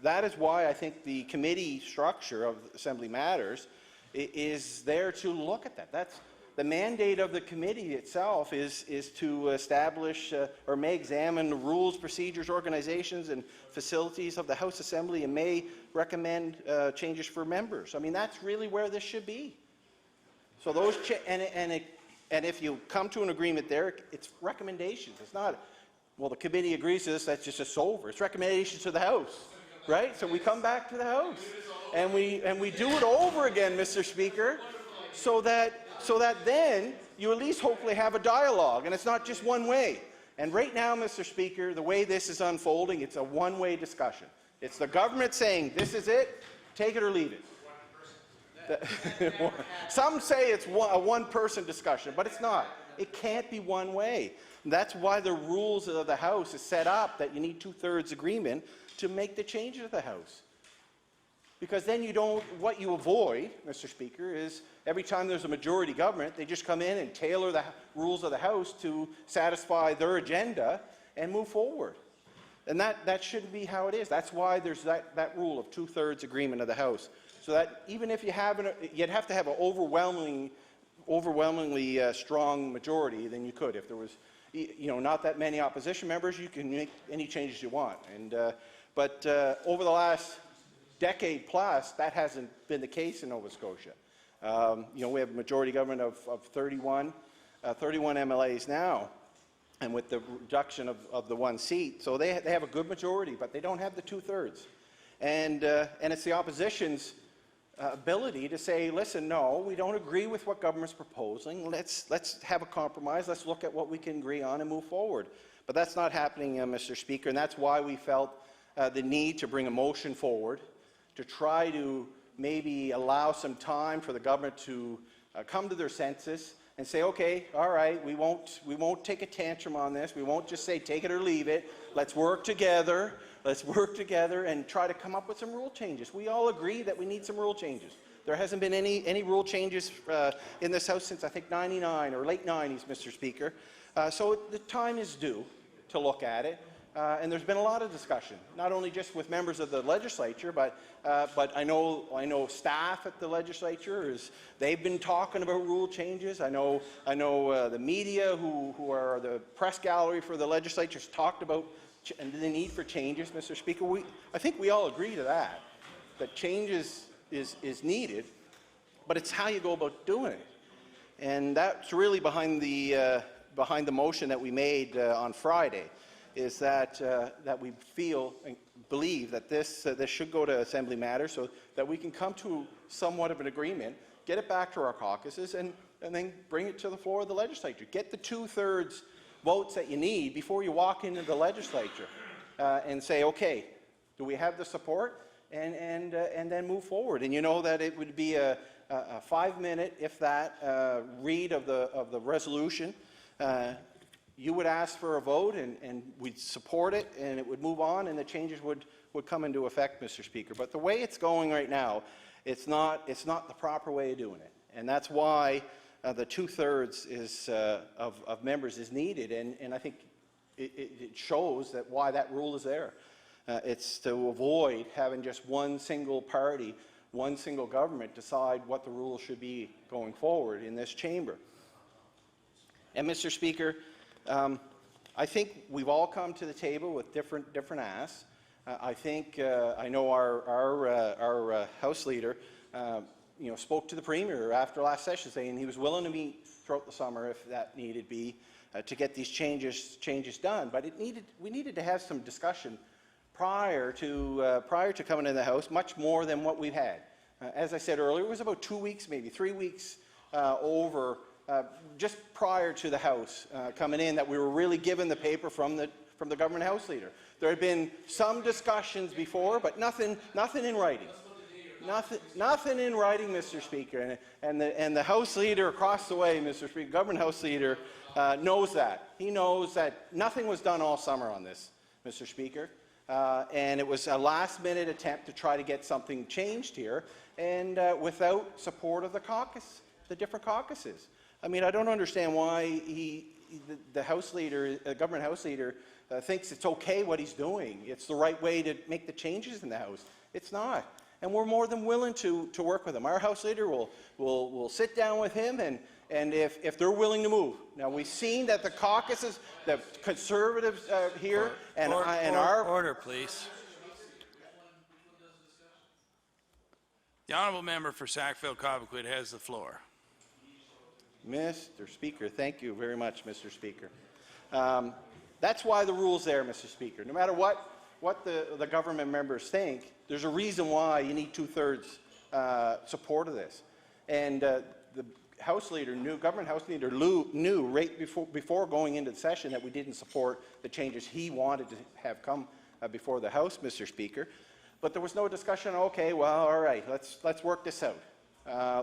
that is why I think the committee structure of Assembly Matters is there to look at that. That's the mandate of the committee itself is to establish or may examine the rules, procedures, organizations, and facilities of the House Assembly and may recommend changes for members. I mean, that's really where this should be. So those and if you come to an agreement there, it's recommendations. It's not, well, the committee agrees to this, that's just over. It's recommendations to the House, right? So we come back to the House and we do it over again, Mr. Speaker, so that then you at least hopefully have a dialogue, and it's not just one way. And right now, Mr. Speaker, the way this is unfolding, it's a one-way discussion. It's the government saying, this is it, take it or leave it. Some say it's a one-person discussion, but it's not. It can't be one way. And that's why the rules of the House is set up that you need 2/3 agreement to make the changes of the House. Because then you don't, what you avoid, Mr. Speaker, is every time there's a majority government, they just come in and tailor the rules of the House to satisfy their agenda and move forward. And that shouldn't be how it is. That's why there's that rule of 2/3 agreement of the House. So that even if you you'd have to have an overwhelmingly strong majority than you could. If there was, not that many opposition members, you can make any changes you want. And but over the last decade plus, that hasn't been the case in Nova Scotia. We have a majority government of 31 MLAs now, and with the reduction of the one seat, so they have a good majority, but they don't have the 2/3. And it's the opposition's ability to say, listen, no, we don't agree with what government's proposing. Let's have a compromise. Let's look at what we can agree on and move forward. But that's not happening, Mr. Speaker, and that's why we felt the need to bring a motion forward to try to maybe allow some time for the government to come to their senses and say, okay, all right, we won't take a tantrum on this. We won't just say take it or leave it. Let's work together. Let's work together and try to come up with some rule changes. We all agree that we need some rule changes. There hasn't been any rule changes in this House since, I think, 99 or late 90s, Mr. Speaker. So the time is due to look at it. And there's been a lot of discussion, not only just with members of the legislature, but I know staff at the legislature they've been talking about rule changes. I know the media who are the press gallery for the legislature has talked about the need for changes, Mr. Speaker. I think we all agree to that changes is needed, but it's how you go about doing it, and that's really behind the motion that we made on Friday. Is that we feel and believe that this should go to Assembly Matters so that we can come to somewhat of an agreement, get it back to our caucuses, and then bring it to the floor of the legislature. Get the 2/3 votes that you need before you walk into the legislature and say, okay, do we have the support? And then move forward. And you know that it would be a 5-minute, if that, read of the resolution. You would ask for a vote, and we'd support it, and it would move on, and the changes would come into effect, Mr. Speaker. But the way it's going right now, it's not the proper way of doing it, and that's why the 2/3 of members is needed, and I think it shows that why that rule is there. It's to avoid having just one single party, one single government decide what the rules should be going forward in this chamber. And Mr. Speaker, I think we've all come to the table with different asks. I think I know our House leader, spoke to the Premier after last session, saying he was willing to meet throughout the summer if that needed be to get these changes done. But we needed to have some discussion prior to coming into the House, much more than what we've had. As I said earlier, it was about 2 weeks, maybe 3 weeks over. Just prior to the House coming in, that we were really given the paper from from the government House Leader. There had been some discussions before, but nothing in writing. Nothing in writing, Mr. Speaker. And the House Leader across the way, Mr. Speaker, government House Leader, knows that. He knows that nothing was done all summer on this, Mr. Speaker. And it was a last-minute attempt to try to get something changed here, and without support of the caucus, the different caucuses. I mean, I don't understand why the House Leader, government House Leader, thinks it's okay what he's doing. It's the right way to make the changes in the House. It's not. And we're more than willing to work with him. Our House Leader will sit down with him, and if they're willing to move. Now, we've seen that the caucuses, the Conservatives here, Order, please. The honourable member for Sackville-Cobequid has the floor. Mr. Speaker, thank you very much, Mr. Speaker. That's why the rule's there, Mr. Speaker. No matter what the government members think, there's a reason why you need 2/3 support of this. And the House Leader knew, government House Leader knew right before going into the session that we didn't support the changes he wanted to have come before the House, Mr. Speaker. But there was no discussion. Okay, well, all right, let's work this out.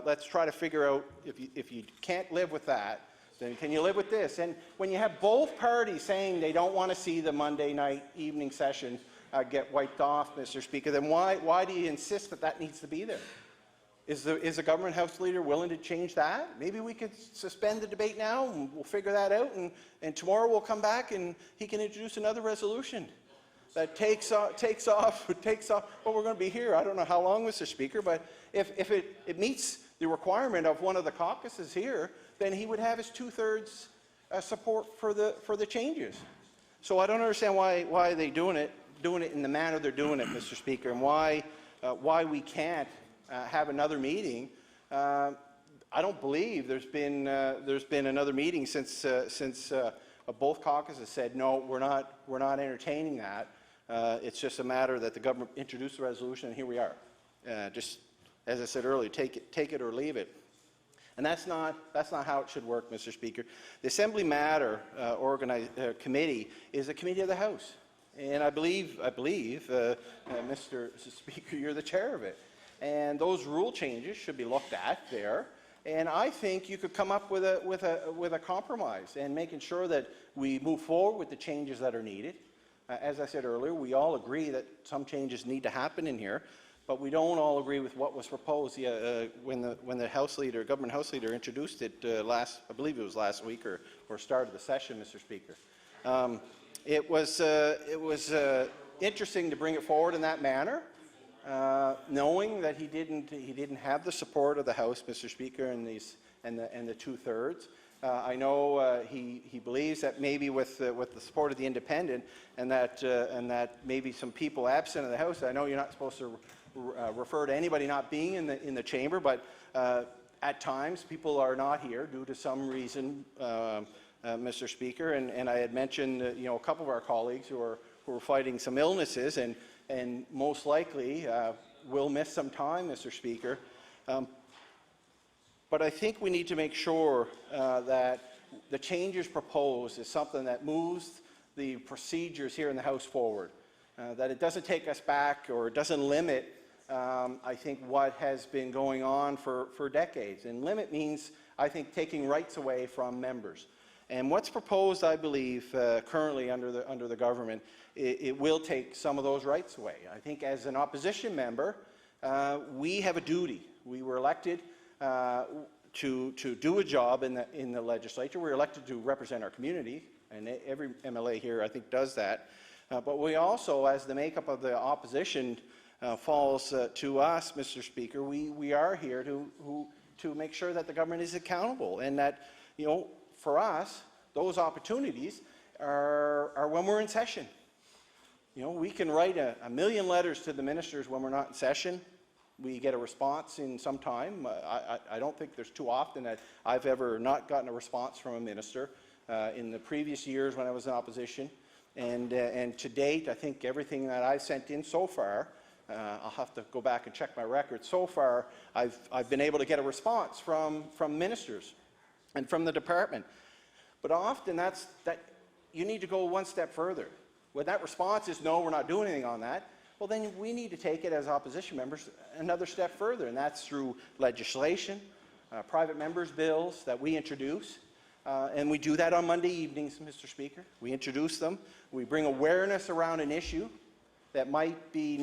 Let's try to figure out if you can't live with that, then can you live with this? And when you have both parties saying they don't want to see the Monday night evening session get wiped off, Mr. Speaker, then why do you insist that that needs to be there? Is the government House Leader willing to change that? Maybe we could suspend the debate now, and we'll figure that out, and tomorrow we'll come back and he can introduce another resolution that takes off. Well, we're going to be here, I don't know how long, Mr. Speaker, but if it meets the requirement of one of the caucuses here, then he would have his 2/3 support for the changes. So I don't understand why they're doing it in the manner they're doing it, Mr. Speaker, and why we can't have another meeting. I don't believe there's been another meeting since both caucuses said no, we're not entertaining that. It's just a matter that the government introduced a resolution, and here we are. Just as I said earlier, take it or leave it. And that's not how it should work, Mr. Speaker. The Assembly Matter Committee is a committee of the House, and I believe, Mr. Speaker, you're the chair of it. And those rule changes should be looked at there. And I think you could come up with a compromise and making sure that we move forward with the changes that are needed. As I said earlier, we all agree that some changes need to happen in here, but we don't all agree with what was proposed when the House Leader, government House Leader, introduced it I believe it was last week or started the session, Mr. Speaker. It was interesting to bring it forward in that manner. Knowing that he didn't have the support of the House, Mr. Speaker, and the 2/3. I know he believes that maybe with the support of the Independent and that maybe some people absent in the House. I know you're not supposed to refer to anybody not being in the chamber, but at times people are not here due to some reason, Mr. Speaker. And I had mentioned a couple of our colleagues who are fighting some illnesses and most likely will miss some time, Mr. Speaker. But I think we need to make sure that the changes proposed is something that moves the procedures here in the House forward, that it doesn't take us back or it doesn't limit, I think, what has been going on for decades. And limit means, I think, taking rights away from members. And what's proposed, I believe, currently under the government, it will take some of those rights away. I think as an opposition member, we have a duty. We were elected to do a job in the legislature. We're elected to represent our community, and every MLA here, I think, does that. But we also, as the makeup of the opposition falls to us, Mr. Speaker, we are here to make sure that the government is accountable, and that, for us, those opportunities are when we're in session. We can write a million letters to the ministers when we're not in session. We get a response in some time. I don't think there's too often that I've ever not gotten a response from a minister in the previous years when I was in opposition. And to date, I think everything that I've sent in so far, I'll have to go back and check my record. So far, I've been able to get a response from ministers and from the department. But often that you need to go one step further. when that response is no, we're not doing anything on that, well, then we need to take it as opposition members another step further, and that's through legislation, private members' bills that we introduce. And we do that on Monday evenings, Mr. Speaker. We introduce them. We bring awareness around an issue that might be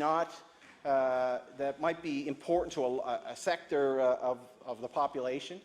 that might be important to a sector of the population.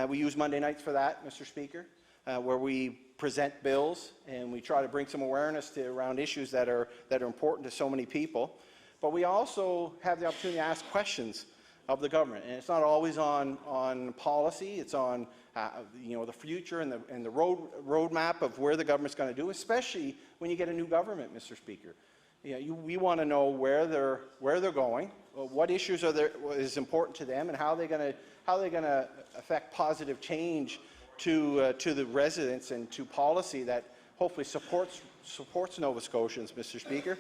We use Monday nights for that, Mr. Speaker, where we present bills and we try to bring some awareness around issues that are important to so many people. But we also have the opportunity to ask questions of the government, and it's not always on policy. It's on the future and the roadmap of where the government's going to do, especially when you get a new government, Mr. Speaker. We want to know where they're going, what issues is important to them, and how they're going to affect positive change to the residents and to policy that hopefully supports Nova Scotians, Mr. Speaker.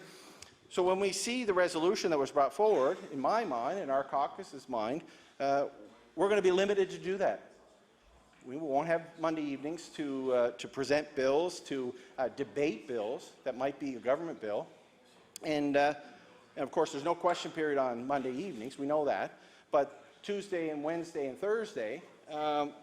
So when we see the resolution that was brought forward, in my mind, in our caucus's mind, we're going to be limited to do that. We won't have Monday evenings to present bills, to debate bills that might be a government bill. And of course, there's no question period on Monday evenings. We know that. But Tuesday and Wednesday and Thursday,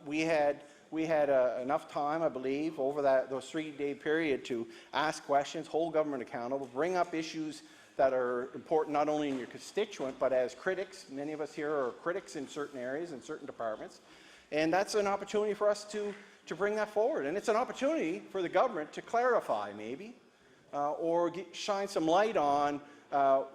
we had enough time, I believe, over those 3-day period to ask questions, hold government accountable, bring up issues that are important not only in your constituent, but as critics. Many of us here are critics in certain areas and certain departments. And that's an opportunity for us to bring that forward. And it's an opportunity for the government to clarify, maybe, or shine some light on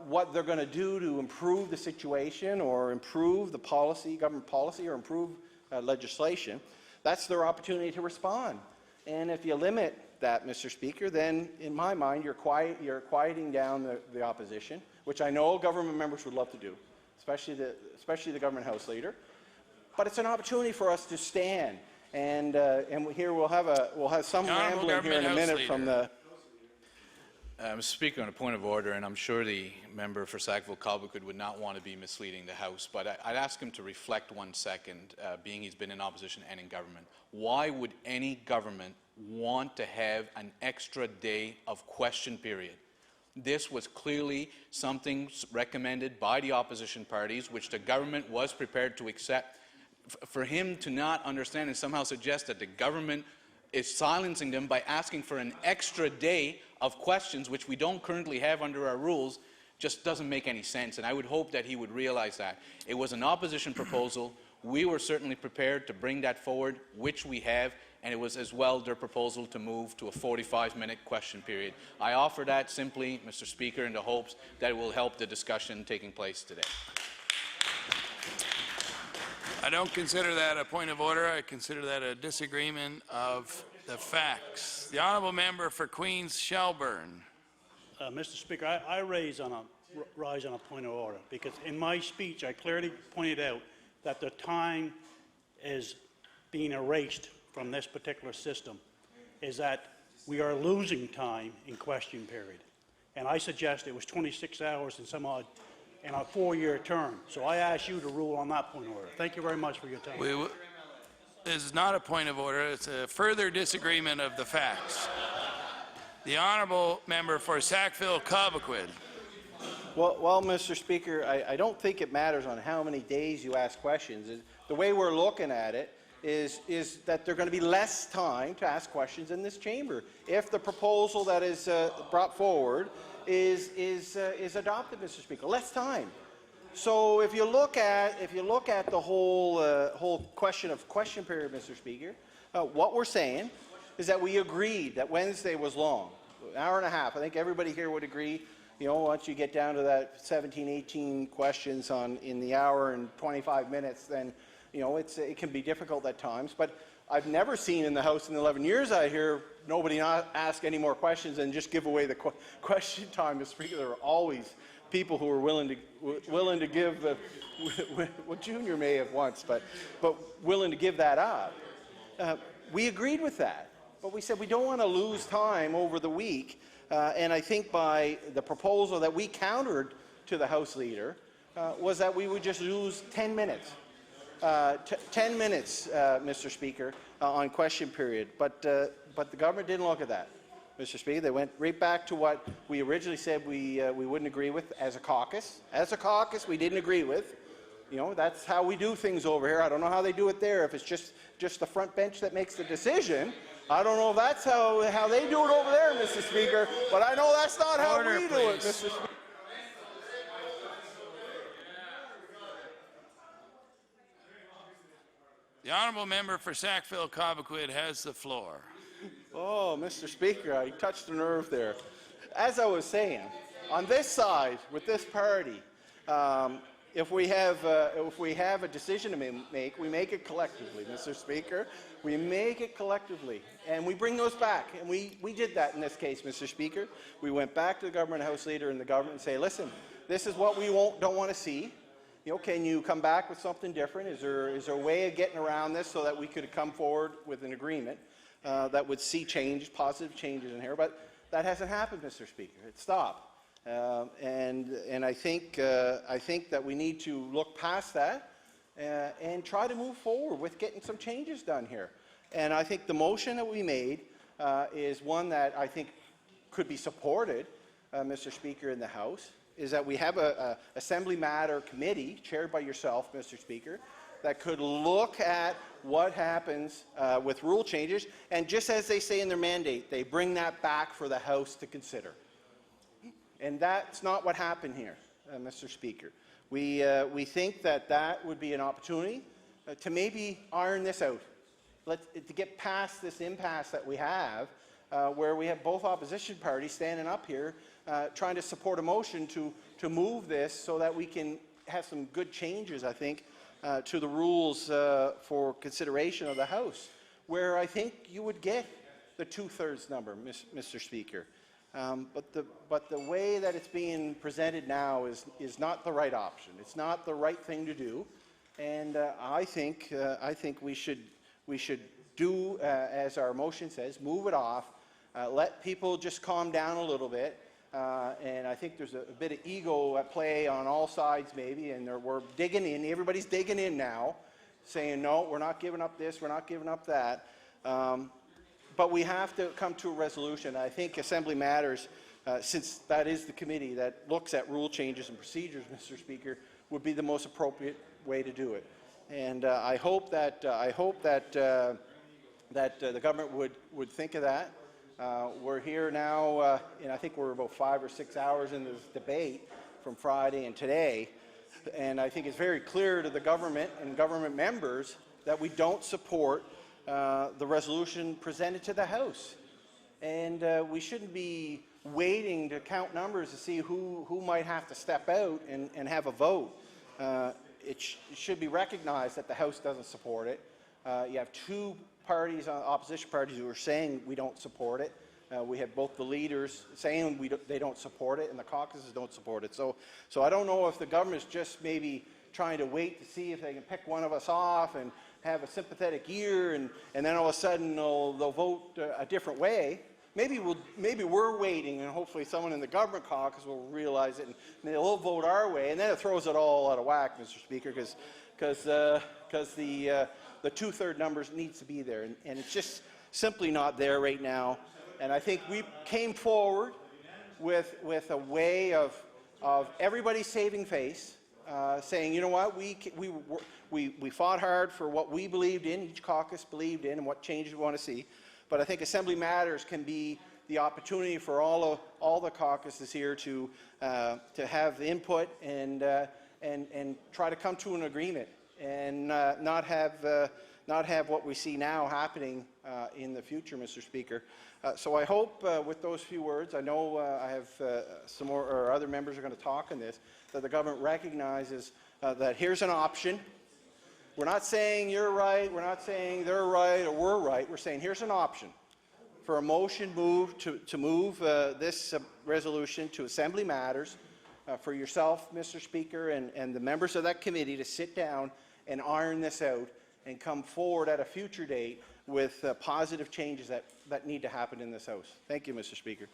what they're going to do to improve the situation or improve the policy, government policy, or improve legislation. That's their opportunity to respond. And if you limit that, Mr. Speaker, then in my mind you're quieting down the opposition, which I know government members would love to do, especially the government House Leader. But it's an opportunity for us to stand, and here we'll have some rambling here in a minute from the. Mr. Speaker, on a point of order, and I'm sure the member for Sackville-Cobequid would not want to be misleading the House, but I'd ask him to reflect 1 second, being he's been in opposition and in government. Why would any government want to have an extra day of question period? This was clearly something recommended by the opposition parties, which the government was prepared to accept. For him to not understand and somehow suggest that the government is silencing them by asking for an extra day of questions, which we don't currently have under our rules, just doesn't make any sense. And I would hope that he would realize that. It was an opposition proposal. We were certainly prepared to bring that forward, which we have, and it was as well their proposal to move to a 45-minute question period. I offer that simply, Mr. Speaker, in the hopes that it will help the discussion taking place today. I don't consider that a point of order. I consider that a disagreement of the facts. The honourable member for Queens Shelburne. Mr. Speaker, I rise on a point of order because in my speech I clearly pointed out that the time is being erased from this particular system, is that we are losing time in question period. And I suggest it was 26 hours and some odd in a 4-year term. So I ask you to rule on that point of order. Thank you very much for your time. This is not a point of order. It's a further disagreement of the facts. The honourable member for Sackville-Cobequid. Well, Mr. Speaker, I don't think it matters on how many days you ask questions. The way we're looking at it is that there's going to be less time to ask questions in this chamber if the proposal that is brought forward is adopted, Mr. Speaker. Less time. So if you look at the whole question period, Mr. Speaker, what we're saying is that we agreed that Wednesday was long, an hour and a half. I think everybody here would agree. You know, once you get down to that 17, 18 questions in the hour and 25 minutes, then it can be difficult at times. But I've never seen in the House in the 11 years I hear nobody not ask any more questions and just give away the question time, Mr. Speaker. There are always people who are willing to give. Well, Junior may have once, but willing to give that up. We agreed with that, but we said we don't want to lose time over the week. And I think by the proposal that we countered to the House Leader was that we would just lose 10 minutes. 10 minutes, Mr. Speaker, on question period. But the government didn't look at that, Mr. Speaker. They went right back to what we originally said we wouldn't agree with as a caucus. As a caucus, we didn't agree with. You know, that's how we do things over here. I don't know how they do it there. If it's just the front bench that makes the decision, I don't know if that's how they do it over there, Mr. Speaker. But I know that's not how we do it, Mr. Speaker. The honourable member for Sackville-Cobequid has the floor. Oh, Mr. Speaker, I touched a nerve there. As I was saying, on this side, with this party, if we have a decision to make, we make it collectively, Mr. Speaker. We make it collectively, and we bring those back. And we did that in this case, Mr. Speaker. We went back to the government house leader and the government and say, listen, this is what we don't want to see. You know, can you come back with something different? Is there a way of getting around this so that we could come forward with an agreement that would see changes, positive changes in here? But that hasn't happened, Mr. Speaker. It stopped. And I think that we need to look past that and try to move forward with getting some changes done here. And I think the motion that we made is one that I think could be supported, Mr. Speaker, in the House, is that we have a Assembly Matter Committee chaired by yourself, Mr. Speaker, that could look at what happens with rule changes, and just as they say in their mandate, they bring that back for the House to consider. And that's not what happened here, Mr. Speaker. We think that would be an opportunity to maybe iron this out, to get past this impasse that we have, where we have both opposition parties standing up here trying to support a motion to move this so that we can have some good changes, I think, to the rules for consideration of the House, where I think you would get the 2/3 number, Mr. Speaker. But the way that it's being presented now is not the right option. It's not the right thing to do, and I think we should do as our motion says, move it off, let people just calm down a little bit. And I think there's a bit of ego at play on all sides maybe, and we're digging in. Everybody's digging in now, saying, no, we're not giving up this, we're not giving up that. But we have to come to a resolution. I think Assembly Matters, since that is the committee that looks at rule changes and procedures, Mr. Speaker, would be the most appropriate way to do it. And I hope that the government would think of that. We're here now, and I think we're about 5 or 6 hours into this debate from Friday and today, and I think it's very clear to the government and government members that we don't support the resolution presented to the House. And we shouldn't be waiting to count numbers to see who might have to step out and have a vote. It should be recognized that the House doesn't support it. You have two parties, opposition parties, who are saying we don't support it. We have both the leaders saying they don't support it, and the caucuses don't support it. So I don't know if the government's just maybe trying to wait to see if they can pick one of us off and have a sympathetic ear, and then all of a sudden they'll vote a different way. Maybe we're waiting, and hopefully someone in the government caucus will realize it, and they'll vote our way, and then it throws it all out of whack, Mr. Speaker, because the 2/3 numbers needs to be there, and it's just simply not there right now. And I think we came forward with a way of everybody saving face, saying, you know what, we fought hard for what we believed in, each caucus believed in, and what changes we want to see. But I think Assembly Matters can be the opportunity for all the caucuses here to have input and try to come to an agreement, and not have what we see now happening in the future, Mr. Speaker. So I hope with those few words, I know I have some more, or other members are going to talk on this, that the government recognizes that here's an option. We're not saying you're right, we're not saying they're right or we're right. We're saying here's an option for a motion to move this resolution to Assembly Matters for yourself, Mr. Speaker, and the members of that committee to sit down and iron this out and come forward at a future date with positive changes that need to happen in this House. Thank you, Mr. Speaker.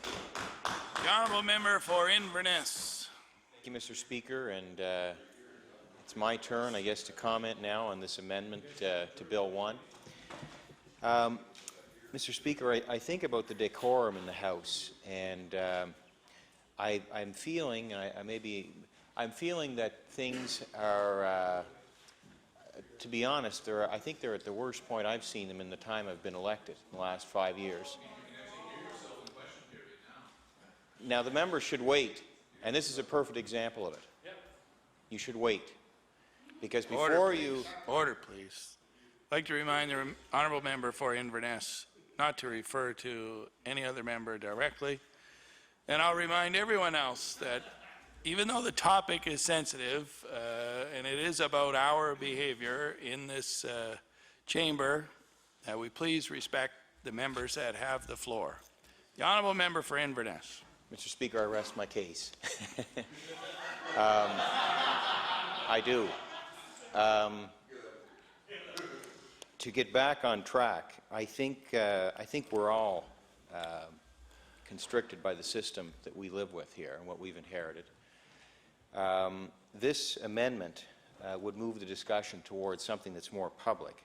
The honourable member for Inverness. Thank you, Mr. Speaker, and it's my turn, I guess, to comment now on this amendment to Bill 1. Mr. Speaker, I think about the decorum in the House, and I'm feeling, I'm feeling that things are, to be honest, I think they're at the worst point I've seen them in the time I've been elected in the last 5 years. Now, the members should wait, and this is a perfect example of it. You should wait, because before you... Order, please. I'd like to remind the honourable member for Inverness not to refer to any other member directly. And I'll remind everyone else that even though the topic is sensitive, and it is about our behavior in this chamber, that we please respect the members that have the floor. The honourable member for Inverness. Mr. Speaker, I rest my case. I do. To get back on track, I think we're all constricted by the system that we live with here and what we've inherited. This amendment would move the discussion towards something that's more public.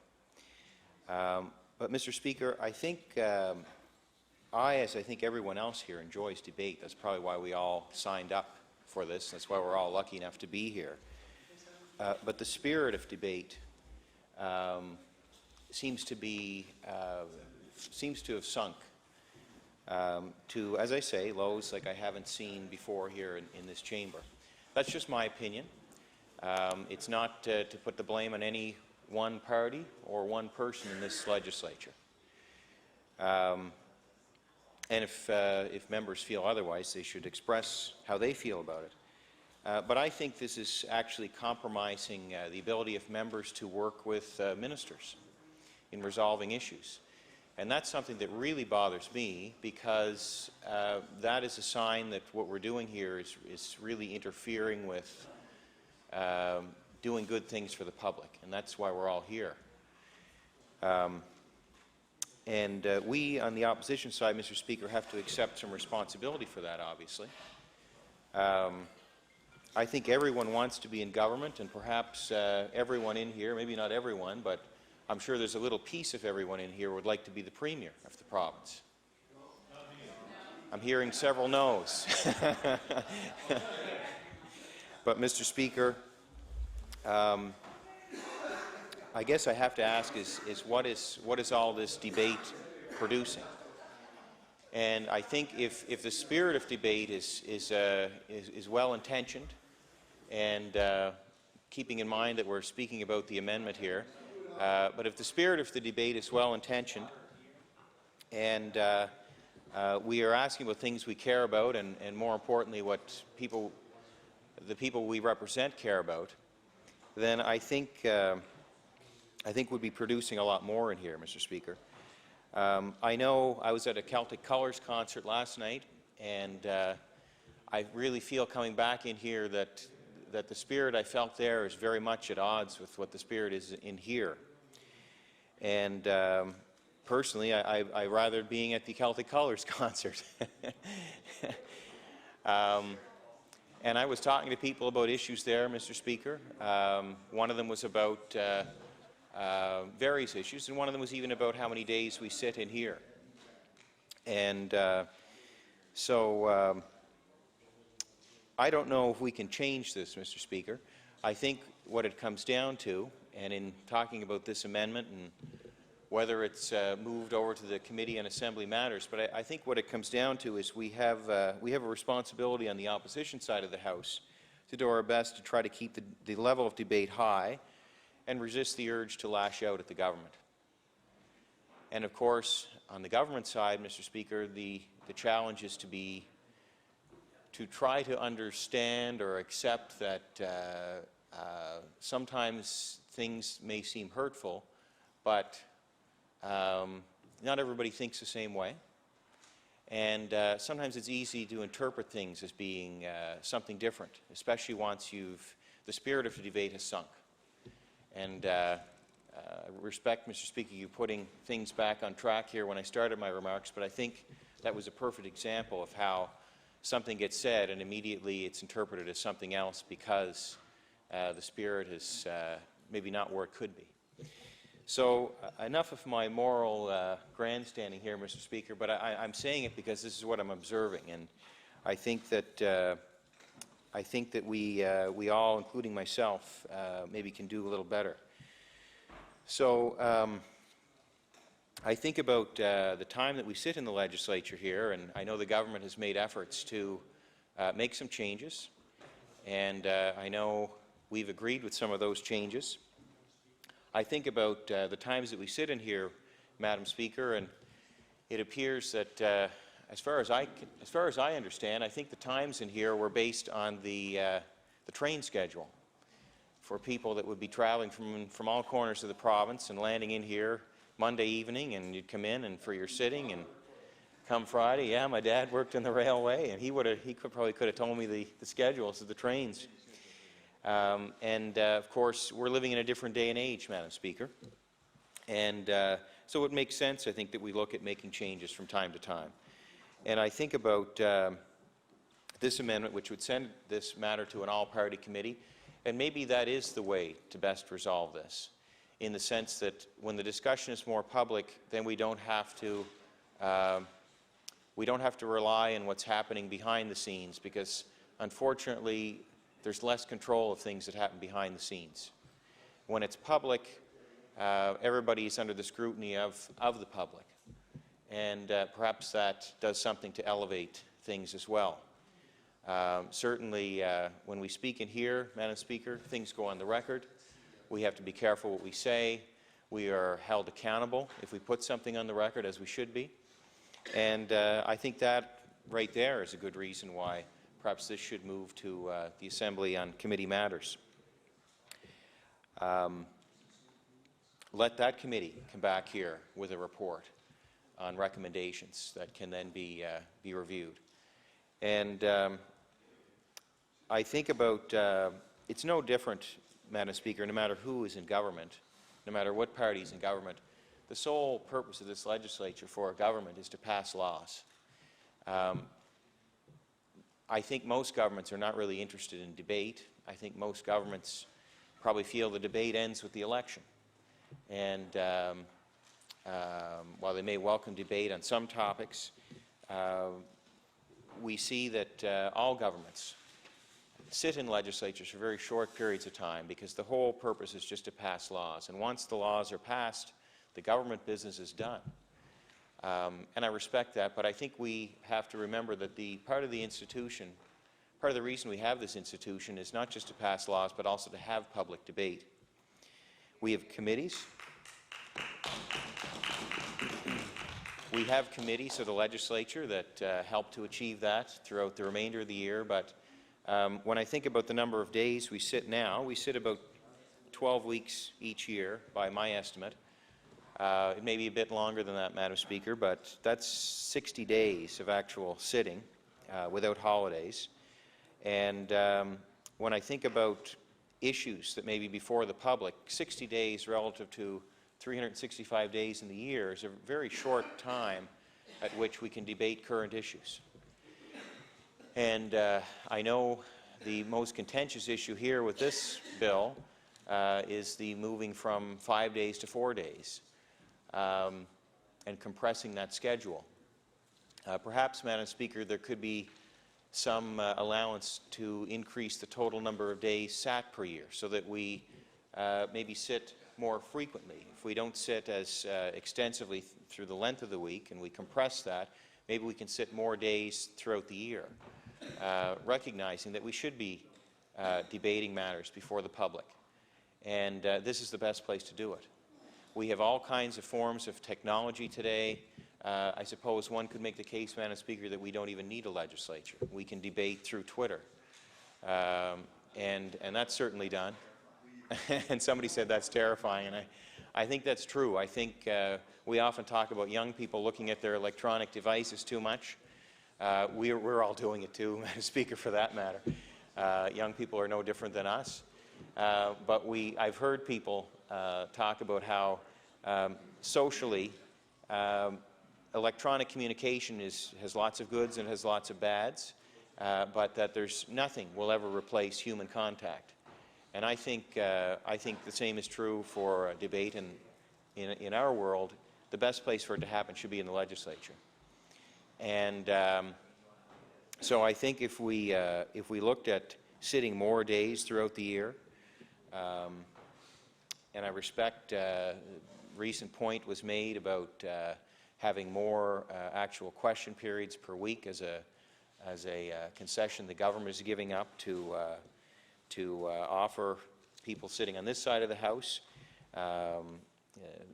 But, Mr. Speaker, I think as I think everyone else here, enjoys debate. That's probably why we all signed up for this. That's why we're all lucky enough to be here. But the spirit of debate seems to have sunk to, as I say, lows like I haven't seen before here in this chamber. That's just my opinion. It's not to put the blame on any one party or one person in this legislature. And if members feel otherwise, they should express how they feel about it. But I think this is actually compromising the ability of members to work with ministers in resolving issues. And that's something that really bothers me, because that is a sign that what we're doing here is really interfering with doing good things for the public, and that's why we're all here. And we, on the opposition side, Mr. Speaker, have to accept some responsibility for that, obviously. I think everyone wants to be in government, and perhaps everyone in here, maybe not everyone, but I'm sure there's a little piece of everyone in here would like to be the Premier of the province. I'm hearing several no's. But, Mr. Speaker, I guess I have to ask is what is all this debate producing? And I think if the spirit of debate is well-intentioned, and keeping in mind that we're speaking about the amendment here, but if the spirit of the debate is well-intentioned, and we are asking about things we care about, and more importantly what the people we represent care about, then I think we'd be producing a lot more in here, Mr. Speaker. I know I was at a Celtic Colours concert last night, and I really feel coming back in here that the spirit I felt there is very much at odds with what the spirit is in here. And personally, I rather being at the Celtic Colours concert. And I was talking to people about issues there, Mr. Speaker. One of them was about various issues, and one of them was even about how many days we sit in here. And so I don't know if we can change this, Mr. Speaker. I think what it comes down to, and in talking about this amendment and whether it's moved over to the Committee on Assembly Matters, but I think what it comes down to is we have a responsibility on the opposition side of the House to do our best to try to keep the level of debate high and resist the urge to lash out at the government. And of course, on the government side, Mr. Speaker, the challenge is to try to understand or accept that sometimes things may seem hurtful, but not everybody thinks the same way. And sometimes it's easy to interpret things as being something different, especially once the spirit of the debate has sunk. And I respect, Mr. Speaker, you putting things back on track here when I started my remarks, but I think that was a perfect example of how something gets said and immediately it's interpreted as something else because the spirit is maybe not where it could be. So enough of my moral grandstanding here, Mr. Speaker, but I'm saying it because this is what I'm observing, and I think that we all, including myself, maybe can do a little better. So I think about the time that we sit in the legislature here, and I know the government has made efforts to make some changes, and I know we've agreed with some of those changes. I think about the times that we sit in here, Madam Speaker, and it appears that, as far as I understand, I think the times in here were based on the train schedule for people that would be traveling from all corners of the province and landing in here Monday evening, and you'd come in and for your sitting, and come Friday, yeah, my dad worked in the railway, and he probably could have told me the schedules of the trains. Of course, we're living in a different day and age, Madam Speaker. And so it makes sense, I think, that we look at making changes from time to time. And I think about this amendment, which would send this matter to an all-party committee, and maybe that is the way to best resolve this, in the sense that when the discussion is more public, then we don't have to rely on what's happening behind the scenes, because unfortunately there's less control of things that happen behind the scenes. When it's public, everybody is under the scrutiny of the public, and perhaps that does something to elevate things as well. Certainly, when we speak in here, Madam Speaker, things go on the record. We have to be careful what we say. We are held accountable if we put something on the record, as we should be. And I think that right there is a good reason why perhaps this should move to the Assembly on committee matters. Let that committee come back here with a report on recommendations that can then be reviewed. And I think about, it's no different, Madam Speaker, no matter who is in government, no matter what party is in government, the sole purpose of this legislature for a government is to pass laws. I think most governments are not really interested in debate. I think most governments probably feel the debate ends with the election. And while they may welcome debate on some topics, we see that all governments sit in legislatures for very short periods of time, because the whole purpose is just to pass laws. And once the laws are passed, the government business is done. And I respect that, but I think we have to remember that part of the reason we have this institution is not just to pass laws, but also to have public debate. We have committees. We have committees of the legislature that help to achieve that throughout the remainder of the year, but when I think about the number of days we sit now, we sit about 12 weeks each year, by my estimate. It may be a bit longer than that, Madam Speaker, but that's 60 days of actual sitting without holidays. And when I think about issues that may be before the public, 60 days relative to 365 days in the year is a very short time at which we can debate current issues. And I know the most contentious issue here with this bill is the moving from 5 days to 4 days. And compressing that schedule. Perhaps, Madam Speaker, there could be some allowance to increase the total number of days sat per year, so that we maybe sit more frequently. If we don't sit as extensively through the length of the week and we compress that, maybe we can sit more days throughout the year, recognizing that we should be debating matters before the public. And this is the best place to do it. We have all kinds of forms of technology today. I suppose one could make the case, Madam Speaker, that we don't even need a legislature. We can debate through Twitter. And that's certainly done. And somebody said that's terrifying, and I think that's true. I think we often talk about young people looking at their electronic devices too much. We're all doing it too, Madam Speaker, for that matter. Young people are no different than us. But I've heard people talk about how socially electronic communication has lots of goods and has lots of bads, but that there's nothing will ever replace human contact. And I think the same is true for debate in our world, the best place for it to happen should be in the legislature. And so I think if we looked at sitting more days throughout the year, and I respect recent point was made about having more actual question periods per week as a concession the government is giving up to offer people sitting on this side of the House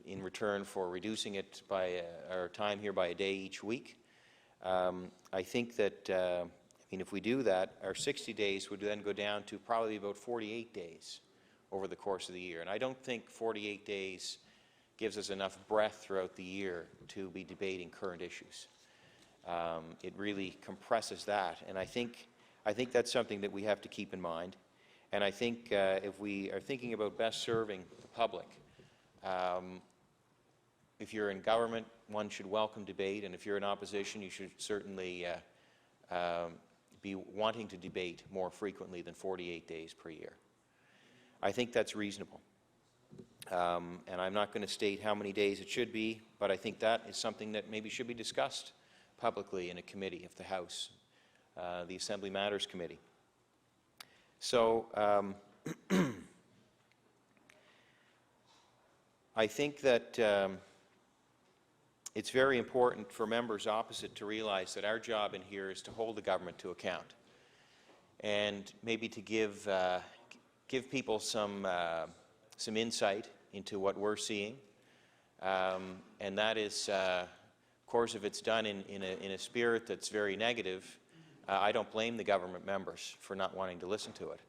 in return for reducing it by our time here by a day each week. I think that if we do that, our 60 days would then go down to probably about 48 days over the course of the year. And I don't think 48 days gives us enough breath throughout the year to be debating current issues. It really compresses that, and I think that's something that we have to keep in mind. And I think if we are thinking about best serving the public, if you're in government, one should welcome debate, and if you're in opposition, you should certainly be wanting to debate more frequently than 48 days per year. I think that's reasonable. And I'm not going to state how many days it should be, but I think that is something that maybe should be discussed publicly in a committee of the House, the Assembly Matters Committee. So I think that it's very important for members opposite to realize that our job in here is to hold the government to account and maybe to give people some insight into what we're seeing. And that is, of course, if it's done in a spirit that's very negative, I don't blame the government members for not wanting to listen to it.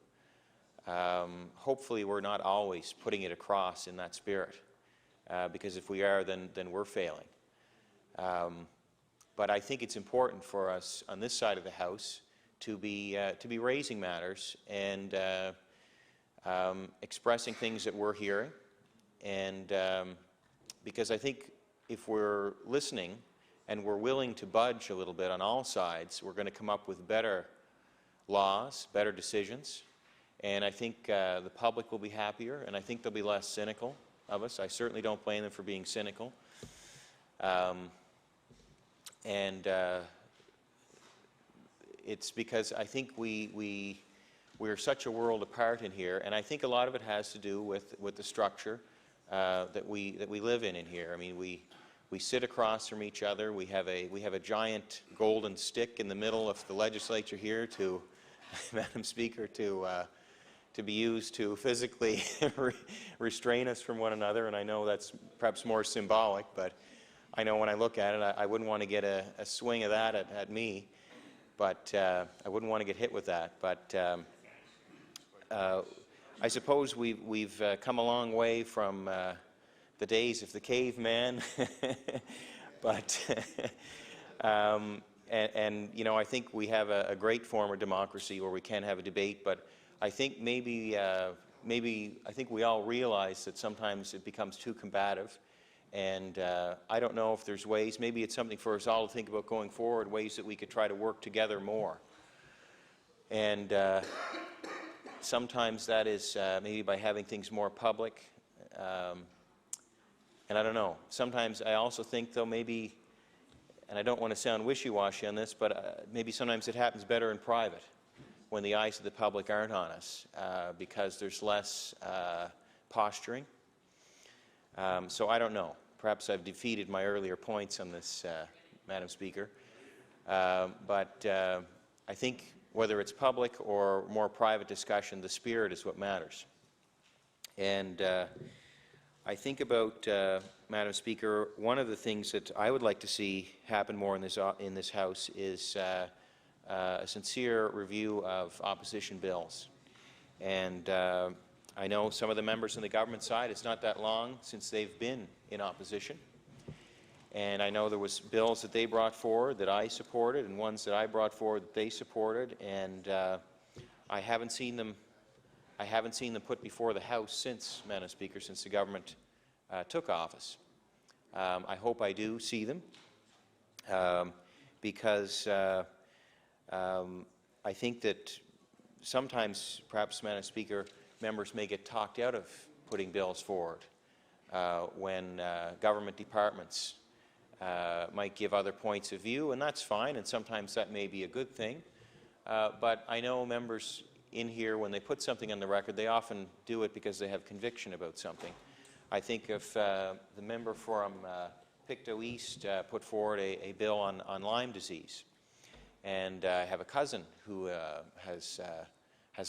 Hopefully we're not always putting it across in that spirit, because if we are, then we're failing. But I think it's important for us on this side of the House to be raising matters and expressing things that we're hearing, and because I think if we're listening and we're willing to budge a little bit on all sides, we're going to come up with better laws, better decisions, and I think the public will be happier, and I think they'll be less cynical of us. I certainly don't blame them for being cynical. It's because I think we're such a world apart in here, and I think a lot of it has to do with the structure that we live in here. I mean, we sit across from each other. We have a giant golden stick in the middle of the legislature here, to Madam Speaker, to be used to physically restrain us from one another. And I know that's perhaps more symbolic, but I know when I look at it, I wouldn't want to get a swing of that at me, but I wouldn't want to get hit with that. But I suppose we've come a long way from the days of the caveman, but and you know, I think we have a great form of democracy where we can have a debate, but I think maybe I think we all realize that sometimes it becomes too combative, and I don't know if there's ways. Maybe it's something for us all to think about going forward, ways that we could try to work together more. And sometimes that is maybe by having things more public. And I don't know. Sometimes I also think, though, maybe, and I don't want to sound wishy-washy on this, but maybe sometimes it happens better in private when the eyes of the public aren't on us, because there's less posturing. So I don't know. Perhaps I've defeated my earlier points on this, Madam Speaker. But I think whether it's public or more private discussion, the spirit is what matters. And I think about, Madam Speaker, one of the things that I would like to see happen more in this House is a sincere review of opposition bills. And I know some of the members on the government side, it's not that long since they've been in opposition. And I know there was bills that they brought forward that I supported, and ones that I brought forward that they supported, and I haven't seen them put before the House since, Madam Speaker, since the government took office. I hope I do see them, because I think that sometimes, perhaps, Madam Speaker, members may get talked out of putting bills forward when government departments might give other points of view, and that's fine, and sometimes that may be a good thing. But I know members in here, when they put something on the record, they often do it because they have conviction about something. I think if the member from Pictou East put forward a bill on Lyme disease, and I have a cousin who has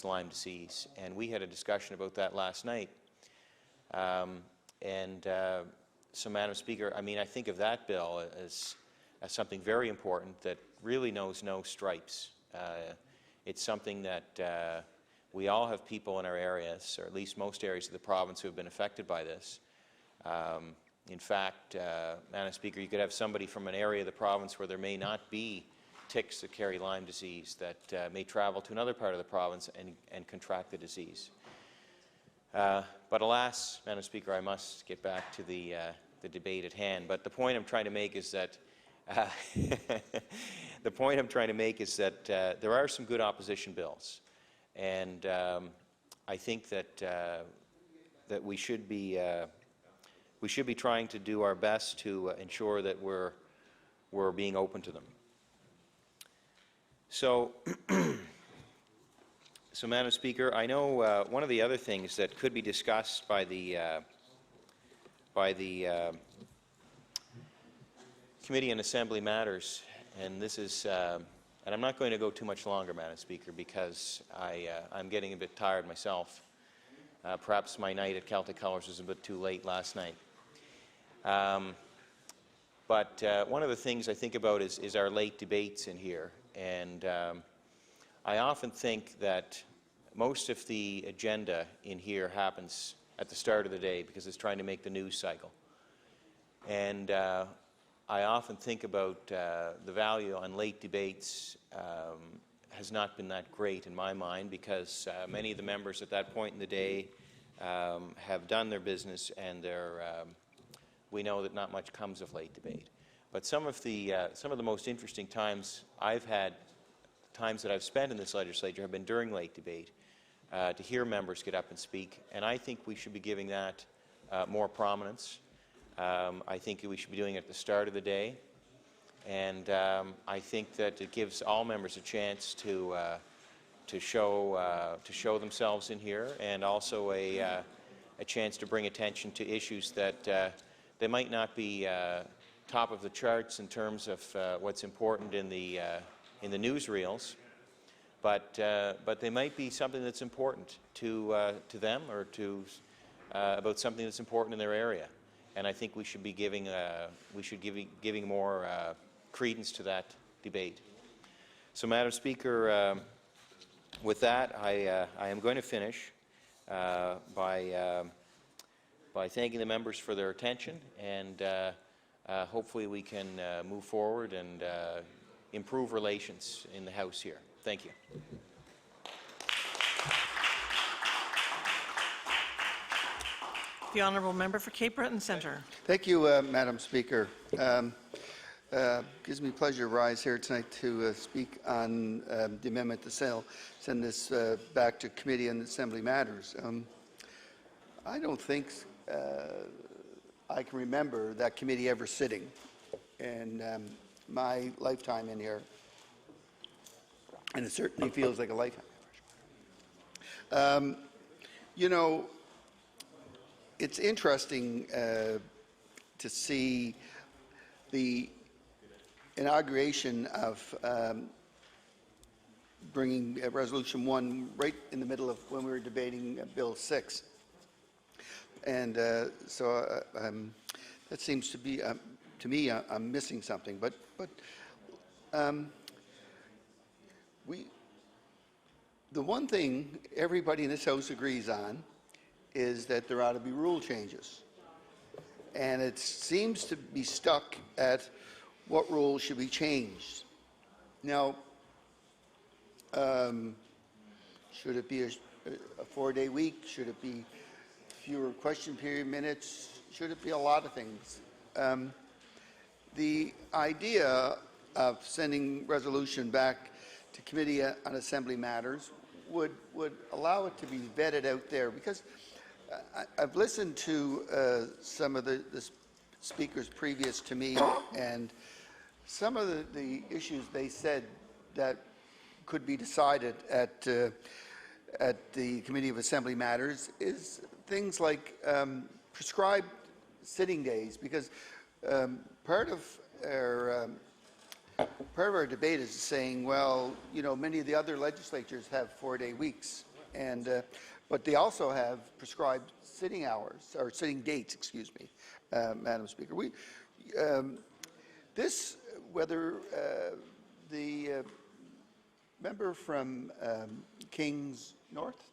Lyme disease, and we had a discussion about that last night. So, Madam Speaker, I mean, I think of that bill as something very important that really knows no stripes. It's something that we all have people in our areas, or at least most areas of the province, who have been affected by this. In fact, Madam Speaker, you could have somebody from an area of the province where there may not be ticks that carry Lyme disease that may travel to another part of the province and contract the disease. But alas, Madam Speaker, I must get back to the debate at hand. But the point I'm trying to make is that there are some good opposition bills, and I think that we should be trying to do our best to ensure that we're being open to them. So, Madam Speaker, I know one of the other things that could be discussed by the Committee on Assembly Matters, and this is, and I'm not going to go too much longer, Madam Speaker, because I'm getting a bit tired myself. Perhaps my night at Celtic Colours was a bit too late last night. But one of the things I think about is our late debates in here, and I often think that most of the agenda in here happens at the start of the day because it's trying to make the news cycle. And I often think about the value on late debates has not been that great in my mind because many of the members at that point in the day have done their business, and we know that not much comes of late debate. But some of the most interesting times I've had, times that I've spent in this legislature, have been during late debate, to hear members get up and speak, and I think we should be giving that more prominence. I think we should be doing it at the start of the day, and I think that it gives all members a chance to show themselves in here, and also a chance to bring attention to issues that they might not be top of the charts in terms of what's important in the newsreels, but they might be something that's important to them, or about something that's important in their area. And I think we should be giving more credence to that debate. So, Madam Speaker, with that, I am going to finish by thanking the members for their attention, and hopefully we can move forward and improve relations in the House here. Thank you. The honourable member for Cape Breton Centre. Thank you, Madam Speaker. Gives me pleasure to rise here tonight to speak on the amendment to send this back to Committee on Assembly Matters. I don't think I can remember that committee ever sitting in my lifetime in here, and it certainly feels like a lifetime. You know, it's interesting to see the inauguration of bringing Resolution 1 right in the middle of when we were debating Bill 6. And so that seems to be, to me, I'm missing something. But the one thing everybody in this House agrees on is that there ought to be rule changes. And it seems to be stuck at what rules should be changed. Now, should it be a 4-day week? Should it be fewer question period minutes? Should it be a lot of things? The idea of sending resolution back to Committee on Assembly Matters would allow it to be vetted out there, because I've listened to some of the speakers previous to me, and some of the issues they said that could be decided at the Committee of Assembly Matters is things like prescribed sitting days, because part of our debate is saying, well, you know, many of the other legislatures have 4-day weeks, and but they also have prescribed sitting hours, or sitting dates, excuse me, Madam Speaker. Whether the member from Kings North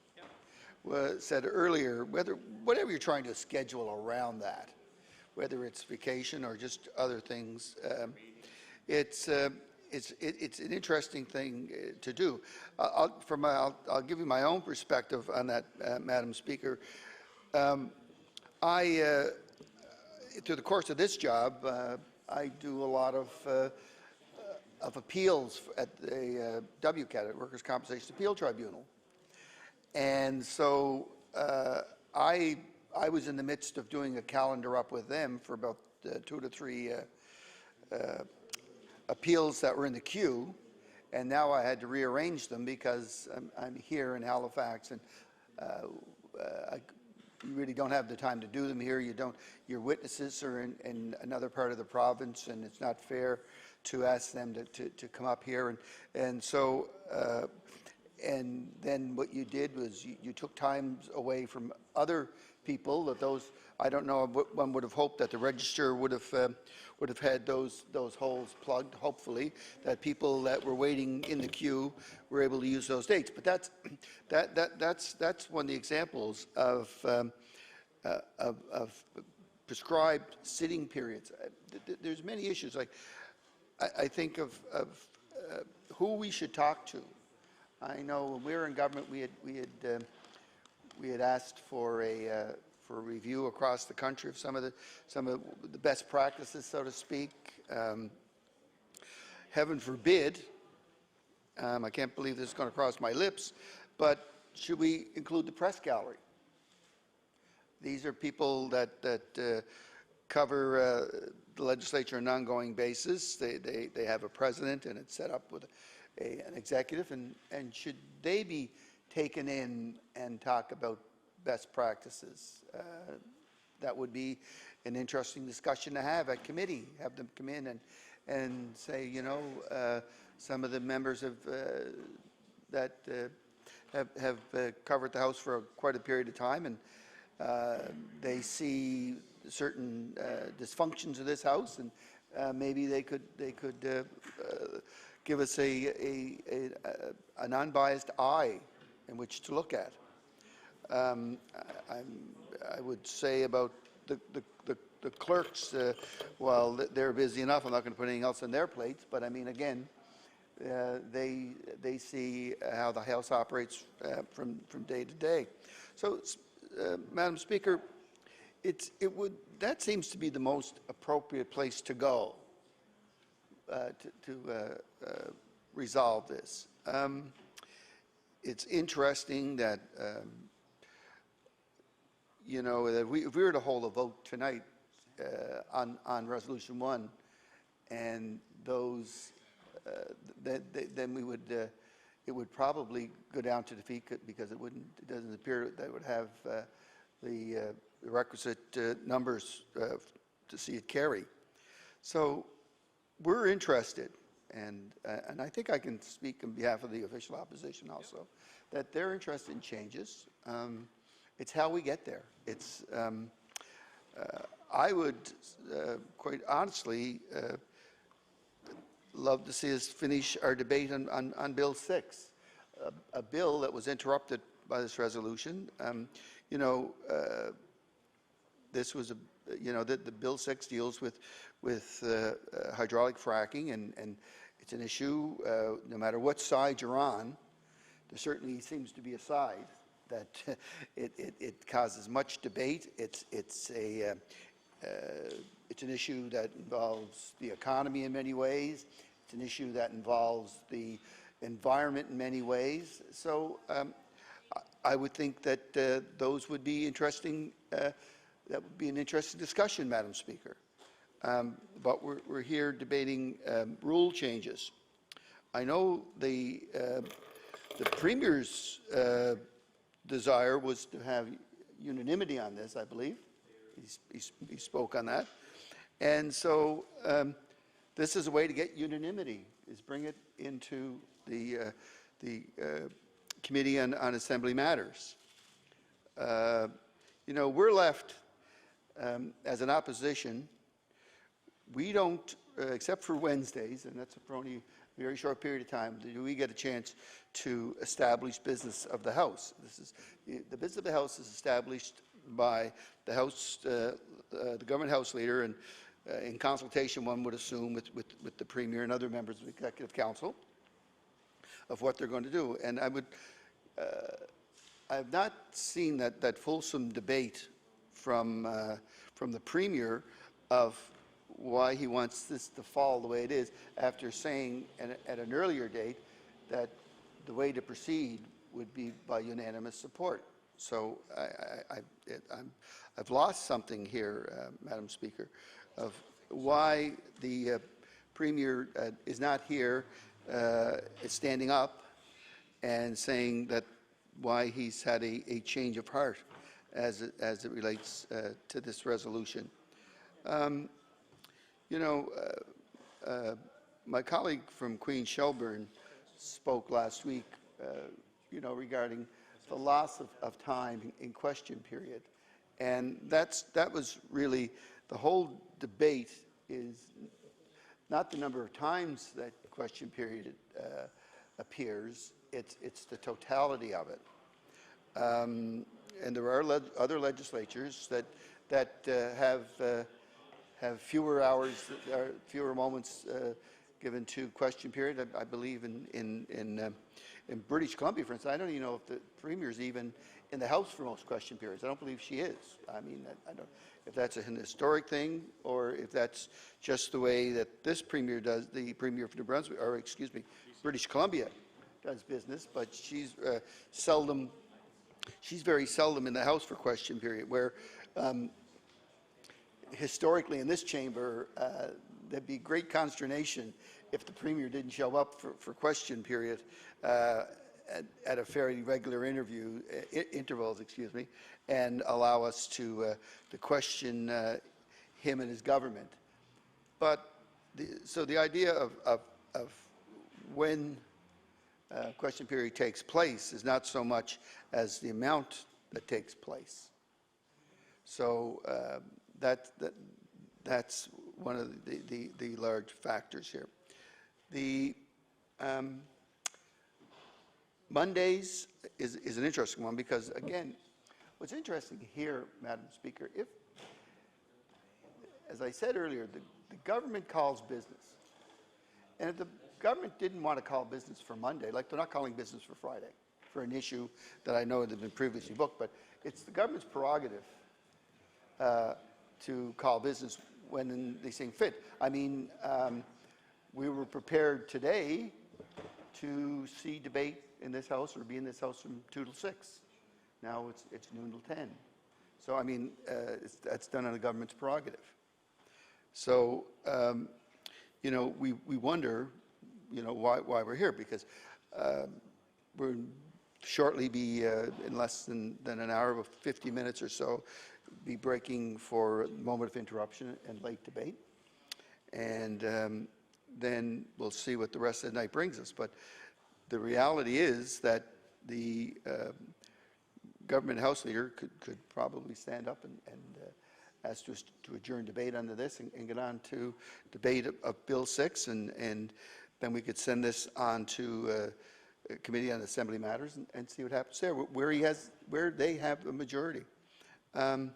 said earlier, whatever you're trying to schedule around that, whether it's vacation or just other things, it's an interesting thing to do. I'll give you my own perspective on that, Madam Speaker. Through the course of this job, I do a lot of appeals at the WCAT, Workers' Compensation Appeal Tribunal, and so I was in the midst of doing a calendar up with them for about 2 to 3 appeals that were in the queue, and now I had to rearrange them because I'm here in Halifax, and you really don't have the time to do them here. Your witnesses are in another part of the province, and it's not fair to ask them to come up here. And so, and then what you did was you took time away from other people. I don't know, one would have hoped that the register would have had those holes plugged, hopefully, that people that were waiting in the queue were able to use those dates. But that's one of the examples of prescribed sitting periods. There's many issues. Like I think of who we should talk to. I know when we were in government, we had asked for a review across the country of some of the best practices, so to speak. Heaven forbid, I can't believe this is going to cross my lips, but should we include the press gallery? These are people that cover the legislature on an ongoing basis. They have a president, and it's set up with an executive, and should they be taken in and talk about best practices? That would be an interesting discussion to have at committee. Have them come in and say, you know, some of the members that have covered the House for quite a period of time, and they see certain dysfunctions of this House, and maybe they could give us an unbiased eye in which to look at. I would say about the clerks, while they're busy enough, I'm not going to put anything else on their plates, but I mean, again, they see how the House operates from day to day. So, Madam Speaker, that seems to be the most appropriate place to go to resolve this. It's interesting that you know, that if we were to hold a vote tonight on Resolution 1, and those, then we would, it would probably go down to defeat, because it doesn't appear that it would have the requisite numbers to see it carry. So we're interested, and I think I can speak on behalf of the official opposition also, that they're interested in changes. It's how we get there. It's, I would quite honestly love to see us finish our debate on Bill 6, a bill that was interrupted by this resolution. You know, this was the Bill 6 deals with hydraulic fracking, and it's an issue, no matter what side you're on, there certainly seems to be a side that it causes much debate. It's an issue that involves the economy in many ways. It's an issue that involves the environment in many ways. So I would think that those would be interesting, that would be an interesting discussion, Madam Speaker. But we're here debating rule changes. I know the Premier's desire was to have unanimity on this, I believe. He spoke on that. And so this is a way to get unanimity, is bring it into the Committee on Assembly Matters. You know, we're left, as an opposition, we don't, except for Wednesdays, and that's for only a very short period of time, do we get a chance to establish business of the House. This is, the business of the House is established by the House, the Government House Leader, and in consultation, one would assume, with the Premier and other members of the Executive Council, of what they're going to do. And I would, I have not seen that fulsome debate from the Premier of why he wants this to fall the way it is, after saying at an earlier date that the way to proceed would be by unanimous support. So I've lost something here, Madam Speaker, of why the Premier is not here, is standing up and saying that why he's had a change of heart as it relates to this resolution. You know, my colleague from Queen Shelburne spoke last week, you know, regarding the loss of time in question period. And that was really, the whole debate is not the number of times that question period appears, it's the totality of it. And there are other legislatures that have fewer hours, fewer moments given to question period. I believe in British Columbia, for instance, I don't even know if the Premier's even in the House for most question periods. I don't believe she is. I mean, I don't, if that's an historic thing or if that's just the way that this Premier does, the Premier of New Brunswick, or excuse me, British Columbia does business, but she's she's very seldom in the House for question period, where historically in this chamber, there'd be great consternation if the Premier didn't show up for question period at a fairly regular intervals, excuse me, and allow us to question him and his government. But so the idea of when question period takes place is not so much as the amount that takes place. So that's one of the large factors here. The Mondays is an interesting one because, again, what's interesting here, Madam Speaker, if, as I said earlier, the government calls business, and if the government didn't want to call business for Monday, like they're not calling business for Friday, for an issue that I know that had been previously booked, but it's the government's prerogative to call business when they seem fit. I mean, we were prepared today to see debate in this House or be in this House from 2 till 6. Now it's noon till 10. So, I mean, that's done on the government's prerogative. So, you know, we wonder, you know, why we're here, because we'll shortly be, in less than an hour, 50 minutes or so, be breaking for a moment of interruption and late debate. And then we'll see what the rest of the night brings us. But the reality is that the government House Leader could probably stand up and ask us to adjourn debate under this and get on to debate of Bill 6, and then we could send this on to Committee on Assembly Matters and see what happens there, where they have a majority. No,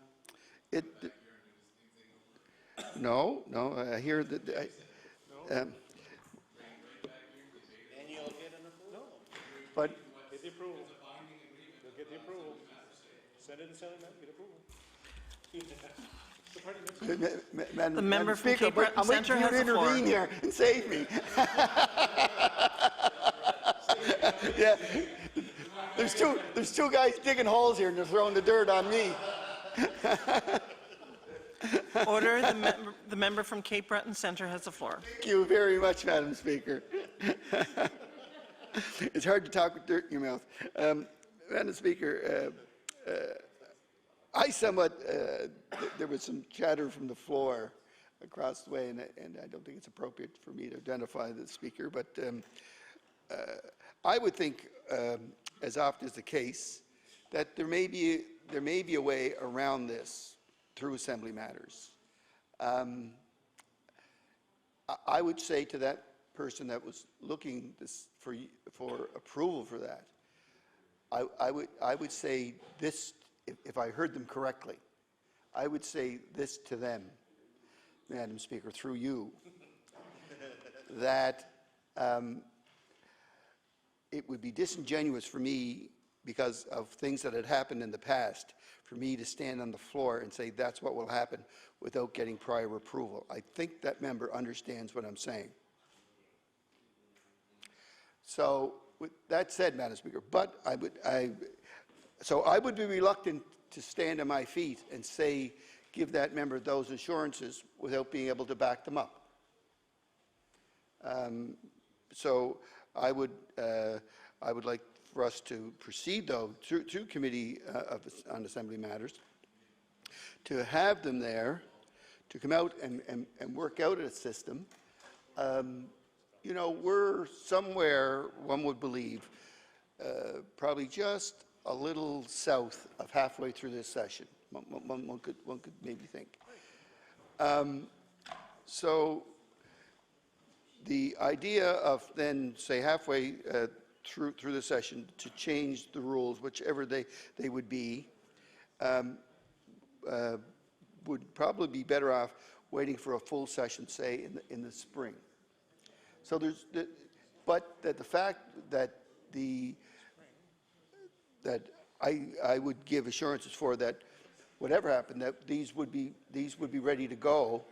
I hear that. And you'll get an approval. But Get the approval. You'll get the approval. Send it to Assembly, get approval. The member from Speaker, Cape but I'm waiting Centre for you has to the floor. intervene here and save me. Yeah. there's two guys digging holes here and they're throwing the dirt on me. Order. The member from Cape Breton Centre has the floor. Thank you very much, Madam Speaker. It's hard to talk with dirt in your mouth. Madam Speaker, I somewhat, there was some chatter from the floor across the way, and I don't think it's appropriate for me to identify the speaker, but I would think, as often is the case, that there may be a way around this through Assembly Matters. I would say to that person that was looking for approval for that, I would say this, if I heard them correctly, I would say this to them, Madam Speaker, through you, that it would be disingenuous for me, because of things that had happened in the past, for me to stand on the floor and say that's what will happen without getting prior approval. I think that member understands what I'm saying. So with that said, Madam Speaker, but I would be reluctant to stand on my feet and say, give that member those assurances without being able to back them up. So I would like for us to proceed, though, through Committee on Assembly Matters, to have them there, to come out and work out a system. You know, we're somewhere, one would believe, probably just a little south of halfway through this session. One could maybe think. So the idea of then, say, halfway through the session to change the rules, whichever they would be, would probably be better off waiting for a full session, say, in the spring. So there's, but that the fact that I would give assurances for that, whatever happened, that these would be ready to go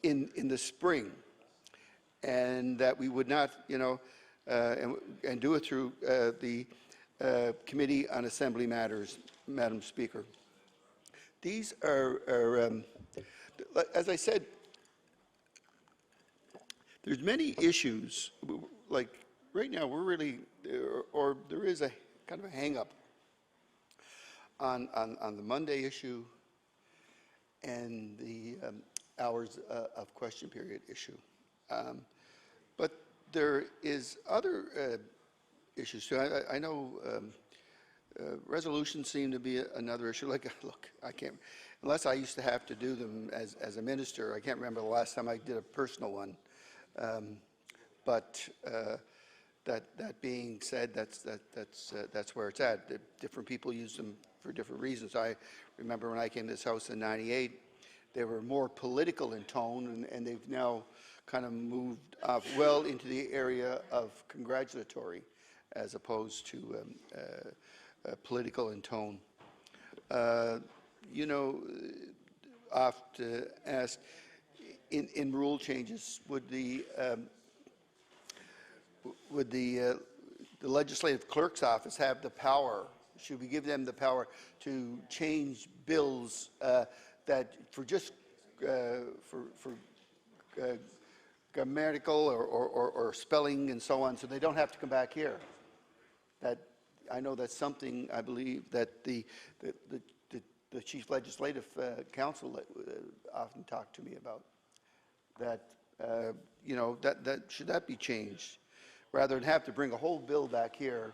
in the spring, and that we would not, you know, and do it through the Committee on Assembly Matters, Madam Speaker. These are as I said, there's many issues, like right now we're really, or there is a kind of a hang-up on the Monday issue and the hours of question period issue. But there is other issues too. I know resolutions seem to be another issue. Like, look, I can't, unless I used to have to do them as a minister, I can't remember the last time I did a personal one. But that being said, that's where it's at. Different people use them for different reasons. I remember when I came to this House in '98, they were more political in tone, and they've now kind of moved well into the area of congratulatory, as opposed to political in tone. You know, often asked, in rule changes, would the legislative clerk's office have the power? Should we give them the power to change bills that for just for grammatical or spelling and so on, so they don't have to come back here? That I know that's something I believe that the Chief Legislative Counsel often talked to me about. That you know, that should that be changed, rather than have to bring a whole bill back here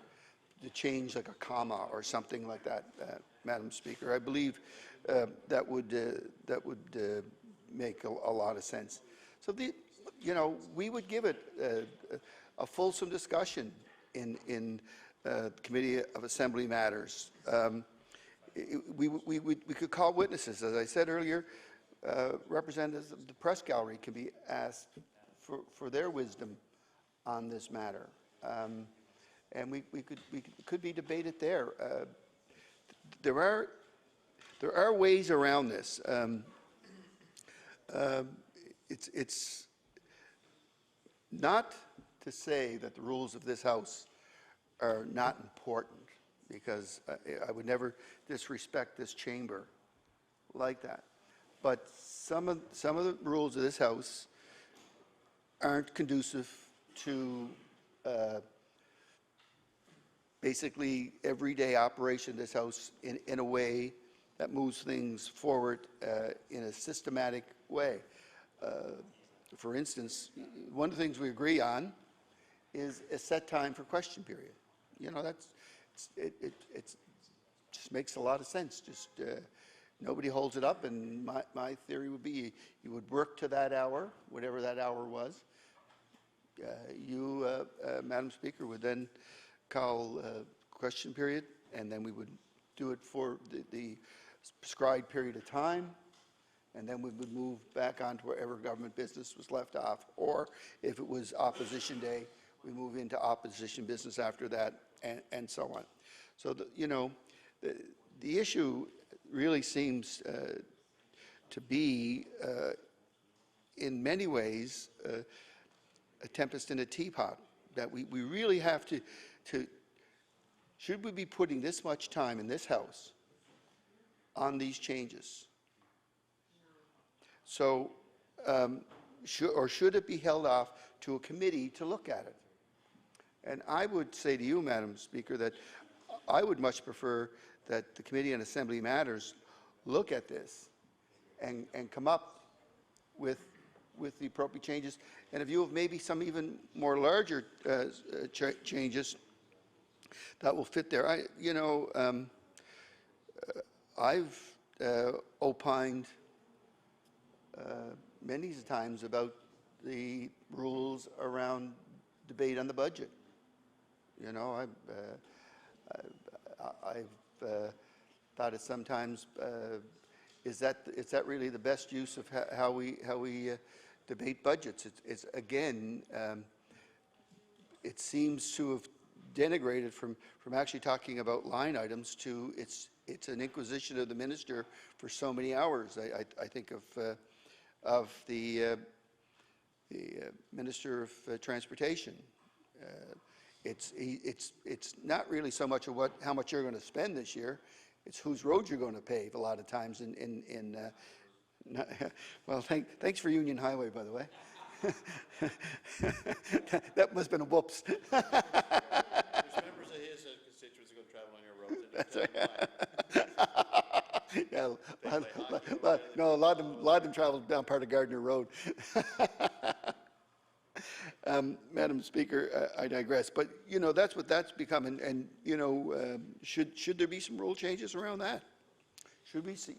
to change like a comma or something like that, Madam Speaker. I believe that would make a lot of sense. So you know, we would give it a fulsome discussion in Committee of Assembly Matters. We could call witnesses, as I said earlier. Representatives of the press gallery can be asked for their wisdom on this matter, and we could be debated there. There are ways around this. It's not to say that the rules of this House are not important. because I would never disrespect this chamber like that. But some of the rules of this House aren't conducive to basically everyday operation of this House in a way that moves things forward in a systematic way. For instance, one of the things we agree on is a set time for question period. You know, it just makes a lot of sense. Just nobody holds it up, and my theory would be you would work to that hour, whatever that hour was. Madam Speaker, would then call question period, and then we would do it for the prescribed period of time, and then we would move back on to wherever government business was left off. Or if it was opposition day, we move into opposition business after that, and so on. So, the issue really seems to be, in many ways, a tempest in a teapot, that we really have to, should we be putting this much time in this House on these changes? So, should it be held off to a committee to look at it? And I would say to you, Madam Speaker, that I would much prefer that the Committee on Assembly Matters look at this and come up with the appropriate changes, and a view of maybe some even more larger changes that will fit there. I've opined many times about the rules around debate on the budget. I've thought it sometimes, is that really the best use of how we debate budgets? It's again, it seems to have denigrated from actually talking about line items to it's an inquisition of the minister for so many hours. I think of the Minister of Transportation. It's not really so much of how much you're going to spend this year. It's whose roads you're going to pave a lot of times. Well, thanks for Union Highway, by the way. That must have been a whoops. There's members of his constituents who are going to travel on your roads. That's right. Yeah, no, a lot of them travel down part of Gardner Road. Madam Speaker, I digress. But that's what that's become, and should there be some rule changes around that? Should we see?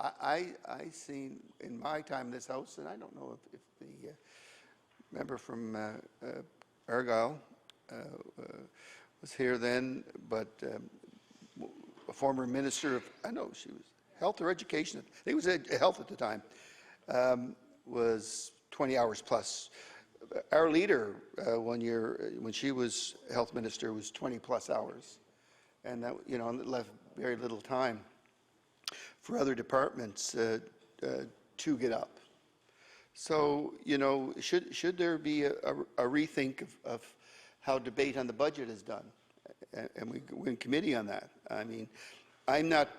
I seen in my time in this House, and I don't know if the member from Argyll was here then, but a former minister of, I know she was health or education. I think it was health at the time. Was 20 hours plus. Our leader, one year, when she was health minister, was 20 plus hours. And that, left very little time for other departments to get up. So, should there be a rethink of how debate on the budget is done? And we're in committee on that. I mean, I'm not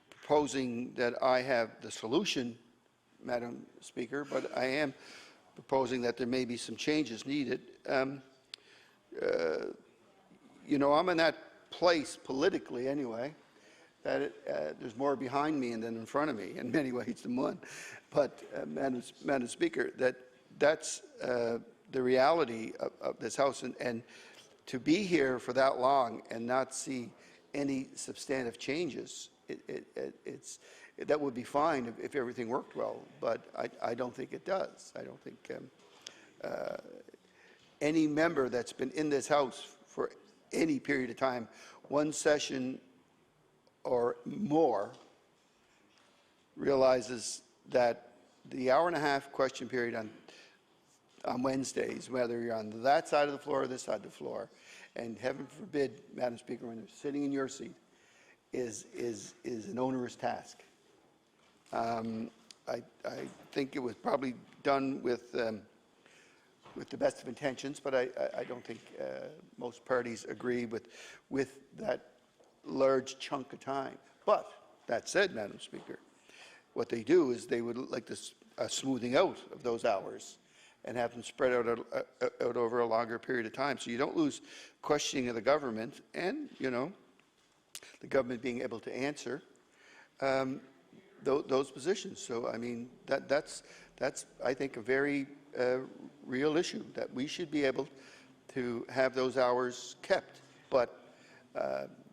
proposing that I have the solution, Madam Speaker, but I am proposing that there may be some changes needed. I'm in that place politically anyway, that there's more behind me than in front of me in many ways than one. But Madam Speaker, that's the reality of this House, and to be here for that long and not see any substantive changes, that would be fine if everything worked well, but I don't think it does. I don't think any member that's been in this House for any period of time, one session or more, realizes that the hour-and-a-half question period on Wednesdays, whether you're on that side of the floor or this side of the floor, and heaven forbid, Madam Speaker, when they're sitting in your seat, is an onerous task. I think it was probably done with with the best of intentions, but I don't think most parties agree with that large chunk of time. But that said, Madam Speaker, what they do is they would like this smoothing out of those hours and have them spread out over a longer period of time, so you don't lose questioning of the government and, you know, the government being able to answer those positions. So, I mean, that's I think, a very real issue, that we should be able to have those hours kept. But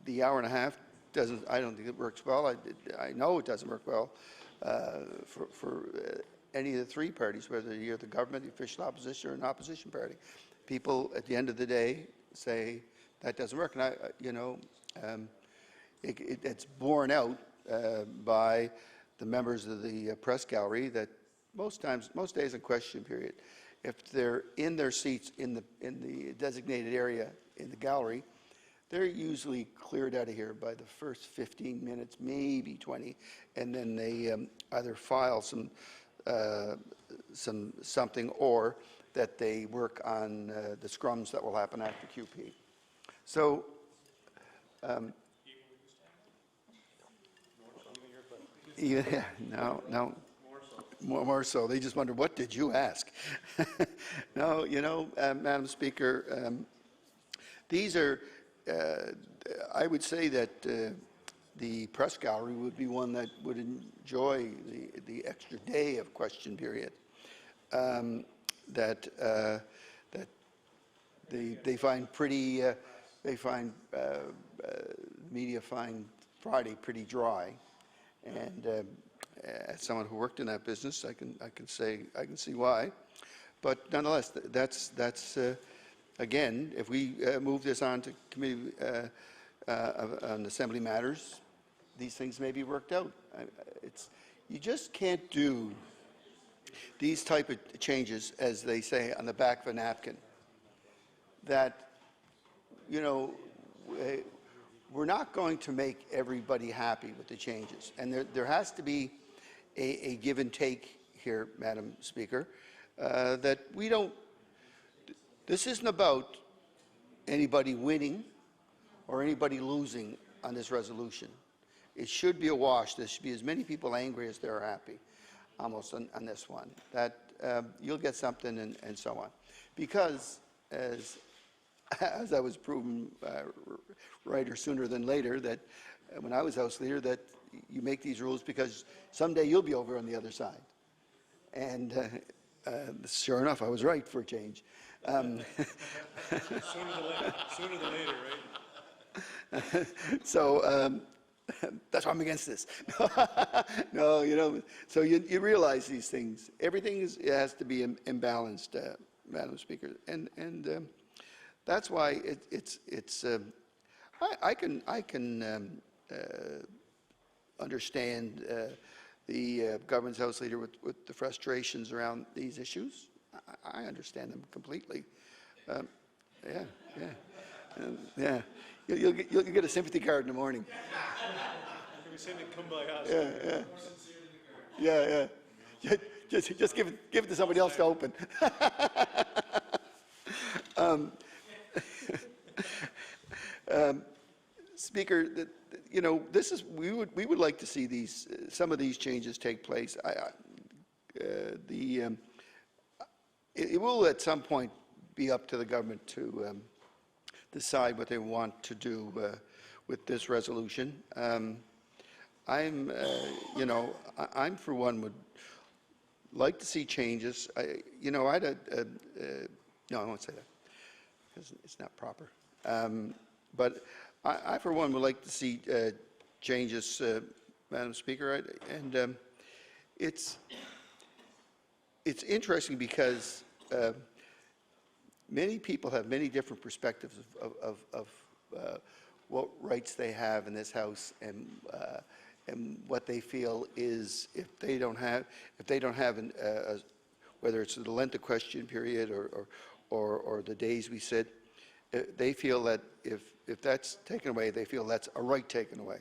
the hour and a half doesn't, I don't think it works well. I know it doesn't work well for any of the three parties, whether you're the government, the official opposition, or an opposition party. People, at the end of the day, say that doesn't work. And you know, it's borne out by the members of the press gallery that most days in question period, if they're in their seats in the designated area in the gallery, they're usually cleared out of here by the first 15 minutes, maybe 20, and then they either file something, or that they work on the scrums that will happen after QP. So. Yeah, no. More so. They just wonder, what did you ask? No, you know, Madam Speaker, these are, I would say that the press gallery would be one that would enjoy the extra day of question period. That they find pretty, media find Friday pretty dry. And as someone who worked in that business, I can see why. But nonetheless, that's again, if we move this on to committee on assembly matters, these things may be worked out. You just can't do these type of changes, as they say, on the back of a napkin. That, you know, we're not going to make everybody happy with the changes. And there has to be a give and take here, Madam Speaker, that we don't, this isn't about anybody winning or anybody losing on this resolution. It should be a wash. There should be as many people angry as they're happy, almost on this one, that you'll get something and so on. Because as I was proven right or sooner than later, that when I was House Leader, that you make these rules because someday you'll be over on the other side. And sure enough, I was right for a change. Sooner than later, right? So that's why I'm against this. No, you know, so you realize these things. Everything has to be imbalanced, Madam Speaker, and that's why I can understand the government's House Leader with the frustrations around these issues. I understand them completely. Yeah. You'll get a sympathy card in the morning. Yeah. Just give it to somebody else to open. Speaker, you know, this is we would like to see some of these changes take place. It will at some point be up to the government to decide what they want to do with this resolution. I'm for one would like to see changes. No, I won't say that because it's not proper. But I for one would like to see changes, Madam Speaker, and it's interesting because many people have many different perspectives of what rights they have in this House and what they feel is if they don't have whether it's the length of question period or the days we sit, they feel that if that's taken away, they feel that's a right taken away,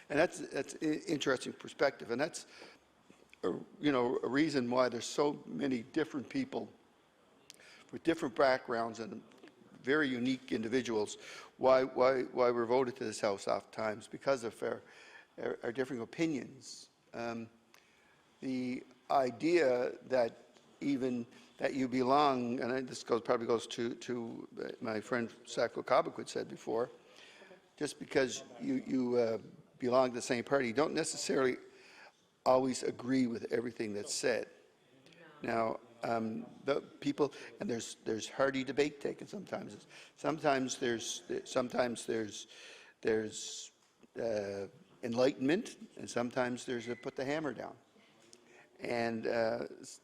and that's an interesting perspective, and that's a reason why there's so many different people with different backgrounds and very unique individuals, why we're voted to this House oftentimes, because of our differing opinions. The idea that even that you belong, and this probably goes to my friend Sacco Kabakwood said before, just because you belong to the same party, you don't necessarily always agree with everything that's said. Now, the people, and there's hearty debate taken sometimes. Sometimes there's enlightenment, and sometimes there's a put the hammer down. And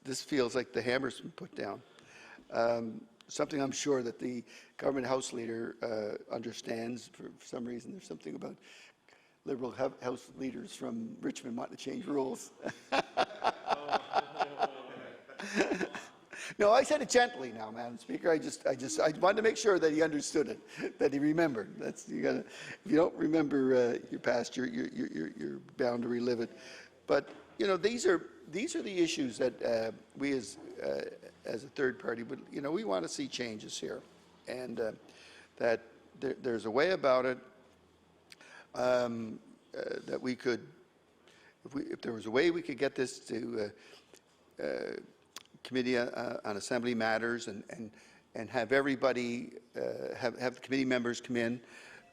this feels like the hammer's been put down. Something I'm sure that the government House leader understands. For some reason, there's something about Liberal House leaders from Richmond wanting to change rules. No, I said it gently now, Madam Speaker. I wanted to make sure that he understood it, that he remembered. That's you gotta. If you don't remember your past, you're bound to relive it. But you know, these are the issues that we as a third party would, you know, we want to see changes here, and that there's a way about it that we could, if there was a way we could get this to Committee on Assembly Matters and have everybody, have the committee members come in,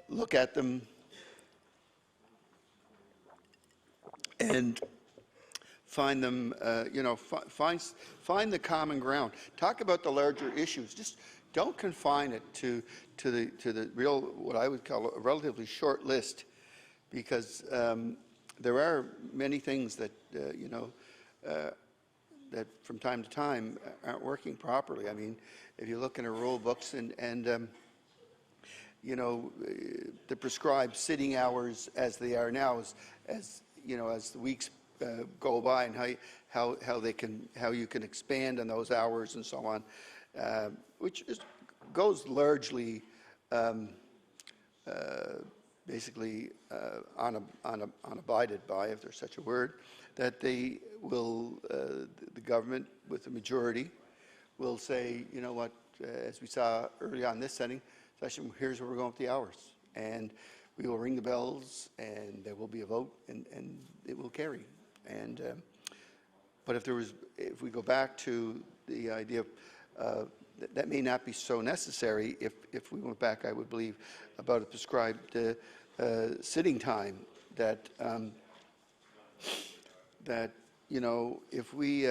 look at them, and find them, you know, find the common ground. Talk about the larger issues. Just don't confine it to the real, what I would call a relatively short list, because there are many things that you know that from time to time aren't working properly. I mean, if you look in our rule books and you know, the prescribed sitting hours as they are now, as you know, as the weeks go by, and how you can expand on those hours and so on, which goes largely basically unabided by, if there's such a word, that they will, the government with the majority will say, you know what, as we saw early on this session, here's where we're going with the hours. And we will ring the bells, and there will be a vote, and it will carry. And but if we go back to the idea of that may not be so necessary if we went back, I would believe, about a prescribed sitting time, that that you know, if we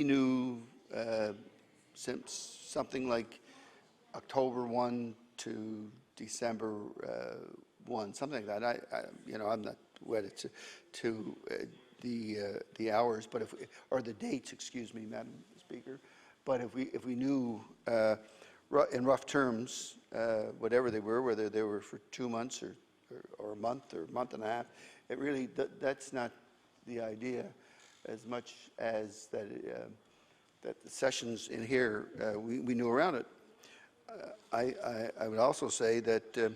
knew something like October 1 to December 1, something like that. You know, I'm not wedded to the hours, but or the dates, excuse me, Madam Speaker. But if we knew in rough terms whatever they were, whether they were for 2 months or a month and a half, it really that's not the idea, as much as that that the sessions in here we knew around it. I would also say that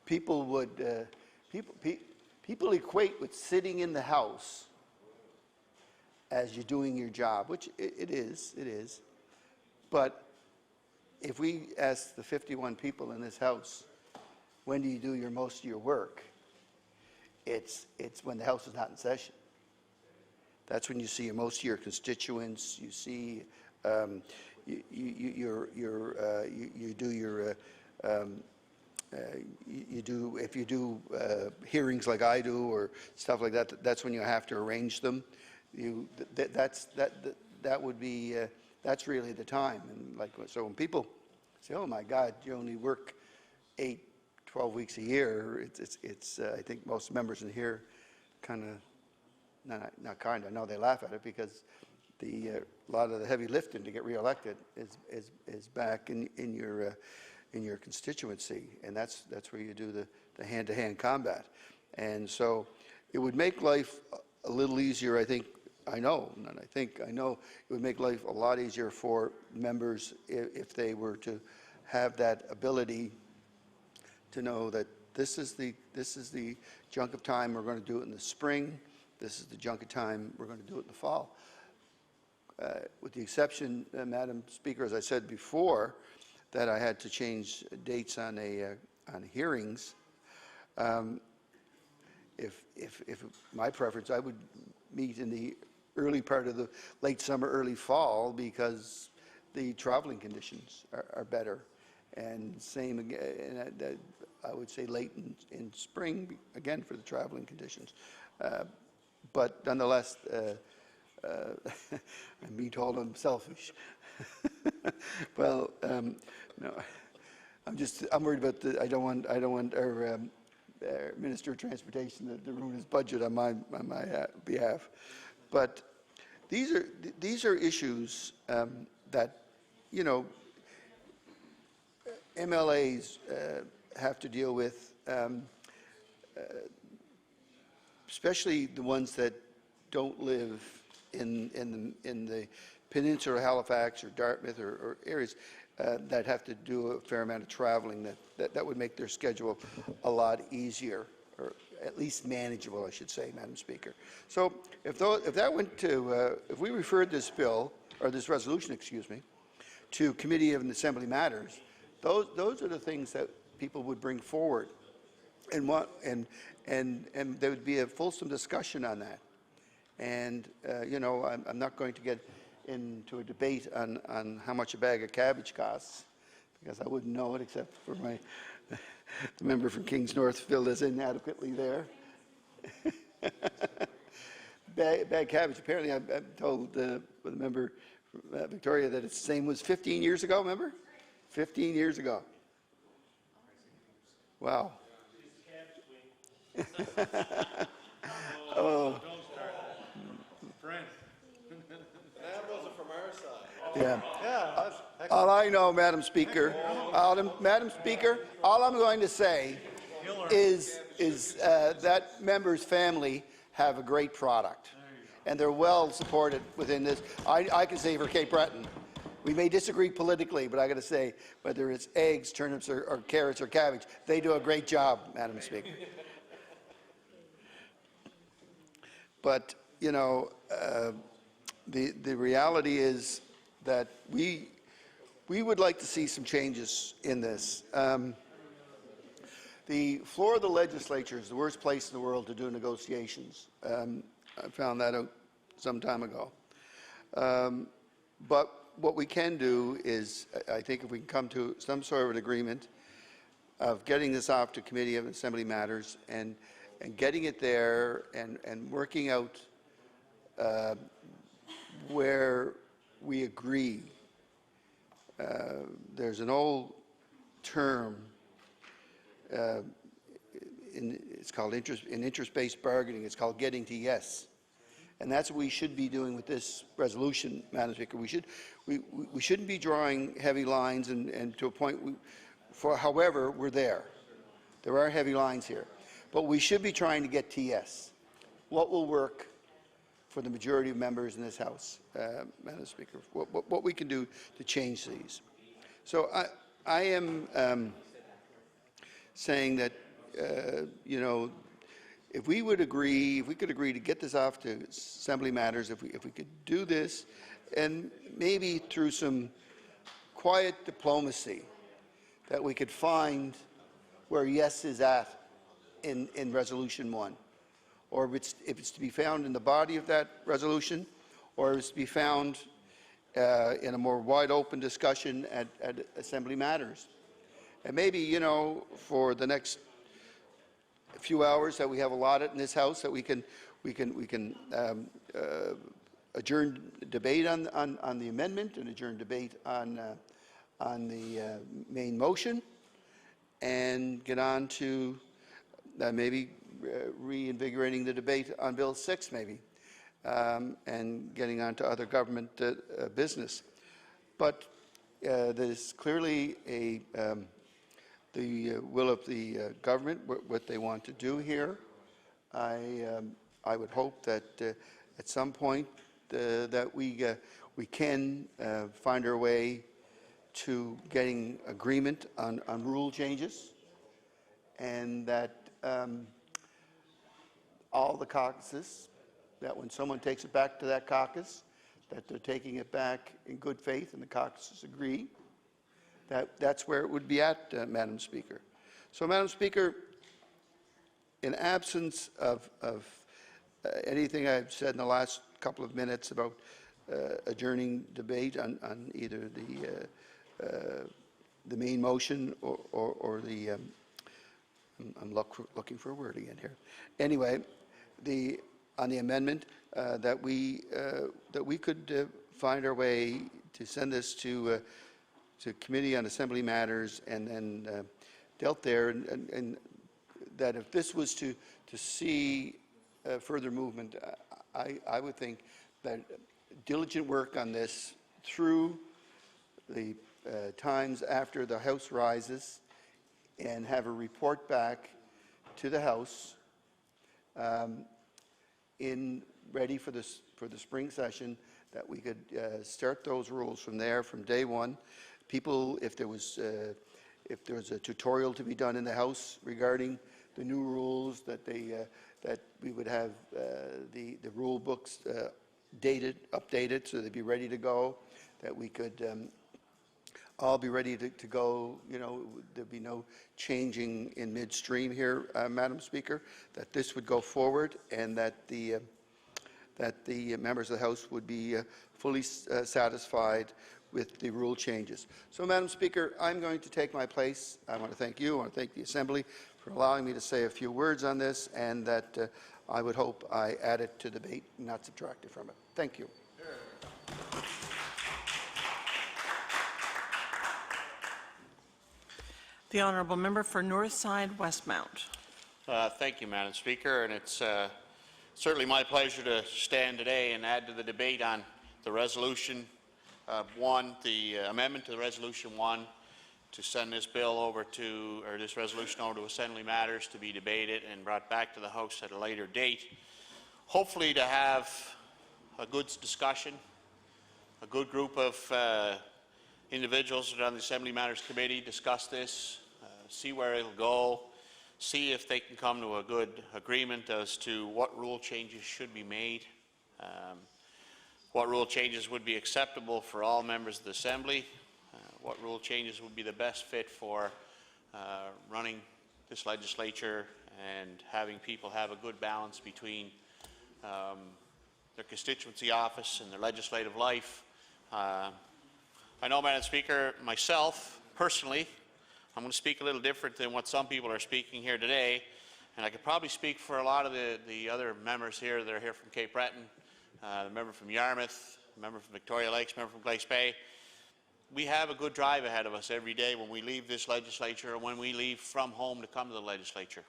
people equate with sitting in the House as you're doing your job, which it is. But if we ask the 51 people in this House, when do you do most of your work? It's when the House is not in session. That's when you see most of your constituents. You see, if you do hearings like I do or stuff like that. That's when you have to arrange them. That would be that's really the time. And like, so when people say, "Oh my God, you only work 12 weeks a year," it's I think most members in here kind of. Not kind of. No, they laugh at it, because a lot of the heavy lifting to get reelected is back in your constituency, and that's where you do the hand-to-hand combat. And so it would make life a little easier. I know it would make life a lot easier for members if they were to have that ability to know that this is the chunk of time we're going to do it in the spring. This is the chunk of time we're going to do it in the fall. with the exception, Madam Speaker, as I said before, that I had to change dates on hearings. If my preference, I would meet in the early part of the late summer, early fall, because the traveling conditions are better. And same again, I would say late in spring, again, for the traveling conditions. But nonetheless, I'm being told I'm selfish. Well, no, I'm worried about I don't want our Minister of Transportation to ruin his budget on my behalf. But these are issues that, you know, MLAs have to deal with, especially the ones that don't live in the peninsula of Halifax or Dartmouth or areas that have to do a fair amount of traveling. That would make their schedule a lot easier, or at least manageable, I should say, Madam Speaker. So if that went to, if we referred this bill, or this resolution, excuse me, to Committee of Assembly Matters, those are the things that people would bring forward, and there would be a fulsome discussion on that. And you know, I'm not going to get into a debate on how much a bag of cabbage costs, because I wouldn't know it, except for the member from Kings North filled us in adequately there. Bag cabbage, apparently I'm told the member from Victoria that it's the same was 15 years ago, remember? 15 years ago. Wow. Oh. Yeah. All I know, Madam Speaker, all I'm going to say is that member's family have a great product, and they're well supported within this. I can say for Cape Breton, we may disagree politically, but I got to say, whether it's eggs, turnips, or carrots or cabbage, they do a great job, Madam Speaker. But you know, the reality is that we would like to see some changes in this. The floor of the legislature is the worst place in the world to do negotiations. I found that out some time ago. But what we can do is, I think if we can come to some sort of an agreement of getting this off to Committee of Assembly Matters and getting it there and working out where we agree. There's an old term, it's called interest-based bargaining. It's called getting to yes. And that's what we should be doing with this resolution, Madam Speaker. We shouldn't be drawing heavy lines and to a point, however, we're there. There are heavy lines here. But we should be trying to get to yes. What will work for the majority of members in this House, Madam Speaker, what we can do to change these. So I am saying that, you know, if we could agree to get this off to Assembly Matters, if we could do this, and maybe through some quiet diplomacy, that we could find where yes is at in Resolution 1. Or if it's to be found in the body of that resolution, or if it's to be found in a more wide open discussion at Assembly Matters. And maybe, you know, for the next few hours that we have allotted in this House, that we can adjourn debate on the amendment and adjourn debate on the main motion, and get on to maybe reinvigorating the debate on Bill 6, maybe, and getting on to other government business. But there's clearly the will of the government, what they want to do here. I would hope that at some point that we can find our way to getting agreement on rule changes, and that all the caucuses, that when someone takes it back to that caucus, that they're taking it back in good faith, and the caucuses agree, that's where it would be at, Madam Speaker. So, Madam Speaker, in absence of anything I've said in the last couple of minutes about adjourning debate on either the main motion or the I'm looking for a word again here. Anyway, on the amendment that we could find our way to send this to Committee on Assembly Matters and then dealt there, and that if this was to see further movement, I would think that diligent work on this through the times after the House rises and have a report back to the House ready for the spring session, that we could start those rules from there, from day one. People, if there was a tutorial to be done in the House regarding the new rules, that we would have the rule books updated, so they'd be ready to go, that we could all be ready to go. There'd be no changing in midstream here, Madam Speaker, that this would go forward, and that the members of the House would be fully satisfied with the rule changes. So, Madam Speaker, I'm going to take my place. I want to thank you, I want to thank the Assembly for allowing me to say a few words on this, and that I would hope I add it to debate, not subtract it from it. Thank you. The honourable member for Northside Westmount. Thank you, Madam Speaker, and it's certainly my pleasure to stand today and add to the debate on the resolution the amendment to the resolution 1, to send this bill over to, or this resolution over to Assembly Matters to be debated and brought back to the House at a later date. Hopefully to have a good discussion, a good group of individuals that are on the Assembly Matters Committee discuss this, see where it'll go, see if they can come to a good agreement as to what rule changes should be made, what rule changes would be acceptable for all members of the Assembly, what rule changes would be the best fit for running this legislature and having people have a good balance between their constituency office and their legislative life. I know, Madam Speaker, myself, personally, I'm going to speak a little different than what some people are speaking here today, and I could probably speak for a lot of the other members here that are here from Cape Breton, the member from Yarmouth, the member from Victoria Lakes, the member from Glace Bay. We have a good drive ahead of us every day when we leave this legislature or when we leave from home to come to the legislature.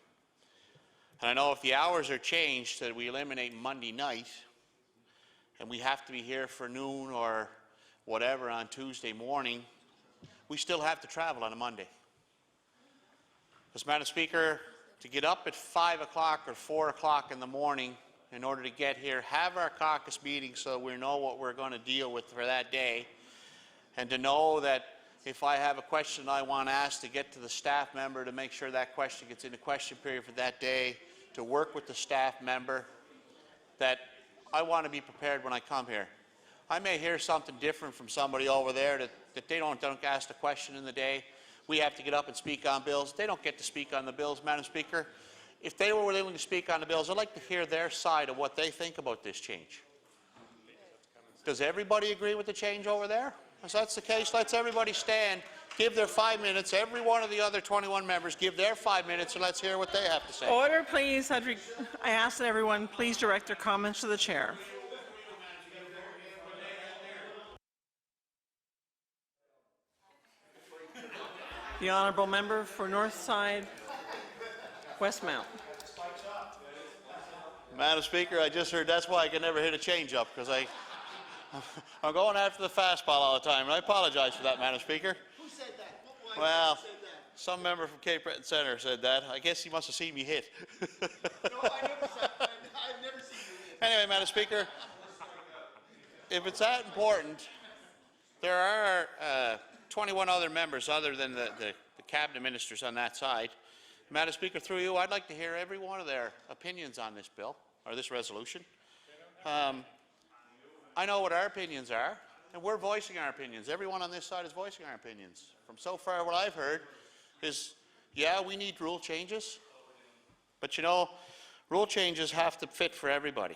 And I know if the hours are changed, that we eliminate Monday night, and we have to be here for noon or whatever on Tuesday morning, we still have to travel on a Monday. As Madam Speaker, to get up at 5 o'clock or 4 o'clock in the morning in order to get here, have our caucus meeting so we know what we're going to deal with for that day, and to know that if I have a question I want to ask, to get to the staff member to make sure that question gets in the question period for that day, to work with the staff member, that I want to be prepared when I come here. I may hear something different from somebody over there that they don't ask the question in the day. We have to get up and speak on bills. They don't get to speak on the bills, Madam Speaker. If they were willing to speak on the bills, I'd like to hear their side of what they think about this change. Does everybody agree with the change over there? If that's the case, let's everybody stand, give their 5 minutes. Every one of the other 21 members give their 5 minutes, and let's hear what they have to say. Order, please. I ask that everyone please direct their comments to the chair. The honourable member for Northside Westmount. Madam Speaker, I just heard that's why I can never hit a change up, because I'm going after the fastball all the time, and I apologize for that, Madam Speaker. Who said that? Well, some member from Cape Breton Centre said that. I guess he must have seen me hit. No, I never said that. I've never seen you hit. Anyway, Madam Speaker, if it's that important, there are 21 other members other than the cabinet ministers on that side. Madam Speaker, through you, I'd like to hear every one of their opinions on this bill, or this resolution. I know what our opinions are, and we're voicing our opinions. Everyone on this side is voicing our opinions. From so far, what I've heard is, yeah, we need rule changes, but you know, rule changes have to fit for everybody.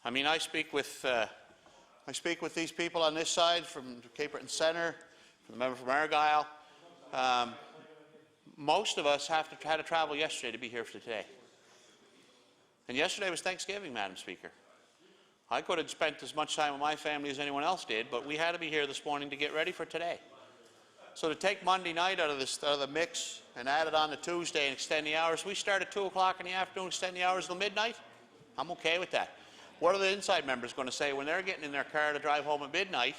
I mean, I speak with these people on this side from Cape Breton Centre, from the member from Argyll. Most of us had to travel yesterday to be here for today. And yesterday was Thanksgiving, Madam Speaker. I could have spent as much time with my family as anyone else did, but we had to be here this morning to get ready for today. So to take Monday night out of the mix and add it on to Tuesday and extend the hours, we start at 2 o'clock in the afternoon, extend the hours till midnight. I'm okay with that. What are the inside members going to say when they're getting in their car to drive home at midnight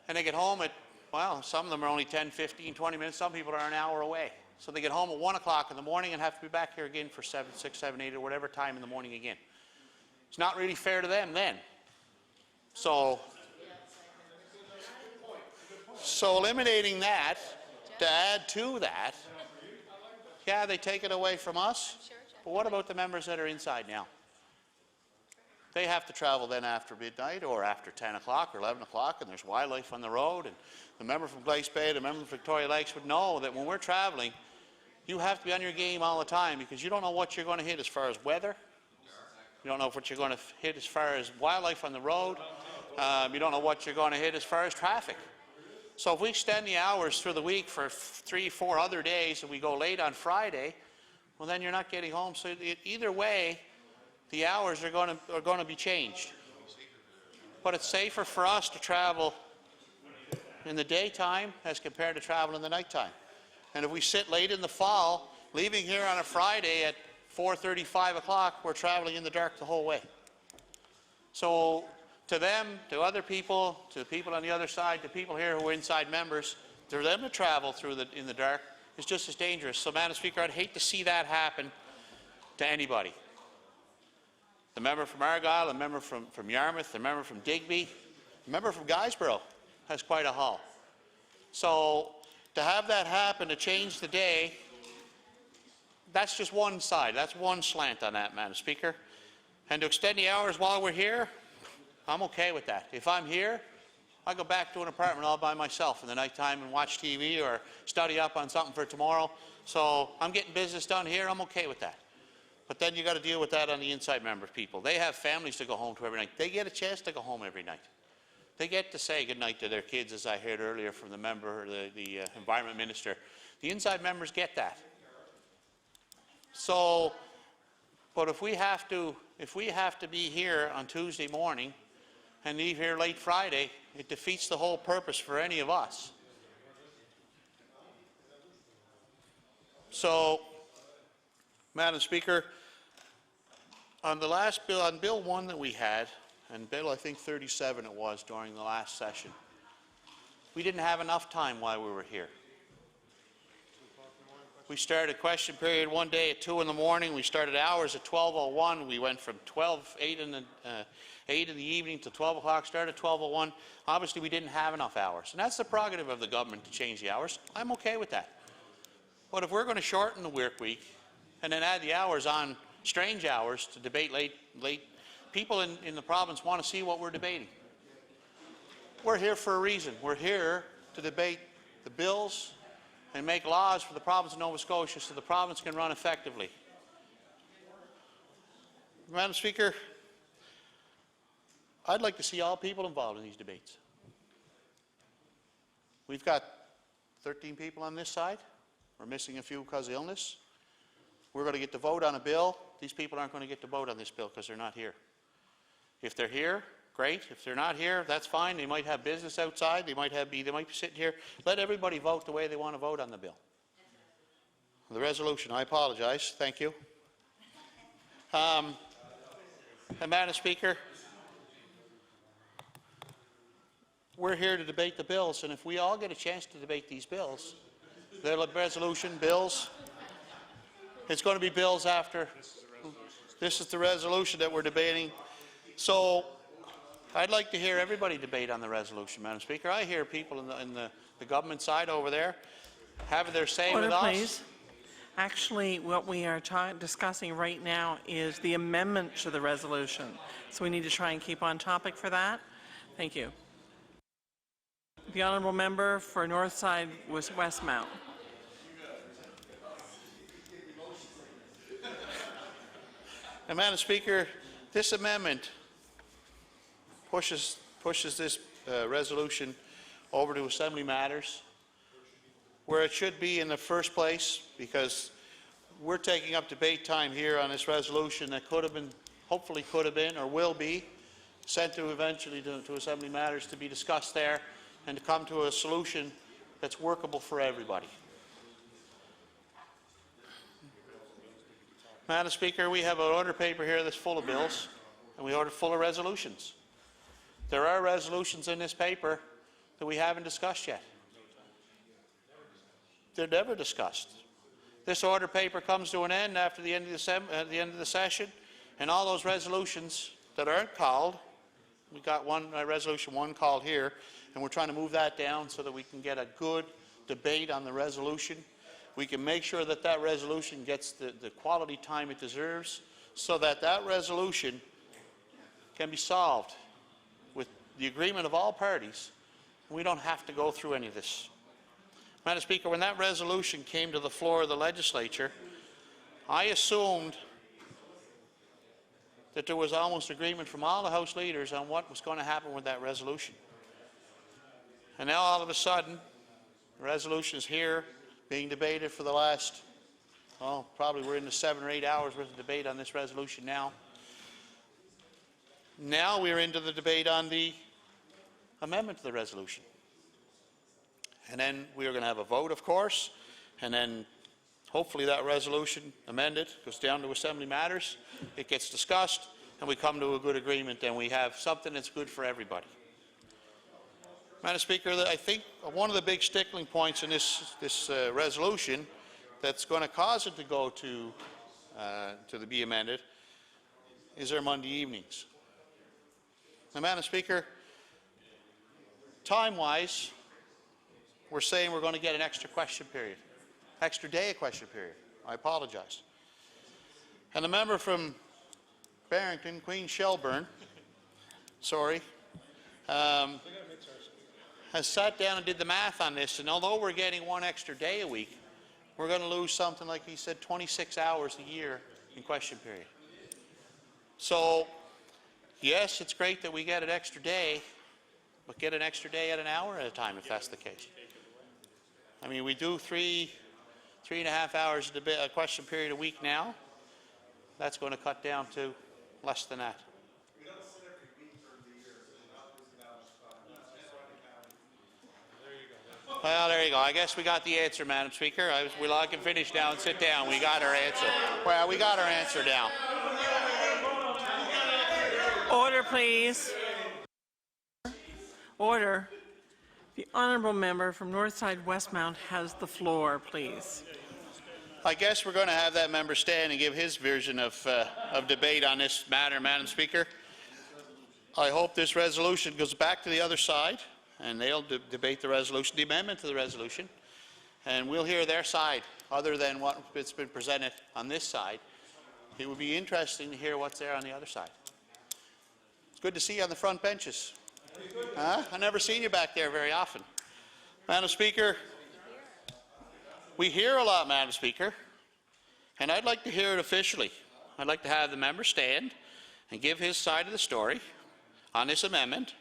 and they get home at, well, some of them are only 10, 15, 20 minutes, some people are an hour away. So they get home at 1 o'clock in the morning and have to be back here again for 7, 6, 7, 8, or whatever time in the morning again. It's not really fair to them then. So eliminating that, to add to that, yeah, they take it away from us, but what about the members that are inside now? They have to travel then after midnight or after 10 o'clock or 11 o'clock, and there's wildlife on the road, and the member from Glace Bay, the member from Victoria Lakes would know that when we're traveling, you have to be on your game all the time because you don't know what you're going to hit as far as weather. You don't know what you're going to hit as far as wildlife on the road. You don't know what you're going to hit as far as traffic. So if we extend the hours through the week for 3, 4 other days and we go late on Friday, well, then you're not getting home. So either way, the hours are going to be changed. But it's safer for us to travel in the daytime as compared to travel in the nighttime. And if we sit late in the fall, leaving here on a Friday at 4:30, 5 o'clock, we're traveling in the dark the whole way. So to them, to other people, to the people on the other side, to people here who are inside members, for them to travel in the dark is just as dangerous. So, Madam Speaker, I'd hate to see that happen to anybody. The member from Argyll, the member from Yarmouth, the member from Digby, the member from Guysborough has quite a haul. So to have that happen, to change the day, that's just one side. That's one slant on that, Madam Speaker. And to extend the hours while we're here, I'm okay with that. If I'm here, I go back to an apartment all by myself in the nighttime and watch TV or study up on something for tomorrow. So I'm getting business done here. I'm okay with that. But then you got to deal with that on the inside member people. They have families to go home to every night. They get a chance to go home every night. They get to say goodnight to their kids, as I heard earlier from the member, the Environment Minister. The inside members get that. So, but if we have to be here on Tuesday morning and leave here late Friday, it defeats the whole purpose for any of us. So, Madam Speaker, on the last bill, on Bill 1 that we had, and Bill I think 37 it was during the last session, we didn't have enough time while we were here. We started question period one day at 2 in the morning. We started hours at 12:01. We went from 8 in the evening to 12 o'clock, started at 12:01. Obviously, we didn't have enough hours. And that's the prerogative of the government to change the hours. I'm okay with that. But if we're going to shorten the work week and then add the hours on, strange hours, to debate late, people in the province want to see what we're debating. We're here for a reason. We're here to debate the bills and make laws for the province of Nova Scotia so the province can run effectively. Madam Speaker, I'd like to see all people involved in these debates. We've got 13 people on this side. We're missing a few because of illness. We're going to get to vote on a bill. These people aren't going to get to vote on this bill because they're not here. If they're here, great. If they're not here, that's fine. They might have business outside. They might be sitting here. Let everybody vote the way they want to vote on the bill. The resolution, I apologize. Thank you. And Madam Speaker, we're here to debate the bills, and if we all get a chance to debate these bills, the resolution, bills, it's going to be bills after. This is the resolution that we're debating. So I'd like to hear everybody debate on the resolution, Madam Speaker. I hear people in the government side over there having their say with us. Please. Actually, what we are discussing right now is the amendment to the resolution. So we need to try and keep on topic for that. Thank you. The honourable member for Northside Westmount. And Madam Speaker, this amendment pushes this resolution over to Assembly Matters, where it should be in the first place, because we're taking up debate time here on this resolution that could have been, hopefully could have been, or will be, sent to eventually to Assembly Matters to be discussed there and to come to a solution that's workable for everybody. Madam Speaker, we have an order paper here that's full of bills, and we order full of resolutions. There are resolutions in this paper that we haven't discussed yet. They're never discussed. This order paper comes to an end after the end of the session, and all those resolutions that aren't called, we got one resolution 1 called here, and we're trying to move that down so that we can get a good debate on the resolution. We can make sure that that resolution gets the quality time it deserves, so that that resolution can be solved with the agreement of all parties. We don't have to go through any of this. Madam Speaker, when that resolution came to the floor of the legislature, I assumed that there was almost agreement from all the House leaders on what was going to happen with that resolution. And now all of a sudden, the resolution is here, being debated for the last, well, probably we're into 7 or 8 hours worth of debate on this resolution now. Now we're into the debate on the amendment to the resolution. And then we are going to have a vote, of course, and then hopefully that resolution amended goes down to Assembly Matters, it gets discussed, and we come to a good agreement, and we have something that's good for everybody. Madam Speaker, I think one of the big stickling points in this resolution that's going to cause it to go to be amended is our Monday evenings. Now, Madam Speaker, time-wise, we're saying we're going to get an extra question period, extra day of question period. I apologize. And the member from Barrington, Queen Shelburne, sorry, has sat down and did the math on this, and although we're getting 1 extra day a week, we're going to lose something like he said 26 hours a year in question period. So yes, it's great that we get an extra day, but get an extra day at an hour at a time if that's the case. I mean, we do 3.5 hours of debate, a question period a week now. That's going to cut down to less than that. Well, there you go. I guess we got the answer, Madam Speaker. We'll all can finish now and sit down. We got our answer. Well, we got our answer now. Order, please. Order. The honourable member from Northside Westmount has the floor, please. I guess we're going to have that member stand and give his version of debate on this matter, Madam Speaker. I hope this resolution goes back to the other side, and they'll debate the resolution, the amendment to the resolution, and we'll hear their side, other than what's been presented on this side. It would be interesting to hear what's there on the other side. It's good to see you on the front benches. I've never seen you back there very often. Madam Speaker, we hear a lot, Madam Speaker, and I'd like to hear it officially. I'd like to have the member stand and give his side of the story on this amendment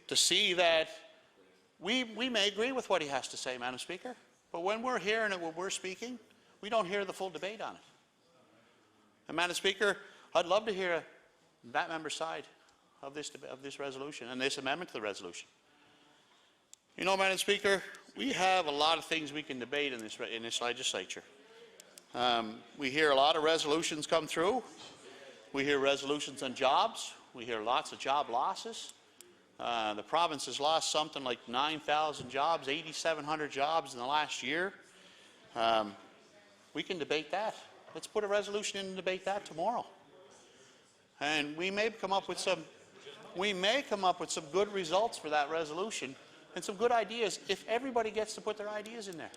to see that we may agree with what he has to say, Madam Speaker, but when we're hearing it, when we're speaking, we don't hear the full debate on it. And Madam Speaker, I'd love to hear that member's side of this resolution and this amendment to the resolution. You know, Madam Speaker, we have a lot of things we can debate in this legislature. We hear a lot of resolutions come through. We hear resolutions on jobs. We hear lots of job losses. The province has lost something like 9,000 jobs, 8,700 jobs in the last year. We can debate that. Let's put a resolution in and debate that tomorrow. And we may come up with some good results for that resolution and some good ideas if everybody gets to put their ideas in there.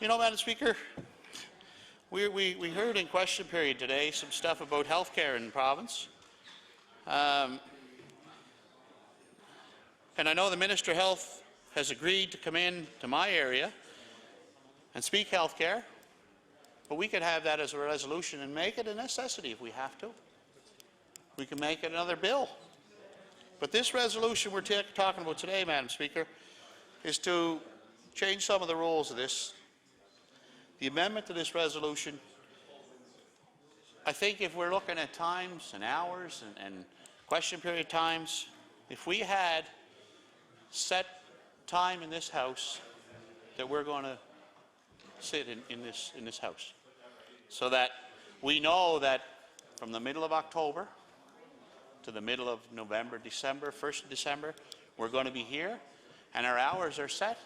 You know, Madam Speaker, we heard in question period today some stuff about health care in the province. And I know the Minister of Health has agreed to come in to my area and speak health care, but we could have that as a resolution and make it a necessity if we have to. We can make it another bill. But this resolution we're talking about today, Madam Speaker, is to change some of the rules of this. The amendment to this resolution, I think if we're looking at times and hours and question period times, if we had set time in this House that we're going to sit in this House, so that we know that from the middle of October to the middle of November, December, 1st of December, we're going to be here and our hours are set.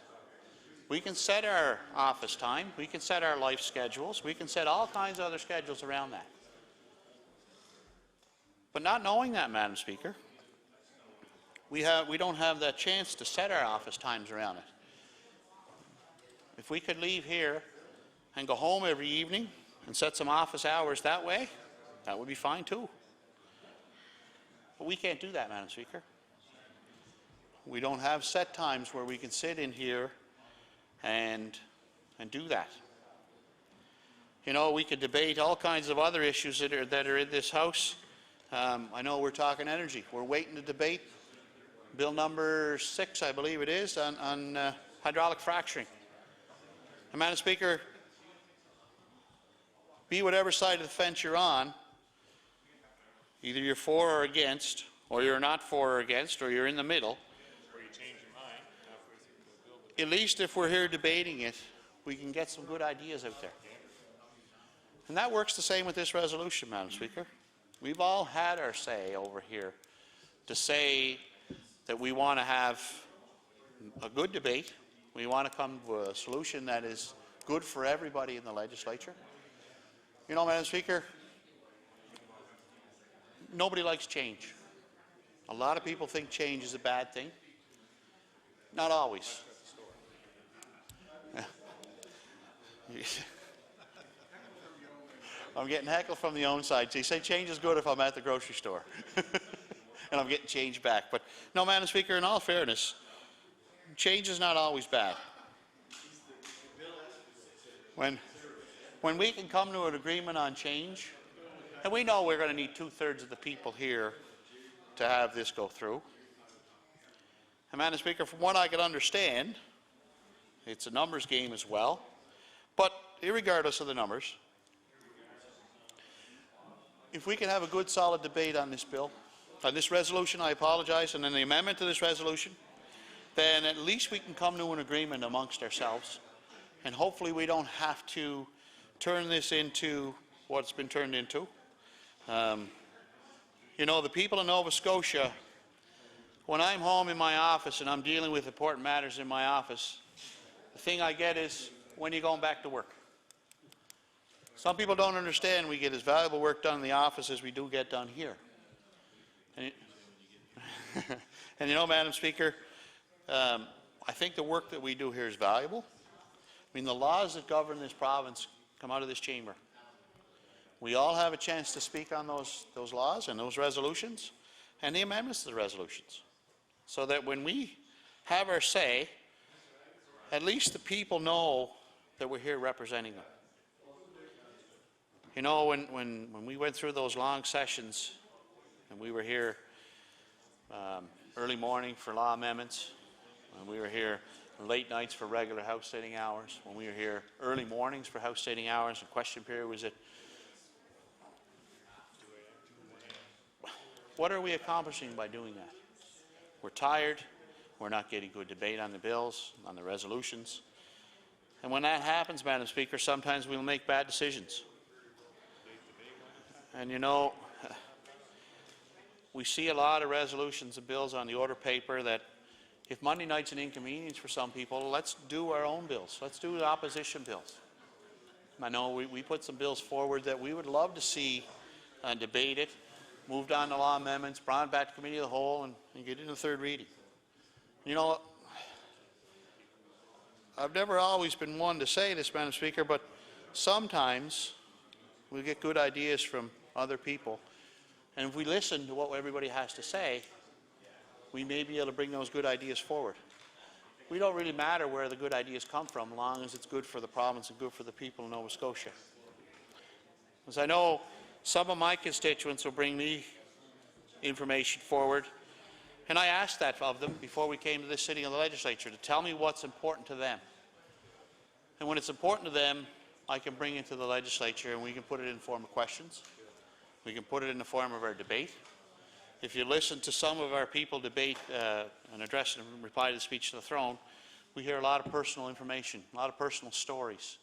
We can set our office time, we can set our life schedules, we can set all kinds of other schedules around that. But not knowing that, Madam Speaker, we don't have that chance to set our office times around it. If we could leave here and go home every evening and set some office hours that way, that would be fine too. But we can't do that, Madam Speaker. We don't have set times where we can sit in here and do that. You know, we could debate all kinds of other issues that are in this House. I know we're talking energy. We're waiting to debate Bill number 6, I believe it is, on hydraulic fracturing. And Madam Speaker, be whatever side of the fence you're on, either you're for or against, or you're not for or against, or you're in the middle. At least if we're here debating it, we can get some good ideas out there. And that works the same with this resolution, Madam Speaker. We've all had our say over here to say that we want to have a good debate. We want to come to a solution that is good for everybody in the legislature. You know, Madam Speaker, nobody likes change. A lot of people think change is a bad thing. Not always. I'm getting heckled from the own side. So you say change is good if I'm at the grocery store and I'm getting change back. But no, Madam Speaker, in all fairness, change is not always bad. When we can come to an agreement on change, and we know we're going to need 2/3 of the people here to have this go through. And Madam Speaker, from what I can understand, it's a numbers game as well. But irregardless of the numbers, if we can have a good solid debate on this bill, on this resolution, I apologize, and then the amendment to this resolution, then at least we can come to an agreement amongst ourselves. And hopefully we don't have to turn this into what it's been turned into. You know, the people in Nova Scotia, when I'm home in my office and I'm dealing with important matters in my office, the thing I get is, when are you going back to work? Some people don't understand we get as valuable work done in the office as we do get done here. And you know, Madam Speaker, I think the work that we do here is valuable. I mean, the laws that govern this province come out of this chamber. We all have a chance to speak on those laws and those resolutions and the amendments to the resolutions, so that when we have our say, at least the people know that we're here representing them. You know, when we went through those long sessions and we were here early morning for law amendments, and we were here late nights for regular House sitting hours, when we were here early mornings for House sitting hours, and question period was it. What are we accomplishing by doing that? We're tired. We're not getting good debate on the bills, on the resolutions. And when that happens, Madam Speaker, sometimes we'll make bad decisions. And you know, we see a lot of resolutions and bills on the order paper that if Monday night's an inconvenience for some people, let's do our own bills. Let's do the opposition bills. I know we put some bills forward that we would love to see debated, moved on to law amendments, brought back to committee of the whole, and get into third reading. You know, I've never always been one to say this, Madam Speaker, but sometimes we get good ideas from other people, and if we listen to what everybody has to say, we may be able to bring those good ideas forward. We don't really matter where the good ideas come from, as long as it's good for the province and good for the people in Nova Scotia. As I know, some of my constituents will bring me information forward, and I asked that of them before we came to this sitting of the legislature, to tell me what's important to them. And when it's important to them, I can bring it to the legislature and we can put it in the form of questions. We can put it in the form of our debate. If you listen to some of our people debate and address and reply to the speech to the throne, we hear a lot of personal information, a lot of personal stories.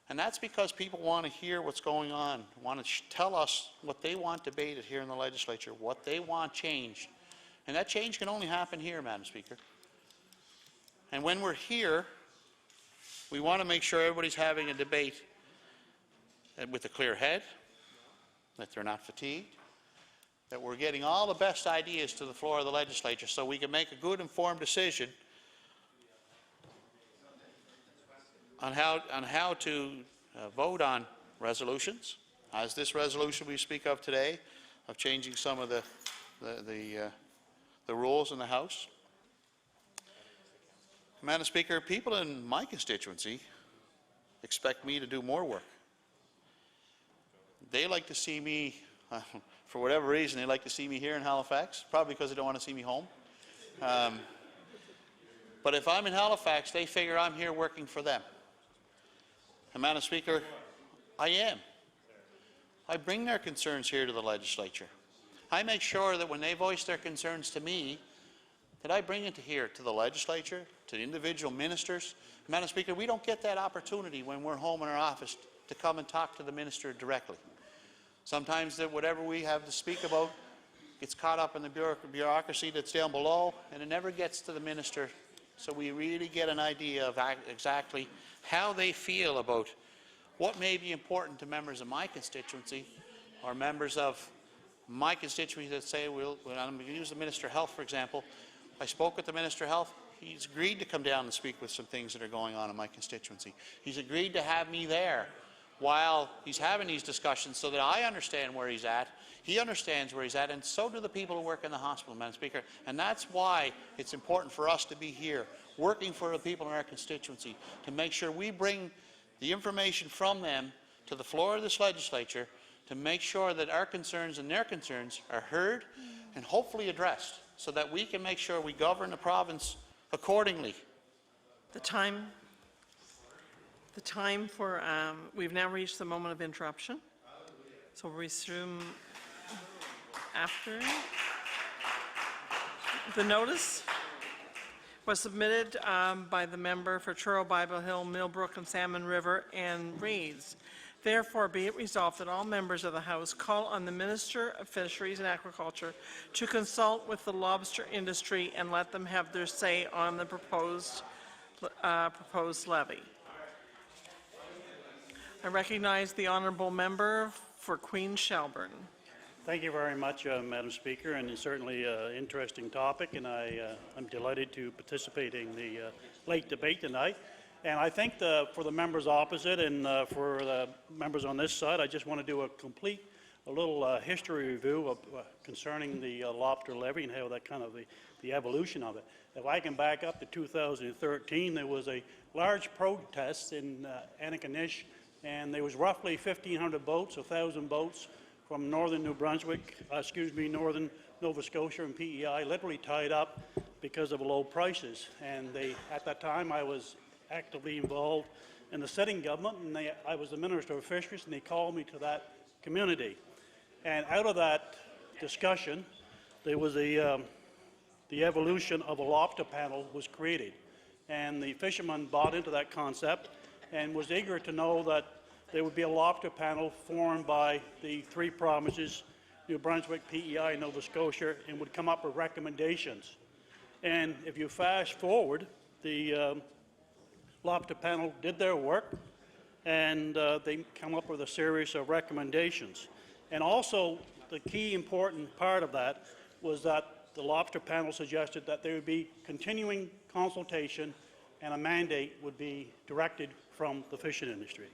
And that's because people want to hear what's going on, want to tell us what they want debated here in the legislature, what they want changed. And that change can only happen here, Madam Speaker. And when we're here, we want to make sure everybody's having a debate with a clear head, that they're not fatigued, that we're getting all the best ideas to the floor of the legislature so we can make a good informed decision on how to vote on resolutions, as this resolution we speak of today, of changing some of the rules in the House. Madam Speaker, people in my constituency expect me to do more work. They like to see me, for whatever reason, they like to see me here in Halifax, probably because they don't want to see me home. But if I'm in Halifax, they figure I'm here working for them. And Madam Speaker, I am. I bring their concerns here to the legislature. I make sure that when they voice their concerns to me, that I bring it here to the legislature, to the individual ministers. Madam Speaker, we don't get that opportunity when we're home in our office to come and talk to the minister directly. Sometimes that whatever we have to speak about gets caught up in the bureaucracy that's down below, and it never gets to the minister, so we really get an idea of exactly how they feel about what may be important to members of my constituency or members of my constituency that say, well, I'm going to use the Minister of Health, for example. I spoke with the Minister of Health. He's agreed to come down and speak with some things that are going on in my constituency. He's agreed to have me there while he's having these discussions so that I understand where he's at, he understands where he's at, and so do the people who work in the hospital, Madam Speaker. And that's why it's important for us to be here, working for the people in our constituency, to make sure we bring the information from them to the floor of this legislature to make sure that our concerns and their concerns are heard and hopefully addressed, so that we can make sure we govern the province accordingly. The time for, we've now reached the moment of interruption. So we'll resume after. The notice was submitted by the member for Truro, Bible Hill, Millbrook and Salmon River and reads, therefore be it resolved that all members of the House call on the Minister of Fisheries and Aquaculture to consult with the lobster industry and let them have their say on the proposed levy. I recognize the honourable member for Queen Shelburne. Thank you very much, Madam Speaker, and it's certainly an interesting topic, and I'm delighted to participate in the late debate tonight. And I think for the members opposite and for the members on this side, I just want to do a little history review of, concerning the lobster levy and how that kind of the evolution of it. If I can back up to 2013, there was a large protest in Antigonish, and there was roughly 1,500 boats, 1,000 boats from northern New Brunswick, northern Nova Scotia and PEI, literally tied up because of low prices. And at that time, I was actively involved in the sitting government, and I was the Minister of Fisheries, and they called me to that community. And out of that discussion, there was the evolution of a lobster panel was created. And the fishermen bought into that concept and was eager to know that there would be a lobster panel formed by the three provinces, New Brunswick, PEI, and Nova Scotia, and would come up with recommendations. And if you fast forward, the lobster panel did their work, and they come up with a series of recommendations. And also, the key important part of that was that the lobster panel suggested that there would be continuing consultation and a mandate would be directed from the fishing industry.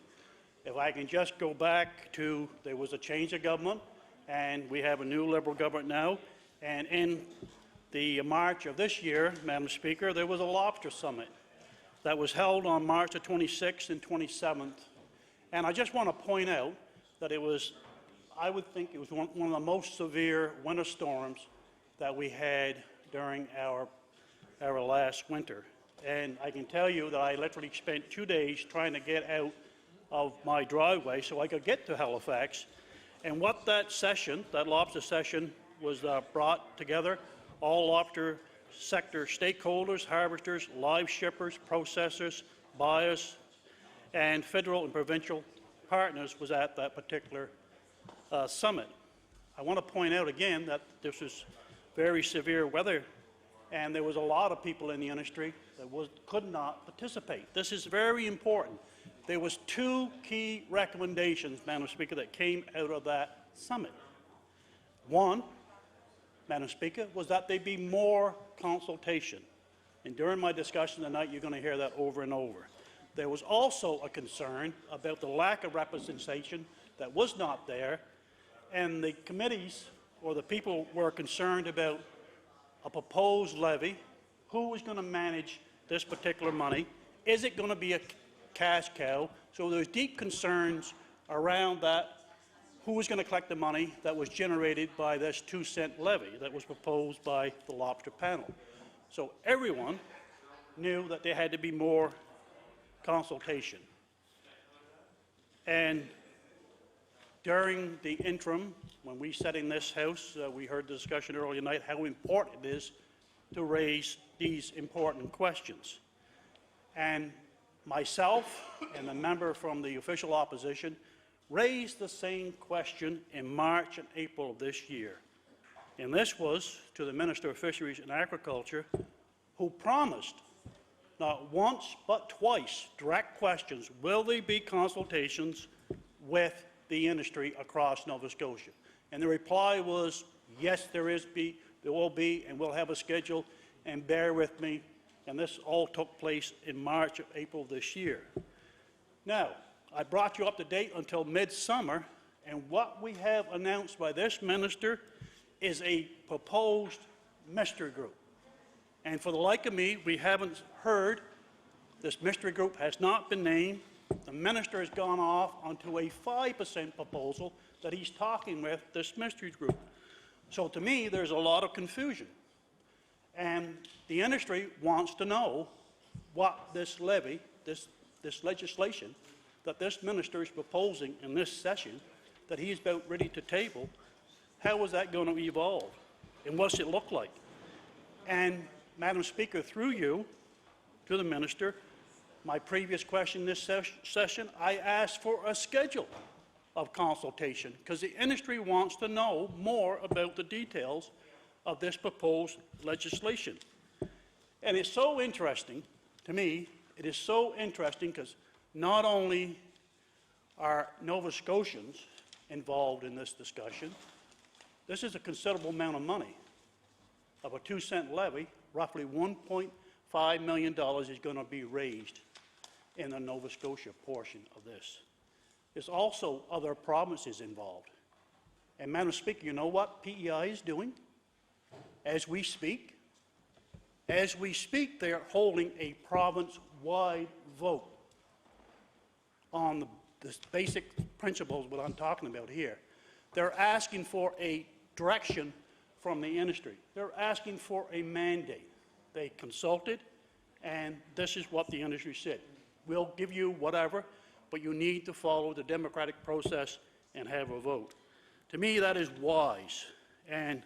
If I can just go back to, there was a change of government, and we have a new Liberal government now, and in the March of this year, Madam Speaker, there was a lobster summit that was held on March the 26th and 27th. And I just want to point out that it was, I would think it was one of the most severe winter storms that we had during our last winter. And I can tell you that I literally spent 2 days trying to get out of my driveway so I could get to Halifax. And what that session, that lobster session, was brought together, all lobster sector stakeholders, harvesters, live shippers, processors, buyers, and federal and provincial partners was at that particular summit. I want to point out again that this was very severe weather, and there was a lot of people in the industry that could not participate. This is very important. There was 2 key recommendations, Madam Speaker, that came out of that summit. One, Madam Speaker, was that there be more consultation. And during my discussion tonight, you're going to hear that over and over. There was also a concern about the lack of representation that was not there, and the committees or the people were concerned about a proposed levy, who was going to manage this particular money, is it going to be a cash cow? So there's deep concerns around that, who was going to collect the money that was generated by this 2-cent levy that was proposed by the lobster panel. So everyone knew that there had to be more consultation. And during the interim, when we sat in this House, we heard the discussion earlier tonight how important it is to raise these important questions. And myself and the member from the official opposition raised the same question in March and April of this year. And this was to the Minister of Fisheries and Agriculture, who promised not once but twice direct questions, will there be consultations with the industry across Nova Scotia? And the reply was, yes, there will be, and we'll have a schedule, and bear with me. And this all took place in March or April this year. Now, I brought you up to date until midsummer, and what we have announced by this minister is a proposed mystery group. And for the like of me, we haven't heard. This mystery group has not been named. The minister has gone off onto a 5% proposal that he's talking with this mystery group. So to me, there's a lot of confusion. And the industry wants to know what this levy, this legislation that this minister is proposing in this session, that he's about ready to table, how is that going to evolve? And what's it look like? And Madam Speaker, through you, to the minister, my previous question this session, I asked for a schedule of consultation because the industry wants to know more about the details of this proposed legislation. And it's so interesting to me, it is so interesting because not only are Nova Scotians involved in this discussion, this is a considerable amount of money. Of a 2-cent levy, roughly $1.5 million is going to be raised in the Nova Scotia portion of this. There's also other provinces involved. And Madam Speaker, you know what PEI is doing? As we speak, they are holding a province-wide vote on the basic principles what I'm talking about here. They're asking for a direction from the industry. They're asking for a mandate. They consulted, and this is what the industry said. We'll give you whatever, but you need to follow the democratic process and have a vote. To me, that is wise. And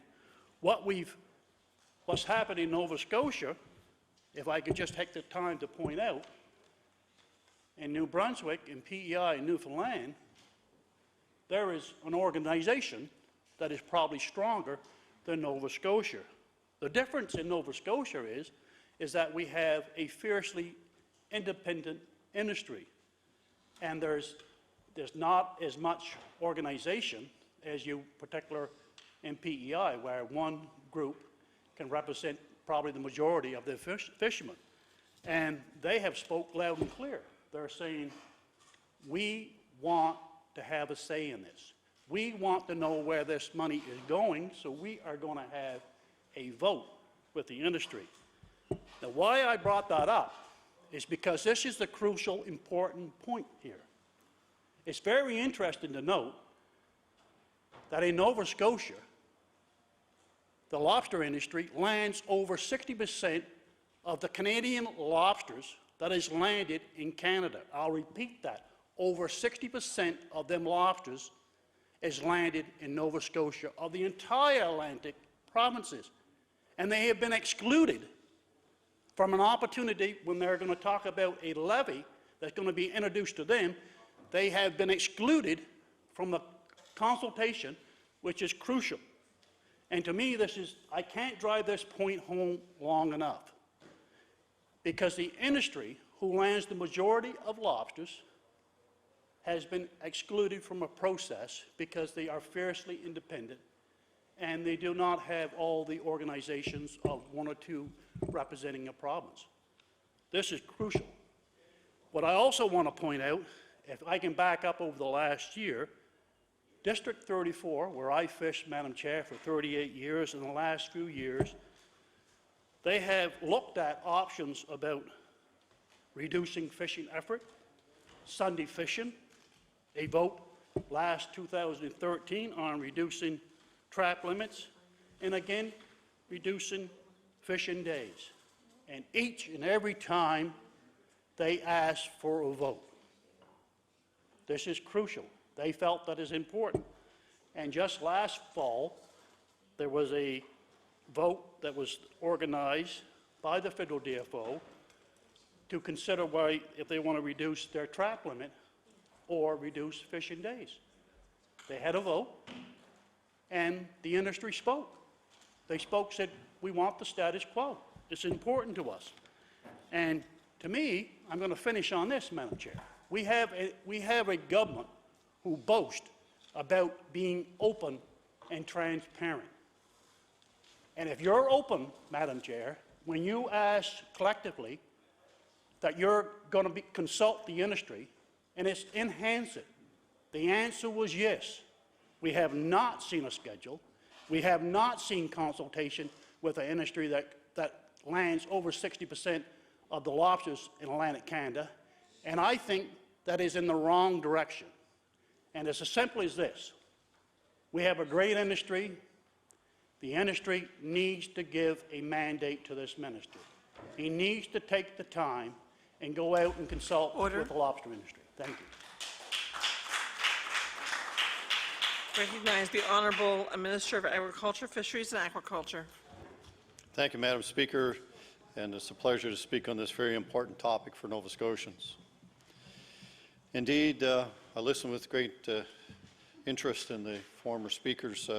what's happening in Nova Scotia, if I could just take the time to point out, in New Brunswick and PEI in Newfoundland, there is an organization that is probably stronger than Nova Scotia. The difference in Nova Scotia is that we have a fiercely independent industry, and there's not as much organization as you particular in PEI, where one group can represent probably the majority of the fishermen. And they have spoke loud and clear. They're saying, we want to have a say in this. We want to know where this money is going, so we are going to have a vote with the industry. Now, why I brought that up is because this is the crucial, important point here. It's very interesting to note that in Nova Scotia, the lobster industry lands over 60% of the Canadian lobsters that is landed in Canada. I'll repeat that. Over 60% of them lobsters is landed in Nova Scotia of the entire Atlantic provinces. And they have been excluded from an opportunity when they're going to talk about a levy that's going to be introduced to them. They have been excluded from the consultation, which is crucial. And to me, I can't drive this point home long enough. Because the industry, who lands the majority of lobsters, has been excluded from a process because they are fiercely independent and they do not have all the organizations of one or two representing a province. This is crucial. What I also want to point out, if I can back up over the last year, District 34, where I fished, Madam Chair, for 38 years, in the last few years, they have looked at options about reducing fishing effort, Sunday fishing, a vote last 2013 on reducing trap limits, and again, reducing fishing days. And each and every time they asked for a vote. This is crucial. They felt that is important. And just last fall, there was a vote that was organized by the federal DFO to consider if they want to reduce their trap limit or reduce fishing days. They had a vote, and the industry spoke. They spoke, said, we want the status quo. It's important to us. And to me, I'm going to finish on this, Madam Chair. We have a government who boasts about being open and transparent. And if you're open, Madam Chair, when you ask collectively that you're going to consult the industry and it's enhance it, the answer was yes. We have not seen a schedule. We have not seen consultation with the industry that lands over 60% of the lobsters in Atlantic Canada. And I think that is in the wrong direction. And it's as simple as this. We have a great industry. The industry needs to give a mandate to this minister. He needs to take the time and go out and consult with the lobster industry. Thank you. Recognize the Honourable Minister of Agriculture, Fisheries and Aquaculture. Thank you, Madam Speaker, and it's a pleasure to speak on this very important topic for Nova Scotians. Indeed, I listened with great interest in the former speaker's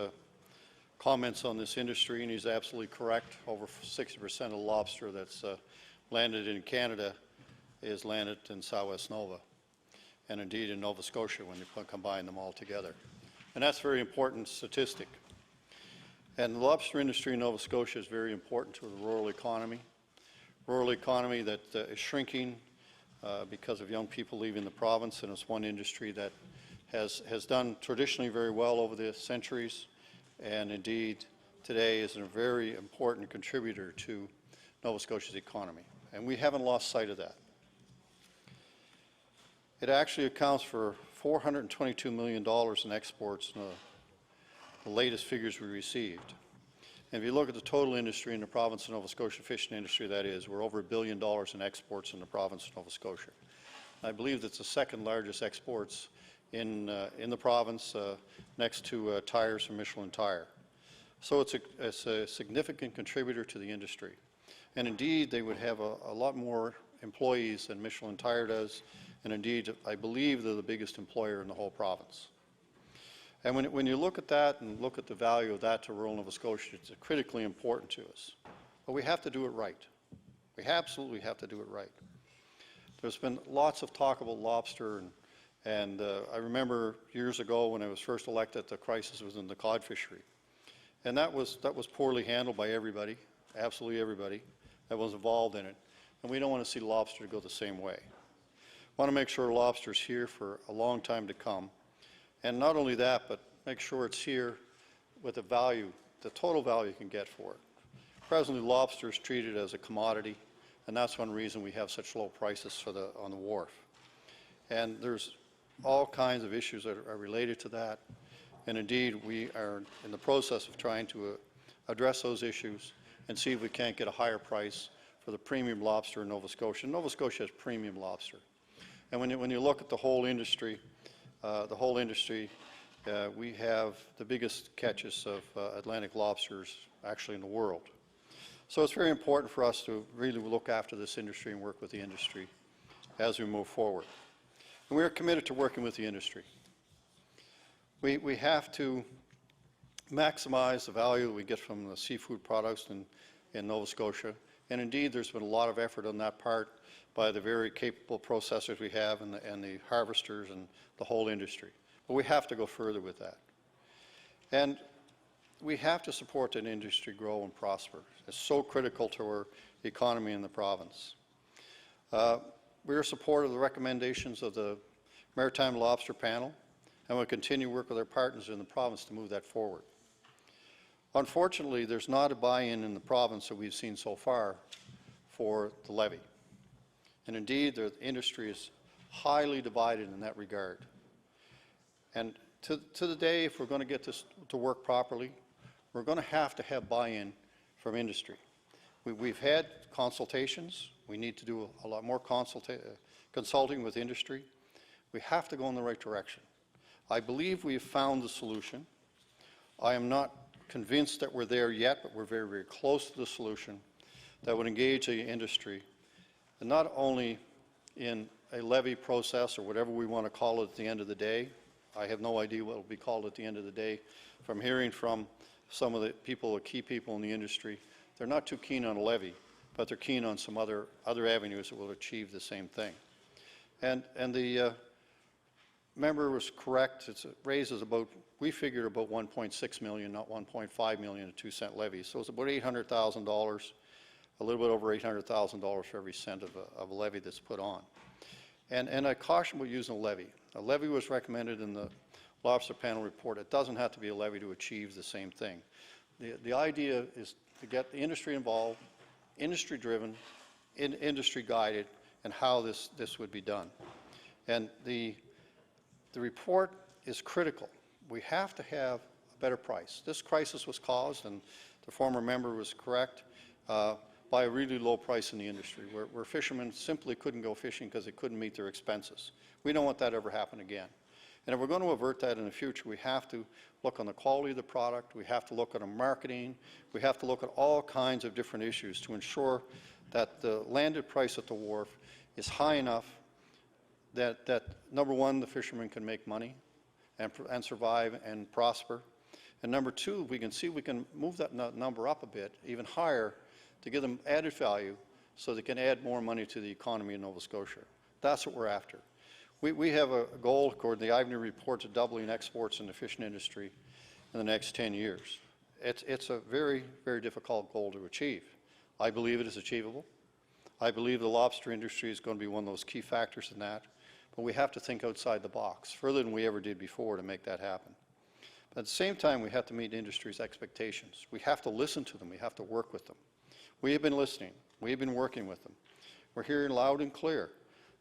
comments on this industry, and he's absolutely correct. Over 60% of the lobster that's landed in Canada is landed in Southwest Nova, and indeed in Nova Scotia when you combine them all together. And that's a very important statistic. And the lobster industry in Nova Scotia is very important to the rural economy that is shrinking because of young people leaving the province, and it's one industry that has done traditionally very well over the centuries, and indeed today is a very important contributor to Nova Scotia's economy. And we haven't lost sight of that. It actually accounts for $422 million in exports in the latest figures we received. And if you look at the total industry in the province of Nova Scotia, fishing industry that is, we're over $1 billion in exports in the province of Nova Scotia. I believe that's the second largest exports in the province, next to tires from Michelin Tire. So it's a significant contributor to the industry. And indeed, they would have a lot more employees than Michelin Tire does. And indeed, I believe they're the biggest employer in the whole province. And when you look at that and look at the value of that to rural Nova Scotia, it's critically important to us. But we have to do it right. We absolutely have to do it right. There's been lots of talk about lobster, and I remember years ago when I was first elected, the crisis was in the cod fishery. And that was poorly handled by everybody, absolutely everybody that was involved in it. and we don't want to see lobster go the same way. Want to make sure lobster's here for a long time to come. And not only that, but make sure it's here with the value, the total value you can get for it. Presently, lobster is treated as a commodity, and that's one reason we have such low prices on the wharf. And there's all kinds of issues that are related to that. And indeed, we are in the process of trying to address those issues and see if we can't get a higher price for the premium lobster in Nova Scotia. Nova Scotia has premium lobster. And when you look at the whole industry, we have the biggest catches of Atlantic lobsters actually in the world. So it's very important for us to really look after this industry and work with the industry as we move forward. And we are committed to working with the industry. We have to maximize the value that we get from the seafood products in Nova Scotia. And indeed, there's been a lot of effort on that part by the very capable processors we have and the harvesters and the whole industry. But we have to go further with that. And we have to support that industry grow and prosper. It's so critical to our economy in the province. We are supportive of the recommendations of the Maritime Lobster Panel, and we'll continue to work with our partners in the province to move that forward. Unfortunately, there's not a buy-in in the province that we've seen so far for the levy. And indeed, the industry is highly divided in that regard. And to the day, if we're going to get this to work properly, we're going to have buy-in from industry. We've had consultations. We need to do a lot more consulting with industry. We have to go in the right direction. I believe we have found the solution. I am not convinced that we're there yet, but we're very, very close to the solution that would engage the industry, and not only in a levy process or whatever we want to call it at the end of the day. I have no idea what will be called at the end of the day. From hearing from some of the people, the key people in the industry, they're not too keen on a levy, but they're keen on some other avenues that will achieve the same thing. And the member was correct. It raises about, we figured about 1.6 million, not 1.5 million, a 2-cent levy. So it's about $800,000, a little bit over $800,000 for every cent of a levy that's put on. And I caution about using a levy. A levy was recommended in the Lobster Panel report. It doesn't have to be a levy to achieve the same thing. The idea is to get the industry involved, industry-driven, industry-guided, and how this would be done. And the report is critical. We have to have a better price. This crisis was caused, and the former member was correct, by a really low price in the industry, where fishermen simply couldn't go fishing because they couldn't meet their expenses. We don't want that to ever happen again. And if we're going to avert that in the future, we have to look on the quality of the product, we have to look at our marketing, we have to look at all kinds of different issues to ensure that the landed price at the wharf is high enough that number one, the fishermen can make money and survive and prosper. And number two, we can move that number up a bit, even higher, to give them added value so they can add more money to the economy in Nova Scotia. That's what we're after. We have a goal, according to the Ivany report, to doubling exports in the fishing industry in the next 10 years. It's a very, very difficult goal to achieve. I believe it is achievable. I believe the lobster industry is going to be one of those key factors in that. But we have to think outside the box, further than we ever did before, to make that happen. But at the same time, we have to meet industry's expectations. We have to listen to them. We have to work with them. We have been listening. We have been working with them. We're hearing loud and clear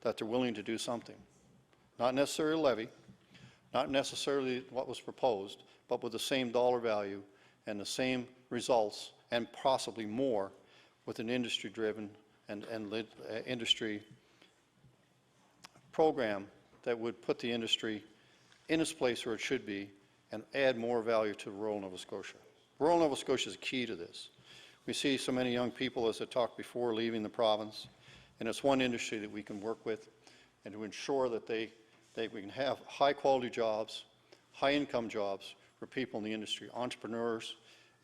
that they're willing to do something. Not necessarily a levy, not necessarily what was proposed, but with the same dollar value and the same results, and possibly more, with an industry-driven and industry program that would put the industry in its place where it should be and add more value to rural Nova Scotia. Rural Nova Scotia is key to this. We see so many young people, as I talked before, leaving the province, and it's one industry that we can work with and to ensure that we can have high-quality jobs, high-income jobs for people in the industry, entrepreneurs.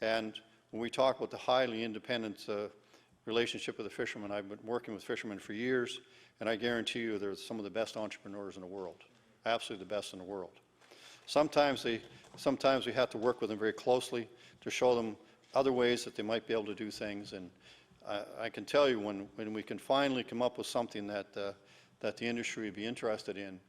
And when we talk about the highly independent relationship with the fishermen, I've been working with fishermen for years, and I guarantee you they're some of the best entrepreneurs in the world, absolutely the best in the world. Sometimes we have to work with them very closely to show them other ways that they might be able to do things, and I can tell you when we can finally come up with something that the industry would be interested in,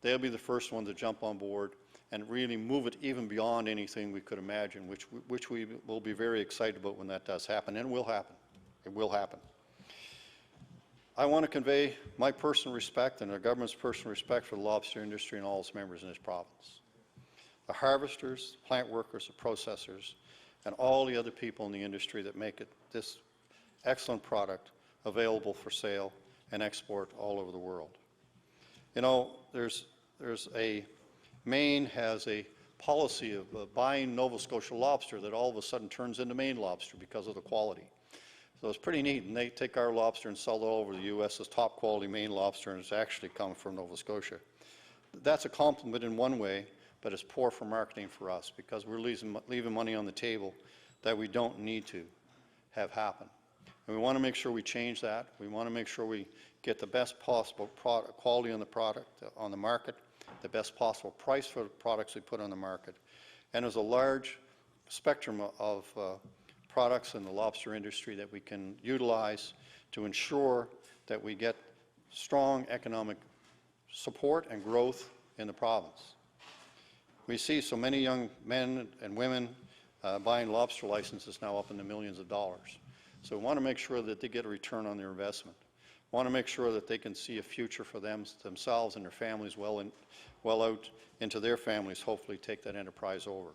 they'll be the first one to jump on board and really move it even beyond anything we could imagine, which we will be very excited about when that does happen, and it will happen. It will happen. I want to convey my personal respect and our government's personal respect for the lobster industry and all its members in this province. The harvesters, plant workers, the processors, and all the other people in the industry that make this excellent product available for sale and export all over the world. You know, Maine has a policy of buying Nova Scotia lobster that all of a sudden turns into Maine lobster because of the quality. So it's pretty neat, and they take our lobster and sell it all over the U.S. as top quality Maine lobster, and it's actually come from Nova Scotia. That's a compliment in one way, but it's poor for marketing for us because we're leaving money on the table that we don't need to have happen. And we want to make sure we change that. We want to make sure we get the best possible quality on the product on the market, the best possible price for the products we put on the market. And there's a large spectrum of products in the lobster industry that we can utilize to ensure that we get strong economic support and growth in the province. We see so many young men and women buying lobster licenses now up in the millions of dollars. So we want to make sure that they get a return on their investment. We want to make sure that they can see a future for themselves and their families well out into their families, hopefully take that enterprise over.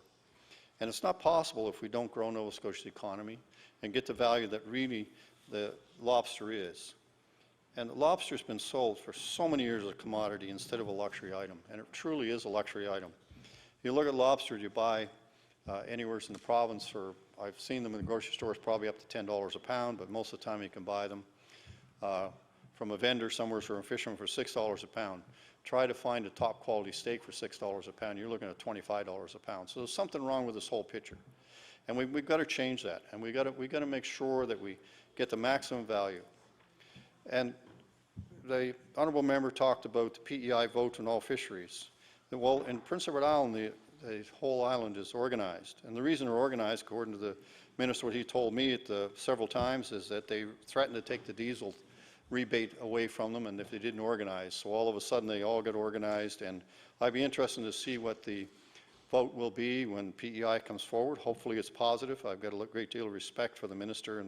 And it's not possible if we don't grow Nova Scotia's economy and get the value that really the lobster is. And the lobster's been sold for so many years as a commodity instead of a luxury item, and it truly is a luxury item. You look at lobster you buy anywhere in the province for, I've seen them in the grocery stores probably up to $10 a pound, but most of the time you can buy them from a vendor somewhere from a fisherman for $6 a pound. Try to find a top quality steak for $6 a pound, you're looking at $25 a pound. So there's something wrong with this whole picture. And we've got to change that, and we've got to make sure that we get the maximum value. And the honourable member talked about the PEI vote on all fisheries. Well, in Prince Edward Island, the whole island is organized. And the reason they're organized, according to the minister, what he told me several times, is that they threatened to take the diesel rebate away from them and if they didn't organize. So all of a sudden they all got organized, and I'd be interested to see what the vote will be when PEI comes forward. Hopefully it's positive. I've got a great deal of respect for the minister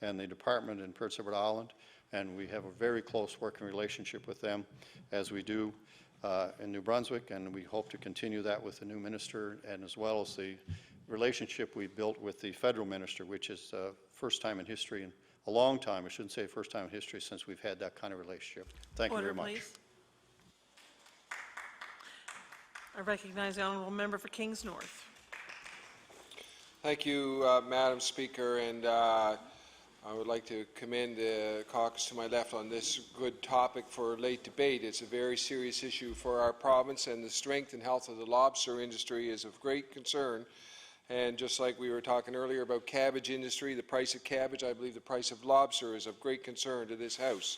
and the department in Prince Edward Island, and we have a very close working relationship with them as we do in New Brunswick, and we hope to continue that with the new minister, and as well as the relationship we built with the federal minister, which is first time in history, and a long time, I shouldn't say first time in history, since we've had that kind of relationship. Thank you very much. Please. I recognize the honourable member for Kings North. Thank you, Madam Speaker, and I would like to commend the caucus to my left on this good topic for late debate. It's a very serious issue for our province, and the strength and health of the lobster industry is of great concern. And just like we were talking earlier about cabbage industry, the price of cabbage, I believe the price of lobster is of great concern to this House.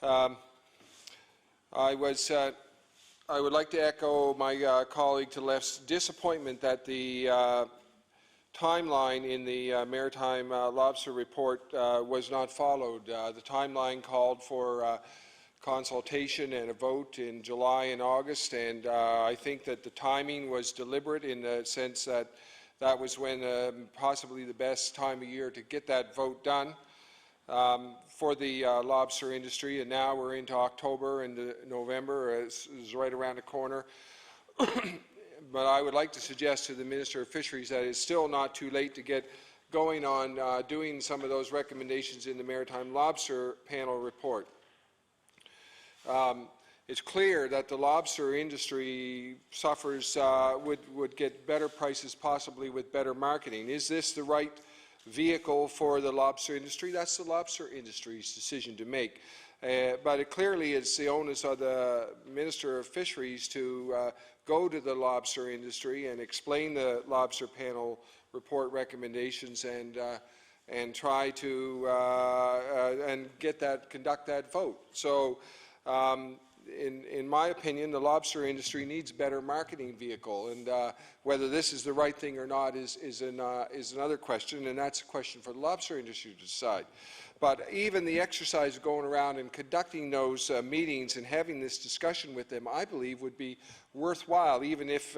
I would like to echo my colleague to the left's disappointment that the timeline in the Maritime Lobster Report was not followed. The timeline called for consultation and a vote in July and August, and I think that the timing was deliberate in the sense that that was when possibly the best time of year to get that vote done for the lobster industry. And now we're into October, and November is right around the corner. But I would like to suggest to the Minister of Fisheries that it's still not too late to get going on doing some of those recommendations in the Maritime Lobster Panel report. It's clear that the lobster industry suffers, would get better prices possibly with better marketing. Is this the right vehicle for the lobster industry? That's the lobster industry's decision to make. But it clearly is the onus of the Minister of Fisheries to go to the lobster industry and explain the lobster panel report recommendations and try to and conduct that vote. So in my opinion, the lobster industry needs a better marketing vehicle, and whether this is the right thing or not is another question, and that's a question for the lobster industry to decide. But even the exercise of going around and conducting those meetings and having this discussion with them, I believe, would be worthwhile, even if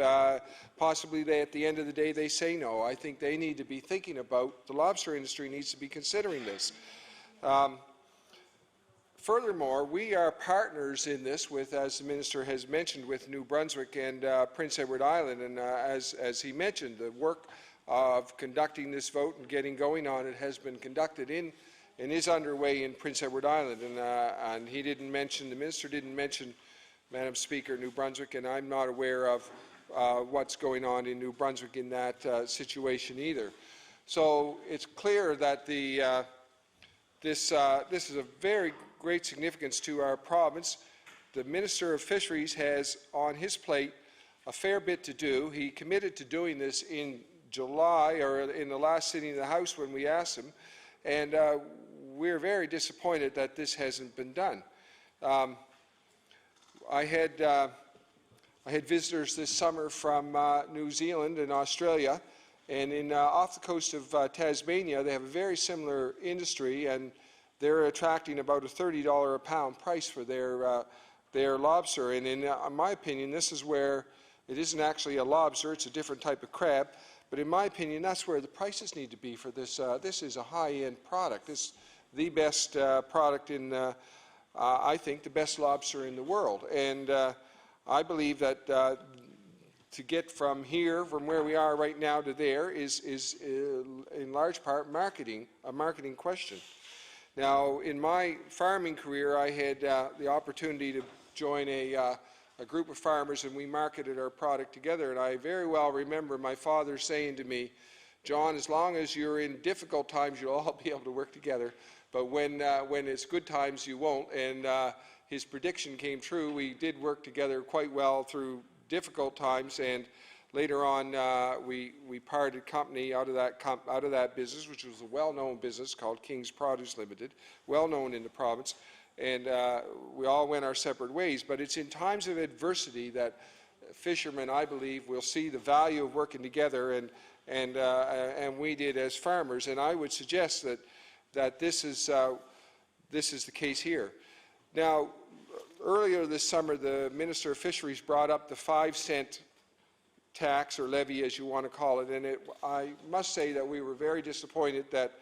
possibly at the end of the day they say no. I think they need to be thinking about, the lobster industry needs to be considering this. Furthermore, we are partners in this with, as the Minister has mentioned, with New Brunswick and Prince Edward Island, and as he mentioned, the work of conducting this vote and getting going on it has been conducted in and is underway in Prince Edward Island, and he didn't mention, the Minister didn't mention, Madam Speaker, New Brunswick, and I'm not aware of what's going on in New Brunswick in that situation either. So it's clear that this is a very great significance to our province. The Minister of Fisheries has on his plate a fair bit to do. He committed to doing this in July, or in the last sitting of the House when we asked him, and we're very disappointed that this hasn't been done. I had visitors this summer from New Zealand and Australia, and off the coast of Tasmania they have a very similar industry, and they're attracting about a $30 a pound price for their lobster. And in my opinion, this is where it isn't actually a lobster, it's a different type of crab. But in my opinion, that's where the prices need to be for this. This is a high-end product. This is the best product in, I think, the best lobster in the world. And I believe that to get from here, from where we are right now to there, is in large part a marketing question. Now, in my farming career, I had the opportunity to join a group of farmers, and we marketed our product together. And I very well remember my father saying to me, "John, as long as you're in difficult times, you'll all be able to work together. But when it's good times, you won't." And his prediction came true. We did work together quite well through difficult times, and later on we parted company out of that business, which was a well-known business called King's Produce Limited, well-known in the province. And we all went our separate ways. But it's in times of adversity that fishermen, I believe, will see the value of working together, and we did as farmers. And I would suggest that this is the case here. Now, earlier this summer, the Minister of Fisheries brought up the 5-cent tax or levy, as you want to call it, and I must say that we were very disappointed that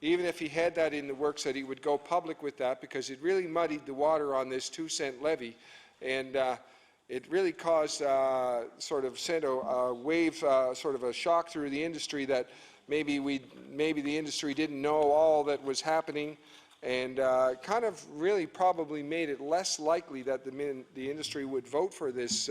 even if he had that in the works, that he would go public with that, because it really muddied the water on this 2-cent levy, and it really caused sent a wave, sort of a shock through the industry that maybe the industry didn't know all that was happening, and kind of really probably made it less likely that the industry would vote for this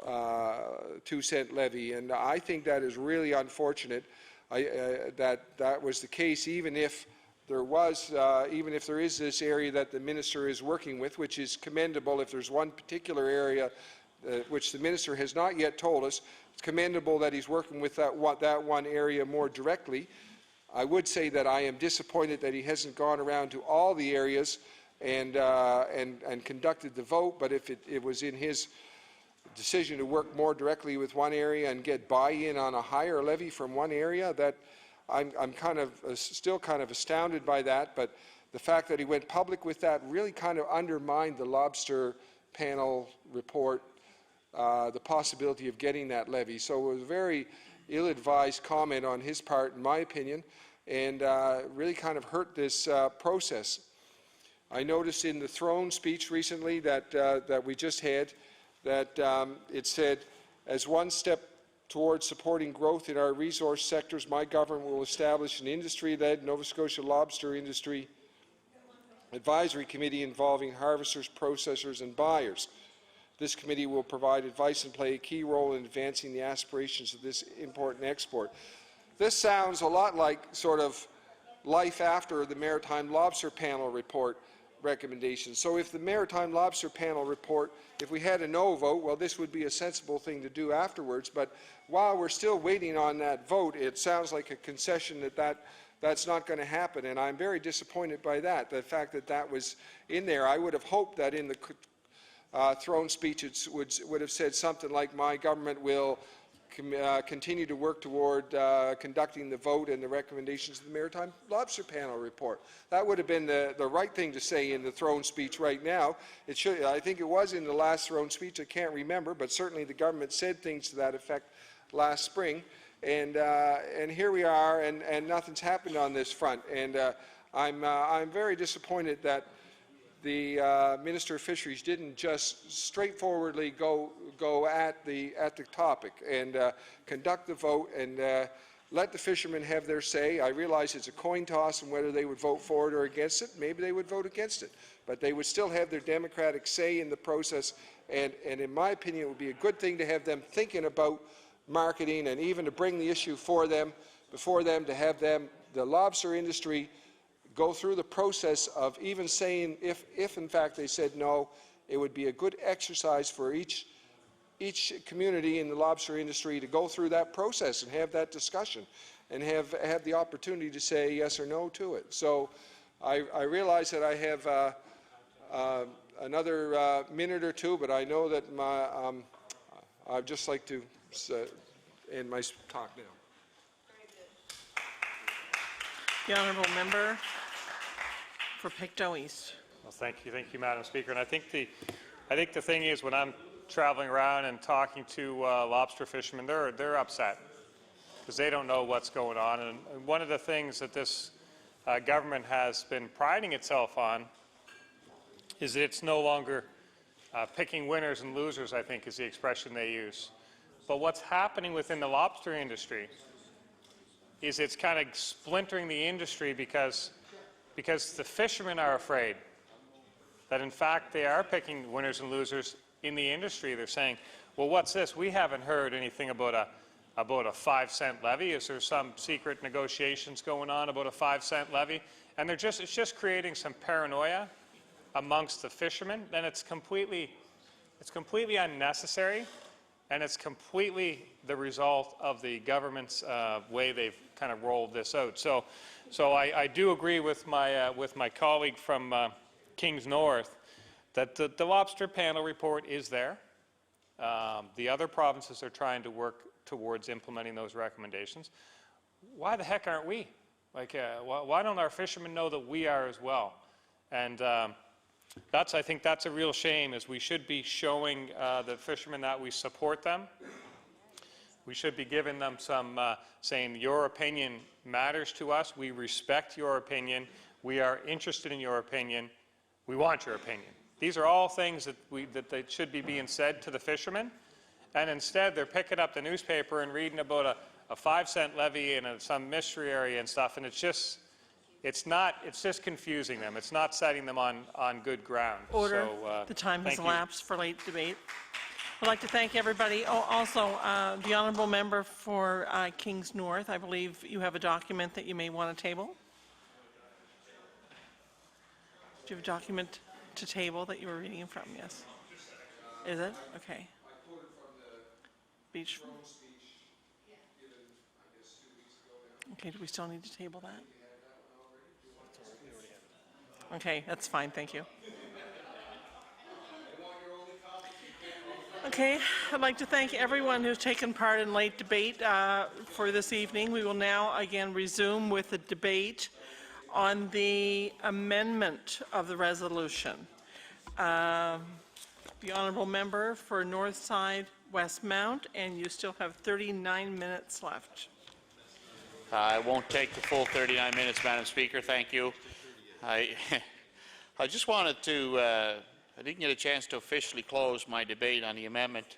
2-cent levy. And I think that is really unfortunate that was the case, even if there is this area that the minister is working with, which is commendable. If there's one particular area which the minister has not yet told us, it's commendable that he's working with that one area more directly. I would say that I am disappointed that he hasn't gone around to all the areas and conducted the vote. But if it was in his decision to work more directly with one area and get buy-in on a higher levy from one area, that I'm still kind of astounded by that. But the fact that he went public with that really kind of undermined the lobster panel report, the possibility of getting that levy. So it was a very ill-advised comment on his part, in my opinion, and really kind of hurt this process. I noticed in the throne speech recently that we just had that it said, "As one step towards supporting growth in our resource sectors, my government will establish an industry-led Nova Scotia Lobster Industry Advisory Committee involving harvesters, processors and buyers. This committee will provide advice and play a key role in advancing the aspirations of this import and export." This sounds a lot like sort of life after the Maritime Lobster Panel report recommendations. So if the Maritime Lobster Panel report, if we had a no vote, well, this would be a sensible thing to do afterwards. But while we're still waiting on that vote, it sounds like a concession that's not going to happen, and I'm very disappointed by that, the fact that that was in there. I would have hoped that in the throne speech would have said something like, my government will continue to work toward conducting the vote and the recommendations of the Maritime Lobster Panel report. That would have been the right thing to say in the throne speech right now. It should, I think it was in the last throne speech, I can't remember, but certainly the government said things to that effect last spring. And here we are, and nothing's happened on this front. And I'm very disappointed that the Minister of Fisheries didn't just straightforwardly go at the topic and conduct the vote and let the fishermen have their say. I realize it's a coin toss on whether they would vote for it or against it. Maybe they would vote against it, but they would still have their democratic say in the process. And in my opinion, it would be a good thing to have them thinking about marketing and even to bring the issue before them, to have them, the lobster industry, go through the process of even saying if in fact they said no, it would be a good exercise for each community in the lobster industry to go through that process and have that discussion and have the opportunity to say yes or no to it. So I realize that I have another minute or two, but I know that I'd just like to end my talk now. The honourable member for Pictou East. Well, thank you, Madam Speaker. And I think the thing is, when I'm traveling around and talking to lobster fishermen, they're upset because they don't know what's going on. And one of the things that this government has been priding itself on is that it's no longer picking winners and losers, I think is the expression they use. But what's happening within the lobster industry is it's kind of splintering the industry because the fishermen are afraid that in fact they are picking winners and losers in the industry. They're saying, well, what's this? We haven't heard anything about a 5-cent levy. Is there some secret negotiations going on about a 5-cent levy? And it's just creating some paranoia amongst the fishermen, and it's completely unnecessary, and it's completely the result of the government's way they've kind of rolled this out. So I do agree with my colleague from Kings North that the lobster panel report is there. The other provinces are trying to work towards implementing those recommendations. Why the heck aren't we? Like, why don't our fishermen know that we are as well? And I think that's a real shame, is we should be showing the fishermen that we support them. We should be giving them some, saying your opinion matters to us, we respect your opinion, we are interested in your opinion, we want your opinion. These are all things that should be being said to the fishermen, and instead they're picking up the newspaper and reading about a 5-cent levy in some mystery area and stuff, and it's just confusing them. It's not setting them on good ground. Order. So, the time has thank you. elapsed for late debate. I'd like to thank everybody. Oh, also, the honourable member for Kings North, I believe you have a document that you may want to table. Do you have a document to table that you were reading from? Yes. Is it? Okay. Beach. Okay, do we still need to table that? Okay, that's fine, thank you. Okay, I'd like to thank everyone who's taken part in late debate for this evening. We will now again resume with the debate on the amendment of the resolution. The honourable member for Northside Westmount, and you still have 39 minutes left. I won't take the full 39 minutes, Madam Speaker. Thank you. I just wanted to, I didn't get a chance to officially close my debate on the amendment.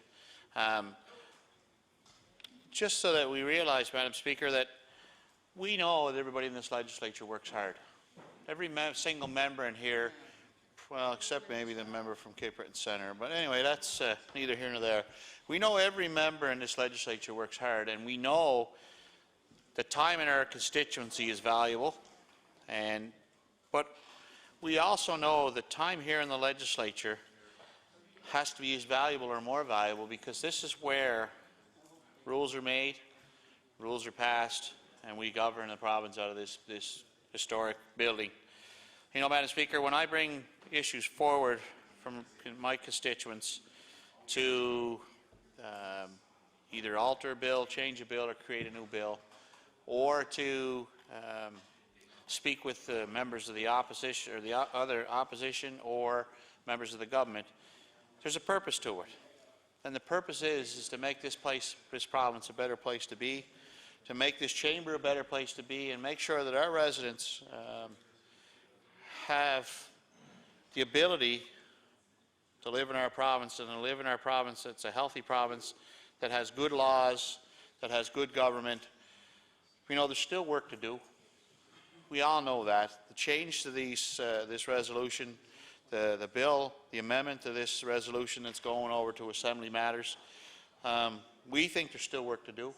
Just so that we realize, Madam Speaker, that we know that everybody in this legislature works hard. Every single member in here, well, except maybe the member from Cape Breton Centre, but anyway, that's neither here nor there. We know every member in this legislature works hard, and we know the time in our constituency is valuable, but we also know that time here in the legislature has to be as valuable or more valuable, because this is where rules are made, rules are passed, and we govern the province out of this historic building. You know, Madam Speaker, when I bring issues forward from my constituents to either alter a bill, change a bill, or create a new bill, or to speak with the members of the opposition or the other opposition or members of the government, there's a purpose to it. And the purpose is to make this province a better place to be, to make this chamber a better place to be, and make sure that our residents have the ability to live in our province, and to live in our province that's a healthy province, that has good laws, that has good government. We know there's still work to do. We all know that. The change to this resolution, the bill, the amendment to this resolution that's going over to Assembly Matters, we think there's still work to do.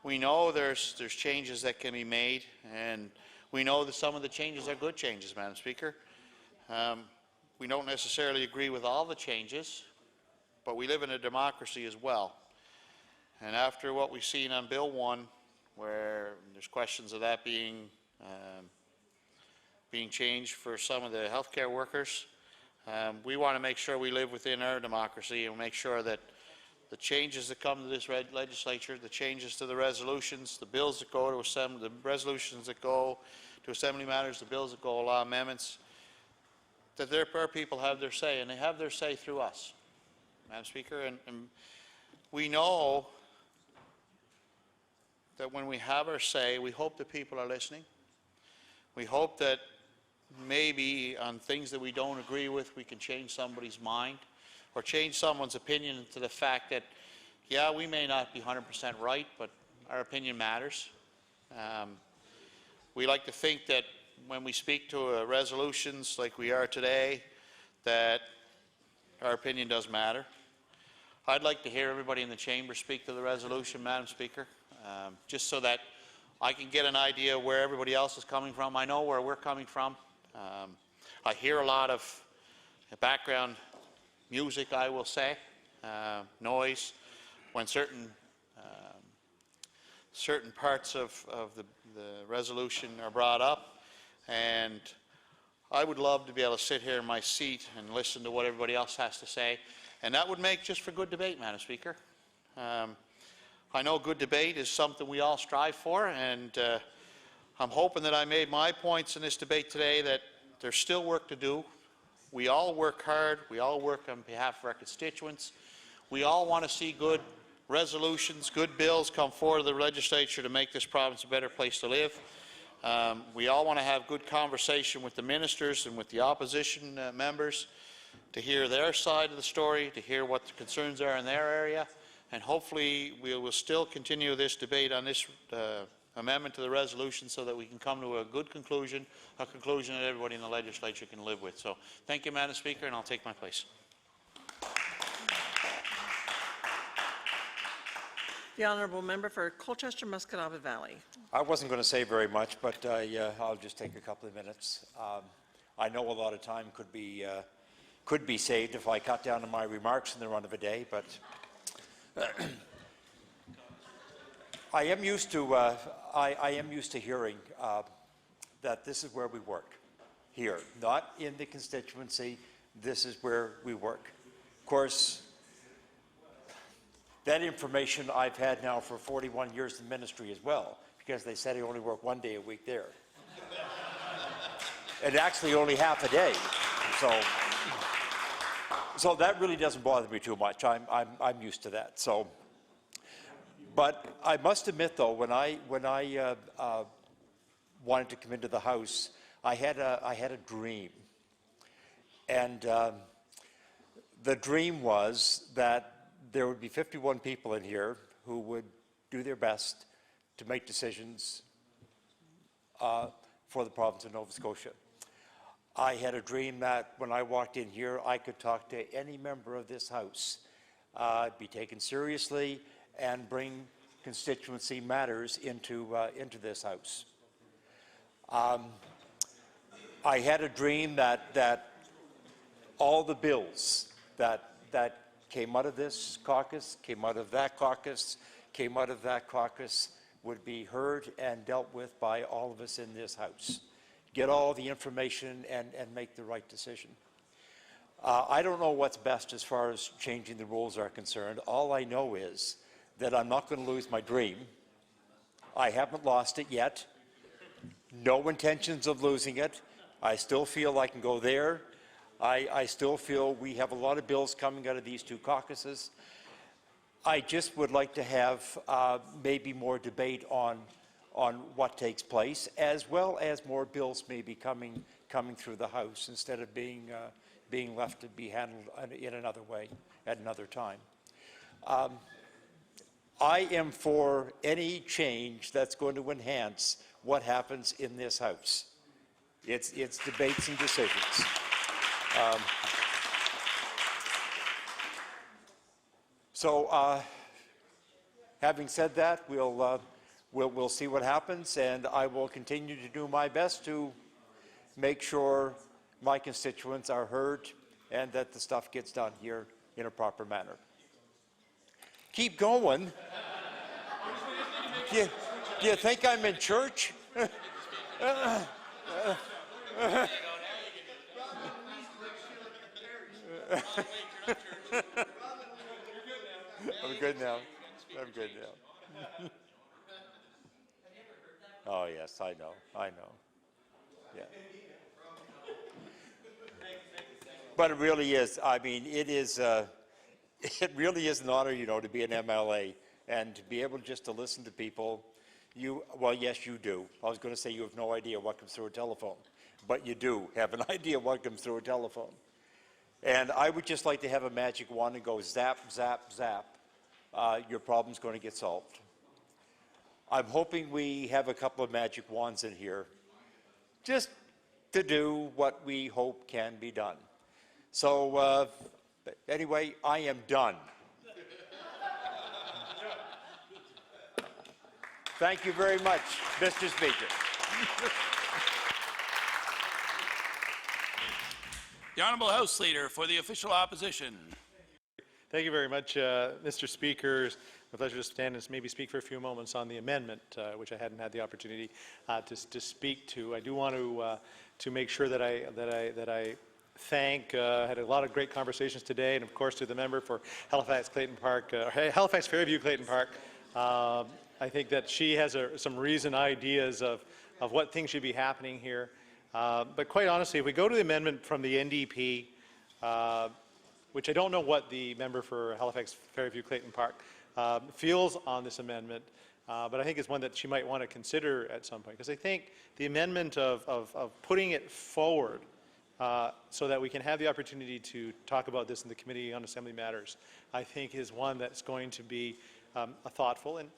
We know there's changes that can be made, and we know that some of the changes are good changes, Madam Speaker. We don't necessarily agree with all the changes, but we live in a democracy as well. And after what we've seen on Bill 1, where there's questions of that being changed for some of the healthcare workers, we want to make sure we live within our democracy and make sure that the changes that come to this legislature, the changes to the resolutions, the bills that go to Assembly, the resolutions that go to Assembly Matters, the bills that go law amendments, that our people have their say, and they have their say through us, Madam Speaker. And we know that when we have our say, we hope that people are listening. We hope that maybe on things that we don't agree with, we can change somebody's mind or change someone's opinion to the fact that, yeah, we may not be 100% right, but our opinion matters. We like to think that when we speak to resolutions like we are today, that our opinion does matter. I'd like to hear everybody in the chamber speak to the resolution, Madam Speaker, just so that I can get an idea where everybody else is coming from. I know where we're coming from. I hear a lot of background music, I will say, noise, when certain parts of the resolution are brought up. And I would love to be able to sit here in my seat and listen to what everybody else has to say. And that would make just for good debate, Madam Speaker. I know good debate is something we all strive for, and I'm hoping that I made my points in this debate today, that there's still work to do. We all work hard. We all work on behalf of our constituents. We all want to see good resolutions, good bills come forward to the legislature to make this province a better place to live. We all want to have good conversation with the ministers and with the opposition members to hear their side of the story, to hear what the concerns are in their area, and hopefully we will still continue this debate on this amendment to the resolution so that we can come to a good conclusion, a conclusion that everybody in the legislature can live with. So thank you, Madam Speaker, and I'll take my place. The honourable member for Colchester-Muscatava Valley. I wasn't going to say very much, but I'll just take a couple of minutes. I know a lot of time could be saved if I cut down on my remarks in the run of a day, but I am used to hearing that this is where we work here, not in the constituency. This is where we work. Of course, that information I've had now for 41 years in ministry as well, because they said I only work 1 day a week there. And actually only half a day. So that really doesn't bother me too much. I'm used to that. So, but I must admit though, when I wanted to come into the House, I had a dream. And the dream was that there would be 51 people in here who would do their best to make decisions for the province of Nova Scotia. I had a dream that when I walked in here, I could talk to any member of this House, be taken seriously, and bring constituency matters into this House. I had a dream that all the bills that came out of this caucus, came out of that caucus, came out of that caucus, would be heard and dealt with by all of us in this House. Get all the information and make the right decision. I don't know what's best as far as changing the rules are concerned. All I know is that I'm not going to lose my dream. I haven't lost it yet. No intentions of losing it. I still feel I can go there. I still feel we have a lot of bills coming out of these two caucuses. I just would like to have maybe more debate on what takes place, as well as more bills maybe coming through the House instead of being left to be handled in another way at another time. I am for any change that's going to enhance what happens in this House. It's debates and decisions. Having said that, we'll see what happens, and I will continue to do my best to make sure my constituents are heard and that the stuff gets done here in a proper manner. Keep going. Do you think I'm in church? I'm good now. I'm good now. Oh, yes, I know. Yeah. But it really is. I mean, it really is an honor, you know, to be an MLA and to be able just to listen to people. Well, yes, you do. I was going to say you have no idea what comes through a telephone, but you do have an idea what comes through a telephone. And I would just like to have a magic wand and go zap, zap, zap. Your problem's going to get solved. I'm hoping we have a couple of magic wands in here just to do what we hope can be done. So anyway, I am done. Thank you very much, Mr. Speaker. The Honourable House Leader for the official opposition. Thank you very much, Mr. Speaker. It's a pleasure to stand and maybe speak for a few moments on the amendment, which I hadn't had the opportunity to speak to. I do want to make sure that I thank. Had a lot of great conversations today, and of course to the member for Halifax Clayton Park, Halifax Fairview Clayton Park. I think that she has some reasoned ideas of what things should be happening here. But quite honestly, if we go to the amendment from the NDP, which I don't know what the member for Halifax Fairview Clayton Park feels on this amendment, but I think it's one that she might want to consider at some point, because I think the amendment of putting it forward so that we can have the opportunity to talk about this in the Committee on Assembly Matters, I think is one that's going to be thoughtful, and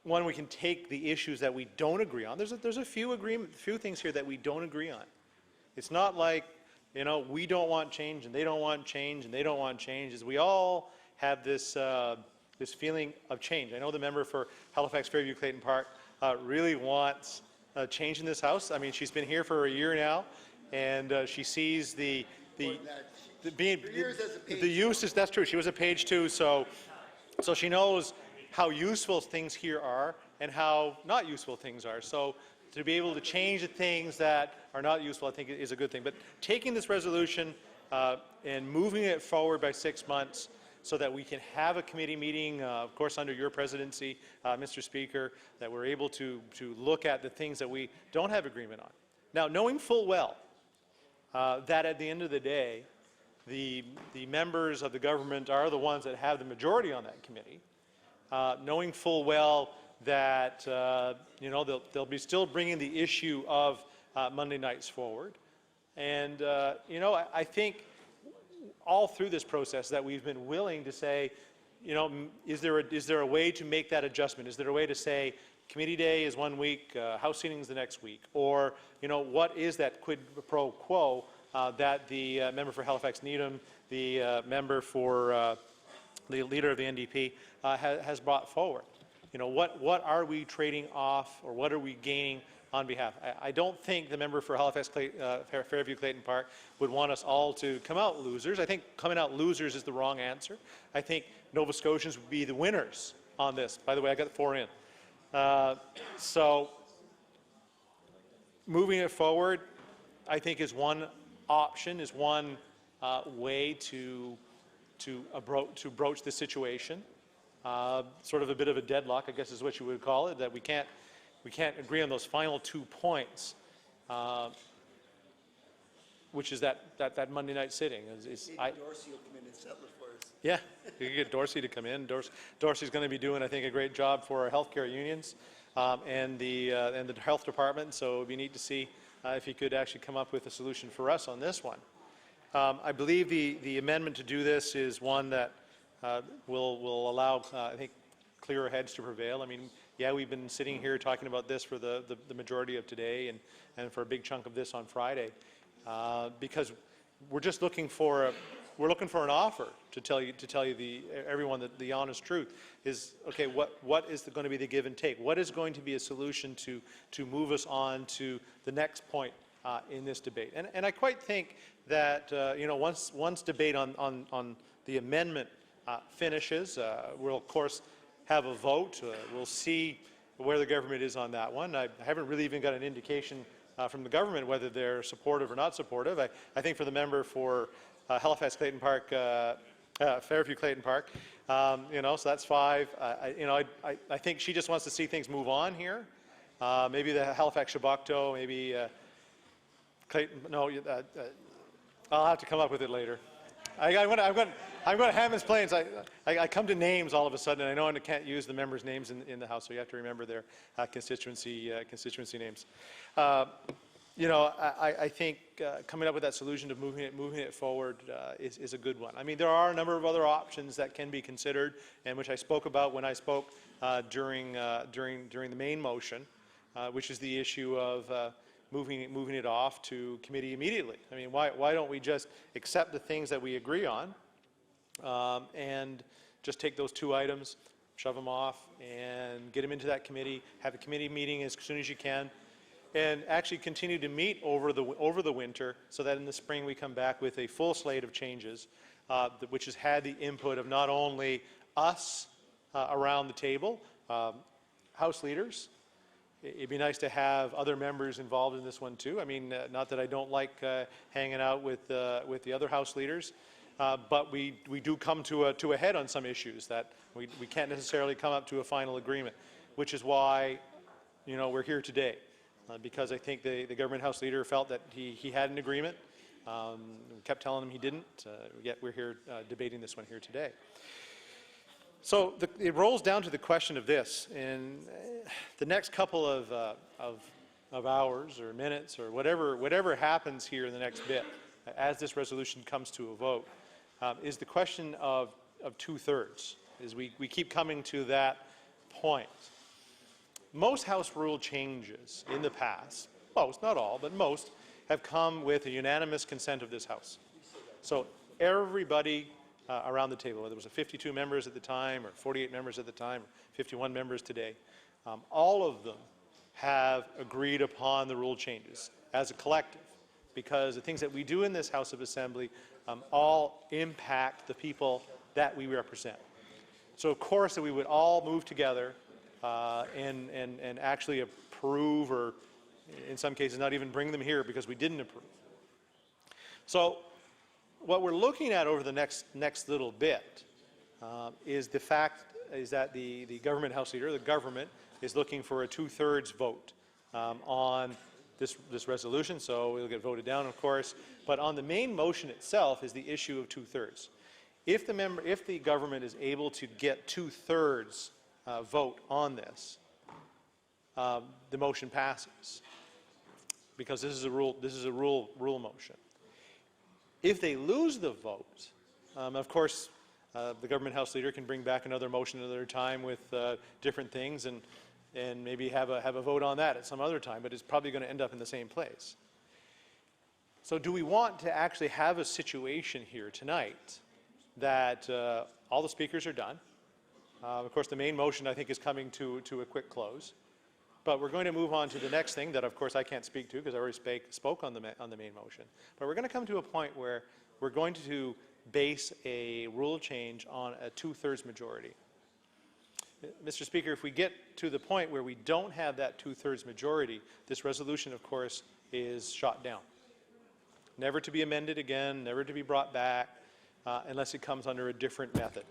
one we can take the issues that we don't agree on. There's a few things here that we don't agree on. It's not like, you know, we don't want change and they don't want change and they don't want change. As we all have this this feeling of change. I know the member for Halifax Fairview Clayton Park really wants change in this House. I mean, she's been here for a year now, and she sees the use. That's true. She was a page 2, so she knows how useful things here are and how not useful things are. So to be able to change the things that are not useful, I think is a good thing. But taking this resolution and moving it forward by 6 months so that we can have a committee meeting, of course under your presidency, Mr. Speaker, that we're able to look at the things that we don't have agreement on. Now, knowing full well that at the end of the day, the members of the government are the ones that have the majority on that committee, knowing full well that you know, they'll be still bringing the issue of Monday nights forward, and you know, I think all through this process that we've been willing to say, you know, is there a way to make that adjustment? Is there a way to say committee day is 1 week, House seating is the next week, or you know, what is that quid pro quo that the member for Halifax Needham, the member for the leader of the NDP has brought forward? You know, what are we trading off, or what are we gaining on behalf? I don't think the member for Halifax Fairview Clayton Park would want us all to come out losers. I think coming out losers is the wrong answer. I think Nova Scotians would be the winners on this. By the way, I got 4 in. So moving it forward, I think, is one option, is one way to broach the situation. Sort of a bit of a deadlock, I guess is what you would call it, that we can't agree on those final 2 points, which is that Monday night sitting. Dorsey will come in and settle it for us. Yeah, you can get Dorsey to come in. Dorsey's going to be doing, I think, a great job for our healthcare unions and the health department. So it would be neat to see if he could actually come up with a solution for us on this one. I believe the amendment to do this is one that will allow, I think, clearer heads to prevail. I mean, yeah, we've been sitting here talking about this for the majority of today and for a big chunk of this on Friday, because we're just looking for an offer to tell you everyone that the honest truth is, okay, what is going to be the give and take? What is going to be a solution to move us on to the next point in this debate? And I quite think that once debate on the amendment finishes, we'll of course have a vote. We'll see where the government is on that one. I haven't really even got an indication from the government whether they're supportive or not supportive. I think for the member for Halifax Clayton Park, Fairview Clayton Park, so that's 5. I think she just wants to see things move on here. Maybe the Halifax Shabocto, maybe Clayton. No, I'll have to come up with it later. I've got Hammond's Plains. I come to names all of a sudden, and I know I can't use the members' names in the House, so you have to remember their constituency names. I think coming up with that solution to moving it forward is a good one. I mean, there are a number of other options that can be considered, and which I spoke about when I spoke during the main motion, which is the issue of moving it off to committee immediately. I mean, why don't we just accept the things that we agree on and just take those 2 items, shove them off, and get them into that committee, have a committee meeting as soon as you can, and actually continue to meet over the winter so that in the spring we come back with a full slate of changes, which has had the input of not only us around the table, House leaders. It'd be nice to have other members involved in this one too. I mean, not that I don't like hanging out with the other House leaders, but we do come to a head on some issues that we can't necessarily come up to a final agreement, which is why we're here today, because I think the government House leader felt that he had an agreement. We kept telling him he didn't, yet we're here debating this one here today. So it rolls down to the question of this, and the next couple of hours or minutes or whatever happens here in the next bit, as this resolution comes to a vote, is the question of 2/3. Is we keep coming to that point. Most House rule changes in the past, most, not all, but most, have come with a unanimous consent of this House. So everybody around the table, whether it was 52 members at the time or 48 members at the time or 51 members today, all of them have agreed upon the rule changes as a collective, because the things that we do in this House of Assembly all impact the people that we represent. So of course that we would all move together and actually approve, or in some cases not even bring them here because we didn't approve. So what we're looking at over the next little bit is the fact that the government House leader, the government, is looking for a 2/3 vote on this resolution. So it'll get voted down, of course. But on the main motion itself is the issue of 2/3. If the government is able to get 2/3 vote on this, the motion passes, because this is a rule motion. If they lose the vote, of course, the government House leader can bring back another motion another time with different things, and maybe have a vote on that at some other time, but it's probably going to end up in the same place. So do we want to actually have a situation here tonight that all the speakers are done? Of course, the main motion, I think, is coming to a quick close. But we're going to move on to the next thing that, of course, I can't speak to because I already spoke on the main motion. But we're going to come to a point where we're going to base a rule change on a 2/3 majority. Mr. Speaker, if we get to the point where we don't have that 2/3 majority, this resolution, of course, is shot down. never to be amended again, never to be brought back, unless it comes under a different method,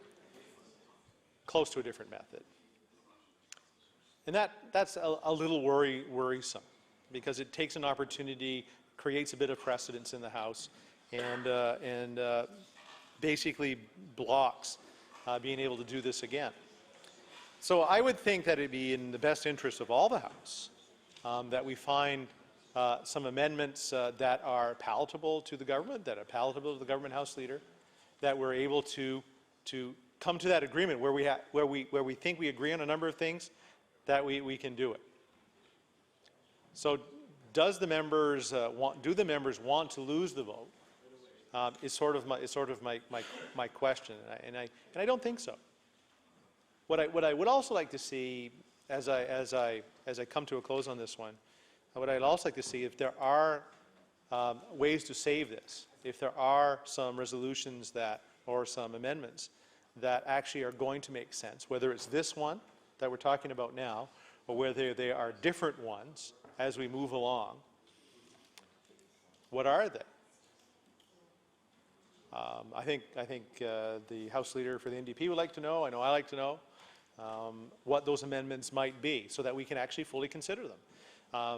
close to a different method. And that's a little worrisome, because it takes an opportunity, creates a bit of precedence in the House, and basically blocks being able to do this again. So I would think that it'd be in the best interest of all the House that we find some amendments that are palatable to the government, that are palatable to the government House Leader, that we're able to come to that agreement where we think we agree on a number of things, that we can do it. So do the members want to lose the vote? Is sort of my question, and I don't think so. What I would also like to see, as I come to a close on this one, what I'd also like to see, if there are ways to save this, if there are some resolutions or some amendments that actually are going to make sense, whether it's this one that we're talking about now, or whether they are different ones as we move along. What are they? I think the House Leader for the NDP would like to know, I know I like to know, what those amendments might be, so that we can actually fully consider them.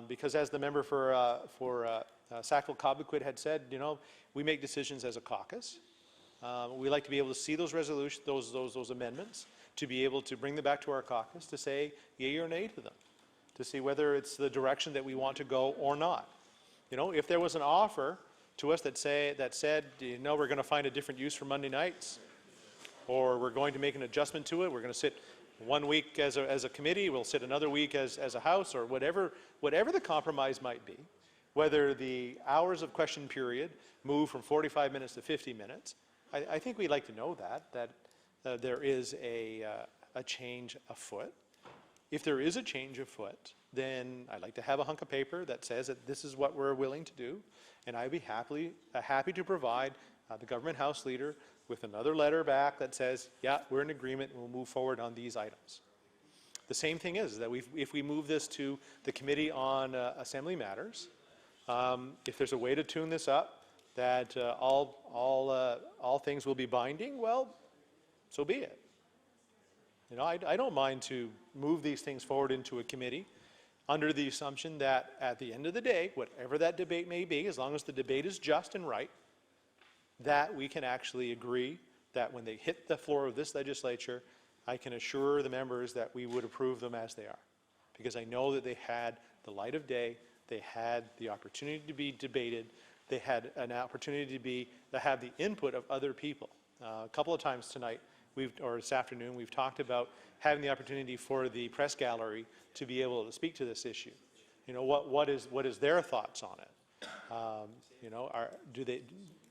Because as the member for Sackville-Cobequid had said, we make decisions as a caucus. We like to be able to see those resolutions, those amendments, to be able to bring them back to our caucus to say yea or nay to them, to see whether it's the direction that we want to go or not. If there was an offer to us that said, we're going to find a different use for Monday nights, or we're going to make an adjustment to it, we're going to sit 1 week as a committee, we'll sit another week as a House, or whatever the compromise might be, whether the hours of question period move from 45 minutes to 50 minutes, I think we'd like to know that there is a change afoot. If there is a change afoot, then I'd like to have a hunk of paper that says that this is what we're willing to do, and I'd be happy to provide the government House Leader with another letter back that says, yeah, we're in agreement and we'll move forward on these items. The same thing is that if we move this to the Committee on Assembly Matters, if there's a way to tune this up, that all things will be binding, well, so be it. I don't mind to move these things forward into a committee under the assumption that at the end of the day, whatever that debate may be, as long as the debate is just and right, that we can actually agree that when they hit the floor of this legislature, I can assure the members that we would approve them as they are. Because I know that they had the light of day, they had the opportunity to be debated, they had an opportunity to have the input of other people. A couple of times tonight, or this afternoon, we've talked about having the opportunity for the press gallery to be able to speak to this issue. What is their thoughts on it?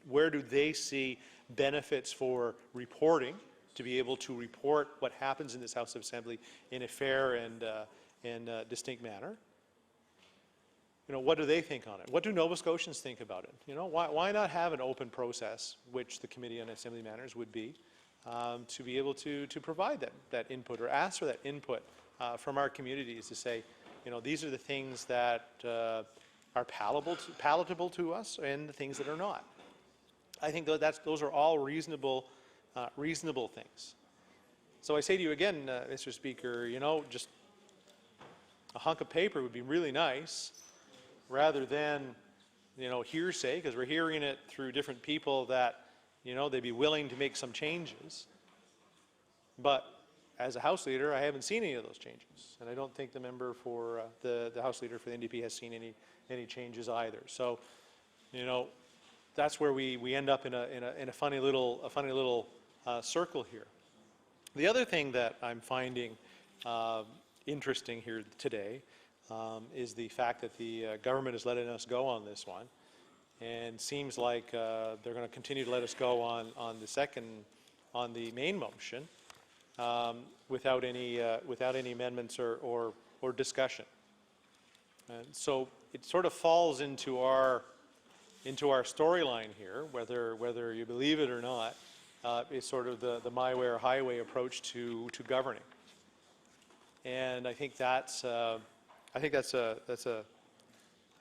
Where do they see benefits for reporting, to be able to report what happens in this House of Assembly in a fair and distinct manner? What do they think on it? What do Nova Scotians think about it? Why not have an open process, which the Committee on Assembly Matters would be, to be able to provide that input, or ask for that input from our communities to say, these are the things that are palatable to us, and the things that are not. I think those are all reasonable things. So I say to you again, Mr. Speaker, just a hunk of paper would be really nice, rather than hearsay, because we're hearing it through different people that they'd be willing to make some changes. But as a House Leader, I haven't seen any of those changes, and I don't think the member for the House Leader for the NDP has seen any changes either. So, that's where we end up in a funny little circle here. The other thing that I'm finding interesting here today is the fact that the government is letting us go on this one, and seems like they're going to continue to let us go on the main motion without any amendments or discussion. And so it sort of falls into our storyline here, whether you believe it or not, is sort of the my way or highway approach to governing. And I think that's a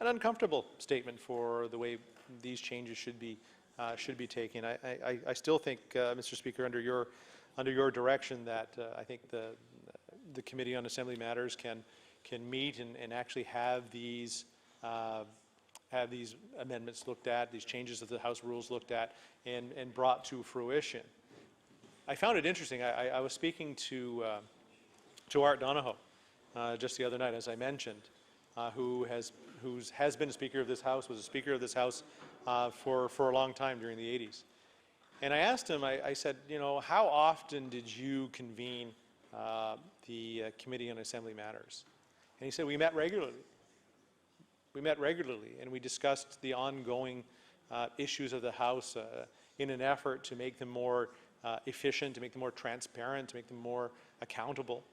uncomfortable statement for the way these changes should be taken. I still think, Mr. Speaker, under your direction, that I think the Committee on Assembly Matters can meet and actually have these amendments looked at, these changes of the House rules looked at, and brought to fruition. I found it interesting. I was speaking to Art Donahoe just the other night, as I mentioned, who has been a Speaker of this House, was a Speaker of this House for a long time during the 80s. And I asked him, I said, you know, how often did you convene the Committee on Assembly Matters? And he said, we met regularly. We met regularly, and we discussed the ongoing issues of the House in an effort to make them more efficient, to make them more transparent, to make them more accountable.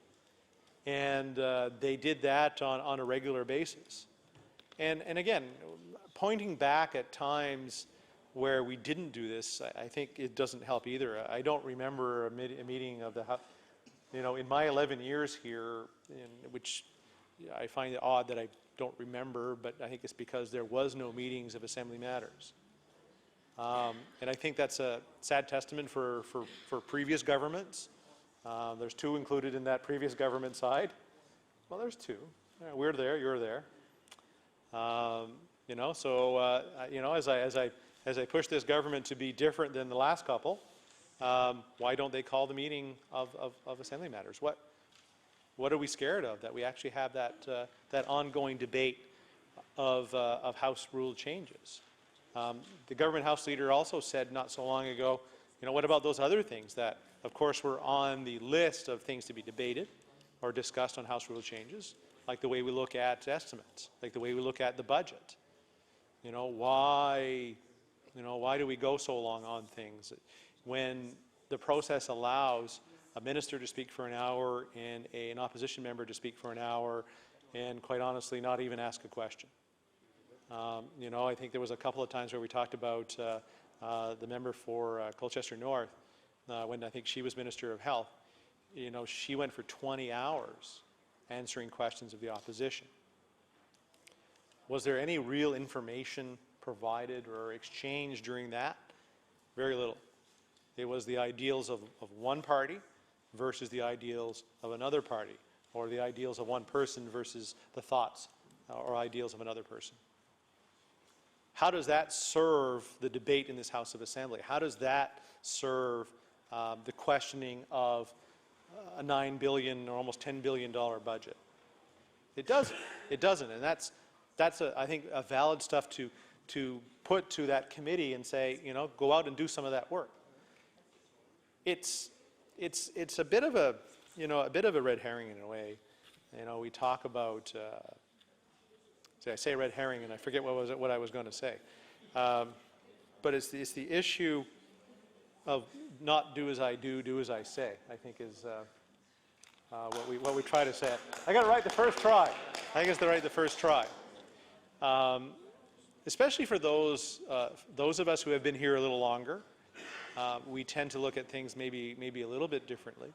And they did that on a regular basis. And again, pointing back at times where we didn't do this, I think it doesn't help either. I don't remember a meeting of the House, you know, in my 11 years here, which I find it odd that I don't remember, but I think it's because there was no meetings of Assembly Matters. And I think that's a sad testament for previous governments. There's two included in that previous government side. Well, there's two. Yeah, we're there, you're there. You know, so you know, as I push this government to be different than the last couple, why don't they call the meeting of Assembly Matters? What are we scared of? That we actually have that ongoing debate of House rule changes. The government House leader also said not so long ago, you know, what about those other things that, of course, were on the list of things to be debated or discussed on House rule changes, like the way we look at estimates, like the way we look at the budget. You know, why do we go so long on things when the process allows a minister to speak for an hour and an opposition member to speak for an hour and, quite honestly, not even ask a question? You know, I think there was a couple of times where we talked about the member for Colchester North, when I think she was Minister of Health. You know, she went for 20 hours answering questions of the opposition. Was there any real information provided or exchanged during that? Very little. It was the ideals of one party versus the ideals of another party, or the ideals of one person versus the thoughts or ideals of another person. How does that serve the debate in this House of Assembly? How does that serve the questioning of a $9 billion or almost $10 billion budget? It doesn't. It doesn't, and that's I think a valid stuff to put to that committee and say, you know, go out and do some of that work. It's a bit of a, you know, a bit of a red herring in a way. You know, we talk about. I say red herring and I forget what I was going to say, but it's the issue of not do as I do as I say. I think is what we try to say. I got it right the first try. I think it's right the first try. Especially for those of us who have been here a little longer, we tend to look at things maybe a little bit differently.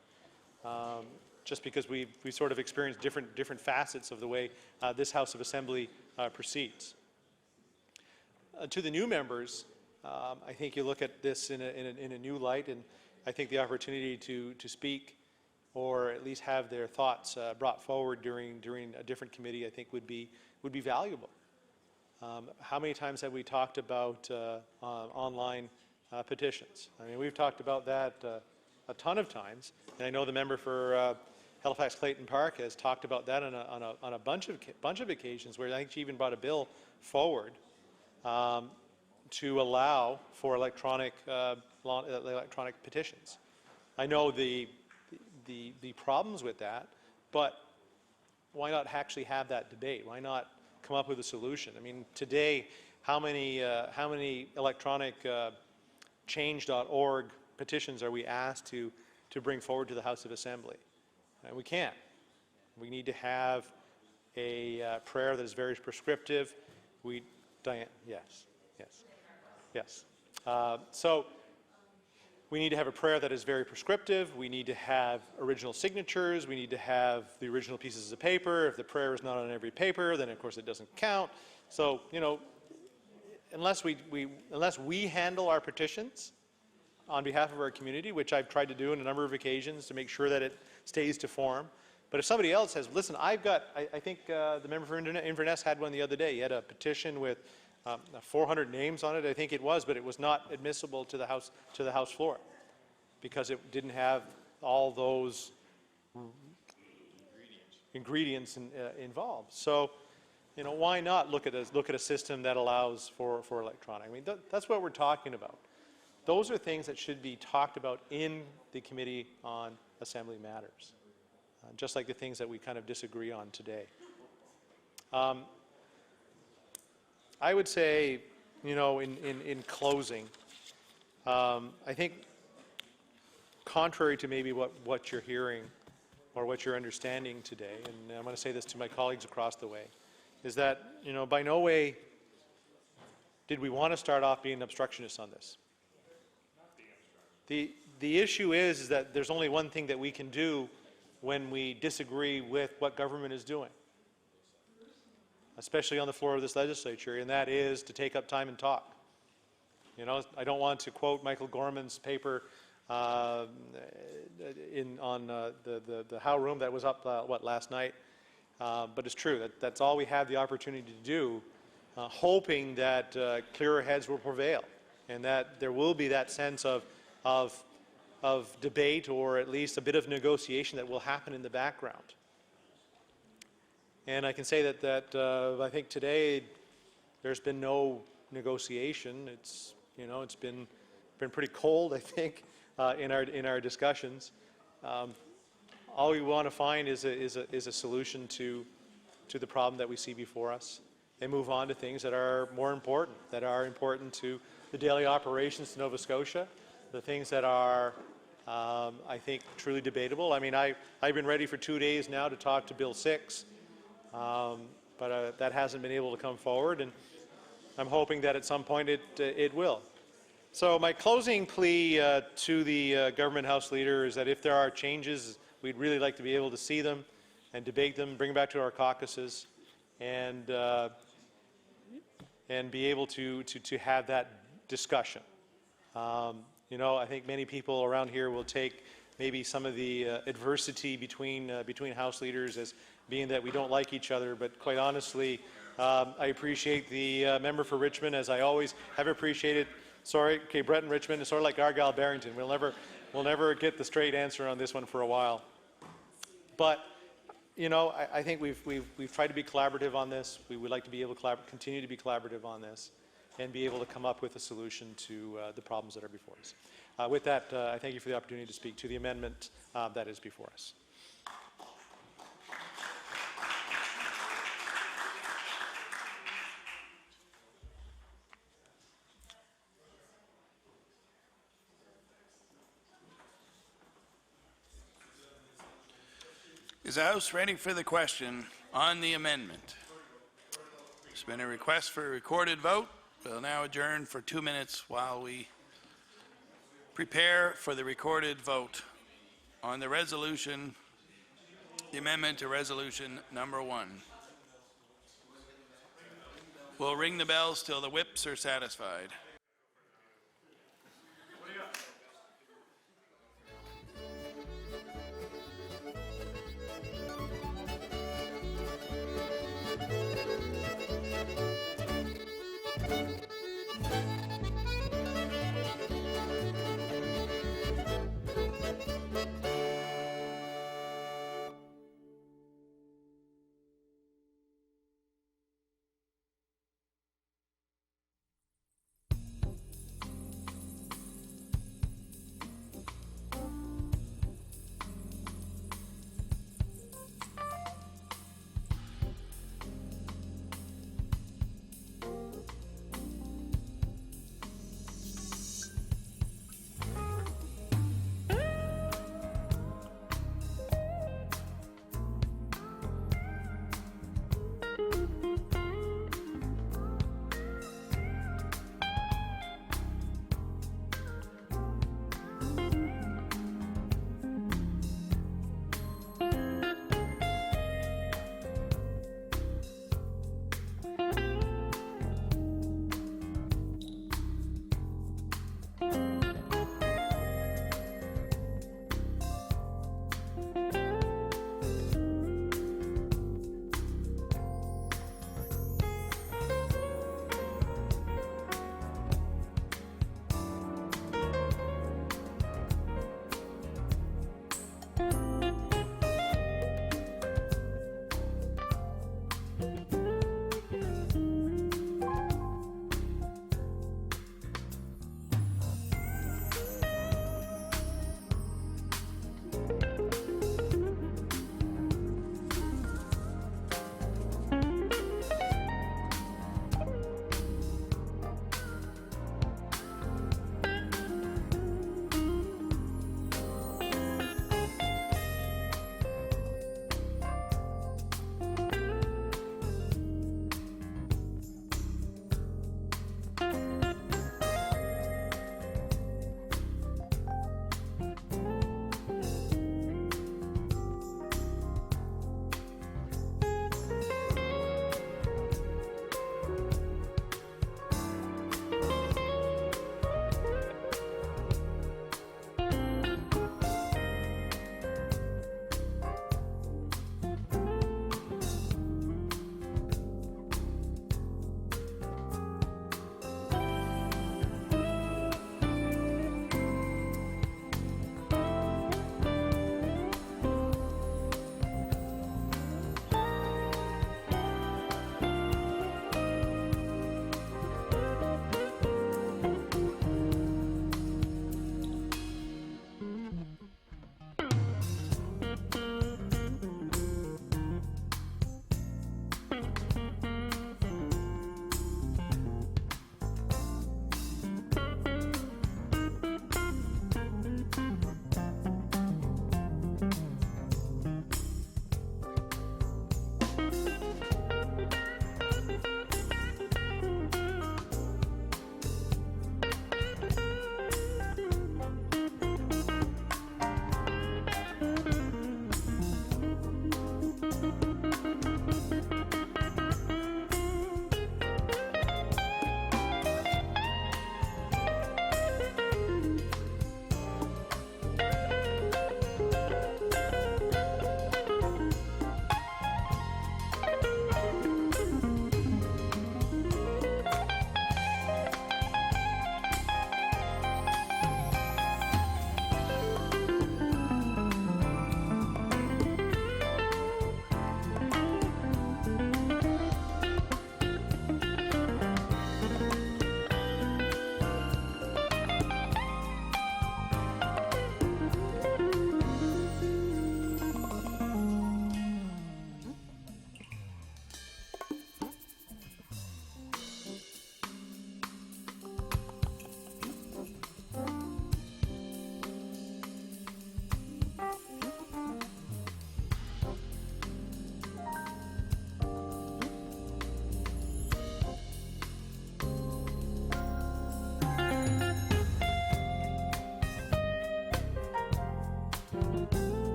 Just because we sort of experienced different facets of the way this House of Assembly proceeds. To the new members, I think you look at this in a new light, and I think the opportunity to speak or at least have their thoughts brought forward during a different committee, I think would be valuable. How many times have we talked about online petitions? I mean, we've talked about that a ton of times, and I know the member for Halifax Clayton Park has talked about that on a bunch of occasions, where I think she even brought a bill forward to allow for electronic petitions. I know the problems with that, but why not actually have that debate? Why not come up with a solution? I mean, today, how many electronic change.org petitions are we asked to bring forward to the House of Assembly? And we can't. We need to have a prayer that is very prescriptive. Diane, yes. So we need to have a prayer that is very prescriptive. We need to have original signatures. We need to have the original pieces of paper. If the prayer is not on every paper, then of course it doesn't count. So, you know, unless we handle our petitions on behalf of our community, which I've tried to do on a number of occasions to make sure that it stays to form. But if somebody else has, listen, I think the member for Inverness had one the other day. He had a petition with 400 names on it, I think it was, but it was not admissible to the House floor because it didn't have all those ingredients involved. So, you know, why not look at a system that allows for electronic? I mean, that's what we're talking about. Those are things that should be talked about in the Committee on Assembly Matters, just like the things that we kind of disagree on today. I would say, you know, in closing, I think contrary to maybe what you're hearing or what you're understanding today, and I'm going to say this to my colleagues across the way, is that, you know, by no way did we want to start off being obstructionists on this. The issue is that there's only one thing that we can do when we disagree with what government is doing, especially on the floor of this legislature, and that is to take up time and talk. You know, I don't want to quote Michael Gorman's paper on the Howe room that was up, last night, but it's true. That's all we have the opportunity to do, hoping that clearer heads will prevail and that there will be that sense of debate or at least a bit of negotiation that will happen in the background. And I can say that I think today there's been no negotiation. It's, you know, it's been pretty cold, I think, in our discussions. All we want to find is a solution to the problem that we see before us, and move on to things that are more important, to the daily operations to Nova Scotia, the things that are, I think, truly debatable. I mean, I've been ready for 2 days now to talk to Bill 6, but that hasn't been able to come forward, and I'm hoping that at some point it will. So my closing plea to the government House Leader is that if there are changes, we'd really like to be able to see them and debate them, bring them back to our caucuses, and be able to have that discussion. You know, I think many people around here will take maybe some of the adversity between House leaders as being that we don't like each other, but quite honestly, I appreciate the member for Richmond, as I always have appreciated. Sorry, okay, Brett and Richmond is sort of like Argyle Barrington. We'll never get the straight answer on this one for a while. But you know, I think we've tried to be collaborative on this. We would like to be able to continue to be collaborative on this, and be able to come up with a solution to the problems that are before us. With that, I thank you for the opportunity to speak to the amendment that is before us. Is the House ready for the question on the amendment? There's been a request for a recorded vote. We'll now adjourn for 2 minutes while we prepare for the recorded vote on the resolution, the amendment to resolution number 1. We'll ring the bells till the whips are satisfied.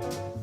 you.